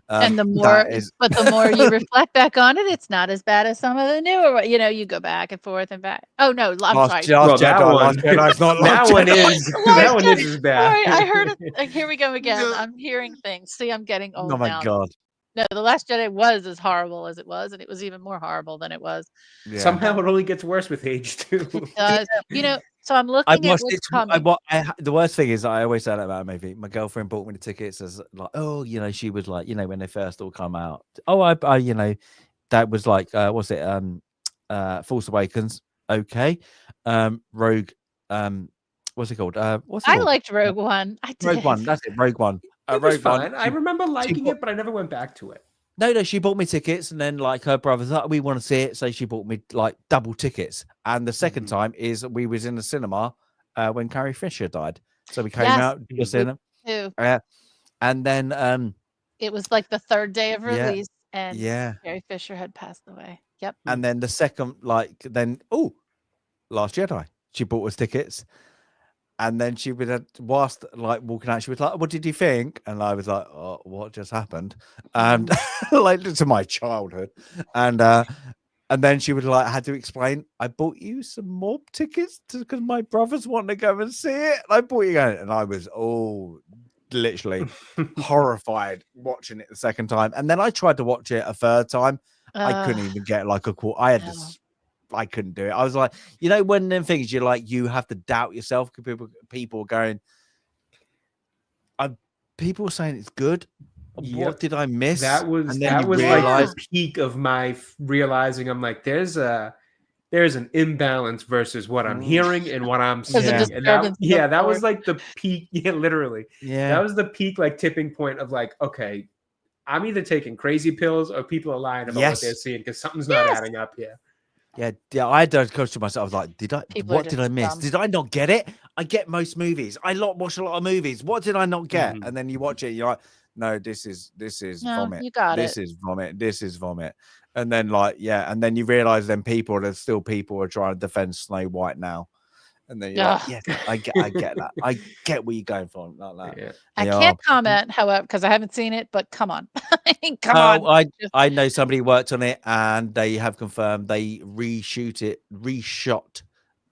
And the that more, is but the more you reflect back on it, it's not as bad as some of the newer. You know, you go back and forth and back. Oh no, I'm sorry. Last Well, that Jedi. one- Last Jedi's not that Last one Jedi. is Last that one Jedi. is as bad. Sorry, I heard it. Here we go again. I'm hearing things. See, I'm getting old Oh my now. god. No, The Last Jedi was as horrible as it was, and it was even more horrible than it was. Yeah. Somehow it only gets worse with age too. It does. You know, so I'm I looking at watched what's it. coming. The worst thing is, I always say that about a movie. My girlfriend bought me the tickets as like, oh, you know, she was like, you know, when they first all come out. Oh, I you know, that was like, what's it? Force Awakens. Okay. Rogue. What's it called? What's it I called? liked Rogue One. I did. Rogue One. That's it. Rogue One. It was Rogue One. fine. I remember liking bought- it, but I never went back to it. No, she bought me tickets, and then like her brother's like, we want to see it, so she bought me like double tickets. And the second Mhm. time is we was in the cinema when Carrie Fisher died, so we came Yes, out to the cinema, too. and then It was like the third day of Yeah, release, and yeah, Carrie Fisher had passed away. Yep. and then the second Last Jedi, she bought us tickets. And then she would, whilst like walking out, she was like, "What did you think?" And I was like, "Oh, what just happened?" And like to my childhood, and then she would like had to explain. I bought you some more tickets because my brothers want to go and see it. I bought you going, and I was literally horrified watching it the second time. And then I tried to watch it a third time. I couldn't even get like a quarter. I had no. to. I couldn't do it. I was like, you know, when them things you're like, you have to doubt yourself because people are going, people are saying it's good. Yep. What did I miss? That was And then you like realize, the peak of my realizing. I'm like, there's an imbalance versus what I'm hearing and what I'm There's a seeing. And that, disturbance in the that was floor. like the peak. Yeah, literally. yeah, That was the peak, like tipping point of like, okay, I'm either taking crazy pills or people are lying about what they're Yes. seeing because something's not Yes. adding up here. yeah. I had to coach to myself. I was like, People are what did I just miss? dumb. Did I not get it? I get most movies. I watch a lot of movies. What did I not get? Mhm. And then you watch it, you're like, no, this is No, vomit. you got This it. is vomit. This is vomit. And then like, yeah, and then you realize then there's still people who are trying to defend Snow White now. And then you're like, Ugh. yes, I get that. I get where you're going from, like that. Yeah. I Yeah. can't comment, however, because I haven't seen it. But come on, come on. Oh, Just- I know somebody worked on it, and they have confirmed they reshot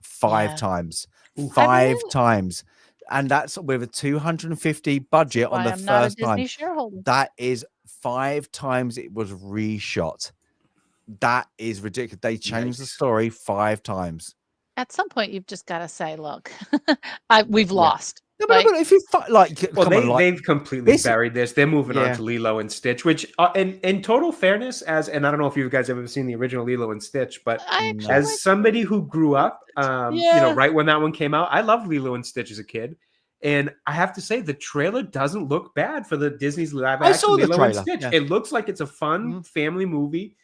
5 Yeah. times, Ooh. 5 mean- times, and that's with a 250 budget on why the I'm not a first time. Disney shareholder. That is 5 times it was reshot. That is ridiculous. They changed the Yikes. story 5 times. At some point, you've just got to say, "Look, we've lost." No, but, Like- but if you like, Well, come on, like, they've completely this- buried this. They're moving on Yeah. to Lilo and Stitch, which, in total fairness, and I don't know if you guys have ever seen the original Lilo and Stitch, but I No. actually as like- somebody who grew up, Yeah. right when that one came out, I loved Lilo and Stitch as a kid, and I have to say the trailer doesn't look bad for the Disney's live I action saw the Lilo and trailer, Stitch. yeah. It looks like it's a fun family movie.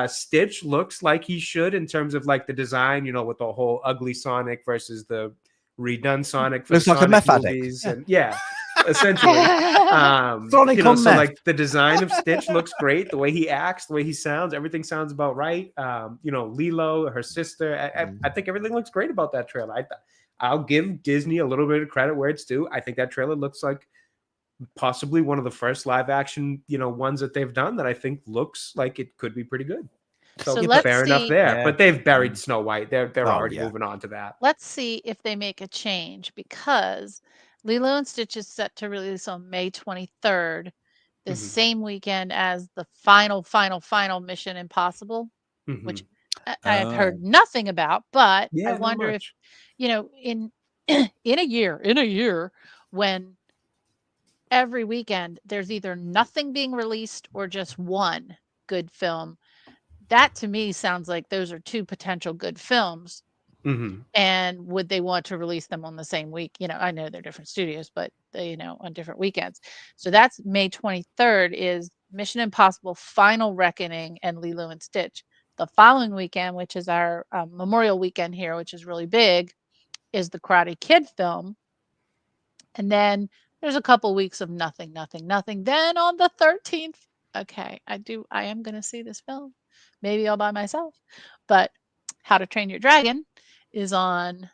Stitch looks like he should in terms of like the design, with the whole ugly Sonic versus the redone Sonic for Looks the like a Sonic meth addict. movies, Yeah. and essentially. Sonic So on meth. like the design of Stitch looks great. The way he acts, the way he sounds, everything sounds about right. Lilo, her sister, I think everything looks great about that trailer. I'll give Disney a little bit of credit where it's due. I think that trailer looks like possibly one of the first live action, ones that they've done that I think looks like it could be pretty good. So, So let's fair enough see- there. Yeah. But they've buried Snow White. They're Oh, already yeah. moving on to that. Let's see if they make a change, because Lilo and Stitch is set to release on May 23rd, the Mhm. same weekend as the final Mission Impossible. which Mhm. I have heard nothing about, but I Yeah, not wonder if, much. in in a year when every weekend there's either nothing being released or just one good film, that to me sounds like those are two potential good films. Mhm. And would they want to release them on the same week? I know they're different studios, but they, on different weekends. So that's May 23rd is Mission Impossible Final Reckoning and Lilo and Stitch. The following weekend, which is our Memorial weekend here, which is really big, is the Karate Kid film. And then there's a couple weeks of nothing. Then on the 13th, okay, I am going to see this film, maybe all by myself, but How to Train Your Dragon is on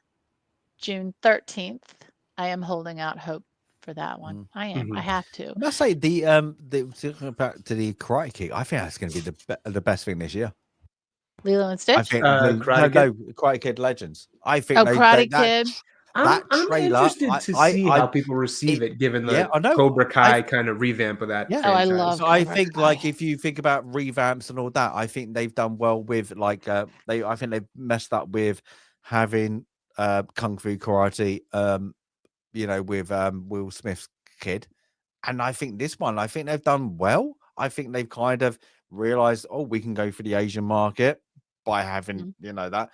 June 13th. I am holding out hope for that one. I am. I Mhm. have to. I must say the talking back to the Karate Kick, I think that's going to be the best thing this year. Lilo and I Stitch. think Karate Kid? Karate Kid Legends. I think Oh, Karate that Kid. I'm trailer. interested to see how people receive it, given the I know. Cobra Kai kind of revamp of that Yeah. Oh, I franchise. love So I Cobra think, Kai. like, if you think about revamps and all that, I think they've done well with I think they've messed up with having Kung Fu Karate, with Will Smith's kid. And I think this one, I think they've done well. I think they've kind of realized, oh, we can go for the Asian market by having, that,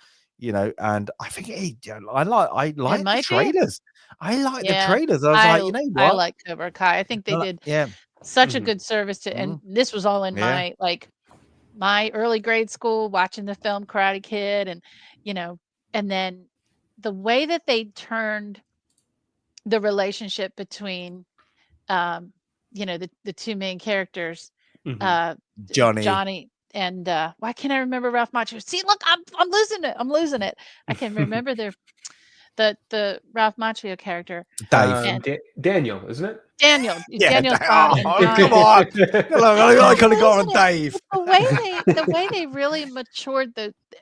and I think I like the might be. trailers. I like the Yeah, trailers. I was like, you know I what? like Cobra Kai. I think they did Yeah. such a Mhm. good service to, and Mhm. this was all in Yeah. my early grade school, watching the film Karate Kid, and and then the way that they turned the relationship between the two main characters, Mhm. uh Johnny. Johnny and why can't I remember Ralph Macchio? See, look, I'm losing it. I'm losing it. I can remember the Ralph Macchio character Dave. and Daniel, isn't it? Daniel. Yeah. Daniel's fun and Come Johnny. on. I could have gone on Losing it. Dave. But the way they really matured,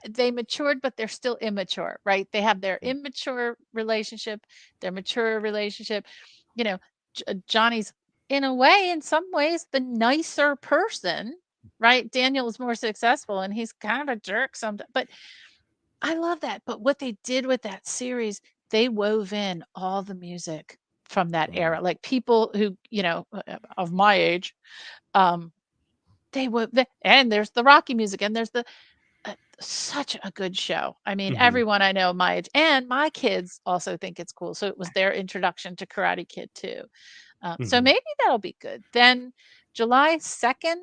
they matured, but they're still immature, right? They have their immature relationship, their mature relationship. You know, Johnny's in a way, in some ways, the nicer person, right? Daniel is more successful, and he's kind of a jerk sometimes. But I love that. But what they did with that series, they wove in all the music from that era, like people who of my age, um, and there's the Rocky music, and there's such a good show. I mean, Mhm. everyone I know my age and my kids also think it's cool. So it was their introduction to Karate Kid too. So Mhm. maybe that'll be good. Then July 2nd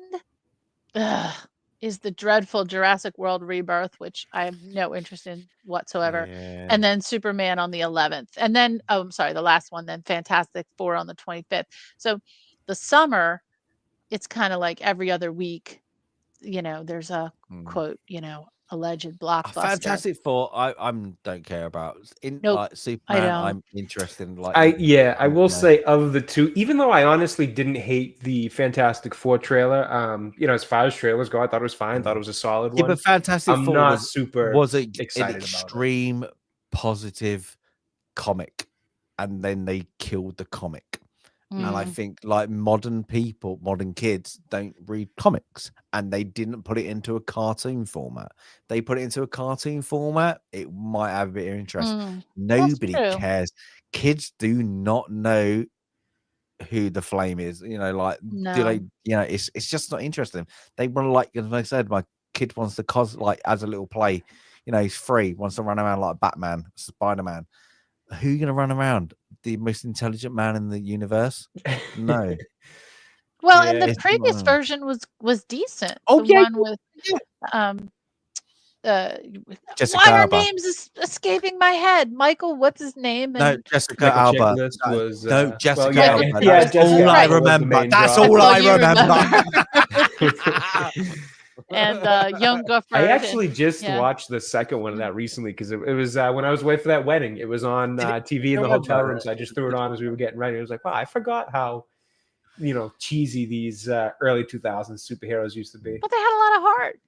is the dreadful Jurassic World Rebirth, which I have no interest in whatsoever. Yeah. And then Superman on the 11th. And then, oh, I'm sorry, the last one, then Fantastic Four on the 25th. So the summer, it's kind of like every other week, there's a quote, alleged blockbuster. Fantastic Four, I don't care about. In Nope, like I Superman, don't. I'm interested in I will say of the two, even though I honestly didn't hate the Fantastic Four trailer, as far as trailers go, I thought it was fine. Thought it was a solid Yeah, one. but Fantastic I'm Four not super was an excited about it. extreme positive comic, and then they killed the comic. And I Mm. think like modern kids don't read comics, and they didn't put it into a cartoon format. They put it into a cartoon format, it might have a bit of interest. That's Nobody true. cares. Kids do not know who the Flame is. Do they? No. It's just not interesting. They want to, like, as I said, my kid wants to as a little play. He's free, wants to run around like Batman, Spider-Man. Who are you going to run around? The most intelligent man in the universe? No. Well, and the Yeah. previous version was decent. Oh, The yeah, one with yeah. uh Jessica why are Alba. names escaping my head? Michael, what's his name? No, And Jessica Michael Alba. Checklist was No, Jessica well, Alba. yeah, That's Jessica all I Alba was the remember. main That's draw. all That's all I you remember. and young Gufford. I actually and, just yeah. watched the second one of that recently because it was when I was away for that wedding. It was on TV in the hotel room, so I just threw it on as we were getting ready. I was like, wow, I forgot how cheesy these early 2000s superheroes used to be. But they had a lot of heart.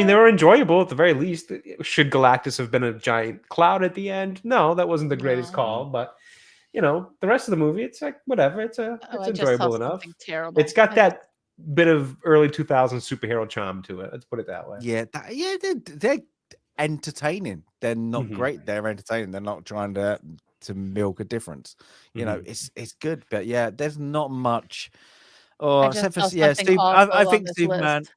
They were enjoyable at the very least. Should Galactus have been a giant cloud at the end? No, that wasn't the greatest No. call, but the rest of the movie, it's like whatever. It's I just saw enjoyable enough. something terrible. It's got that bit of early 2000s superhero charm to it. Let's put it that way. Yeah, they're entertaining. They're not Mhm. great. They're entertaining. They're not trying to milk a difference. You know, it's good, but yeah, there's not much. Oh, I just except for saw yeah, something Steve. I awful on think this Superman. list.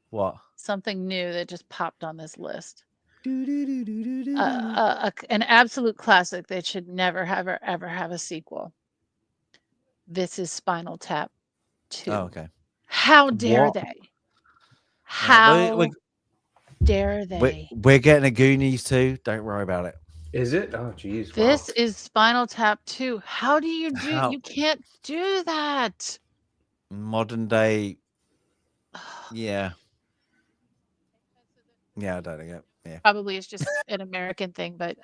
What? Something new that just popped on this list. Do-do-do-do-do-do-do. An absolute classic that should never ever have a sequel. This is Spinal Tap 2. Oh, okay. How dare What? they? Uh, we- How dare they? we're getting a Goonies too. Don't worry about it. Is it? Oh, geez. This is Spinal Tap 2. How do you do? How- You can't do that. Modern day. Yeah. Yeah, I don't know. Yeah. Probably it's just an American thing, but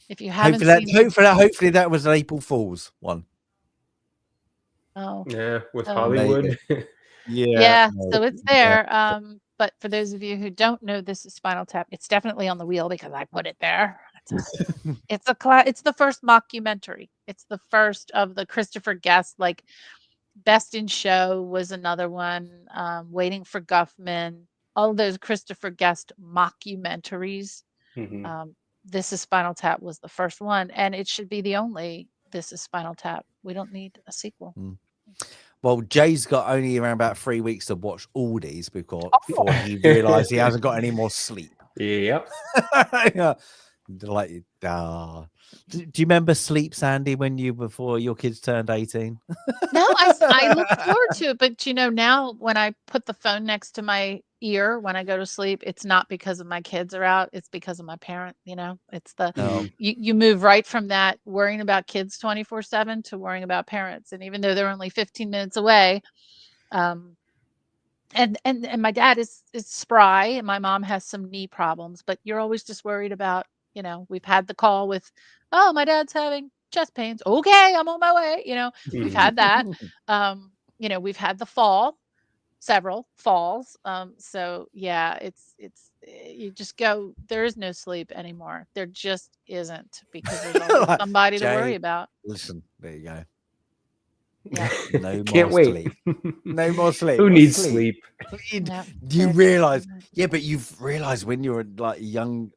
if you haven't Hopefully that was an April Fool's one. oh Yeah, with Oh, Hollywood. yeah, so it's there. But for those of you who don't know, this is Spinal Tap. It's definitely on the wheel because I put it there. It's the first mockumentary. It's the first of the Christopher Guest, like Best in Show was another one. Waiting for Guffman. All of those Christopher Guest mockumentaries. Mhm. This is Spinal Tap was the first one, and it should be the only This is Spinal Tap. We don't need a sequel. Well, Jay's got only around about 3 weeks to watch all these before he realised he hasn't got any more sleep. Yep. Yeah. Like, do you remember Sleep, Sandy, before your kids turned 18? No, I look forward to it, but now when I put the phone next to my ear when I go to sleep, it's not because of my kids are out, it's because of my parent. It's you move right from that worrying about kids 24/7 to worrying about parents, and even though they're only 15 minutes away, and my dad is spry, and my mom has some knee problems, but you're always just worried about, we've had the call with, oh, my dad's having chest pains. Okay, I'm on my way. We've had that. We've had the fall, several falls. So yeah, it's you just go, there is no sleep anymore. There just isn't, because there's always somebody to worry Jay, about. Listen, there you go. Yeah. No Can't more wait. sleep. No more sleep. Who needs sleep? Yeah, You there's- realize, yeah, but you've realized when you're like a young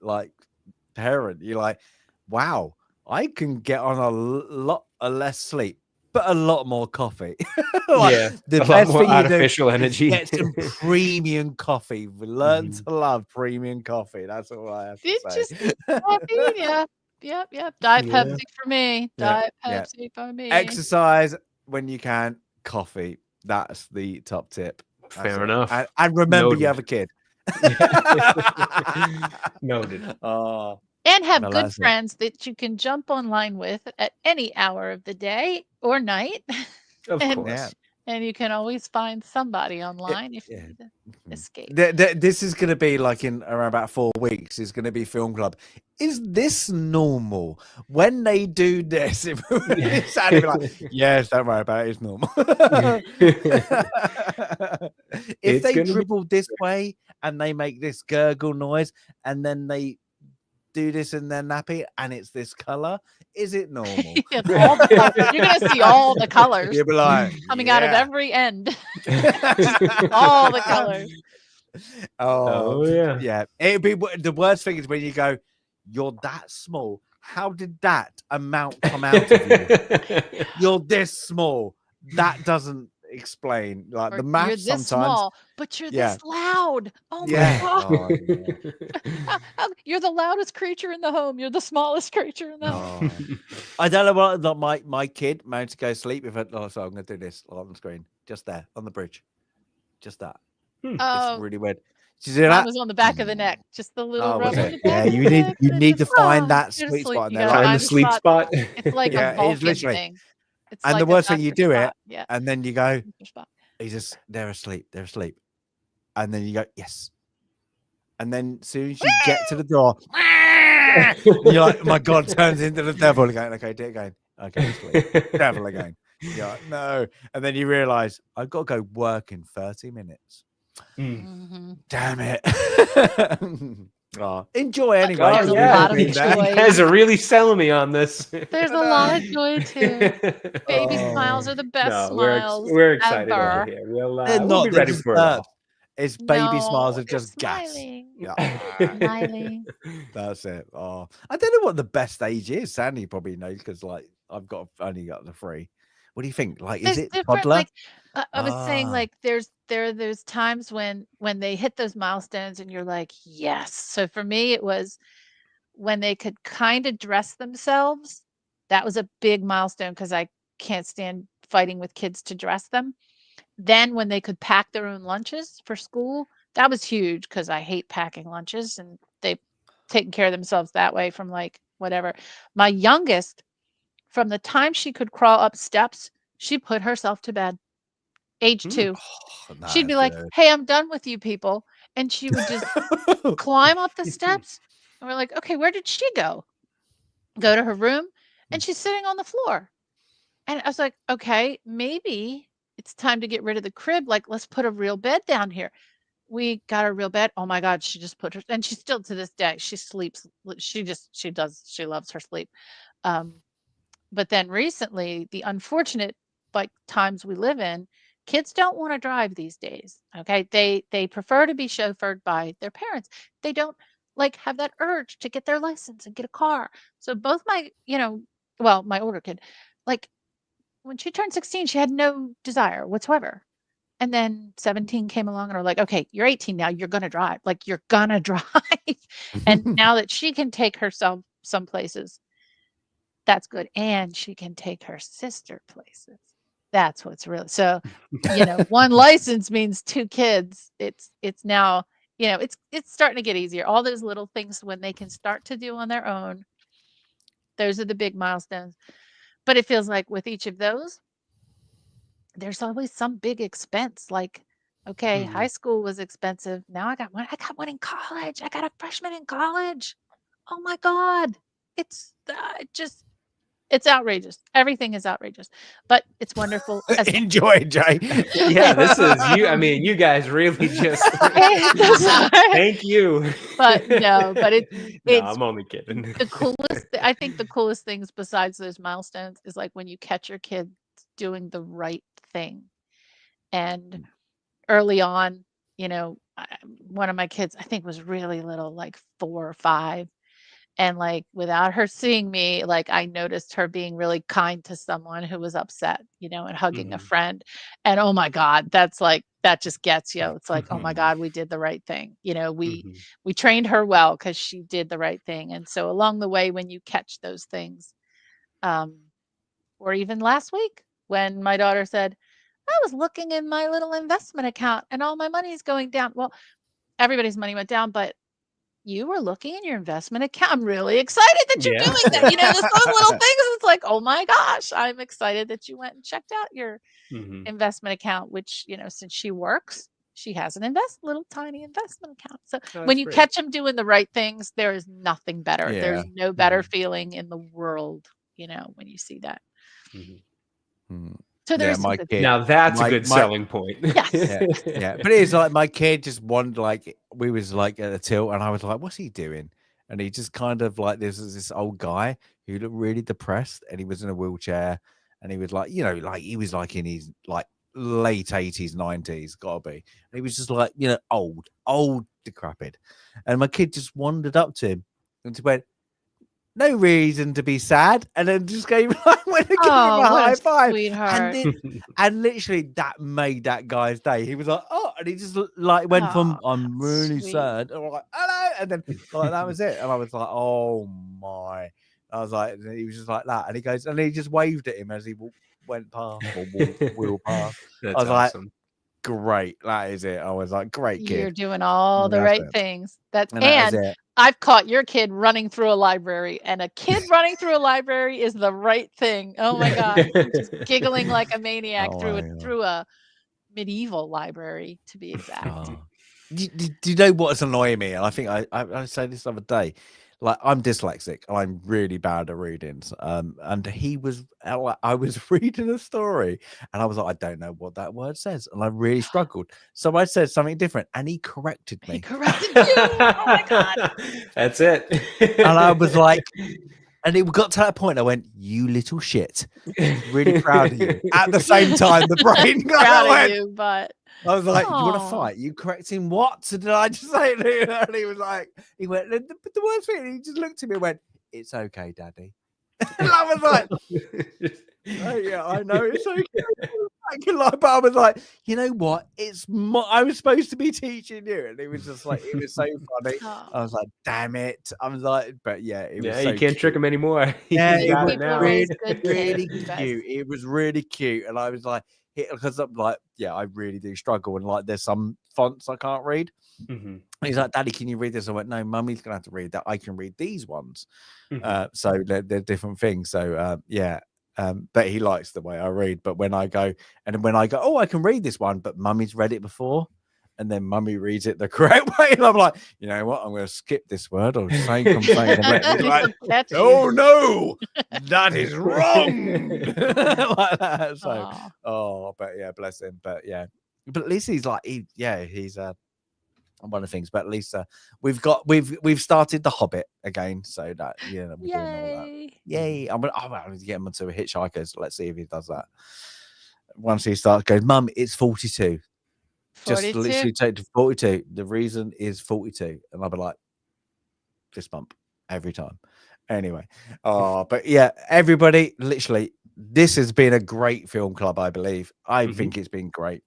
parent, you're like, wow, I can get on a lot less sleep, but a lot more coffee. Yeah, the a lot best more thing you do artificial is energy. get some premium coffee. Learn to love premium coffee. That's all I have to It's say. just caffeine, yeah. Yep. Diet Yeah. Pepsi for me. Yeah, Diet yeah. Pepsi for me. Exercise when you can. Coffee. That's the top tip. That's Fair it. enough. And remember, you Noted. have a kid. Noted. Oh, And have well, good that's it. friends that you can jump online with at any hour of the day or night. Of And- course. Yeah. And you can always find somebody online if yeah. you need to escape. This is going to be like in around about 4 weeks. Is going to be film club. Is this normal when they do this? It's Sandy be like, yes, don't worry about it. It's normal. If It's they gonna be- dribble this way and they make this gurgle noise, and then they do this in their nappy, and it's this color, is it normal? Yeah, all the colors. You're gonna see all the colors You'll be like, coming out of yeah. every end. All the colors. Oh, yeah. Yeah. It'd be the worst thing is when you go, you're that small. How did that amount come out of you? You're this small. That doesn't explain like Or the you're math this sometimes. small, but you're Yeah. this loud. Oh my Yeah. god. Oh, yeah. You're the loudest creature in the home. You're the smallest creature in the home. Oh. I don't know what like my kid managed to go sleep with it. Oh, so I'm gonna do this on the screen, just there on the bridge, just that. Oh, It's really weird. Did you do mine that? was on the back of the neck. Just the little Oh, rub was on it? the back Yeah, of you the need neck, you and need to just, find oh, that you're sweet asleep. spot in You there. gotta Like, Find find the sleep spot. It's like Yeah, a it is Vulcan literally. thing. It's And like the a worst thing you doctor do it, spot. Yeah. and then you go, Doctor spot. they're asleep, and then you go, yes, and then as soon as you get to the door, you're like, my God, turns into the devil again. Okay, do it again. Okay, sleep. Devil again. You're like, no, and then you realize I've got to go work in 30 minutes. Mm. Mhm. Damn it. Oh, enjoy anyway. There's a yeah, lot of you joy. guys are really selling me on this. There's a lot of joy too. Baby Oh. smiles are the best No, smiles we're excited ever. over here. We'll They're we'll not. be They're ready just for it all. burps. It's baby smiles No, are they're just gas. smiling. Yeah. Smiling. That's it. Oh, I don't know what the best age is. Sandy probably knows because, like, I've only got the 3. What do you think? Like, is There's it different, toddler? like I was saying, Ah, like there's times when they hit those milestones and you're like, yes. So for me, it was when they could kind of dress themselves. That was a big milestone because I can't stand fighting with kids to dress them. Then when they could pack their own lunches for school, that was huge because I hate packing lunches and they've taken care of themselves that way from like whatever. My youngest, from the time she could crawl up steps, she put herself to bed. Age 2. oh, She'd be that's like, good. "Hey, I'm done with you people." And she would just climb up the steps. And we're like, "Okay, where did she go?" Go to her room, and she's sitting on the floor. And I was like, "Okay, maybe it's time to get rid of the crib. Like, let's put a real bed down here." We got a real bed. Oh my God, she just put her, and she still to this day, she sleeps. She loves her sleep. Um, but then recently, the unfortunate like times we live in, kids don't want to drive these days. Okay. They prefer to be chauffeured by their parents. They don't like have that urge to get their license and get a car. So both my older kid, like when she turned 16, she had no desire whatsoever. And then 17 came along and we're like, okay, you're 18 now. You're going to drive. Like, you're going to drive. And now that she can take herself some places, that's good. And she can take her sister places. That's what's really so, one license means 2 kids. It's now, it's starting to get easier. All those little things when they can start to do on their own, those are the big milestones. But it feels like with each of those, there's always some big expense. Like, okay, high school was expensive. Now I got one in college. I got a freshman in college. Oh my God. It's just it's outrageous. Everything is outrageous, but it's wonderful as Enjoy, Jay. Yeah, this is you. I mean, you guys really just thank you. But no, but No, it's I'm only kidding. the coolest. I think the coolest things besides those milestones is like when you catch your kids doing the right thing. And early on, one of my kids, I think was really little, like 4 or 5. And like without her seeing me, like I noticed her being really kind to someone who was upset, and hugging a friend. And oh my God, that's like that just gets you. It's like, oh my God, we did the right thing. We trained her well because she did the right thing. And so along the way, when you catch those things, or even last week when my daughter said, I was looking in my little investment account and all my money is going down. Well, everybody's money went down, but you were looking in your investment account. I'm really excited that you're Yeah. doing that. Just those little things. It's like, oh my gosh, I'm excited that you went and checked out your investment account, which, since she works, she has an little tiny investment account. So when you catch them doing the right things, there is nothing better. Yeah. There's no better feeling in the world, when you see that. So there is my some good kid. Now that's a good my- selling point. Yes. Yeah. But it's like my kid just wanted, like, we was like at a tilt, and I was like, "What's he doing?" And he just kind of like, this old guy who looked really depressed, and he was in a wheelchair, and he was like, like he was like in his like late 80s, 90s, gotta be. And he was just like, old, decrepit. And my kid just wandered up to him and just went, no reason to be sad, and then just gave went and gave him a high five. Sweetheart. And literally that made that guy's day. He was like, oh, and he just like went from I'm really sweet. sad, and I'm like, hello, and then like that was it. And I was like, oh my. I was like, he was just like that, and he goes, and he just waved at him as he went past or wheeled past. That's I was awesome. like, great, that is it. I was like, great kid. You're doing all the right things. And that is it. I've caught your kid running through a library, and a kid running through a library is the right thing. Oh my God. Just giggling like a maniac through a medieval library, to be exact. Do you know what's annoying me? And I think I said this the other day. like I'm dyslexic and I'm really bad at readings. And I was reading a story and I was like, I don't know what that word says, and I really struggled. So I said something different, and he corrected He me, corrected you. Oh my god. That's it. and I was like, and it got to that point. I went, "You little shit." Really proud of you. At the same time, the brain Proud of went, you, but I was like, "You want to Aw. fight? You correcting what? So did I just say it to you?" And he was like, he went, the worst thing, he just looked at me and went, "It's okay, Daddy." And I was like, "Oh yeah, I know it's okay." But I was like, you know what? I was supposed to be teaching you, and it was just like, it was so funny. I Oh. was like, damn it. I was like, but yeah, it was Yeah, so you can't trick cute. him anymore. Yeah, He's it got was it People now. raise really, good really kids, you guys. cute. It was really cute, and I was like, because I'm like, yeah, I really do struggle, and like, there's some fonts I can't read. Mhm, He's like, Daddy, can you read this? I went, no, Mummy's gonna have to read that. I can read these ones. mhm. So they're different things. So yeah. But he likes the way I read. But when I go, oh, I can read this one, but Mummy's read it before, and then Mummy reads it the correct way, and I'm like, you know what? I'm going to skip this word or say something. And he's like, So catchy. oh no, that is wrong. Like that. So, Aw. but yeah, bless him. But yeah, but at least he's like, he's one of the things. But at least we've started the Hobbit again, so that we're doing all that. Yay. Yay! I'm gonna get him onto a Hitchhikers. Let's see if he does that. Once he starts going, Mum, it's 42. Just 42. literally take to 42. The reason is 42, and I'll be like, fist bump every time. Anyway, but yeah, everybody, literally, this has been a great film club. I believe. I think it's been great.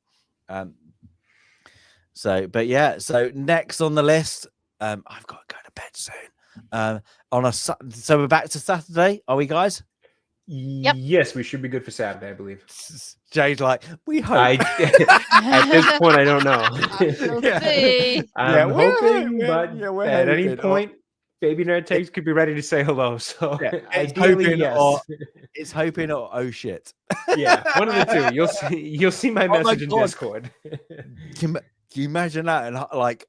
So, but yeah, so next on the list, I've got to go to bed soon. So we're back to Saturday, are we, guys? Yep. Yes, we should be good for Saturday, I believe. Jay's like, we hope. At this point, I don't know. We'll Yeah. see. I'm we're hoping, hoping, but we're at any hoping, point, Baby Nerd Takes could be ready to say hello. So it's ideally, hoping yes. it's hoping or oh shit. Yeah, one of the two. You'll see my Oh my message in God. Discord. Can you imagine that? And like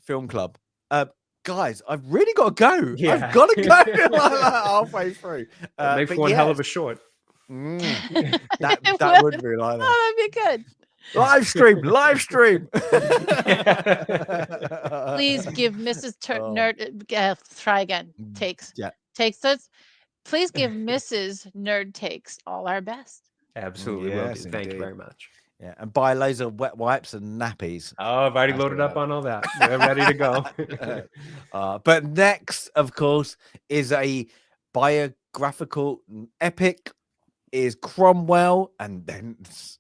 film club, guys, I've really got to go. Yeah. I've got to go like that halfway through. That makes but one hell yes, of a short. that It would be like that. Oh, that'd be good. Live stream. Please give Mrs. Nerd try again. Takes us. Please give Mrs. Nerd Takes all our best. Absolutely will do. Yes, Thank you indeed. very much. Yeah, and buy loads of wet wipes and nappies. Oh, I've already That's loaded all up on all that. We're ready to go. But next, of course, is a biographical epic. Is Cromwell, and then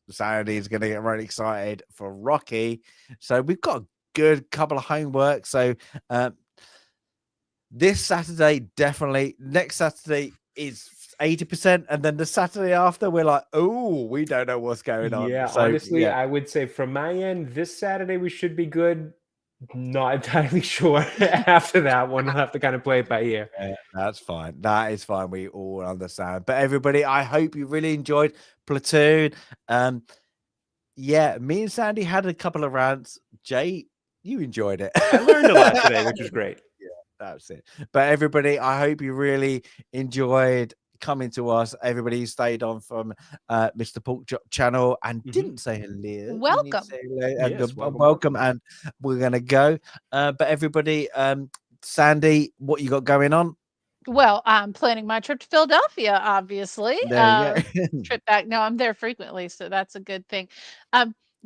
Sandy is going to get really excited for Rocky. So we've got a good couple of homework. So this Saturday, definitely. Next Saturday is 80%, and then the Saturday after, we're like, oh, we don't know what's going on. Yeah, So, honestly, I would say from my end, this Saturday we should be good. Not entirely sure. After that one, we'll have to kind of play it by ear. Yeah, that's fine. That is fine. We all understand. But everybody, I hope you really enjoyed Platoon. Yeah, me and Sandy had a couple of rants. Jay, you enjoyed it. I learned a lot today, which was great. Yeah, that's it. But everybody, I hope you really enjoyed coming to us. Everybody who stayed on from Mr. Pork Chop channel and didn't say hello. Welcome. Say hello and Yes, welcome. And we're gonna go. But everybody, Sandy, what you got going on? Well, I'm planning my trip to Philadelphia, obviously. There you go. Trip back. No, I'm there frequently, so that's a good thing.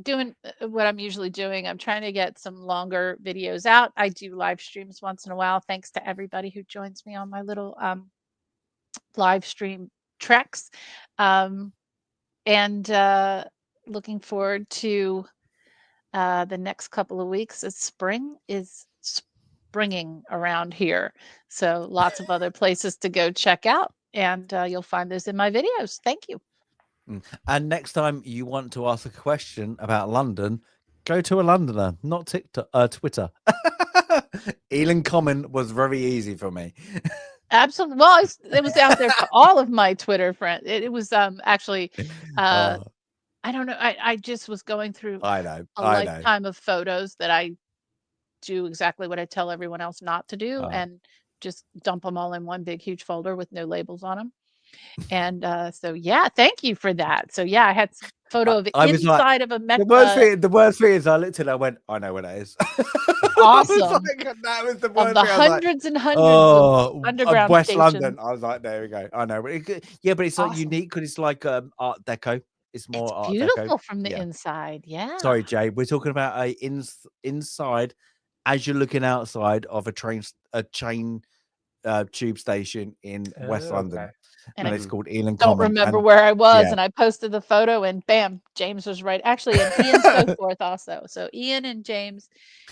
Doing what I'm usually doing. I'm trying to get some longer videos out. I do live streams once in a while. Thanks to everybody who joins me on my little live stream treks. And looking forward to the next couple of weeks as spring is springing around here. So lots of other places to go check out. And you'll find those in my videos. Thank you. And next time you want to ask a question about London, go to a Londoner, not TikTok, Twitter. Ealing Common was very easy for me. Absolutely. Well, it was out there for all of my Twitter friends. It was actually, I don't know. I just was going through I know. lifetime of photos that I do exactly what I tell everyone else not to do. And just dump them all in one big huge folder with no labels on them. And so yeah, thank you for that. So yeah, I had some photo of the I was like, inside of a mech. the worst thing is I looked at it, I went, I know what that is. Awesome. That was the Of worst the thing. I was like, hundreds and hundreds oh, of underground West stations. London. I was like, there we go. I know. But yeah, but it's like Awesome. unique because it's like Art Deco. It's more It's Art beautiful Deco. from the Yeah. inside. Yeah. Sorry, Jay. We're talking about a inside as you're looking outside of a chain tube station in West London. Okay. And it's called Ealing Don't Common. remember And where I was, yeah. and I posted the photo, and bam, James was right. Actually, and Ian so forth also. So Ian and James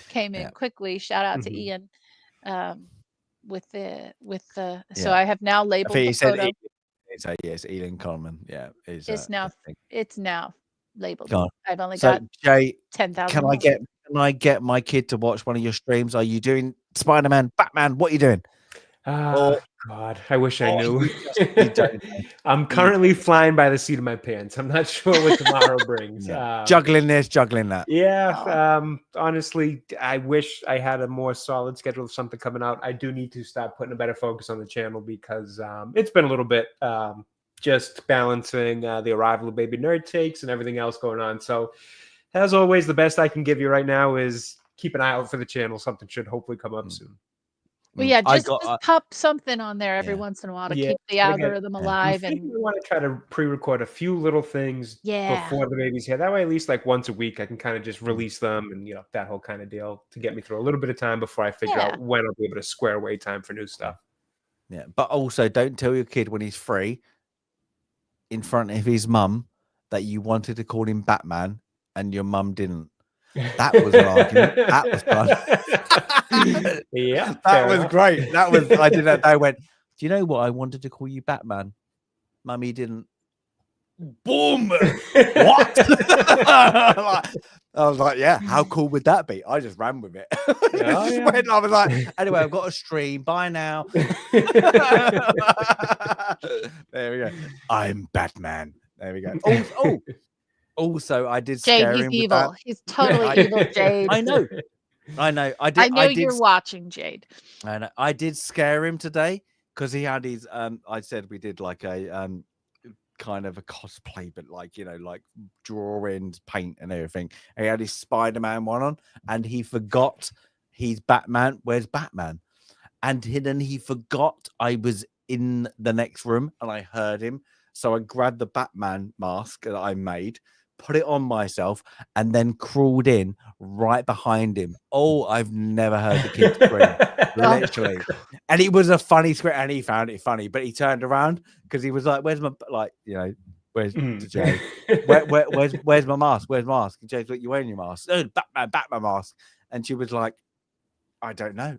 came in Yeah. quickly. Shout out to Mhm. Ian. With the so Yeah. I have now I labeled think the he said photo. it's Ealing Common. Yeah. It's now labeled. Go on. I've only So got Jay, 10,000. can I get my kid to watch one of your streams? Are you doing Spider-Man, Batman? What are you doing? Oh God, I wish I knew. You don't know. I'm currently flying by the seat of my pants. I'm not sure what tomorrow brings. Yeah. Juggling this, juggling that. Yeah. Honestly, I wish I had a more solid schedule of something coming out. I do need to start putting a better focus on the channel because it's been a little bit just balancing the arrival of Baby Nerd Takes and everything else going on. So, as always, the best I can give you right now is keep an eye out for the channel. Something should hopefully come up soon. Well, yeah, just pop something on there every once in a while to keep the algorithm alive. And we want to try to pre-record a few little things before the baby's here. That way, at least like once a week, I can kind of just release them and that whole kind of deal to get me through a little bit of time before I figure out when I'll be able to square away time for new stuff. Yeah, but also don't tell your kid when he's free in front of his mum that you wanted to call him Batman and your mum didn't. That was an argument. That was fun. Yeah, that was great. That was I did that. I went, do you know what? I wanted to call you Batman. Mummy didn't. Boom! What? I was like, yeah, how cool would that be? I just ran with it. I was like, anyway, I've got a stream. Bye now. There we go. I'm Batman. There we go. Also, I did scare Jade, him he's with evil. that. He's totally evil, Jade. I know. I did. I know you're watching, Jade. And I did scare him today because he had his. I said we did like a kind of a cosplay, but like like drawings, paint, and everything. And he had his Spider-Man one on, and he forgot he's Batman. Where's Batman? And then he forgot I was in the next room, and I heard him. So I grabbed the Batman mask that I made, put it on myself, and then crawled in right behind him. Oh, I've never heard the kid scream, literally. And it was a funny scream, and he found it funny. But he turned around because he was like, "Where's my where's Jay? Where's my mask? Where's my mask?" And Jay's like, "You wearing your mask? Oh, Batman mask." And she was like, I don't know.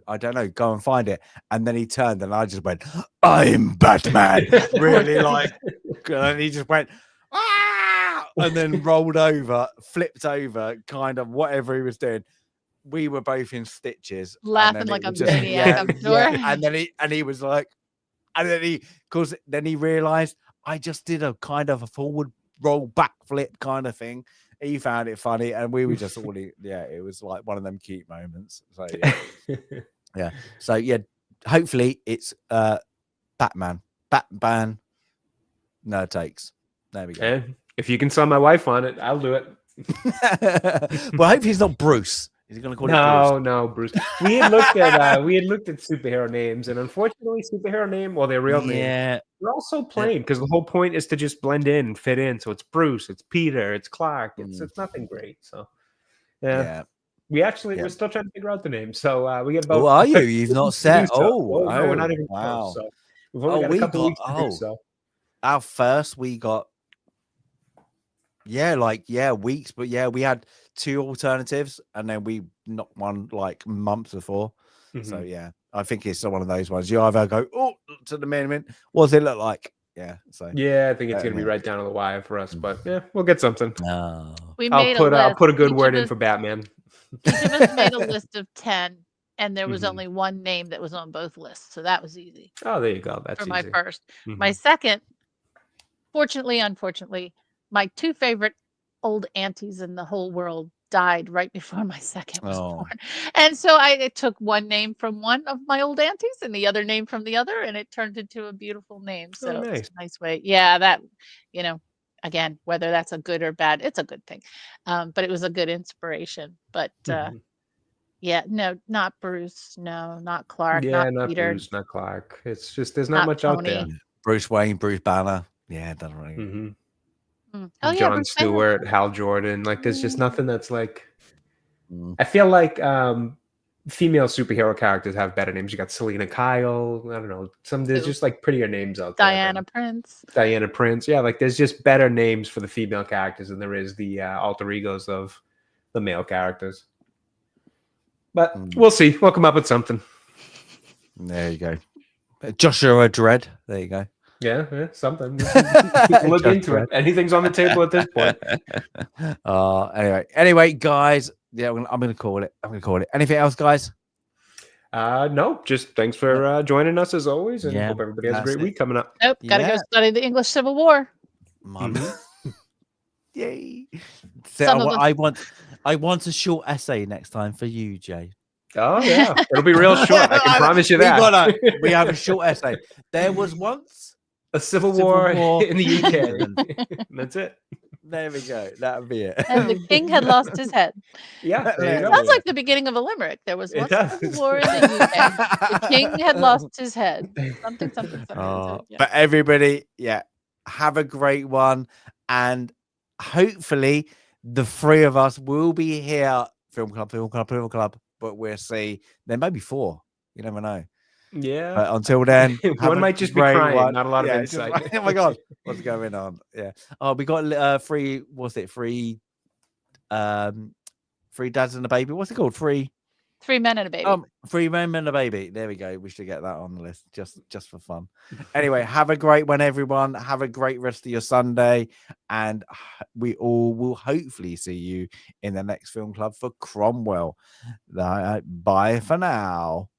Go and find it. And then he turned and I just went, I'm Batman. Really and he just went, ah! And then rolled over, flipped over, kind of whatever he was doing. We were both in stitches. Laughing like a maniac, I'm sure. And then he was like, and then he realized I just did a kind of a forward roll backflip kind of thing. He found it funny, and we were just all it was like one of them cute moments. So yeah. So yeah, hopefully it's Batman. No takes. There we go. Yeah. If you can sell my wife on it, I'll do it. Well, hopefully it's not Bruce. Is he going to call it Bruce? No, Bruce. We had looked at superhero names, and unfortunately, superhero name, their real name, they're all so plain because the whole point is to just blend in and fit in. So it's Bruce, it's Peter, it's Clark. It's nothing great. So yeah. We're still trying to figure out the name. So we get about. Oh, are you? You've not set. No, we're not even close. So we've only got a couple weeks to do so. Our first, we got. Weeks, but we had 2 alternatives, and then we knocked one like months before. So I think it's one of those ones. You either go to the minimum. What does it look like? Yeah. So I think it's gonna be right down on the wire for us, but we'll get something. No. I'll put a good word in for Batman. Each of us made a list of 10, and there was only one name that was on both lists, so that was easy. Oh, there you go. That's for my easy. first. My second, fortunately, unfortunately, my 2 favorite old aunties in the whole world died right before my second was Oh. born. And so I took one name from one of my old aunties and the other name from the other, and it turned into a beautiful name. Oh, So nice. it's a nice way. Yeah, that, again, whether that's a good or bad, it's a good thing. But it was a good inspiration. But Mhm. yeah, no, not Bruce. No, not Clark, Yeah, not not Peter, Bruce, not Clark. It's just there's not not much out there. Tony. Bruce Wayne, Bruce Banner. Yeah, it doesn't really. hmm Oh yeah, John Bruce Banner. Stewart, Hal Jordan. Like, there's just nothing that's like. Mm. I feel like female superhero characters have better names. You got Selena Kyle. I don't know. There's Who? just like prettier names out there. Diana Prince. Diana Prince. Yeah, like there's just better names for the female characters than there is the alter egos of the male characters. But we'll see. We'll come up with something. There you go. Joshua Dredd. There you go. Yeah, something. Look into it. Anything's on the table at this point. Anyway, guys. Yeah, I'm gonna call it. Anything else, guys? No, just thanks for joining us as always, and Yeah, hope everybody has a that's great it. week coming up. Nope, gotta go Yeah. study the English Civil War. Yay! Some So of I want a short essay next time for you, Jay. Oh yeah, it'll be real short. I can promise you that. We have a short essay. There was once a civil Civil war War. in the UK. That's it. There we go. That would be it. And the king had lost his head. Yeah, there you go. Sounds like the beginning of a limerick. There was It once a does. civil war in the UK. The king had lost his head. Something. Yeah. But everybody, have a great one, and hopefully the three of us will be here. Film club. But we'll see. There may be four. You never know. Yeah. But until then, have one a might just be great crying, one. not a lot of Yeah, insight. oh my god, what's going on? Yeah. Oh, we got free. What's it? Free dads and a baby. What's it called? Free 3 men and a baby. 3 men and a baby. There we go. We should get that on the list just for fun. Anyway, have a great one, everyone. Have a great rest of your Sunday, and we all will hopefully see you in the next film club for Cromwell. Bye for now.